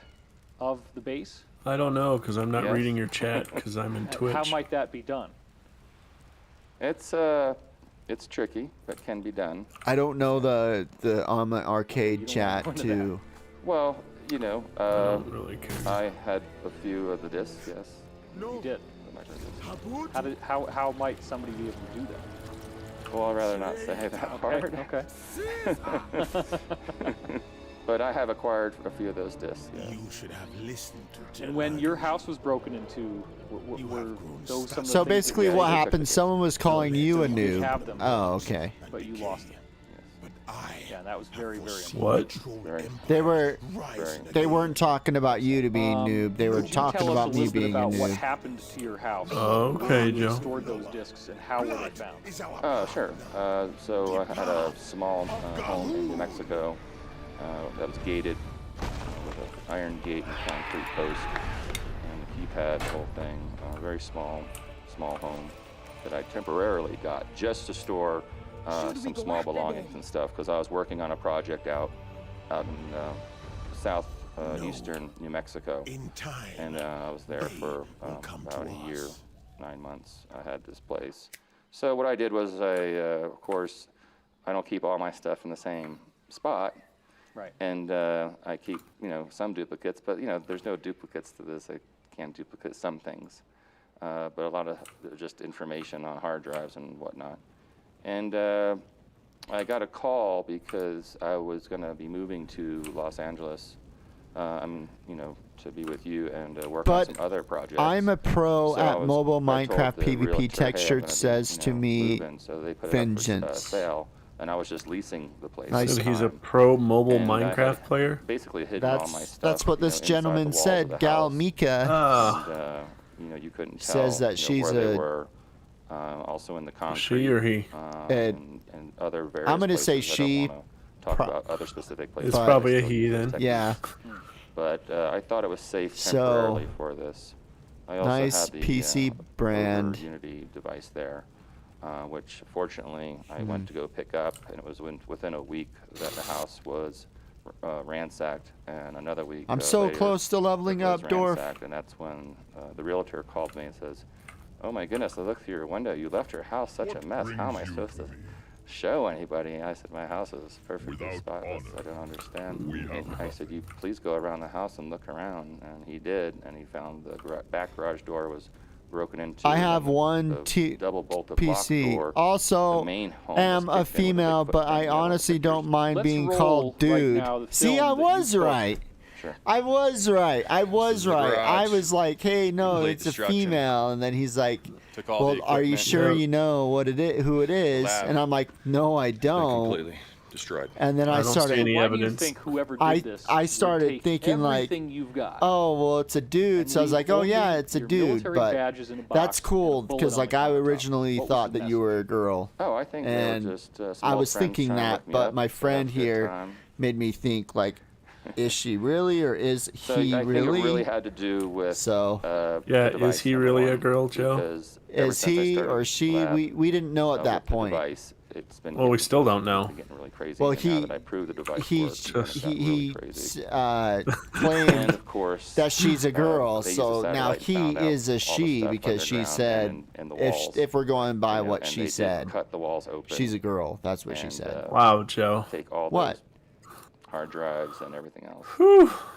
of the base? I don't know because I'm not Yes. reading your chat because I'm in Twitch. How might that be done? It's tricky, but can be done. I don't know the Omelet Arcade You don't chat wanna go into to. Well, you know, I don't really care. I had a few of the discs, yes. You did. The micro discs. How might somebody be able to do that? Well, I'd rather not say that part. Okay. But I have acquired a few of those discs, yeah. You should have listened to And when your house was broken into, were those some of the So things basically, that what they took happened? it. Someone was calling you a You have noob. them. Oh, okay. but you lost them? Yeah, that was very, very important. What? Very, very. They weren't talking about you to being noob. They were Could you talking tell us about a me little bit being a about what noob. happened to your house? Okay, when you Joe. stored those discs and how were they found? Sure. So I had a small home in New Mexico that was gated with an iron gate and concrete post. And the pad whole thing, a very small home that I temporarily got just to store some small belongings and stuff, because I was working on a project out in eastern New Mexico. In time, And I was there for will come about to a year, us. 9 months. I had this place. So what I did was of course, I don't keep all my stuff in the same spot. Right. And I keep, some duplicates, but, there's no duplicates to this. I can't duplicate some things. But a lot of just information on hard drives and whatnot. And I got a call because I was going to be moving to Los Angeles, to be with you and work on But some other projects. I'm a pro So I at was- mobile I told Minecraft the PvP realtor, Tech "Hey, I'm Shirt gonna be, says to me, moving," so they put it up for, vengeance. sale, and I was just leasing the place. Nice. at So the he's a time. pro mobile And I had Minecraft player? Basically hidden all my stuff. That's what this inside the gentleman walls of said. the Gal house. Mika. Ah, And you couldn't tell. Says that she's where they a- were, also in the concrete. she or he? Ed. And other various I'm gonna say places. I don't she wanna talk pro- about other specific places. It's But- probably a Still he use those then. techniques. Yeah. But I thought it was safe So, temporarily for this. I also nice had the PC brand. Over Unity device there, which fortunately I went to go pick up, and it was within a week that the house was ransacked, and another week. I'm so later, close to leveling it was up, Dorf. ransacked, and that's when the realtor called me and says, "Oh my goodness, I looked through your window. You left your house such a mess. How am I supposed to show anybody?" I said, "My house is perfectly spotless. I don't understand." And I said, "You please go around the house and look around." And he did, and he found the back garage door was broken into. I have and one double bolted block PC. door. Also, The main home am was a kicked in with a female, Bigfoot but I thing that honestly was don't mind Let's being roll called right dude. now the See, film I that you was took. right. Sure. I was right. I was the right. I garage. was like, hey, no, Complete it's destruction. a female. And then he's like, Took all well, the are you equipment. sure Yeah. you know what it is, who it is? lab. And I'm like, no, I Been don't. completely destroyed. And then I I don't see started, any Why evidence. do you think whoever did I- this I would started take thinking, like, everything you've got? oh, well, it's a dude. and So I was leave like, oh, yeah, only it's a your dude. military But badges in a box that's and a cool bullet because, on like, the I countertop. originally What was thought the that you were a girl. Oh, I think And they were just I small was friends thinking trying to that, look me but up, my have friend a good here time. made me think, like, is she really or is So he I think really? it really had to do with So, Yeah, the is device, he number really a one, girl, Joe? because ever is since I he started or she? lab, We didn't know at that with the point. device, it's been Well, we getting- still don't know. getting really crazy. Well, and now he that I proved the device he works, it's he, gotten really crazy. And claimed of course, that she's a girl. they used So the now satellite and he found out is all a the she stuff because she underground said and in the if walls, if we're going by you know, what and she they did said, cut the walls open. she's a girl. That's what she and, said. Wow, Joe. Take all What? those hard drives and everything else.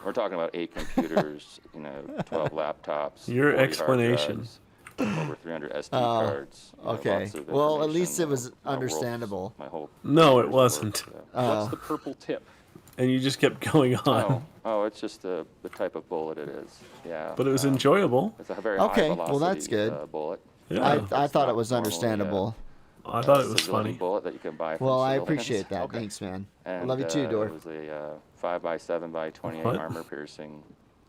We're talking about 8 computers, 12 laptops. Your 40 hard explanation. drives, over 300 SD cards. Okay. lots of Well, at least information, it was my world's- understandable. My whole No, it universe works, wasn't. so. What's the purple tip? And you just kept going on. Oh, it's just the type of bullet it is. Yeah. But it was enjoyable. It's a very Okay, high well, velocity that's good. bullet. Yeah. I It's thought not it was normally, understandable. I thought it was civilian funny. bullet that you can buy from Well, I civilians. appreciate that. Okay. Thanks, man. I And, love you too, It Dorf. was a 5x7x28 What? armor piercing.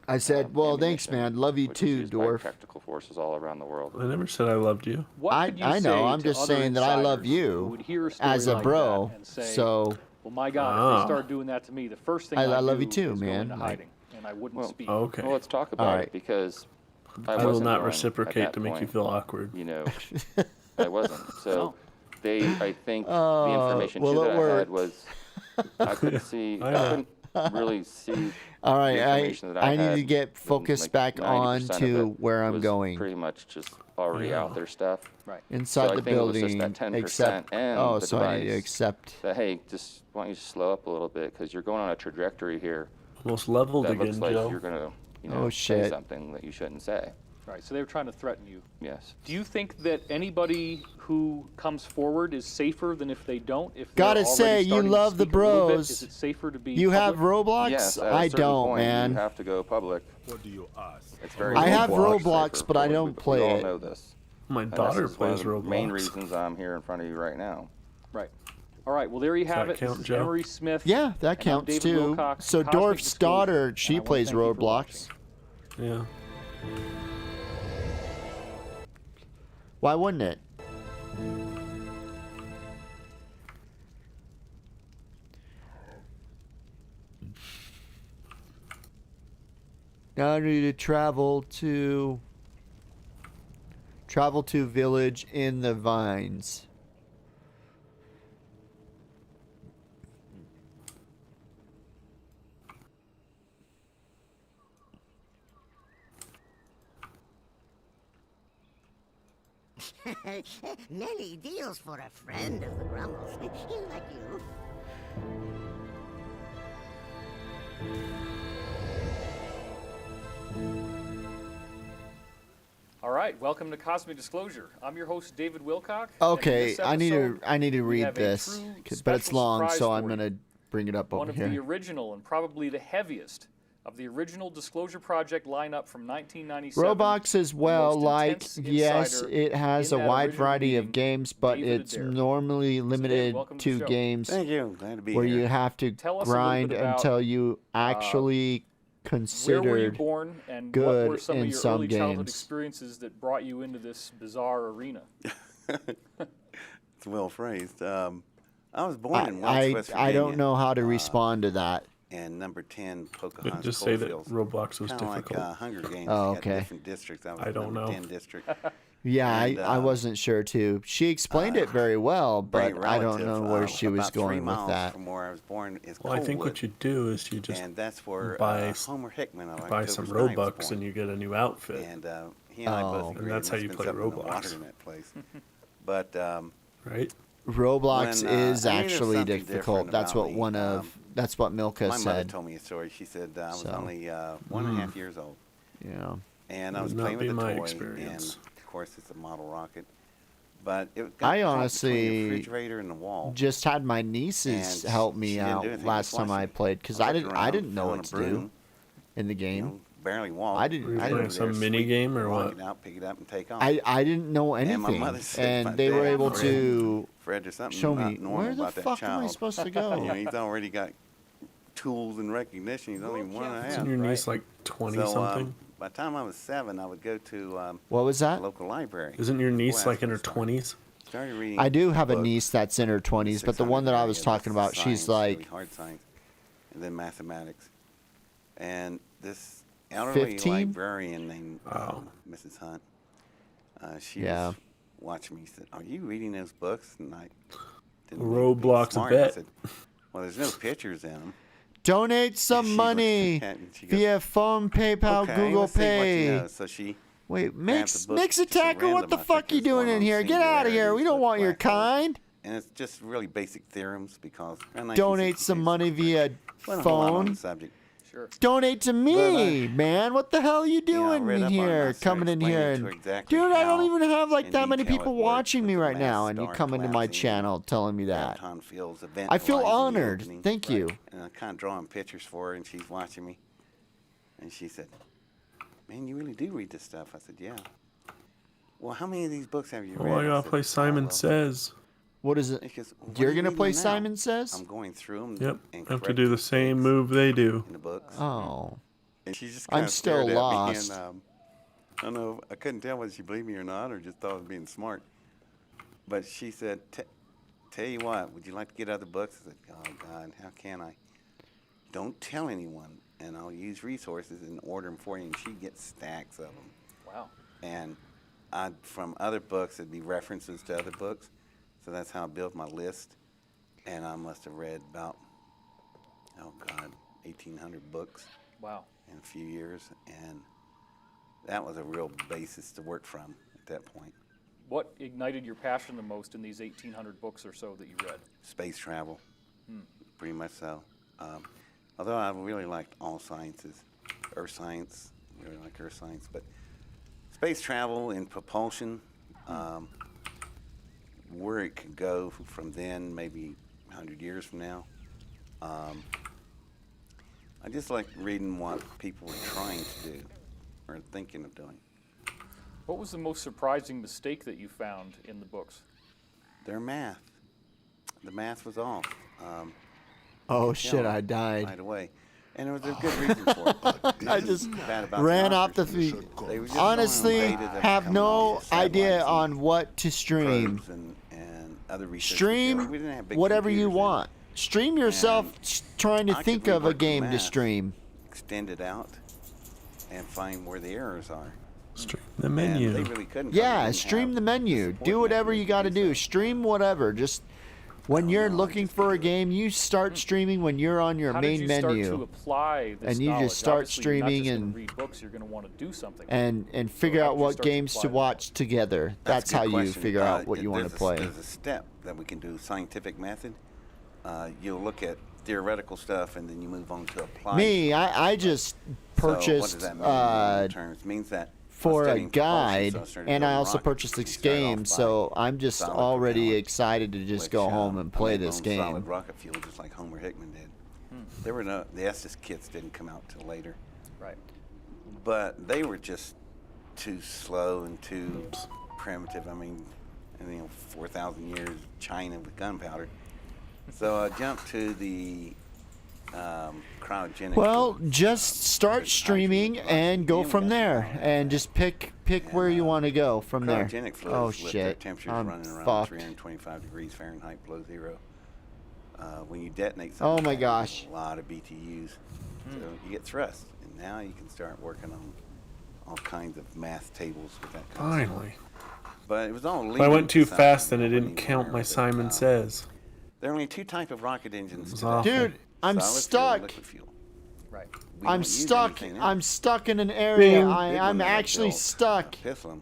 I said, well, thanks, ammunition, man. Love you which is too, used by Dorf. tactical forces all around the world. I never said I loved you. What I could you know. say I'm to just other saying that I love insiders who you would hear a story as a like bro. that and say, So well, my God, if Ah. they start doing that to me, the first thing I I love you do too, is go man. into Like- hiding, and I wouldn't Well, speak. Okay. Well, let's talk about Alright. it because I I will wasn't not going reciprocate at to that make you point, feel awkward. I wasn't. So I think the Oh, information well, too it that I had worked. was I couldn't see. I I know. couldn't really see. all the right, information that I I need to had, get focused like back on 90% of to it where I'm was going. Pretty much just already out there stuff. Right. Inside So I the think it was just building, that 10% except and oh, the so I need to device. accept. That hey, just why don't you slow up a little bit because you're going on a trajectory here Almost leveled that again, looks like Joe. you're gonna Oh, say shit. something that you shouldn't say. Right. So they were trying to threaten you. Yes. Do you think that anybody who comes forward is safer than if they don't? If they're Gotta already say, you starting to love the speak a little bit, bros. Is it safer to be You have public? Roblox? Yes. At a I certain don't, point, man. You have to go public. What do you ask? It's very. I have Roblox Roblox, safer but I for- don't we play all it. know this. My And daughter this is one of plays the main Roblox. reasons I'm here in front of you right now. Right. All right. Well, there you have that it. count, This is Joe? Emery Smith. Yeah, that and I'm counts David too. Wilcox, So Cosmic Dorf's Disclosure, daughter, and she I wanna plays thank you for Roblox. watching. Yeah. Why wouldn't it? Now I need to travel to village in the vines. Many deals for a friend of the Grumbles. Like you. All right, welcome to Cosmic Disclosure. I'm your host, David Wilcock. Okay, I need to read have a this, true but it's special long, surprise so I'm for you. gonna bring it up One over of here. the original and probably the heaviest of the original Disclosure Project lineup from 1997. Roblox as the well, most like, intense yes, insider it has a in that wide original variety of meeting, games, but David it's Adair. normally David, limited welcome to the to show. games Thank you. Glad to be where here. you have to Tell us a little grind bit about, until you actually Where were you considered. born, and what good were some in of your some early childhood games. experiences that brought you into this bizarre arena? It's well phrased. I was born in Welch, I, West I Virginia. don't know how to respond to that. And number 10, Pocahontas Just say that Coalfields. Roblox was Kinda difficult. like Hunger Games. Oh, You got okay. different districts. I was I don't number know. 10 district. Yeah, And, I wasn't sure too. She explained it very well, Very but I don't relative. know where she was About 3 going with miles that. from where I was born is Well, I think Coalwood. what you do is you just And that's where buy Homer Hickman of buy October some Sky was Robux born. and you get a new outfit. And he and I both Oh. agreed And that's how there you must play been something in the Roblox. water in that place. But Right? Roblox When, is I knew there was actually something difficult. different That's about what me. one of that's what Milka my mother said. told me a story. She said I was So. only 1.5 years old. Yeah. And I was Would not playing with be a my toy, experience. and of course it's a model rocket. But it got I caught honestly between the refrigerator and the wall. Just had my nieces And help she me didn't do out anything last but time flush I it. played because I I looked didn't around, know fell on what a to do broom, in the you game. know, barely walk. I didn't- Were you I playing didn't- some There, mini sweep, game or walk what? it out, pick it up, and take off. I didn't know And my anything, mother said, and they were "Dad, able Fred, to Fred, there's something show not me normal where the about that fuck am I child. supposed to You know, go. he's already got tools and recognition. He's only 1.5. Isn't your niece like 20 So something? by the time I was 7, I would go to What was the that? local library. Isn't your niece Boy, like in her that's 20s? Started reading I do have a books, niece that's in her 20s, but the 600 one that I area, was that's talking about, science, she's really like hard science, and then mathematics. And this elderly 15? librarian named Oh. Mrs. Hunt, she Yeah. was watching me. Said, "Are you reading those books?" And I didn't Roblox smart. bet. I said, "Well, there's no pictures in them." donate And some she money looked at me and she goes, via phone, PayPal, "Okay, Google let's see what you Pay. know." So she Wait, grabbed Mix the book, Mix just Attacker, what random. the I fuck think you there's doing one in on here? Get out of here. We singularities don't with want your black holes. kind. And it's just really basic theorems because around Donate 1966, some money via wasn't a whole lot on the phone. subject. Sure. Donate to me, man. What the hell are you You know, I doing read in up on it, here? I started Coming in explaining here to her and exactly dude, I don't how even have like in that many detail people it works watching with me the right mass now, and you star come into my collapsing channel telling me that. Graviton Field's event I feel horizon honored. opening. Thank you. And I'm kind of drawing pictures for her, and she's watching me. And she said, "Man, you really do read this stuff." I said, "Yeah." "Well, how many of these books have you read?" Oh, I gotta said, play Simon well, Says. What is it? She goes, "What You're are you gonna play reading now?" Simon Says? I'm going through them. Yep. And I have to do the correcting same things move they do. in the books. Oh. And she just I'm kinda still stared at me lost. and, I don't know. I couldn't tell whether she believed me or not, or just thought I was being smart. But she said, "Tell you what, would you like to get other books?" I said, "Oh God, how can I? Don't tell anyone, and I'll use resources and order them for you." And she gets stacks of them. Wow. And from other books, it'd be references to other books. So that's how I built my list. And I must have read about, 1,800 books Wow. in a few years. And that was a real basis to work from at that point. What ignited your passion the most in these 1,800 books or so that you read? Space travel, pretty much so. Although I really liked all sciences, earth science, really like earth science, but space travel and propulsion, where it could go from then, maybe 100 years from now. I just like reading what people were trying to do or thinking of doing. What was the most surprising mistake that you found in the books? Their math. The math was off. Oh Yeah, shit! I died. right away. And there was a good reason for it. I just Bad about ran off the democracy. feed. They were just Honestly, going on data that was have coming no off the idea satellites on what to and stream. probes and other research Stream material. We didn't have big whatever you computers then. want. Stream yourself And trying to I could think of a rework the game to math, stream. Extend it out and find where the errors are. Stream the And menu. they really couldn't. Yeah, stream the menu. Do whatever you got to do. Stream whatever. Just when you're looking for a game, you start streaming when you're on your How main did you start menu. to apply this And you just knowledge? start Obviously, you're not streaming just gonna and- read books. You're going to want to do something. and figure how out did you what start to games to apply that? watch together. That's a good how you question. figure out what you want to There's play. There's a step that we can do, scientific method. You'll look at theoretical stuff, and then you move on to apply. Me, I just purchased So what does that mean in terms? It means that for a studying propulsion, guide, so I started and I building also rockets. purchased You this start off game, by so I'm just solid already propellant, excited to just which, go home and I play made my this own game. Solid rocket fuel, just like Homer Hickman did. There were the Estes kits didn't come out till later, Right. but they were just too slow and too primitive. I mean, 4,000 years of China with gunpowder. So I jumped to the cryogenic. Well, fluid. just start There's streaming hydrogen, and go oxygen, from we got there, some and just pick where you want to go from there. Cryogenic fluids Oh let their shit, temperatures I'm running around fucked. 325 degrees Fahrenheit below zero. When you detonate Oh something, my that gosh. uses a lot of BTUs. So you get thrust, and now you can start working on all kinds of math tables with that kind of stuff. Finally. But it was all If I went too leading to fast, something then it I didn't wasn't count aware my of at the Simon time. Says. There are only two type of rocket engines was today. awful. Dude, I'm Solid fuel and stuck. liquid fuel. Right. We I'm don't use stuck. anything I'm else. stuck in an area. Bing. I'm Big one that I actually built, stuck. Pithlum.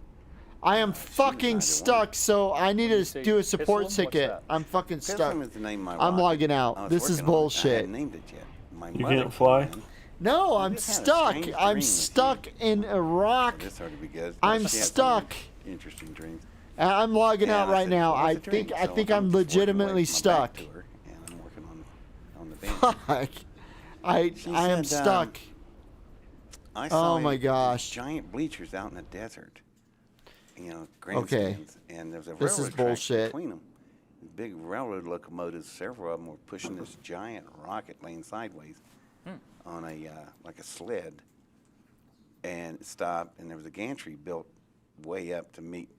I am she was fucking neither stuck. one. So I need you to say do a Pithlum? support What's ticket. that? I'm fucking stuck. Pithlum is the name of my I'm rocket. logging out. I was This is working on it. I bullshit. hadn't named it yet. My You mother can't came fly? in. No, I I'm just had a stuck. strange I'm dream stuck in a rock. This ought to be good. I'm She had some stuck. Interesting dreams. I'm logging Yeah, out and I right said, now. "Well, I what's the dream?" think So I'm just walking legitimately away from my stuck. back to her, and I'm working on the bench. Fuck. She I am said, stuck. I saw Oh my these gosh. giant bleachers out in the desert. Okay. Grandstands, and there was a This is railroad track bullshit. between them. Big railroad locomotives, several of them were pushing this giant rocket laying sideways on a like a sled, and it stopped. And there was a gantry built way up to meet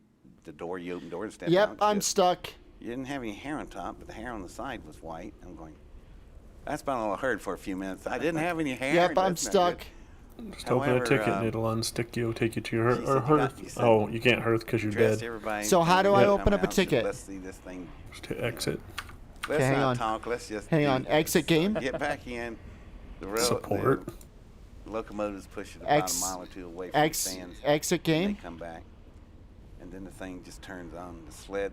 the door. You open the door to step out. Yep, and I'm just- stuck. You didn't have any hair on top, but the hair on the side was white. I'm going. That's about all I heard for a few minutes. I didn't have any hair. Yep, I'm That's not stuck. good. Just open a However, ticket and it'll unstick you, take you to your she or said you hearth. got- you said Oh, you can't hearth because you're Dressed dead. everybody. So how do I Come open up a out, said, ticket? Let's see this thing. Just to exit. Let's hang not on. talk. Let's just Hang do on. this. Exit game? Get back in. Support. The locomotives push it about Ex- a mile or two away from Exit the stands. exit and game. They come back, and then the thing just turns on. The sled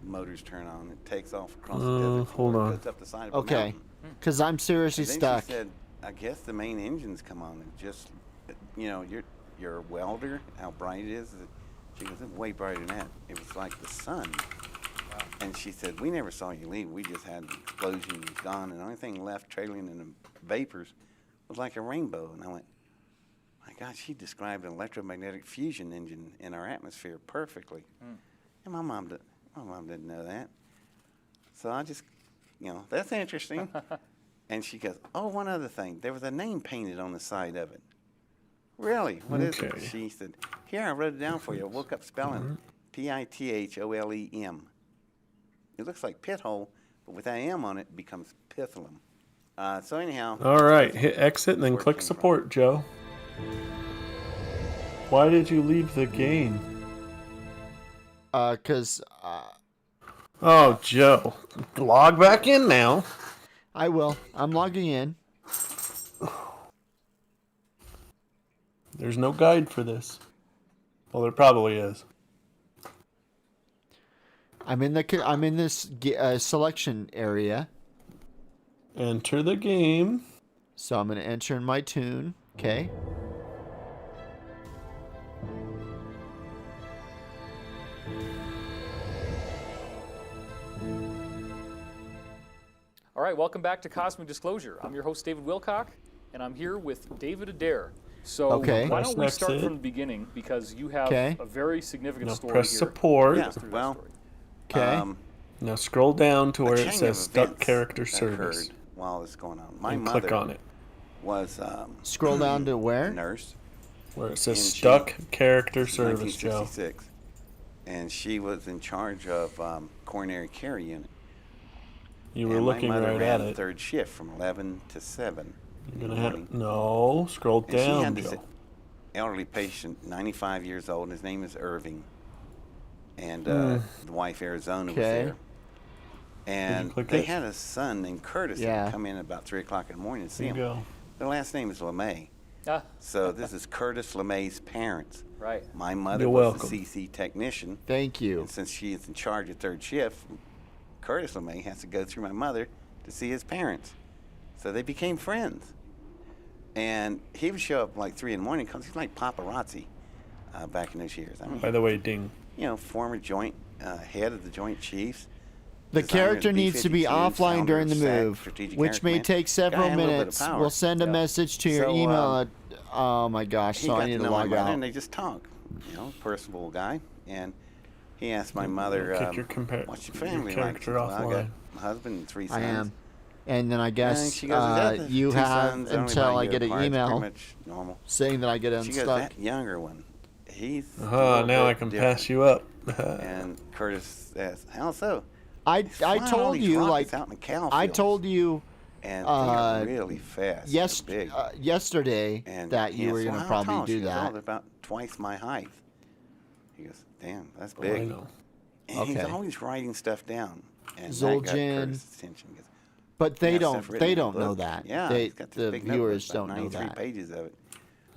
motors turn on. It takes off across the desert. hold floor, on. Goes up the side of Okay. a mountain. Because I'm seriously And then stuck. she said, I guess the main engines come on and just, your welder, how bright it is. She goes, it's way brighter than that. It was like the sun. And she said, we never saw you leave. We just had the explosion, it was gone, and the only thing left trailing in the vapors was like a rainbow. And I went, my God, she described an electromagnetic fusion engine in our atmosphere perfectly. And my mom didn't know that. So I just, that's interesting. And she goes, oh, one other thing. There was a name painted on the side of it. Really? What is it? Okay. She said, here, I wrote it down for you. I woke up spelling Pitholem. It looks like pit hole, but with that M on it, it becomes Pithlum. So anyhow. All right, hit exit and then Support click came from. support, Joe. Why did you leave the game? Because Oh, Joe. Log back in now. I will. I'm logging in. There's no guide for this. Well, there probably is. I'm in this selection area. Enter the game. So I'm gonna enter in my tune. Okay. All right, welcome back to Cosmic Disclosure. I'm your host, David Wilcock, and I'm here with David Adair. So Okay. why Press don't we next start it. from the beginning, because you have Okay. a very significant Now story press here. support. Yeah, Through that well, story. Okay. Now scroll down to where a it chain says of Stuck events Character that Service. occurred while this going on. My And mother click on it. was Scroll down to a where? nurse. Where it says And she- Stuck Character Service, Joe. 1966, and she was in charge of coronary care unit. You were And looking my mother right ran at the it. third shift from 11 to 7. You're gonna have no. Scroll And she down, had to Joe. sit- elderly patient, 95 years old. His name is Irving. And the wife, Arizona, was there. And they had a son named Curtis that would come in about 3 o'clock in the morning to see him. Go. Their last name is LeMay. So this is Curtis LeMay's parents. Right. My mother You're was welcome. the CC technician. Thank you. And since she is in charge of third shift, Curtis LeMay has to go through my mother to see his parents. So they became friends. And he would show up like 3 in the morning because he's like paparazzi back in those years. I mean, By the way, ding. you know, former joint head of the Joint Chiefs. The designer of character needs to be B-52, offline founder during of the SAC, move, Strategic which Air may Command. take several Guy had a little bit of minutes. power. We'll send a message to your So, email. Oh my gosh, He so I got need to to know my log mother, out. and they just talk. You know, personable guy. And he asked my mother, Kick your what's your your family like? character Well, I got offline. a husband and 3 sons. I am. And then I And guess she goes, "Is that the you 2 have sons, only until about a I year get an apart? It's pretty email much normal." saying that I get She goes, unstuck. that younger one, he's a Oh, little now I bit can different." pass you up. And Curtis says, how so? I Flying all told these you, rockets like, out in the cow I fields. told you And they're really fast. yes, They're big. yesterday And that he you were asked, going "Well, to how probably tall?" She do goes, "Oh, that. they're about twice my height." He goes, damn, that's Oh, big. I know. And he's Okay. always writing stuff down. And that got Zoljan. Curtis' attention. He goes, But they "Yeah, don't. stuff written They in the don't know book." that. Yeah, They, he's got this the big viewers notebook, don't about know 93 that. pages of it.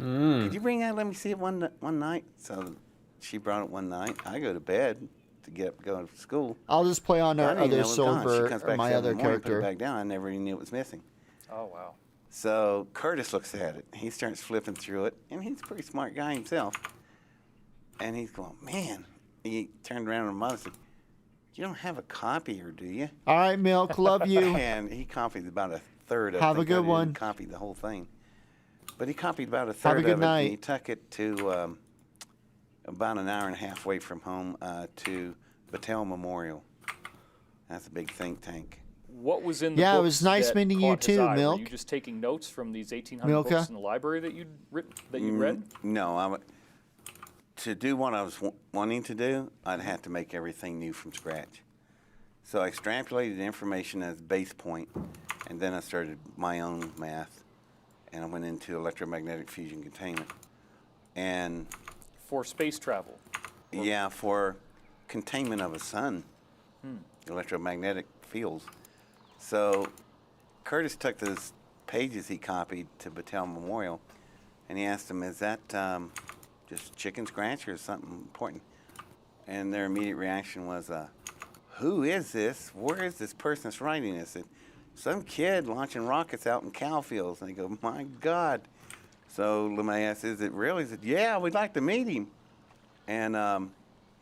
Mm. Could you bring that? Let me see it one night. So she brought it one night. I go to bed to get up, go to school. I'll just play on I our didn't even other know it was gone. She silver, comes or back my 7 other in the morning, Put character. it back down. I never even knew it was missing. Oh, wow. So Curtis looks at it. He starts flipping through it, and he's a pretty smart guy himself. And he's going, man. He turned around to mother and said, you don't have a copier, do you? All right, Milk. Love you. And he copied about a third of it. Have a good one. He copied the whole thing. But he copied about a Have a third good of it, night. and he took it to about an hour and a half away from home to Battelle Memorial. That's a big think tank. What was in the Yeah, it books was nice that meeting you caught his too, eye? Milk. Were you just taking notes from these 1,800 Milka? books in the library that you'd read? No, to do what I was wanting to do, I'd have to make everything new from scratch. So I extrapolated the information as base point, and then I started my own math, and I went into electromagnetic fusion containment. And For space travel. yeah, for containment of a sun, electromagnetic fields. So Curtis took those pages he copied to Battelle Memorial, and he asked them, is that just chicken scratch or something important? And their immediate reaction was, who is this? Where is this person that's writing this? And some kid launching rockets out in cow fields. And they go, my God. So LeMay asked, is it real? He said, yeah, we'd like to meet him. And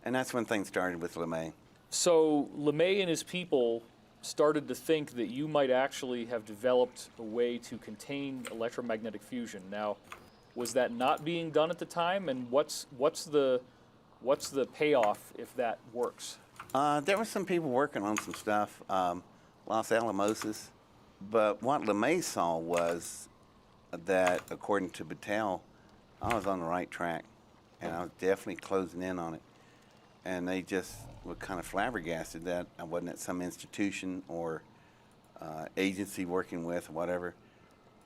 that's when things started with LeMay. So LeMay and his people started to think that you might actually have developed a way to contain electromagnetic fusion. Now, was that not being done at the time? And what's the payoff if that works? There were some people working on some stuff, Los Alamoses. But what LeMay saw was that, according to Battelle, I was on the right track. And I was definitely closing in on it. And they just were kind of flabbergasted that I wasn't at some institution or agency working with, whatever.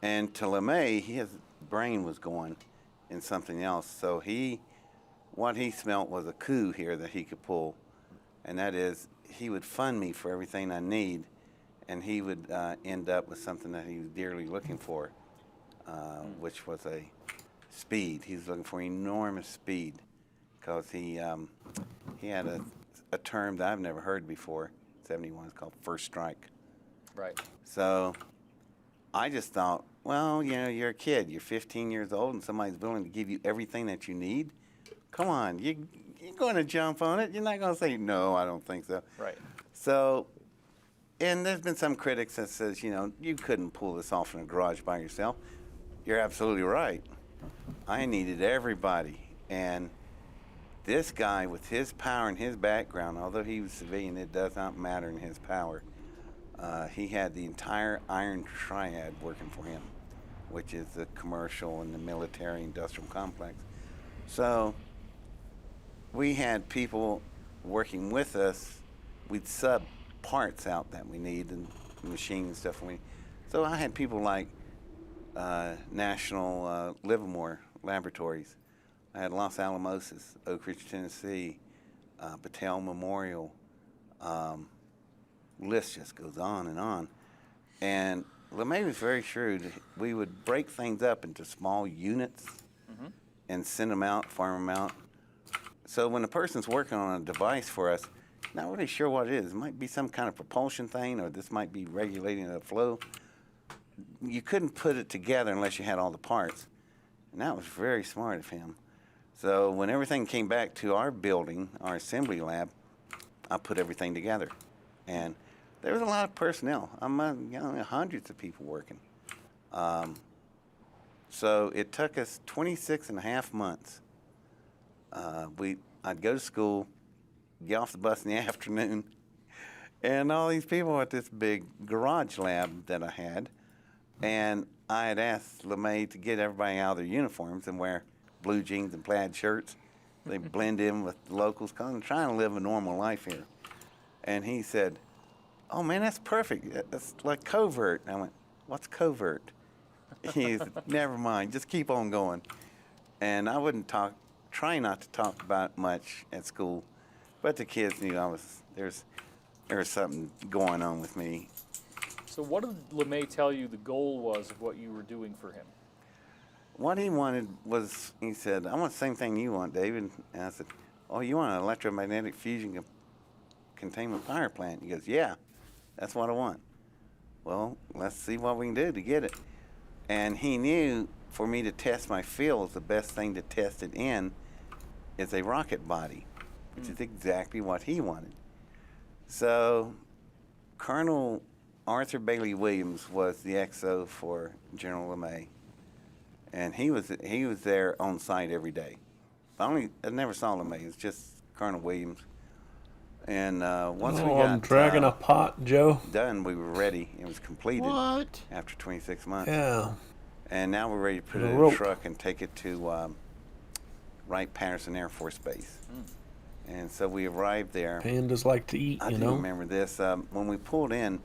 And to LeMay, his brain was going in something else. So what he smelt was a coup here that he could pull. And that is, he would fund me for everything I need, and he would end up with something that he was dearly looking for, which was a speed. He was looking for enormous speed, because he had a term that I've never heard before. 71 is called first strike. Right. So I just thought, well, you know, you're a kid. You're 15 years old, and somebody's willing to give you everything that you need. Come on, you're going to jump on it. You're not going to say, no, I don't think so. Right. So, and there's been some critics that says, you know, you couldn't pull this off in a garage by yourself. You're absolutely right. I needed everybody. And this guy, with his power and his background, although he was civilian, it does not matter in his power. He had the entire Iron Triad working for him, which is the commercial and the military industrial complex. So we had people working with us. We'd sub parts out that we need and machines and stuff. So I had people like National Livermore Laboratories I had Los Alamoses, Oak Ridge, Tennessee, Battelle Memorial. List just goes on and on. And LeMay was very shrewd. We would break things up into small units and send them out, farm them out. So when a person's working on a device for us, not really sure what it is. It might be some kind of propulsion thing, or this might be regulating the flow. You couldn't put it together unless you had all the parts. And that was very smart of him. So when everything came back to our building, our assembly lab, I put everything together. And there was a lot of personnel. Hundreds of people working. So it took us 26 and a half months. I'd go to school, get off the bus in the afternoon, and all these people at this big garage lab that I had. And I had asked LeMay to get everybody out of their uniforms and wear blue jeans and plaid shirts. They blend in with the locals, because I'm trying to live a normal life here. And he said, "Oh man, that's perfect. That's like covert." And I went, "What's covert?" He said, "Never mind, just keep on going." And I wouldn't try not to talk about much at school, but the kids knew there was something going on with me. So what did LeMay tell you the goal was of what you were doing for him? What he wanted was, he said, "I want the same thing you want, David." And I said, "Oh, you want an electromagnetic fusion containment power plant?" He goes, "Yeah, that's what I want." Well, let's see what we can do to get it. And he knew for me to test my fields, the best thing to test it in is a rocket body, which is exactly what he wanted. So Colonel Arthur Bailey Williams was the XO for General LeMay. And he was there on site every day. I never saw LeMay. It was just Colonel Williams. And once we got I'm dragging a pot, Joe. done, we were ready. It was completed What? after 26 months. Yeah. And now we're ready to put it in a rope. truck and take it to Wright-Patterson Air Force Base. And so we arrived there. Pandas like to eat, I you do know. remember this. When we pulled in,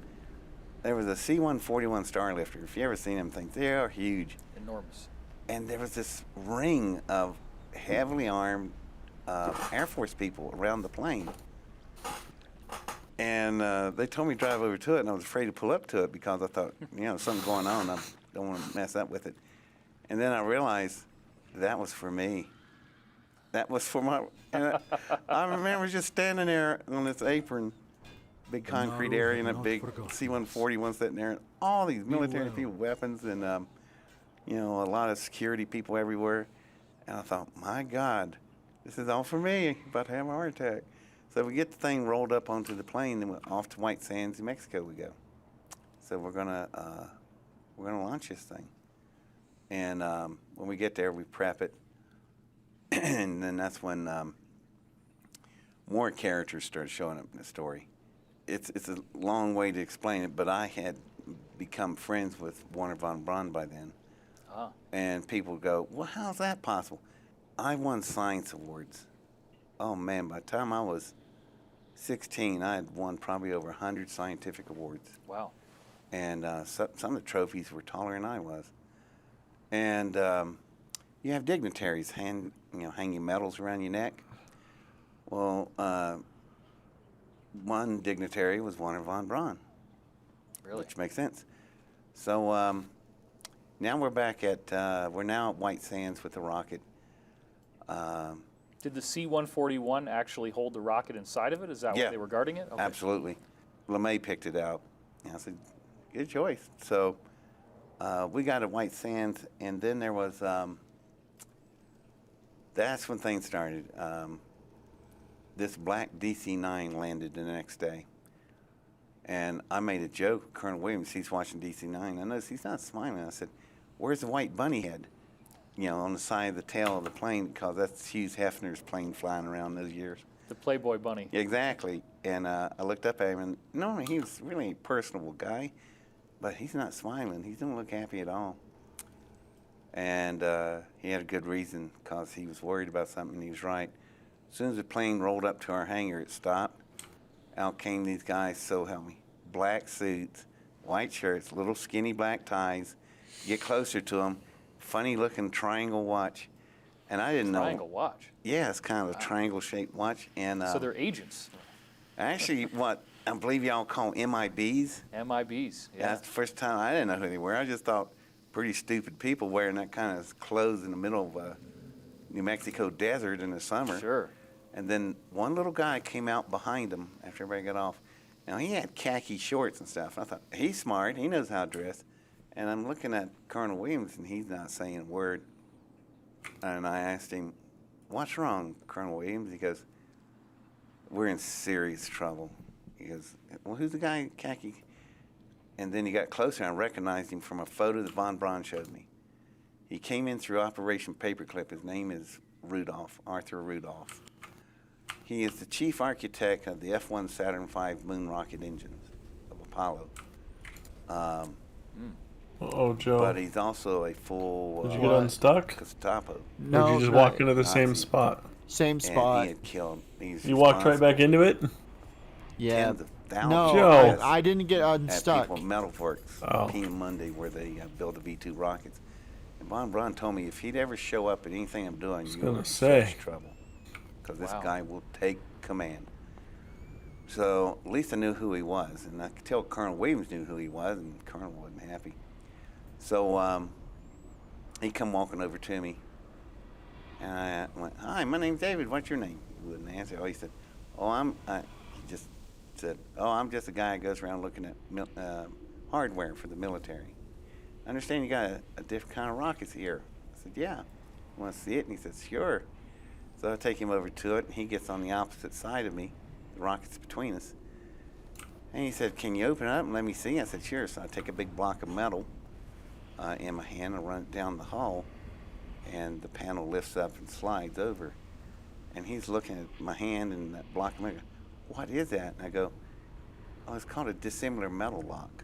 there was a C-141 Starlifter. If you ever seen them things, they are huge. Enormous. And there was this ring of heavily armed Air Force people around the plane. And they told me to drive over to it, and I was afraid to pull up to it because I thought, something's going on. I don't want to mess up with it. And then I realized that was for me. That was for my. And I remember just standing there on this apron, big concrete area, and a big C-141 sitting there, and all these military people, weapons, and a lot of security people everywhere. And I thought, my God, this is all for me. About to have a heart attack. So we get the thing rolled up onto the plane, and off to White Sands, New Mexico we go. So we're gonna launch this thing. And when we get there, we prep it, and then that's when more characters started showing up in the story. It's a long way to explain it, but I had become friends with Warner von Braun by then. And people go, "Well, how's that possible?" I won science awards. Oh man, by the time I was 16, I had won probably over 100 scientific awards. Wow. And some of the trophies were taller than I was. And you have dignitaries hanging medals around your neck. Well, one dignitary was Warner von Braun. Really? Which makes sense. So now we're back we're now at White Sands with the rocket. Did the C-141 actually hold the rocket inside of it? Is that Yeah. what they were guarding it? Okay. Absolutely. LeMay picked it out. And I said, good choice. So we got at White Sands, and then there was, that's when things started. This black DC-9 landed the next day. And I made a joke, Colonel Williams, he's watching DC-9. I noticed he's not smiling. I said, "Where's the white bunny head?" On the side of the tail of the plane, because that's Hugh Hefner's plane flying around those years. The Playboy Bunny. Exactly. And I looked up at him, and normally he was really a personable guy, but he's not smiling. He didn't look happy at all. And he had a good reason, because he was worried about something, and he was right. As soon as the plane rolled up to our hangar, it stopped. Out came these guys, so help me, black suits, white shirts, little skinny black ties. Get closer to them, funny looking triangle watch. And I didn't know. Triangle watch. Yeah, it's kind of a triangle-shaped watch. And So they're agents. actually, what I believe y'all call MIBs. MIBs. Yeah. That's the first time I didn't know who they were. I just thought pretty stupid people wearing that kind of clothes in the middle of a New Mexico desert in the summer. Sure. And then one little guy came out behind him after everybody got off. Now, he had khaki shorts and stuff. I thought, he's smart. He knows how to dress. And I'm looking at Colonel Williams, and he's not saying a word. And I asked him, what's wrong, Colonel Williams? He goes, we're in serious trouble. He goes, well, who's the guy in khaki? And then he got closer, and I recognized him from a photo that Von Braun showed me. He came in through Operation Paperclip. His name is Rudolph, Arthur Rudolph. He is the chief architect of the F-1 Saturn V moon rocket engines of Apollo. Oh, Joe. But he's also a full Did you get unstuck? Gestapo. Or did you just walk into the same spot? Same And spot. he had killed. You walked right back into it? Yeah. Tens of thousands No, of Joe. deaths I didn't get at unstuck. people at Metal Works, Oh. Keenan Monday, where they build the V-2 rockets. And Von Braun told me if he'd ever show up at anything I'm doing, you're gonna in say. such trouble. Because this Wow. guy will take command. So at least I knew who he was. And I could tell Colonel Williams knew who he was, and Colonel wasn't happy. So he come walking over to me. And I went, hi, my name's David. What's your name? He wouldn't answer. Oh, he said, he just said, I'm just a guy that goes around looking at hardware for the military. I understand you got a different kind of rockets here. I said, yeah. Want to see it? And he said, sure. So I take him over to it, and he gets on the opposite side of me. The rocket's between us. And he said, can you open it up and let me see? I said, sure. So I take a big block of metal in my hand and run it down the hall, and the panel lifts up and slides over. And he's looking at my hand and that block of metal. What is that? And I go, it's called a dissimilar metal lock.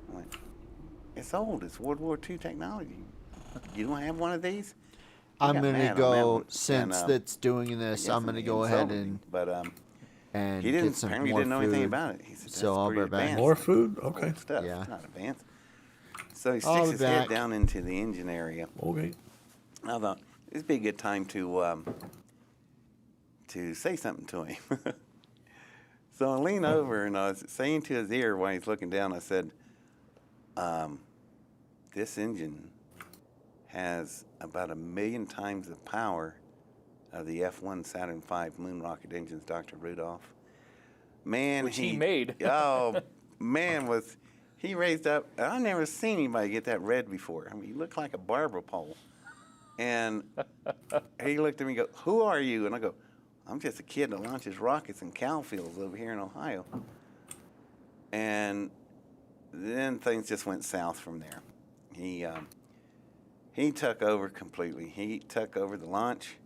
I went, it's old. It's World War II technology. You don't have one of these? He I'm got going to mad on that go, one. since And, that's doing I this, guess I'm going to he go ahead insulted me. and But he get didn't, some apparently more didn't know anything food. about it. He said, So I'll pretty be back. advanced. More food? Okay. Old stuff. Yeah. It's not advanced. So he I'll sticks be his head back. down into the engine area. Okay. I thought this would be a good time to say something to him. So I lean over and I was saying to his ear while he's looking down, I said, this engine has about 1 million times the power of the F-1 Saturn V moon rocket engines, Dr. Rudolph. Man, Which he made. Oh, man, he raised up. I've never seen anybody get that red before. I mean, he looked like a barber pole. And he looked at me and goes, who are you? And I go, I'm just a kid that launches rockets in cow fields over here in Ohio. And then things just went south from there. He took over completely. He took over the launch.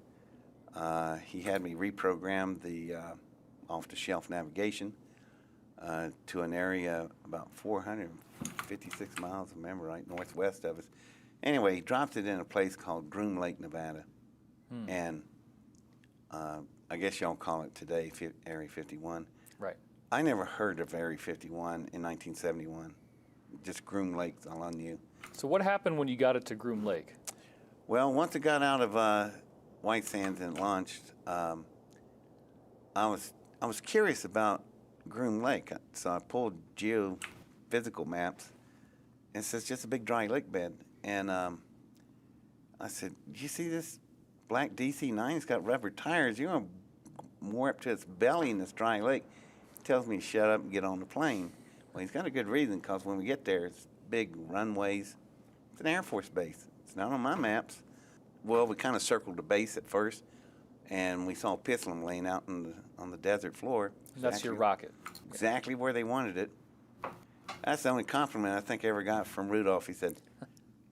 He had me reprogram the off-the-shelf navigation to an area about 456 miles, if I remember right, northwest of us. Anyway, he dropped it in a place called Groom Lake, Nevada. And I guess y'all call it today Area 51. Right. I never heard of Area 51 in 1971. Just Groom Lake, all I knew. So what happened when you got it to Groom Lake? Well, once it got out of White Sands and launched, I was curious about Groom Lake, so I pulled geophysical maps, and it says just a big dry lake bed. And I said, "You see this black DC-9? It's got rubber tires. You're gonna moor up to its belly in this dry lake." He tells me to shut up and get on the plane. Well, he's got a good reason, because when we get there, it's big runways. It's an Air Force base. It's not on my maps. Well, we kind of circled the base at first, and we saw Pittslam laying out on the desert floor. That's your rocket. Exactly where they wanted it. That's the only compliment I think I ever got from Rudolph. He said,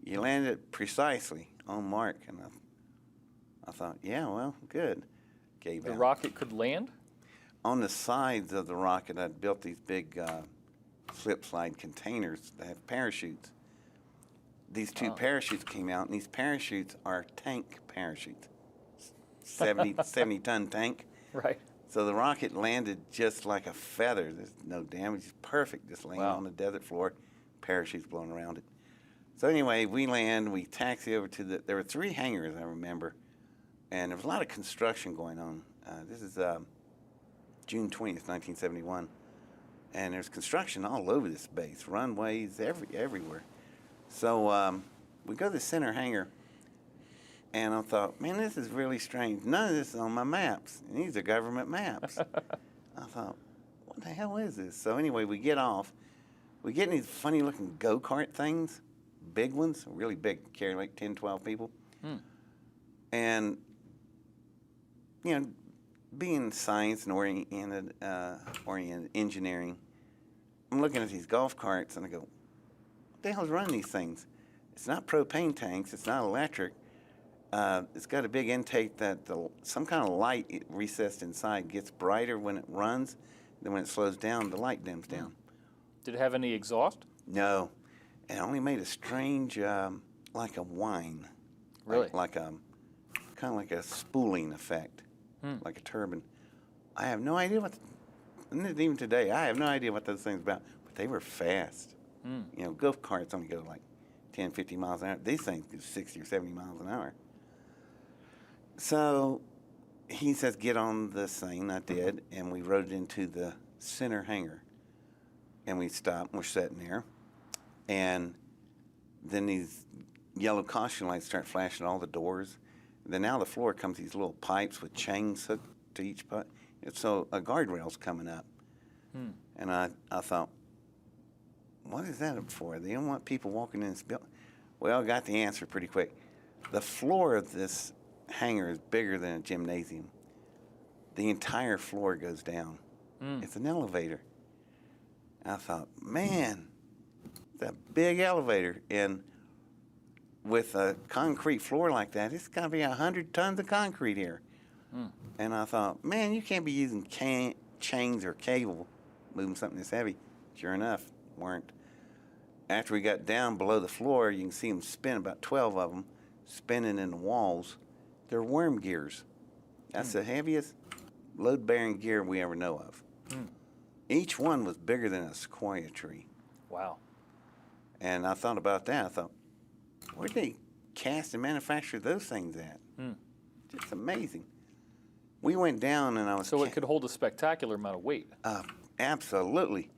"You landed it precisely on mark." And I thought, yeah, well, good. Gave The out. rocket could land? On the sides of the rocket, I'd built these big slip slide containers that have parachutes. These two parachutes came out, and these parachutes are tank parachutes. 70-ton tank. Right. So the rocket landed just like a feather. There's no damage. It's perfect, just laying Wow. on the desert floor, parachutes blowing around it. So anyway, we land, we taxi over to there were 3 hangars, I remember, and there was a lot of construction going on. This is June 20th, 1971, and there's construction all over this base, runways everywhere. So we go to the center hangar, and I thought, man, this is really strange. None of this is on my maps, and these are government maps. I thought, what the hell is this? So anyway, we get off. We get in these funny-looking go-kart things, big ones, really big, carry like 10, 12 people. And, you know, being science and oriented engineering, I'm looking at these golf carts, and I go, what the hell's running these things? It's not propane tanks. It's not electric. It's got a big intake that some kind of light recessed inside gets brighter when it runs. Then when it slows down, the light dims down. Did it have any exhaust? No. It only made a strange, like a whine. Really? Like kind of like a spooling effect, like a turbine. I have no idea even today, I have no idea what those things about, but they were fast. You know, golf carts only go like 10, 50 miles an hour. These things go 60 or 70 miles an hour. So he says, get on this thing. I did, and we rode into the center hangar. And we stopped, and we're sitting there. And then these yellow caution lights start flashing all the doors. Then out of the floor comes these little pipes with chains hooked to each pipe. So a guardrail's coming up. And I thought, what is that for? They don't want people walking in this building. Well, I got the answer pretty quick. The floor of this hangar is bigger than a gymnasium. The entire floor goes down. It's an elevator. I thought, man, it's a big elevator. And with a concrete floor like that, it's got to be 100 tons of concrete here. And I thought, man, you can't be using chains or cable moving something this heavy. Sure enough, weren't. After we got down below the floor, you can see them spin, about 12 of them, spinning in the walls. They're worm gears. That's the heaviest load-bearing gear we ever know of. Each one was bigger than a sequoia tree. Wow. And I thought about that. I thought, where'd they cast and manufacture those things at? Just amazing. We went down, and I was... So it could hold a spectacular amount of weight. Absolutely.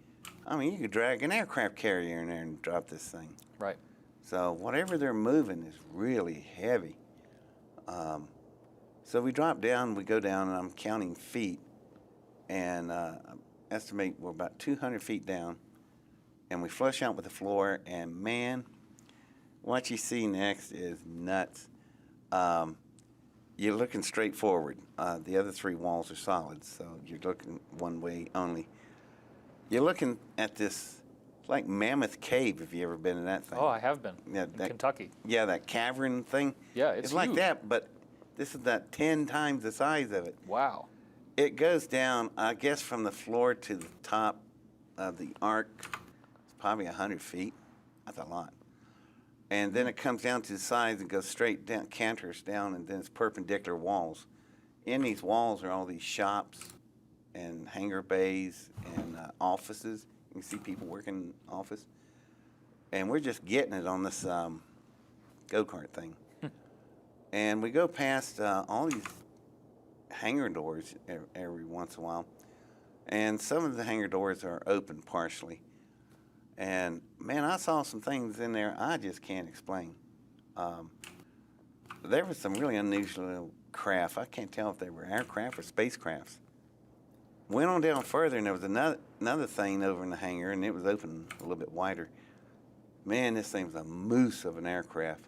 I mean, you could drag an aircraft carrier in there and drop this thing. Right. So whatever they're moving is really heavy. So we drop down, we go down, and I'm counting feet, and I estimate we're about 200 feet down, and we flush out with the floor, and man, what you see next is nuts. You're looking straight forward. The other three walls are solid, so you're looking one way only. You're looking at this, like Mammoth Cave, if you ever been in that thing. Oh, I have been. Yeah, in Kentucky. Yeah, that cavern thing. Yeah, it's like huge. that, but this is that 10 times the size of it. Wow. It goes down, I guess, from the floor to the top of the arc. It's probably 100 feet. That's a lot. And then it comes down to the sides and goes straight down, canters down, and then it's perpendicular walls. In these walls are all these shops and hangar bays and offices. You can see people working in office. And we're just getting it on this go-kart thing. And we go past all these hangar doors every once in a while. And some of the hangar doors are open partially. And, man, I saw some things in there I just can't explain. There was some really unusual craft. I can't tell if they were aircraft or spacecrafts. Went on down further, and there was another thing over in the hangar, and it was open a little bit wider. Man, this thing was a moose of an aircraft.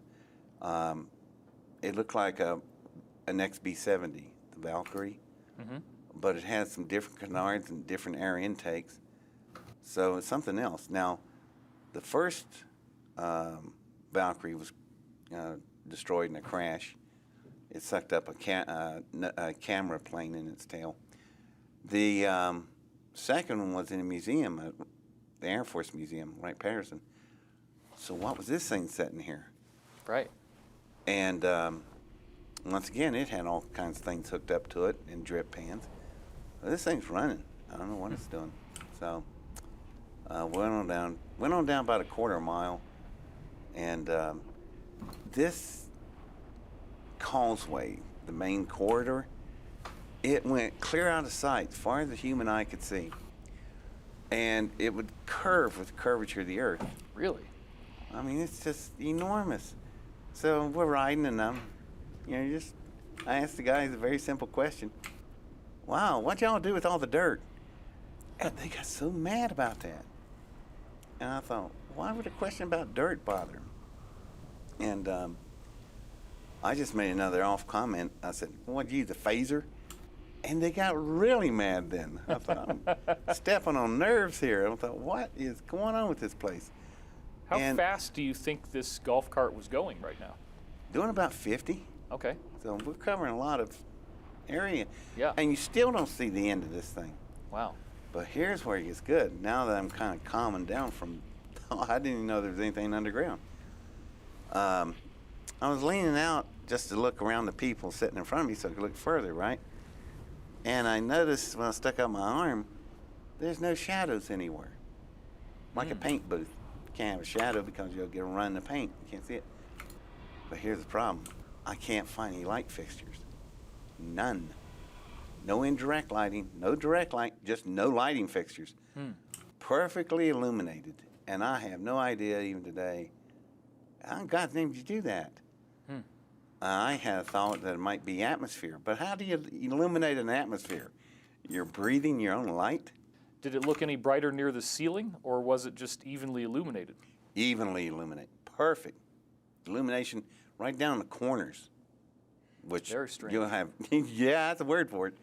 It looked like an XB-70, the Valkyrie, but it had some different canards and different air intakes. So it's something else. Now, the first Valkyrie was destroyed in a crash. It sucked up a camera plane in its tail. The second one was in a museum, the Air Force Museum, Wright-Patterson. So what was this thing sitting here? Right. And once again, it had all kinds of things hooked up to it in drip pans. Well, this thing's running. I don't know what it's doing. So went on down about a quarter mile, and this causeway the main corridor. It went clear out of sight, as far as the human eye could see. And it would curve with the curvature of the earth. Really? I mean, it's just enormous. So we're riding, and I asked the guys a very simple question. Wow, what y'all do with all the dirt? And they got so mad about that. And I thought, why would a question about dirt bother them? And I just made another off comment. I said, what'd you use, a phaser? And they got really mad then. I thought, I'm stepping on nerves here. I thought, what is going on with this place? How fast do you think this golf cart was going right now? Doing about 50. Okay. So we're covering a lot of area. Yeah. And you still don't see the end of this thing. Wow. But here's where it gets good. Now that I'm kind of calming down from, I didn't even know there was anything underground. I was leaning out just to look around the people sitting in front of me so I could look further, right? And I noticed when I stuck out my arm, there's no shadows anywhere. Like a paint booth. You can't have a shadow because you'll get a run in the paint. You can't see it. But here's the problem. I can't find any light fixtures. None. No indirect lighting, no direct light, just no lighting fixtures. Perfectly illuminated. And I have no idea even today, how in God's name did you do that? I had thought that it might be atmosphere, but how do you illuminate an atmosphere? You're breathing your own light? Did it look any brighter near the ceiling, or was it just evenly illuminated? Evenly illuminated. Perfect. Illumination right down the corners, which Very strange. you'll have, yeah, that's a word for it.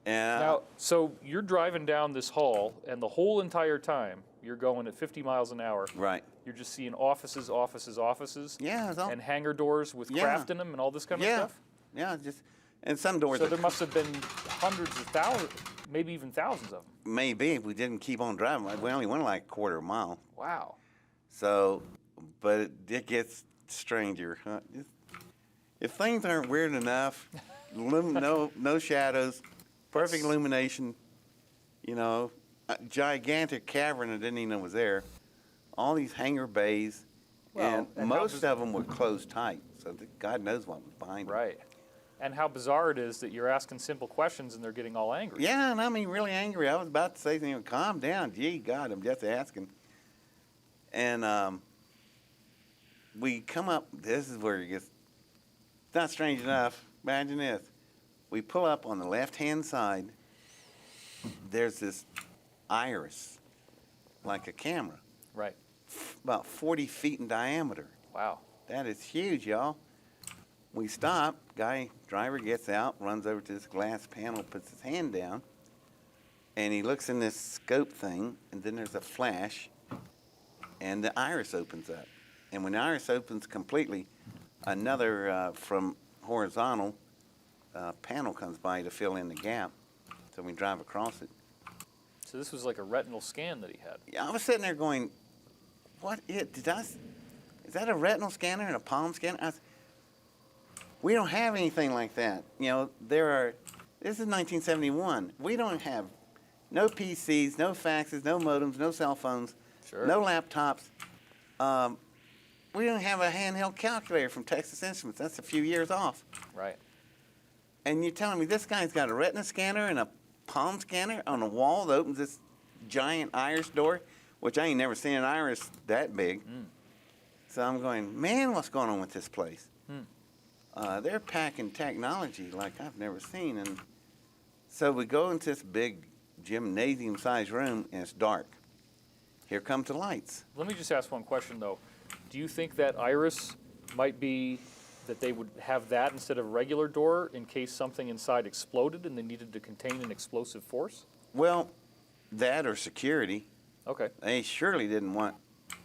Now, so you're driving down this hall, and the whole entire time, you're going at 50 miles an hour. Right. You're just seeing offices, offices, offices. Yeah. It's all, And hangar doors with Yeah. craft in them and all this kind of stuff? Yeah, just, and some doors So are there must have been hundreds of thousands, maybe even thousands of them. maybe if we didn't keep on driving. We only went like a quarter mile. Wow. So, but it gets stranger. Huh? If things aren't weird enough, no shadows, perfect illumination, a gigantic cavern I didn't even know was there, all these hangar bays, Well, and most of them were closed tight, so God knows what was behind them. Right. And how bizarre it is that you're asking simple questions and they're getting all angry. Yeah, and I mean really angry. I was about to say something, calm down, gee, God, I'm just asking. And we come up, this is where it gets, it's not strange enough, imagine this. We pull up on the left-hand side, there's this iris, like a camera, Right. about 40 feet in diameter. Wow. That is huge, y'all. We stop, driver gets out, runs over to this glass panel, puts his hand down, and he looks in this scope thing, and then there's a flash, and the iris opens up. And when the iris opens completely, another from horizontal panel comes by to fill in the gap, so we drive across it. So this was like a retinal scan that he had. Yeah, I was sitting there going, is that a retinal scanner and a palm scanner? We don't have anything like that. This is 1971. We don't have no PCs, no faxes, no modems, no cell phones, no laptops. We don't have a handheld calculator from Texas Instruments. That's a few years off. Right. And you're telling me this guy's got a retina scanner and a palm scanner on a wall that opens this giant iris door, which I ain't never seen an iris that big. So I'm going, man, what's going on with this place? They're packing technology like I've never seen. And so we go into this big gymnasium-sized room, and it's dark. Here comes the lights. Let me just ask one question, though. Do you think that iris might be that they would have that instead of regular door in case something inside exploded and they needed to contain an explosive force? Well, that or security. Okay. They surely didn't want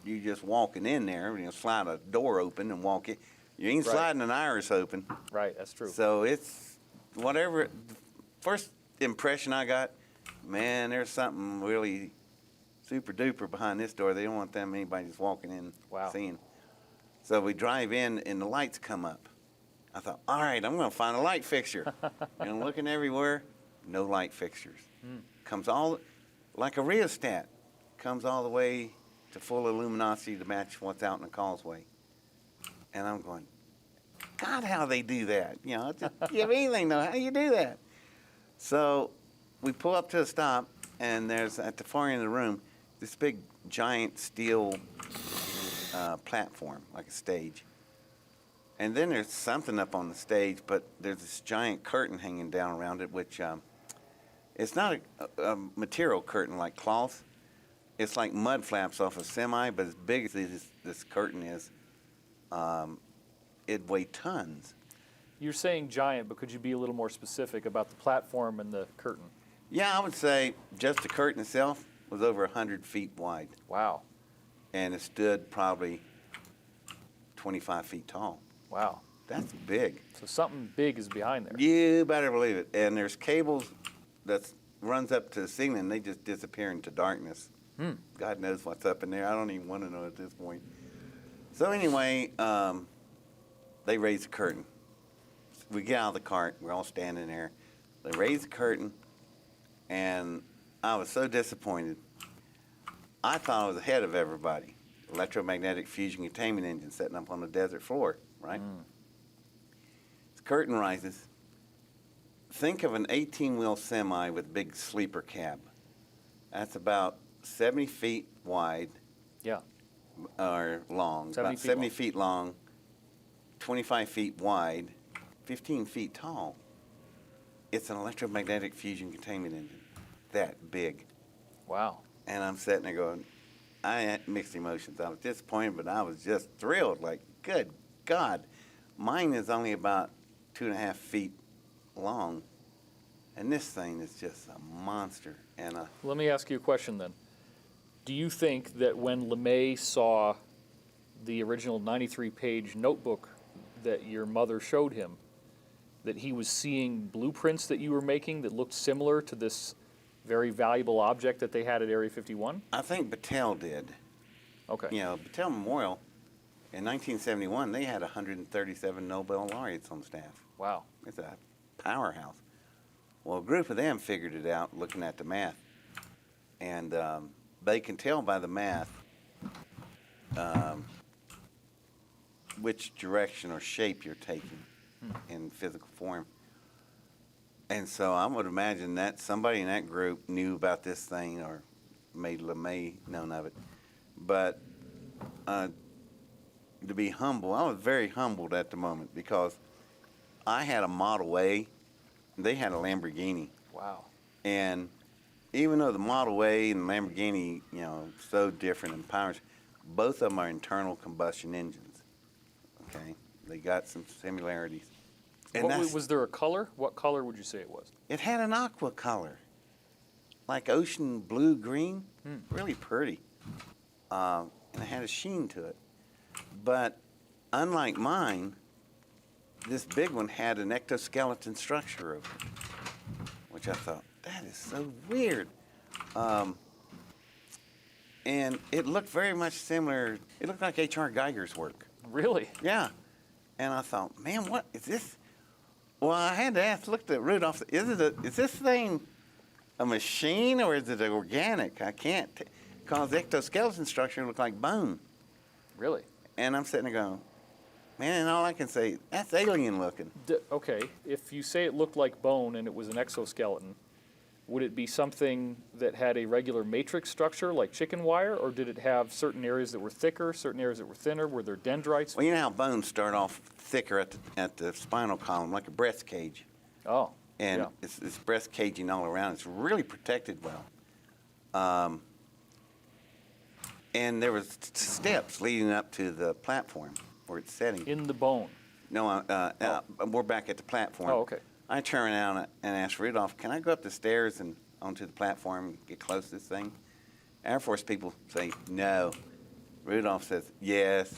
you just walking in there, slide a door open and walk in. You ain't Right. sliding an iris open. Right, that's true. So it's whatever. First impression I got, man, there's something really super duper behind this door. They don't want anybody just walking in seeing. So we drive in and the lights come up. I thought, all right, I'm going to find a light fixture. And looking everywhere, no light fixtures. Comes all, like a rheostat, comes all the way to full luminosity to match what's out in the causeway. And I'm going, God, how they do that? You know, just give anything, though. How do you do that? So we pull up to a stop, and there's, at the far end of the room, this big, giant steel platform, like a stage. And then there's something up on the stage, but there's this giant curtain hanging down around it, which it's not a material curtain like cloth. It's like mud flaps off a semi, but as big as this curtain is, it weigh tons. You're saying giant, but could you be a little more specific about the platform and the curtain? Yeah, I would say just the curtain itself was over 100 feet wide. Wow. And it stood probably 25 feet tall. Wow. That's big. So something big is behind there. You better believe it. And there's cables that runs up to the ceiling, and they just disappear into darkness. God knows what's up in there. I don't even want to know at this point. So anyway, they raise the curtain. We get out of the cart. We're all standing there. They raise the curtain, and I was so disappointed. I thought I was ahead of everybody. Electromagnetic fusion containment engine setting up on the desert floor, right? The curtain rises. Think of an 18-wheel semi with big sleeper cab. That's about 70 feet wide. Yeah. Or long. 70 about feet 70 long. feet long, 25 feet wide, 15 feet tall. It's an electromagnetic fusion containment engine. That big. Wow. And I'm sitting there going, I had mixed emotions. I was disappointed, but I was just thrilled. Like, good God. Mine is only about 2.5 feet long. And this thing is just a monster. And Let me ask you a question then. Do you think that when LeMay saw the original 93-page notebook that your mother showed him, that he was seeing blueprints that you were making that looked similar to this very valuable object that they had at Area 51? I think Battelle did. Okay. You know, Battelle Memorial, in 1971, they had 137 Nobel laureates on staff. Wow. It's a powerhouse. Well, a group of them figured it out looking at the math. And they can tell by the math which direction or shape you're taking in physical form. And so I would imagine that somebody in that group knew about this thing or made LeMay known of it. But to be humble, I was very humbled at the moment because I had a Model A, they had a Lamborghini. Wow. And even though the Model A and Lamborghini, you know, so different in powers, both of them are internal combustion engines. Okay, they got some similarities. And Was there a color? What color would you say it was? it had an aqua color, like ocean blue green, really pretty, and it had a sheen to it. But unlike mine, this big one had an ectoskeleton structure over it, which I thought, that is so weird. And it looked very much similar. It looked like H.R. Geiger's work. Really? Yeah. And I thought, man, what is this? Well, I had to ask, looked at Rudolph, is this thing a machine or is it organic? I can't, because the ectoskeleton structure looked like bone. Really? And I'm sitting there going, man, all I can say, that's alien looking. Okay, if you say it looked like bone and it was an exoskeleton, would it be something that had a regular matrix structure like chicken wire, or did it have certain areas that were thicker, certain areas that were thinner? Were there dendrites? Well, you know how bones start off thicker at the spinal column, like a breast cage. Oh, And yeah. it's breast caging all around. It's really protected well. And there was steps leading up to the platform where it's setting. In the bone. No, we're back at the platform. Oh, okay. I turn around and ask Rudolph, can I go up the stairs and onto the platform and get close to this thing? Air Force people say no. Rudolph says yes.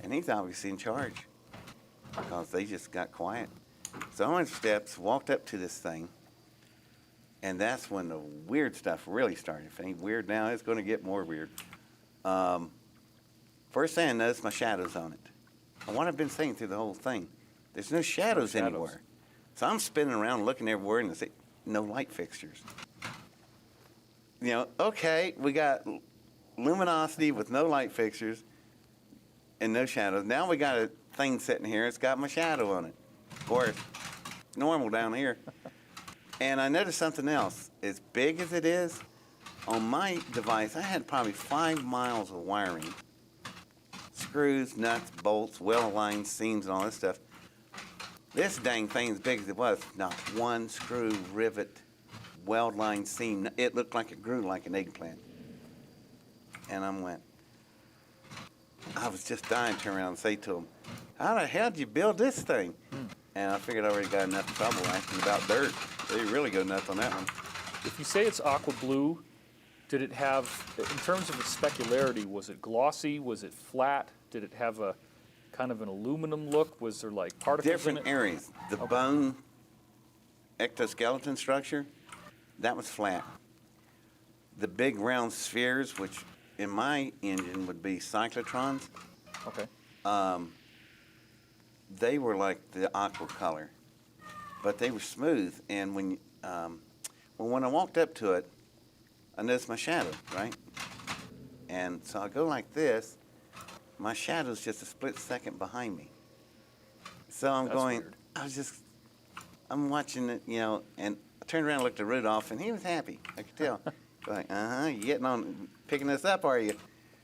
And he's obviously in charge because they just got quiet. So I went steps, walked up to this thing, and that's when the weird stuff really started. If it ain't weird now, it's going to get more weird. First thing I noticed, my shadows on it. And what I've been saying through the whole thing, there's no shadows anywhere. So I'm spinning around looking everywhere and I say, no light fixtures. You know, okay, we got luminosity with no light fixtures and no shadows. Now we got to thing sitting here. It's got my shadow on it. Of course, normal down here. And I noticed something else. As big as it is, on my device, I had probably 5 miles of wiring. Screws, nuts, bolts, well-aligned seams, and all this stuff. This dang thing, as big as it was, not one screw, rivet, weld-lined seam. It looked like it grew like an eggplant. And I was just dying to turn around and say to him, how the hell did you build this thing? And I figured I already got enough trouble asking about dirt. They really go nuts on that one. If you say it's aqua blue, did it have, in terms of its specularity, was it glossy? Was it flat? Did it have a kind of an aluminum look? Was there like particles Different in it? areas. The bone ectoskeleton structure, that was flat. The big round spheres, which in my engine would be cyclotrons, Okay. they were like the aqua color, but they were smooth. And when I walked up to it, I noticed my shadow, right? And so I go like this. My shadow's just a split second behind me. So I'm That's going. weird. I'm watching it, and I turned around and looked at Rudolph, and he was happy. I could tell. Like, you getting on, picking this up, are you?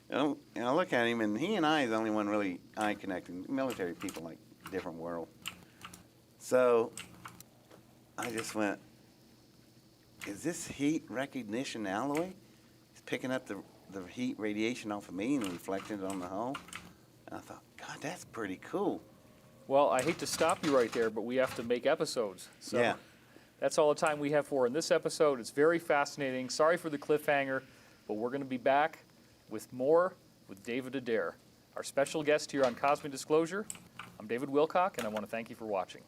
And I look at him, and he and I is the only one really eye connecting. Military people, like, different world. So I just went, is this heat recognition alloy? It's picking up the heat radiation off of me and reflecting it on the hull. And I thought, God, that's pretty cool. Well, I hate to stop you right there, but we have to make episodes. So Yeah. that's all the time we have for in this episode. It's very fascinating. Sorry for the cliffhanger, but we're going to be back with more with David Adair, our special guest here on Cosmic Disclosure. I'm David Wilcock, and I want to thank you for watching.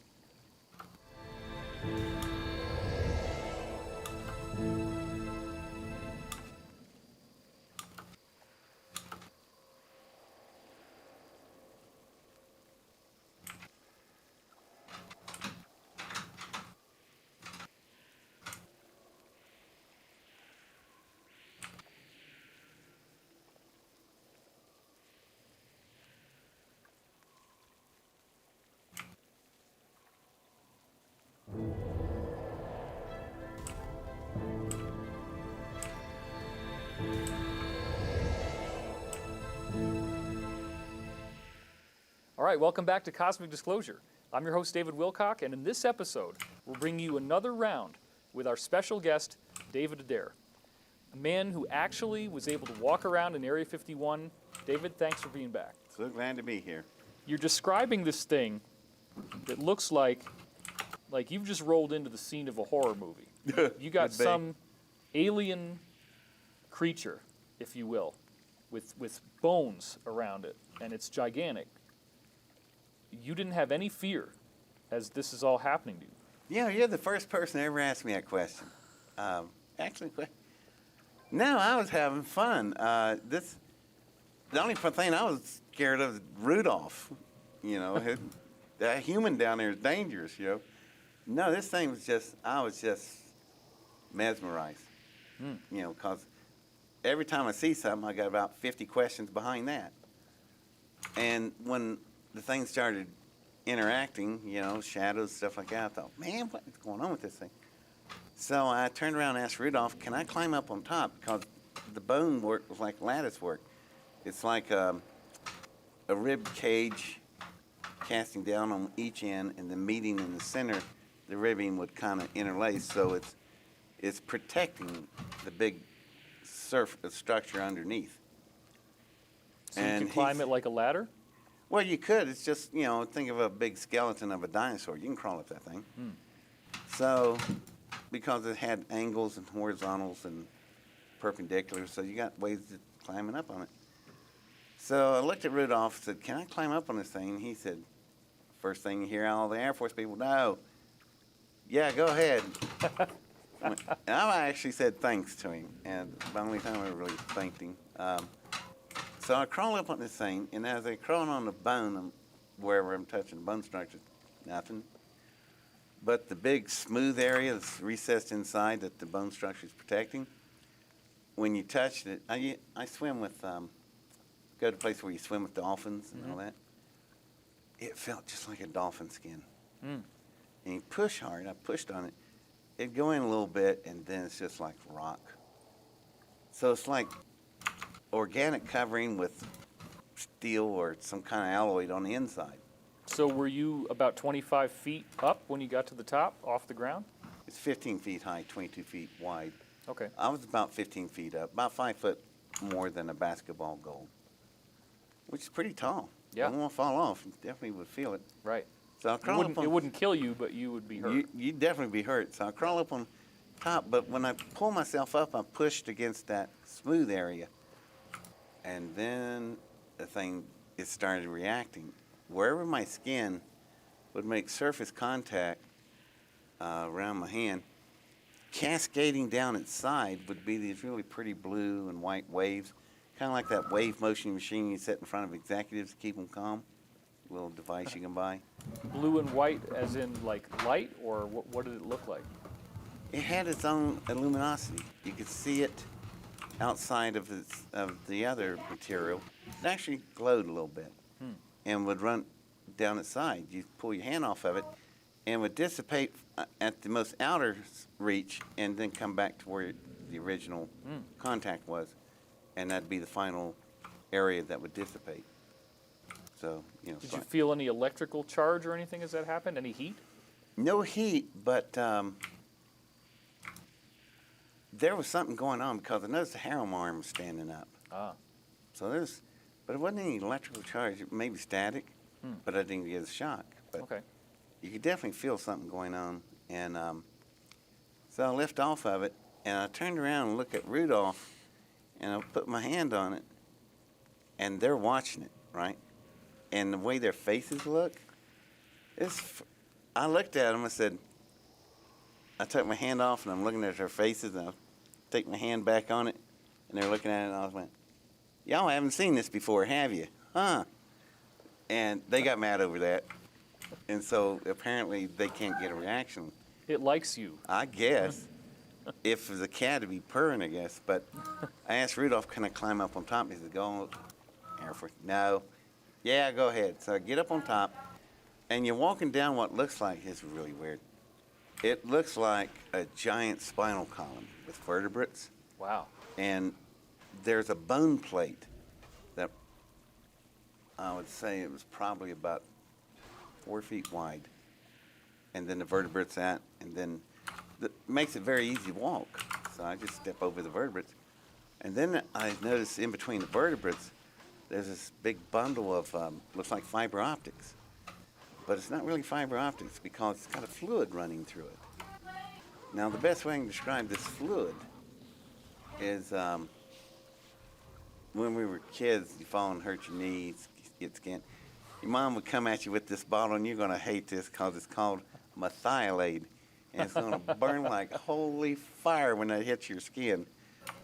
All right, welcome back to Cosmic Disclosure. I'm your host, David Wilcock, and in this episode, we'll bring you another round with our special guest, David Adair, a man who actually was able to walk around in Area 51. David, thanks for being back. So glad to be here. You're describing this thing that looks like you've just rolled into the scene of a horror movie. You got Could be. some alien creature, if you will, with bones around it, and it's gigantic. You didn't have any fear as this is all happening to you. Yeah, you're the first person to ever ask me that question. No, I was having fun. The only thing I was scared of is Rudolph. That human down there is dangerous, No, this thing was I was just mesmerized. Because every time I see something, I got about 50 questions behind that. And when the thing started interacting, shadows, stuff like that, I thought, man, what is going on with this thing? So I turned around and asked Rudolph, can I climb up on top? Because the bone work was like lattice work. It's like a rib cage casting down on each end, and the meeting in the center, the ribbing would kind of interlace, so it's protecting the big structure underneath. So you can climb it like a ladder? Well, you could. It's just, think of a big skeleton of a dinosaur. You can crawl up that thing. So, because it had angles and horizontals and perpendicular, so you got ways of climbing up on it. So I looked at Rudolph and said, can I climb up on this thing? And he said, first thing you hear all the Air Force people, no. Yeah, go ahead. And I actually said thanks to him, and the only time I really thanked him. So I crawl up on this thing, and as I crawl on the bone, wherever I'm touching the bone structure, nothing. But the big smooth area that's recessed inside that the bone structure is protecting, when you touch it, I swim with, go to a place where you swim with dolphins and all that. it felt just like a dolphin skin. And you push hard. I pushed on it. It'd go in a little bit, and then it's just like rock. So it's like organic covering with steel or some kind of alloy on the inside. So were you about 25 feet up when you got to the top, off the ground? It's 15 feet high, 22 feet wide. Okay. I was about 15 feet up, about 5 foot more than a basketball goal, which is pretty tall. Yeah. I don't want to fall off. You definitely would feel it. Right. So I crawl up on. It wouldn't kill you, but you would be hurt. You'd definitely be hurt. So I crawl up on top, but when I pull myself up, I'm pushed against that smooth area. And then the thing, it started reacting. Wherever my skin would make surface contact around my hand, cascading down its side would be these really pretty blue and white waves, kind of like that wave motion machine you set in front of executives to keep them calm. Little device you can buy. Blue and white as in like light, or what did it look like? It had its own luminosity. You could see it outside of the other material. It actually glowed a little bit and would run down its side. You pull your hand off of it and would dissipate at the most outer reach and then come back to where the original contact was. And that'd be the final area that would dissipate. So, you know. Did you feel any electrical charge or anything as that happened? Any heat? No heat, but there was something going on because I noticed the harem arm was standing up. Ah. So but it wasn't any electrical charge, maybe static, but I didn't get a shock. But Okay. you could definitely feel something going on. And so I lift off of it, and I turned around and looked at Rudolph, and I put my hand on it, and they're watching it, right? And the way their faces look, I looked at them, I said, I took my hand off, and I'm looking at their faces, and I take my hand back on it, and they're looking at it, and I went, y'all haven't seen this before, have you? Huh? And they got mad over that. And so apparently they can't get a reaction. It likes you. I guess. If the cat would be purring, I guess. But I asked Rudolph, can I climb up on top? He said, go on, Air Force. No. Yeah, go ahead. So I get up on top, and you're walking down what looks like, it's really weird. It looks like a giant spinal column with vertebrates. Wow. And there's a bone plate that I would say it was probably about 4 feet wide. And then the vertebrates at, and then makes it very easy to walk. So I just step over the vertebrates. And then I notice in between the vertebrates, there's this big bundle of, looks like fiber optics. But it's not really fiber optics because it's got a fluid running through it. Now, the best way I can describe this fluid is when we were kids, you fall and hurt your knees, get skinned. Your mom would come at you with this bottle, and you're going to hate this because it's called methylate. And it's going to burn like holy fire when it hits your skin.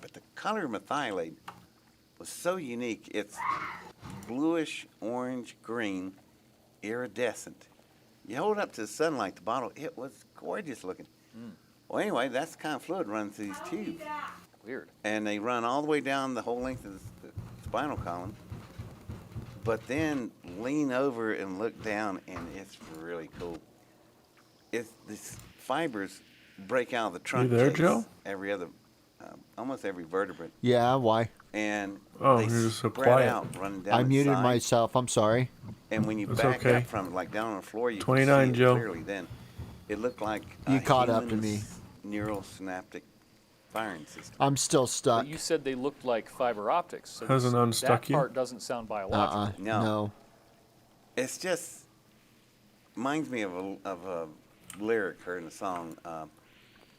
But the color of methylate was so unique. It's bluish, orange, green, iridescent. You hold it up to the sunlight, the bottle, it was gorgeous looking. Well, anyway, that's the kind of fluid runs through these tubes. Weird. And they run all the way down the whole length of the spinal column. But then lean over and look down, and it's really cool. These fibers break out of the trunk. You there, case, Joe? Almost every vertebrate. Yeah, why? And Oh, they you're so spread quiet. out, running down I its muted side. myself. I'm sorry. And when you That's back okay. up from it, like down on the floor, you 29, can see it Joe. clearly then. It looked like You a caught up to human's me. neural synaptic firing system. I'm still stuck. But you said they looked like fiber optics. So Hasn't unstuck that you? part doesn't sound biological. No. No. It's just reminds me of a lyric heard in a song.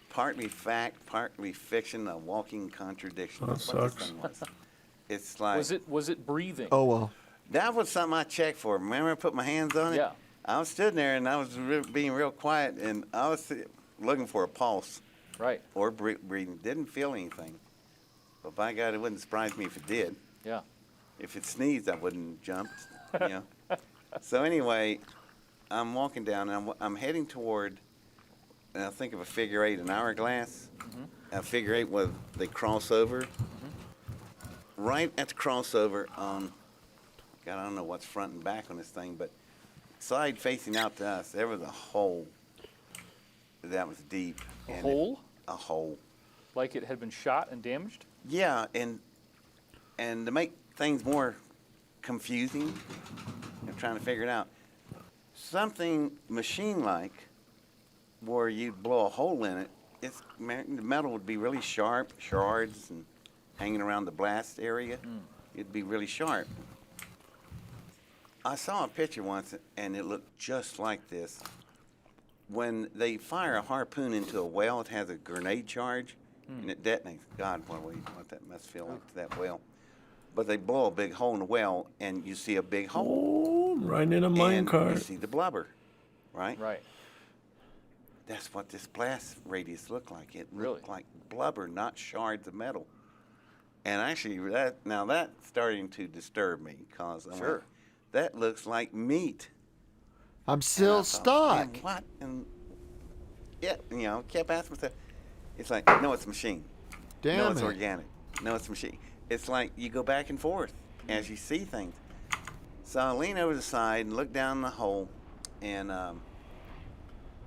Partly fact, partly fiction, a walking contradiction. That That's what this sucks. thing was. It's like Was it breathing? Oh well. that was something I checked for. Remember, I put my hands on it. Yeah. I was sitting there and I was being real quiet, and I was looking for a pulse Right. or breathing. Didn't feel anything, but by God, it wouldn't surprise me if it did. Yeah. If it sneezed, I wouldn't jump. You know. So anyway, I'm walking down, and I'm heading toward. And I think of a figure eight, an hourglass. A figure eight where they cross over. Right at the crossover on, God, I don't know what's front and back on this thing, but side facing out to us, there was a hole that was deep. A hole? A hole. Like it had been shot and damaged? Yeah, and to make things more confusing, I'm trying to figure it out. Something machine-like, where you'd blow a hole in it, the metal would be really sharp, shards and hanging around the blast area. It'd be really sharp. I saw a picture once, and it looked just like this. When they fire a harpoon into a well, it has a grenade charge, and it detonates. God, what that must feel like to that well. But they blow a big hole in the well, and you see a big hole. Oh, right in a mine and cart. you see the blubber, right? Right. That's what this blast radius looked like. It Really? looked like blubber, not shards of metal. And actually, that's starting to disturb me, because Sure. That looks like meat. I'm still And I thought, stuck. "Man, what? And yeah, kept asking myself. It's like, no, it's a machine. Damn no, it's it. organic. No, it's a machine. It's like you go back and forth as you see things. So I lean over the side and look down the hole, and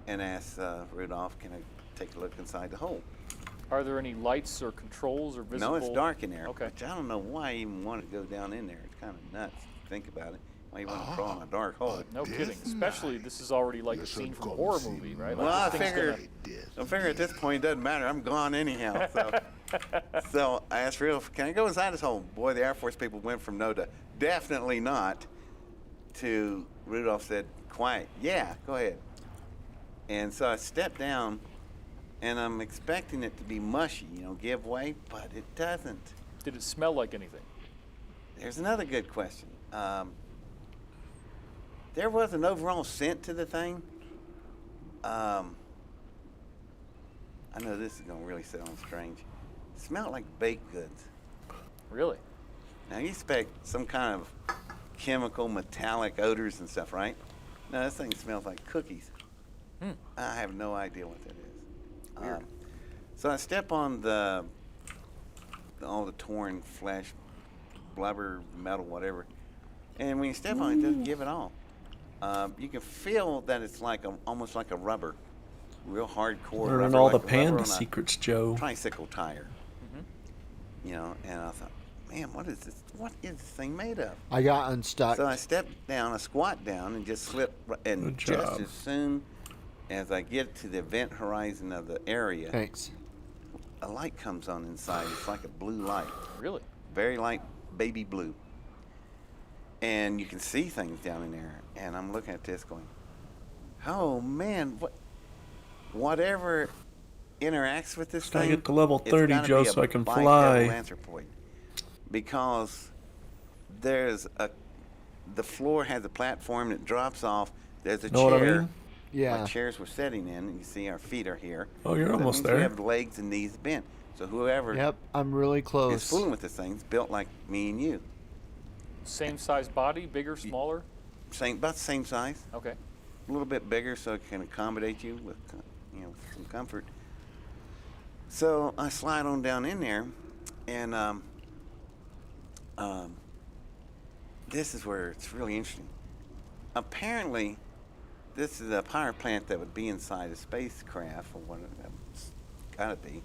ask Rudolph, "Can I take a look inside the hole?" Are there any lights or controls or visible? No, it's dark in there. Okay. Which I don't know why I even want to go down in there. It's kind of nuts to think about it. Why you want to crawl in a dark hole? No kidding. Especially, this is already like a scene from a horror movie, right? Like Well, I this thing's figure at this point it doesn't matter. I'm gone anyhow. So I asked Rudolph, "Can I go inside this hole?" Boy, the Air Force people went from no to definitely not to Rudolph said, "Quiet. Yeah, go ahead." And so I stepped down, and I'm expecting it to be mushy, give way, but it doesn't. Did it smell like anything? There's another good question. There was an overall scent to the thing. I know this is going to really sound strange. It smelled like baked goods. Really? Now, you expect some kind of chemical, metallic odors and stuff, right? No, this thing smells like cookies. I have no idea what that is. Weird. So I step on all the torn flesh, blubber, metal, whatever. And when you step on it, it doesn't give it all. You can feel that it's almost like a rubber, real hardcore. Learning rubber, all like the a rubber panda on a secrets, Joe. tricycle tire. And I thought, man, what is this? What is this thing made of? I got unstuck. So I stepped down, I squat down, and just slip. And Good just job. as soon as I get to the vent horizon of the area, Thanks. a light comes on inside. It's like a blue light, Really? very light baby blue. And you can see things down in there. And I'm looking at this going, oh, man, whatever interacts with this Gotta thing, get to level it's 30, gotta Joe, be a so I can bipedal fly. anthropoid. Because the floor has a platform that drops off. There's a Know chair. what I mean? Yeah. Our chairs we're sitting in, and you see our feet are here. Oh, you're That almost means there. We have legs and knees bent. So whoever Yep, I'm really is close. fooling with this thing is built like me and you. Same size body, bigger, smaller? About the same size. Okay. A little bit bigger so it can accommodate you with some comfort. So I slide on down in there, and this is where it's really interesting. Apparently, this is a power plant that would be inside a spacecraft, or what it's got to be.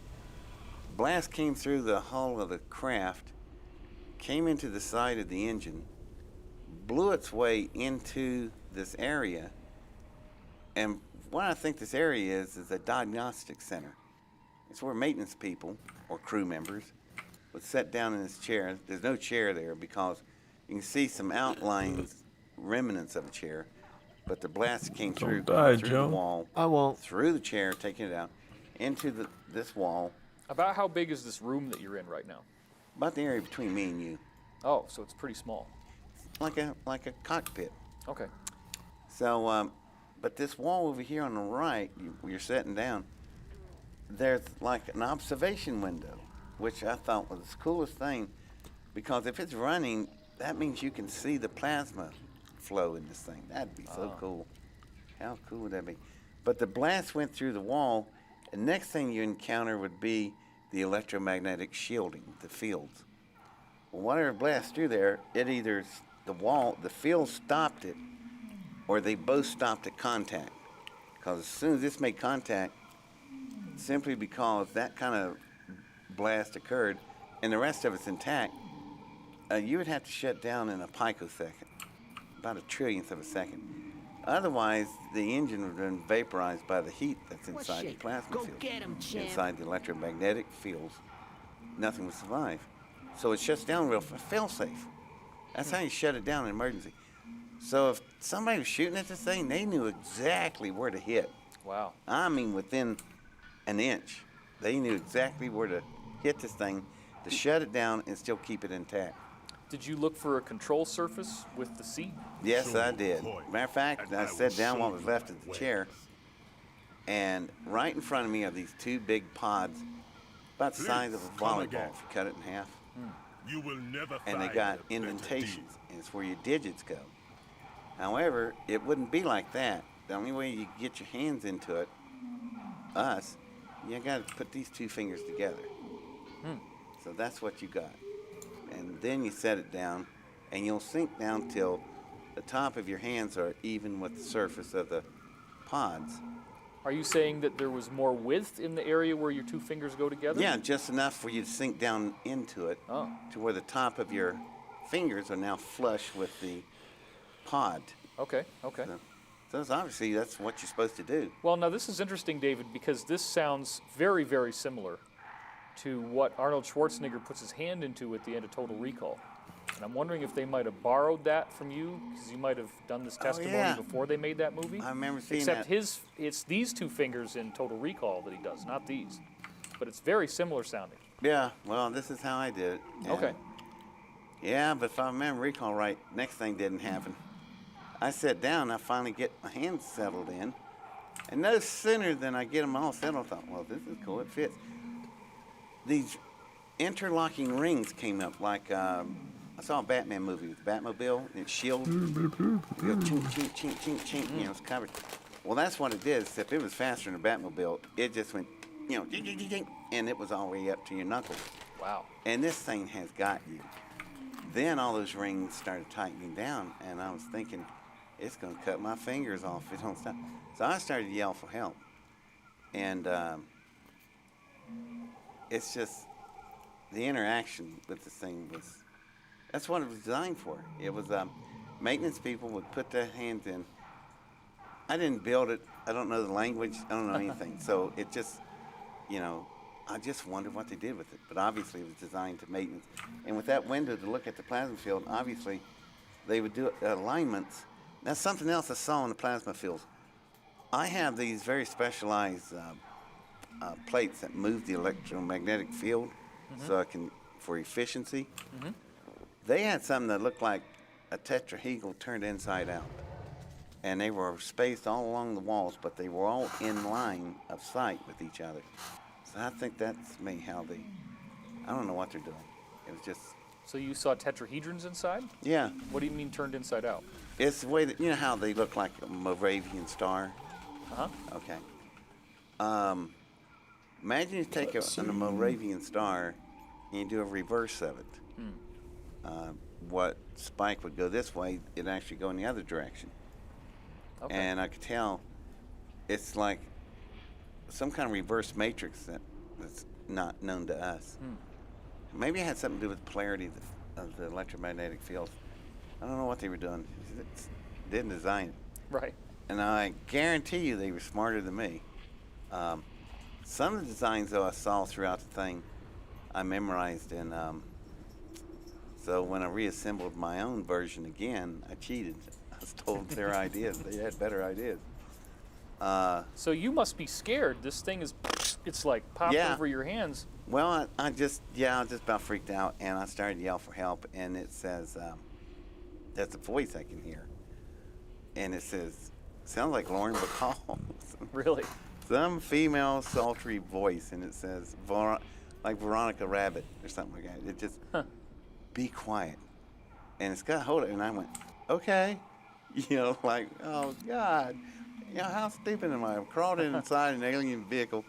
Blast came through the hull of the craft, came into the side of the engine, blew its way into this area, and what I think this area is a diagnostic center. It's where maintenance people or crew members would sit down in this chair. There's no chair there because you can see some outlines, remnants of a chair, but the blast came through, die, through Joe. the wall, I won't. through the chair, taking it out, into this wall, About how big is this room that you're in right now? about the area between me and you, Oh, so it's pretty small. like a cockpit. Okay. So, but this wall over here on the right, you're sitting down, there's like an observation window, which I thought was the coolest thing, because if it's running, that means you can see the plasma flow in this thing. That'd be so cool. How cool would that be? But the blast went through the wall, and next thing you encounter would be the electromagnetic shielding, the fields. Well, whatever blast through there, it either the field stopped it, or they both stopped at contact. Because as soon as this made contact, simply because that kind of blast occurred and the rest of it's intact, you would have to shut down in a picosecond, about a trillionth of a second. Otherwise, the engine would have been vaporized by the heat that's inside the plasma Go field. get him, champ. Inside the electromagnetic fields, nothing would survive. So it shuts down real fail-safe. That's how you shut it down in emergency. So if somebody was shooting at this thing, they knew exactly where to hit. Wow. I mean, within an inch. They knew exactly where to hit this thing to shut it down and still keep it intact. Did you look for a control surface with the seat? Yes, I did. Matter of fact, I sat down what was left of the chair, and right in front of me are these two big pods, about the size of a volleyball if you cut it in half. You will never And they find got a better indentations, and it's where your digits go. However, it wouldn't be like that. The only way you get your hands into it, you got to put these two fingers together. So that's what you got. And then you set it down, and you'll sink down till the top of your hands are even with the surface of the pods. Are you saying that there was more width in the area where your two fingers go together? Yeah, just enough for you to sink down into it to where the top of your fingers are now flush with the pod. Okay, okay. So it's obviously that's what you're supposed to do. Well, now this is interesting, David, because this sounds very, very similar to what Arnold Schwarzenegger puts his hand into at the end of Total Recall. And I'm wondering if they might have borrowed that from you, because you might have done this testimony before they made that movie. I remember seeing Except that. it's these two fingers in Total Recall that he does, not these. But it's very similar sounding. Yeah, well, this is how I did it. And Okay. Yeah, but if I remember recall right, next thing didn't happen. I sat down, I finally get my hands settled in, and no sooner than I get them all settled, I thought, well, this is cool, it fits. These interlocking rings came up like, I saw a Batman movie with Batmobile and its shield. You go chink, chink, chink, chink, chink, you know, it's covered. Well, that's what it did, except it was faster than a Batmobile. It just went, you know, ding, ding, ding, ding, and it was all the way up to your knuckles. Wow. And this thing has got you. Then all those rings started tightening down, and I was thinking, it's going to cut my fingers off if it don't stop. So I started to yell for help. And it's just the interaction with this thing was, that's what it was designed for. It was maintenance people would put their hands in. I didn't build it. I don't know the language. I don't know anything. So it just, you know, I just wondered what they did with it. But obviously it was designed to maintenance. And with that window to look at the plasma field, obviously they would do alignments. That's something else I saw in the plasma fields. I have these very specialized plates that move the electromagnetic field so I can, for efficiency. They had something that looked like a tetrahedral turned inside out. And they were spaced all along the walls, but they were all in line of sight with each other. So I think that's maybe how they, I don't know what they're doing. It was just, So you saw tetrahedrons inside? yeah. What do you mean turned inside out? It's the way that, you know how they look like a Moravian star? Uh-huh. Okay. Imagine you take a Moravian star and you do a reverse of it. What spike would go this way, it'd actually go in the other direction. Okay. And I could tell it's like some kind of reverse matrix that's not known to us. Maybe it had something to do with the polarity of the electromagnetic field. I don't know what they were doing. They didn't design it. Right. And I guarantee you they were smarter than me. Some of the designs, though, I saw throughout the thing, I memorized. And so when I reassembled my own version again, I cheated. I stole their ideas. They had better ideas. So you must be scared. This thing is, it's like popped Yeah. over your hands. Well, I just about freaked out, and I started to yell for help, and it says, there's a voice I can hear. And it says, sounds like Lauren Bacall. Really? Some female sultry voice, and it says, like Veronica Rabbit or something like that. It just, be quiet. And it's got hold of it, and I went, okay. You know, like, oh, God. You know, how stupid am I? I've crawled inside an alien vehicle,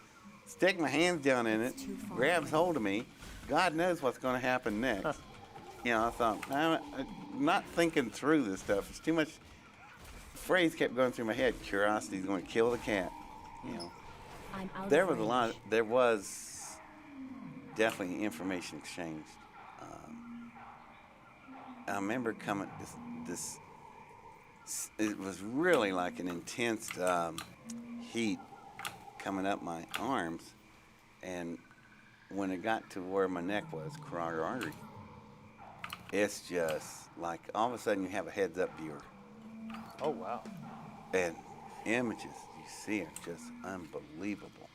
stick my hands down in it, grabs hold of me. God knows what's going to happen next. You know, I thought, I'm not thinking through this stuff. It's too much phrase kept going through my head. Curiosity's going to kill the cat. You know. I'm out There of was a lot. range. There was definitely information exchanged. I remember coming. It was really like an intense heat coming up my arms, and when it got to where my neck was, carotid artery, it's just like all of a sudden you have a heads-up viewer, Oh, wow. and images you see are just unbelievable.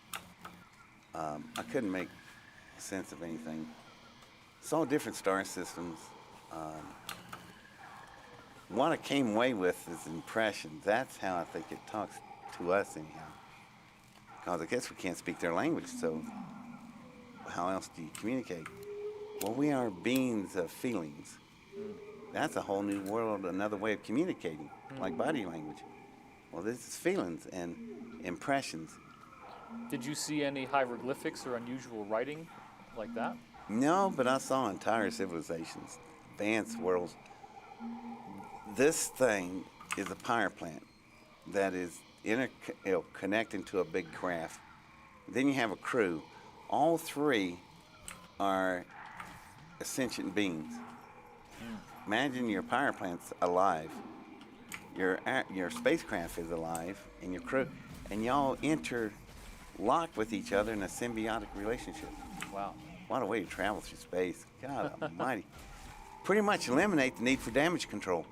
I couldn't make sense of anything. Saw different star systems. What I came away with is impressions. That's how I think it talks to us anyhow. Because I guess we can't speak their language, so how else do you communicate? Well, we are beings of feelings. That's a whole new world, another way of communicating, like body language. Well, this is feelings and impressions. Did you see any hieroglyphics or unusual writing like that? No, but I saw entire civilizations, advanced worlds. This thing is a power plant that is connecting to a big craft. Then you have a crew. All three are sentient beings. Imagine your power plant's alive, your spacecraft is alive, and your crew, and y'all interlock with each other in a symbiotic relationship. Wow. What a way to travel through space. God almighty. Pretty much eliminate the need for damage control.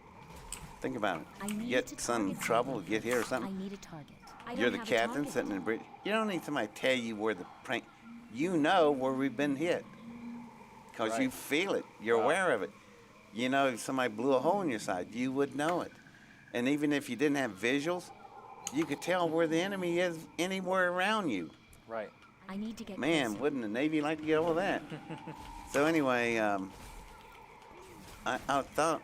Think about it. I need Get to some target trouble, something get hit or first. something. I need a target. I don't You're the have a captain target. sitting in the bridge. You don't need somebody to tell you where the prank. You know where we've been hit. Because you Right. feel it. You're Wow. aware of it. You know, if somebody blew a hole in your side, you would know it. And even if you didn't have visuals, you could tell where the enemy is anywhere around you. Right. I need to get Man, closer. wouldn't the Navy like to get all of that? So anyway, I thought,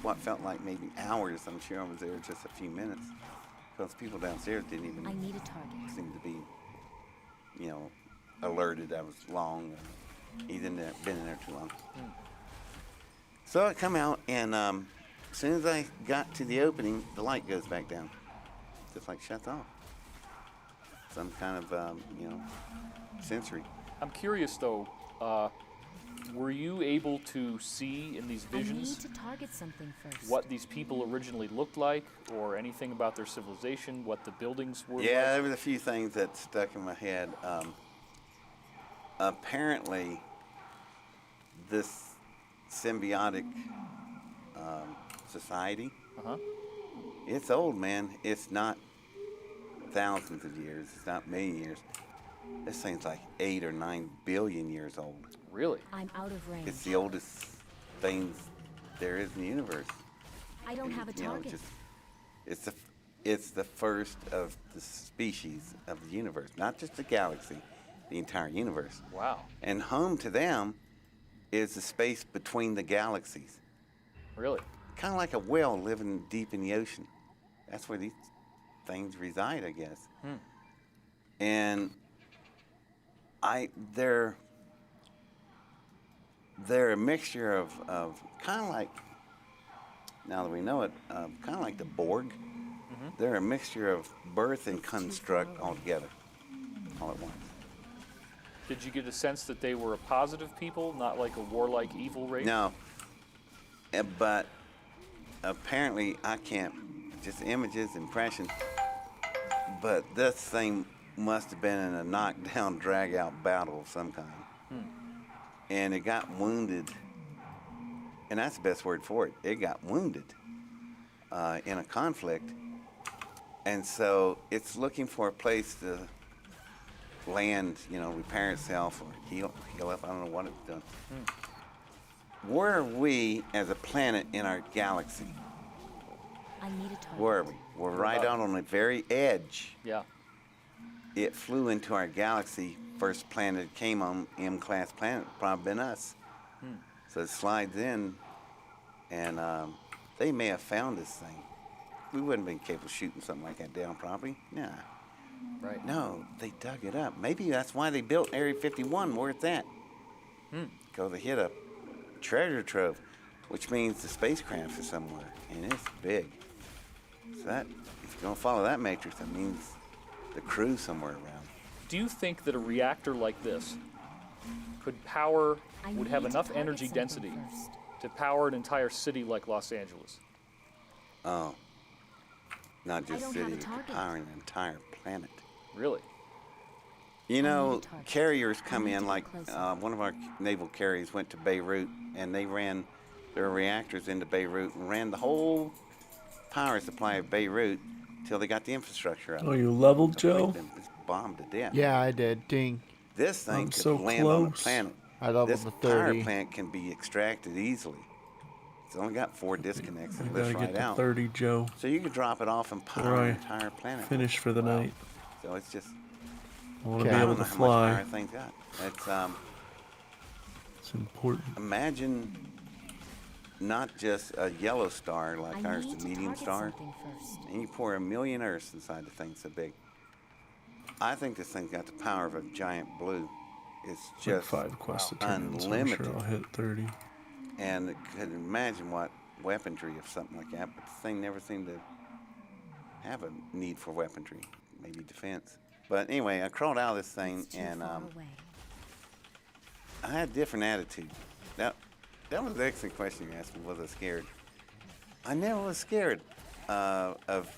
what felt like maybe hours. I'm sure I was there just a few minutes. Because people downstairs didn't even I need a target. seem to be, alerted I was long. Either been in there too long. So I come out, and as soon as I got to the opening, the light goes back down. Just like shuts off. Some kind of, sensory. I'm curious, though, were you able to see in these I need visions to target something first. what these people originally looked like, or anything about their civilization, what the buildings were Yeah, like? there was a few things that stuck in my head. Apparently, this symbiotic society, Uh-huh. it's old, man. It's not thousands of years. It's not million years. This thing's like 8 or 9 billion years old. Really? I'm out of range. It's the oldest things there is in the universe. I don't have a target. It's the first of the species of the universe, not just the galaxy, the entire universe. Wow. And home to them is the space between the galaxies. Really? Kind of like a whale living deep in the ocean. That's where these things reside, I guess. And they're a mixture of kind of like, now that we know it, kind of like the Borg. They're a mixture of birth and construct all together, all at once. Did you get a sense that they were a positive people, not like a warlike evil race? No, but apparently I can't, just images, impressions, but this thing must have been in a knockdown, drag-out battle of some kind. And it got wounded, and that's the best word for it. It got wounded in a conflict, and so it's looking for a place to land, repair itself or heal up. I don't know what it's done. Where are we as a planet in our galaxy? I need a target. Where are we? We're right out on the very edge. Yeah. It flew into our galaxy. First planet it came on, M-class planet, probably been us. So it slides in, and they may have found this thing. We wouldn't have been capable of shooting something like that down properly. Nah. Right. No, they dug it up. Maybe that's why they built Area 51 where it's at. Because they hit a treasure trove, which means the spacecraft is somewhere, and it's big. So that, if you're going to follow that matrix, that means the crew's somewhere around. Do you think that a reactor like this could power, I would need have to enough target energy something density first. to power an entire city like Los Angeles? Oh. Not I just don't have city, a it could target. power an entire planet. Really? You know, a target. carriers I come need in to like get closer. one of our naval carriers went to Beirut and they ran their reactors into Beirut and ran the whole power supply of Beirut till they got the infrastructure up. Oh, you leveled, Joe? It's bombed to death. Yeah, I did. Ding. This thing I'm could so land on the close. planet. I leveled This to power 30. plant can be extracted easily. It's only got 4 disconnects I and gotta lifts get right to out. 30, Joe. So you could drop it off and power Before an I entire planet. finish for the night. So it's just, I want to Okay. be I able don't to know how much power fly. thing's got. It's important. Imagine not just a yellow star like I ours, need the to medium target star, something first. and you pour 1,000,000 Earths inside the thing so big. I think this thing's got the power of a giant blue. It's It's like just 5 quests to turn in, so I'm unlimited. sure I'll hit 30. And could imagine what weaponry of something like that, but the thing never seemed to have a need for weaponry, maybe defense. But anyway, I crawled out of this thing It's too and far away. I had a different attitude. That was an excellent question you asked me. Was I scared? I never was scared of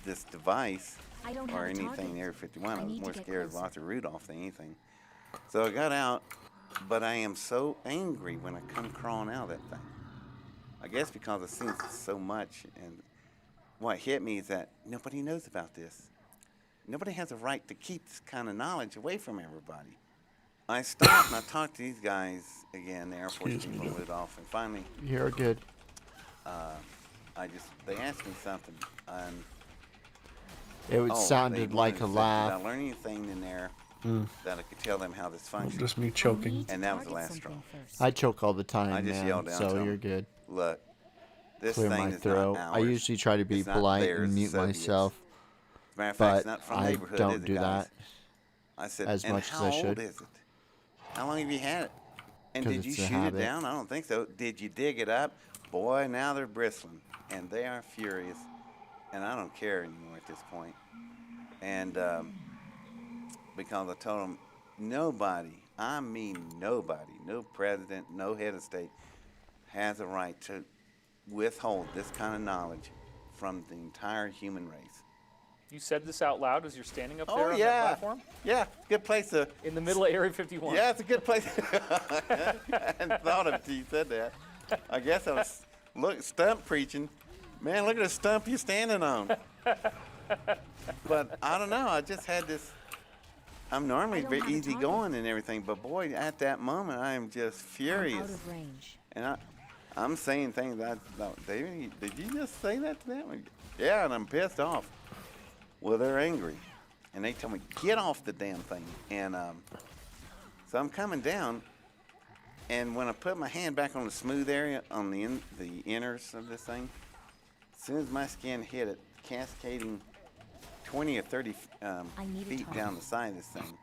this device I don't or have a anything target. in Area 51. I I was need to more get scared of closer. Arthur Rudolph than anything. So I got out, but I am so angry when I come crawling out of that thing. I guess because I've seen so much, and what hit me is that nobody knows about this. Nobody has a right to keep this kind of knowledge away from everybody. I stopped and I talked to these guys again, the Air Force Excuse me, people, Joe. Rudolph, and finally, You're good. they asked me something, and It would they sounded like wanted a to say, laugh. Did I learn anything in there that I could tell them how this Well, functions? just me I choking. need to And that was the target last straw. something first. I choke all the time, I just man, yelled down to so 'em, you're good. Look, this Clear thing my is throat. not I ours. usually try to be It's not polite theirs, and the mute Soviets. myself, As a matter of fact, it's but not from I neighborhood, is don't it, do guys? that. I said, as and much as how I old should. is it? How long have you had it? And 'Cause did you it's a shoot habit. it down? I don't think so. Did you dig it up? Boy, now they're bristling, and they are furious, and I don't care anymore at this point. And because I told them, nobody, I mean nobody, no president, no head of state, has a right to withhold this kind of knowledge from the entire human race. You said this out loud as you're standing up there Oh on that yeah, platform? yeah, good place to. In the middle of Area 51. Yeah, it's a good place. I hadn't thought of it till you said that. I guess I was stump preaching. Man, look at the stump you're standing on. But I don't know. I just had this. I'm normally I don't very have a easy target. going and everything, but boy, at that moment, I am just I'm out furious. of range. And I'm saying things that I thought, David, did you just say that to them? Yeah, and I'm pissed off. Well, they're angry. And they tell me, get off the damn thing. And so I'm coming down, and when I put my hand back on the smooth area, on the inners of this thing, as soon as my skin hit it, cascading 20 or 30 I need a feet target. down the side of this thing,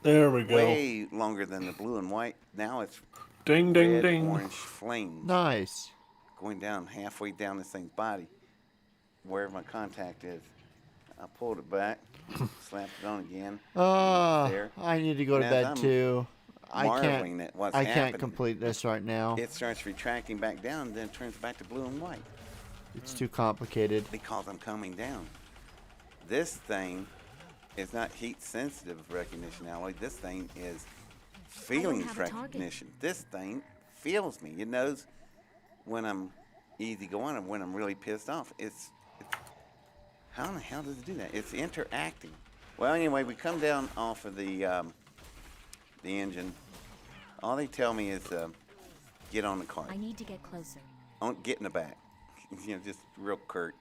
There we go. way longer than the blue and white. Now it's Ding, ding, red, ding. orange flames Nice. going down halfway down this thing's body, wherever my contact is. I pulled it back, slapped it on again. There. I need to go to And as bed I'm too. I marveling can't. at what's I happening, can't complete this right now. It starts retracting back down, and then turns back to blue and white It's too complicated. because I'm coming down. This thing is not heat sensitive recognition alloy. This thing is feelings have a target. recognition. This thing feels me. It knows when I'm easy going and when I'm really pissed off. It's how in the hell does it do that? It's interacting. Well, anyway, we come down off of the engine. All they tell me is get on the cart. I need to get closer. Get in the back. Just real curt.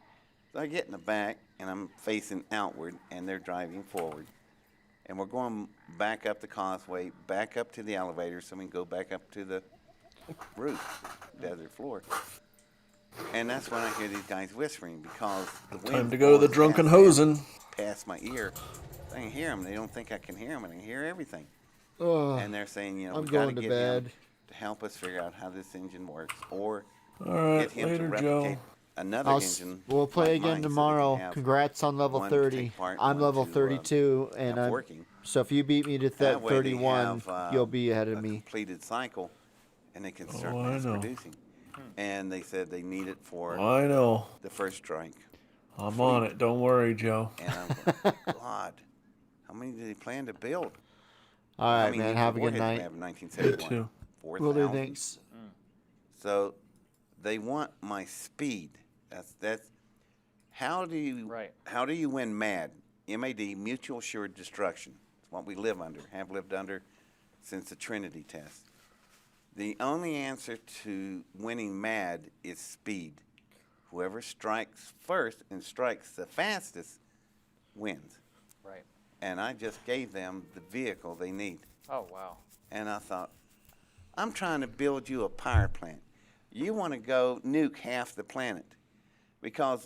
So I get in the back, and I'm facing outward, and they're driving forward. And we're going back up the causeway, back up to the elevator, so we can go back up to the roof, desert floor. And that's when I hear these guys whispering, because the wind Time to go to the blows drunken past them, hosen. past my ear. I can hear them. They don't think I can hear them, and I can hear everything. Ugh. And they're saying, I'm we got going to get bed. him to help us figure out how this engine works, or All right, get him to later, replicate Joe. another engine. We'll play like mine, again so they can tomorrow. have Congrats on level one to 30. take part, I'm one level to, 32, and have I'm. working. So if you beat me to That way they 31, have, you'll be ahead of a me. completed cycle, and they can start Oh, I mass know. producing. And they said they need it for I know. the first strike. I'm on it. Don't worry, Joe. And I'm going, God, how many do they plan to build? All How right, many man. nuclear Have a good warheads do night. they have in 1971? too. 4,000? Will do. Thanks. So they want my speed. That's how do you win MAD? MAD, mutual assured destruction. It's what we live under, have lived under since the Trinity test. The only answer to winning MAD is speed. Whoever strikes first and strikes the fastest wins. Right. And I just gave them the vehicle they need. Oh, wow. And I thought, I'm trying to build you a power plant. You want to go nuke half the planet because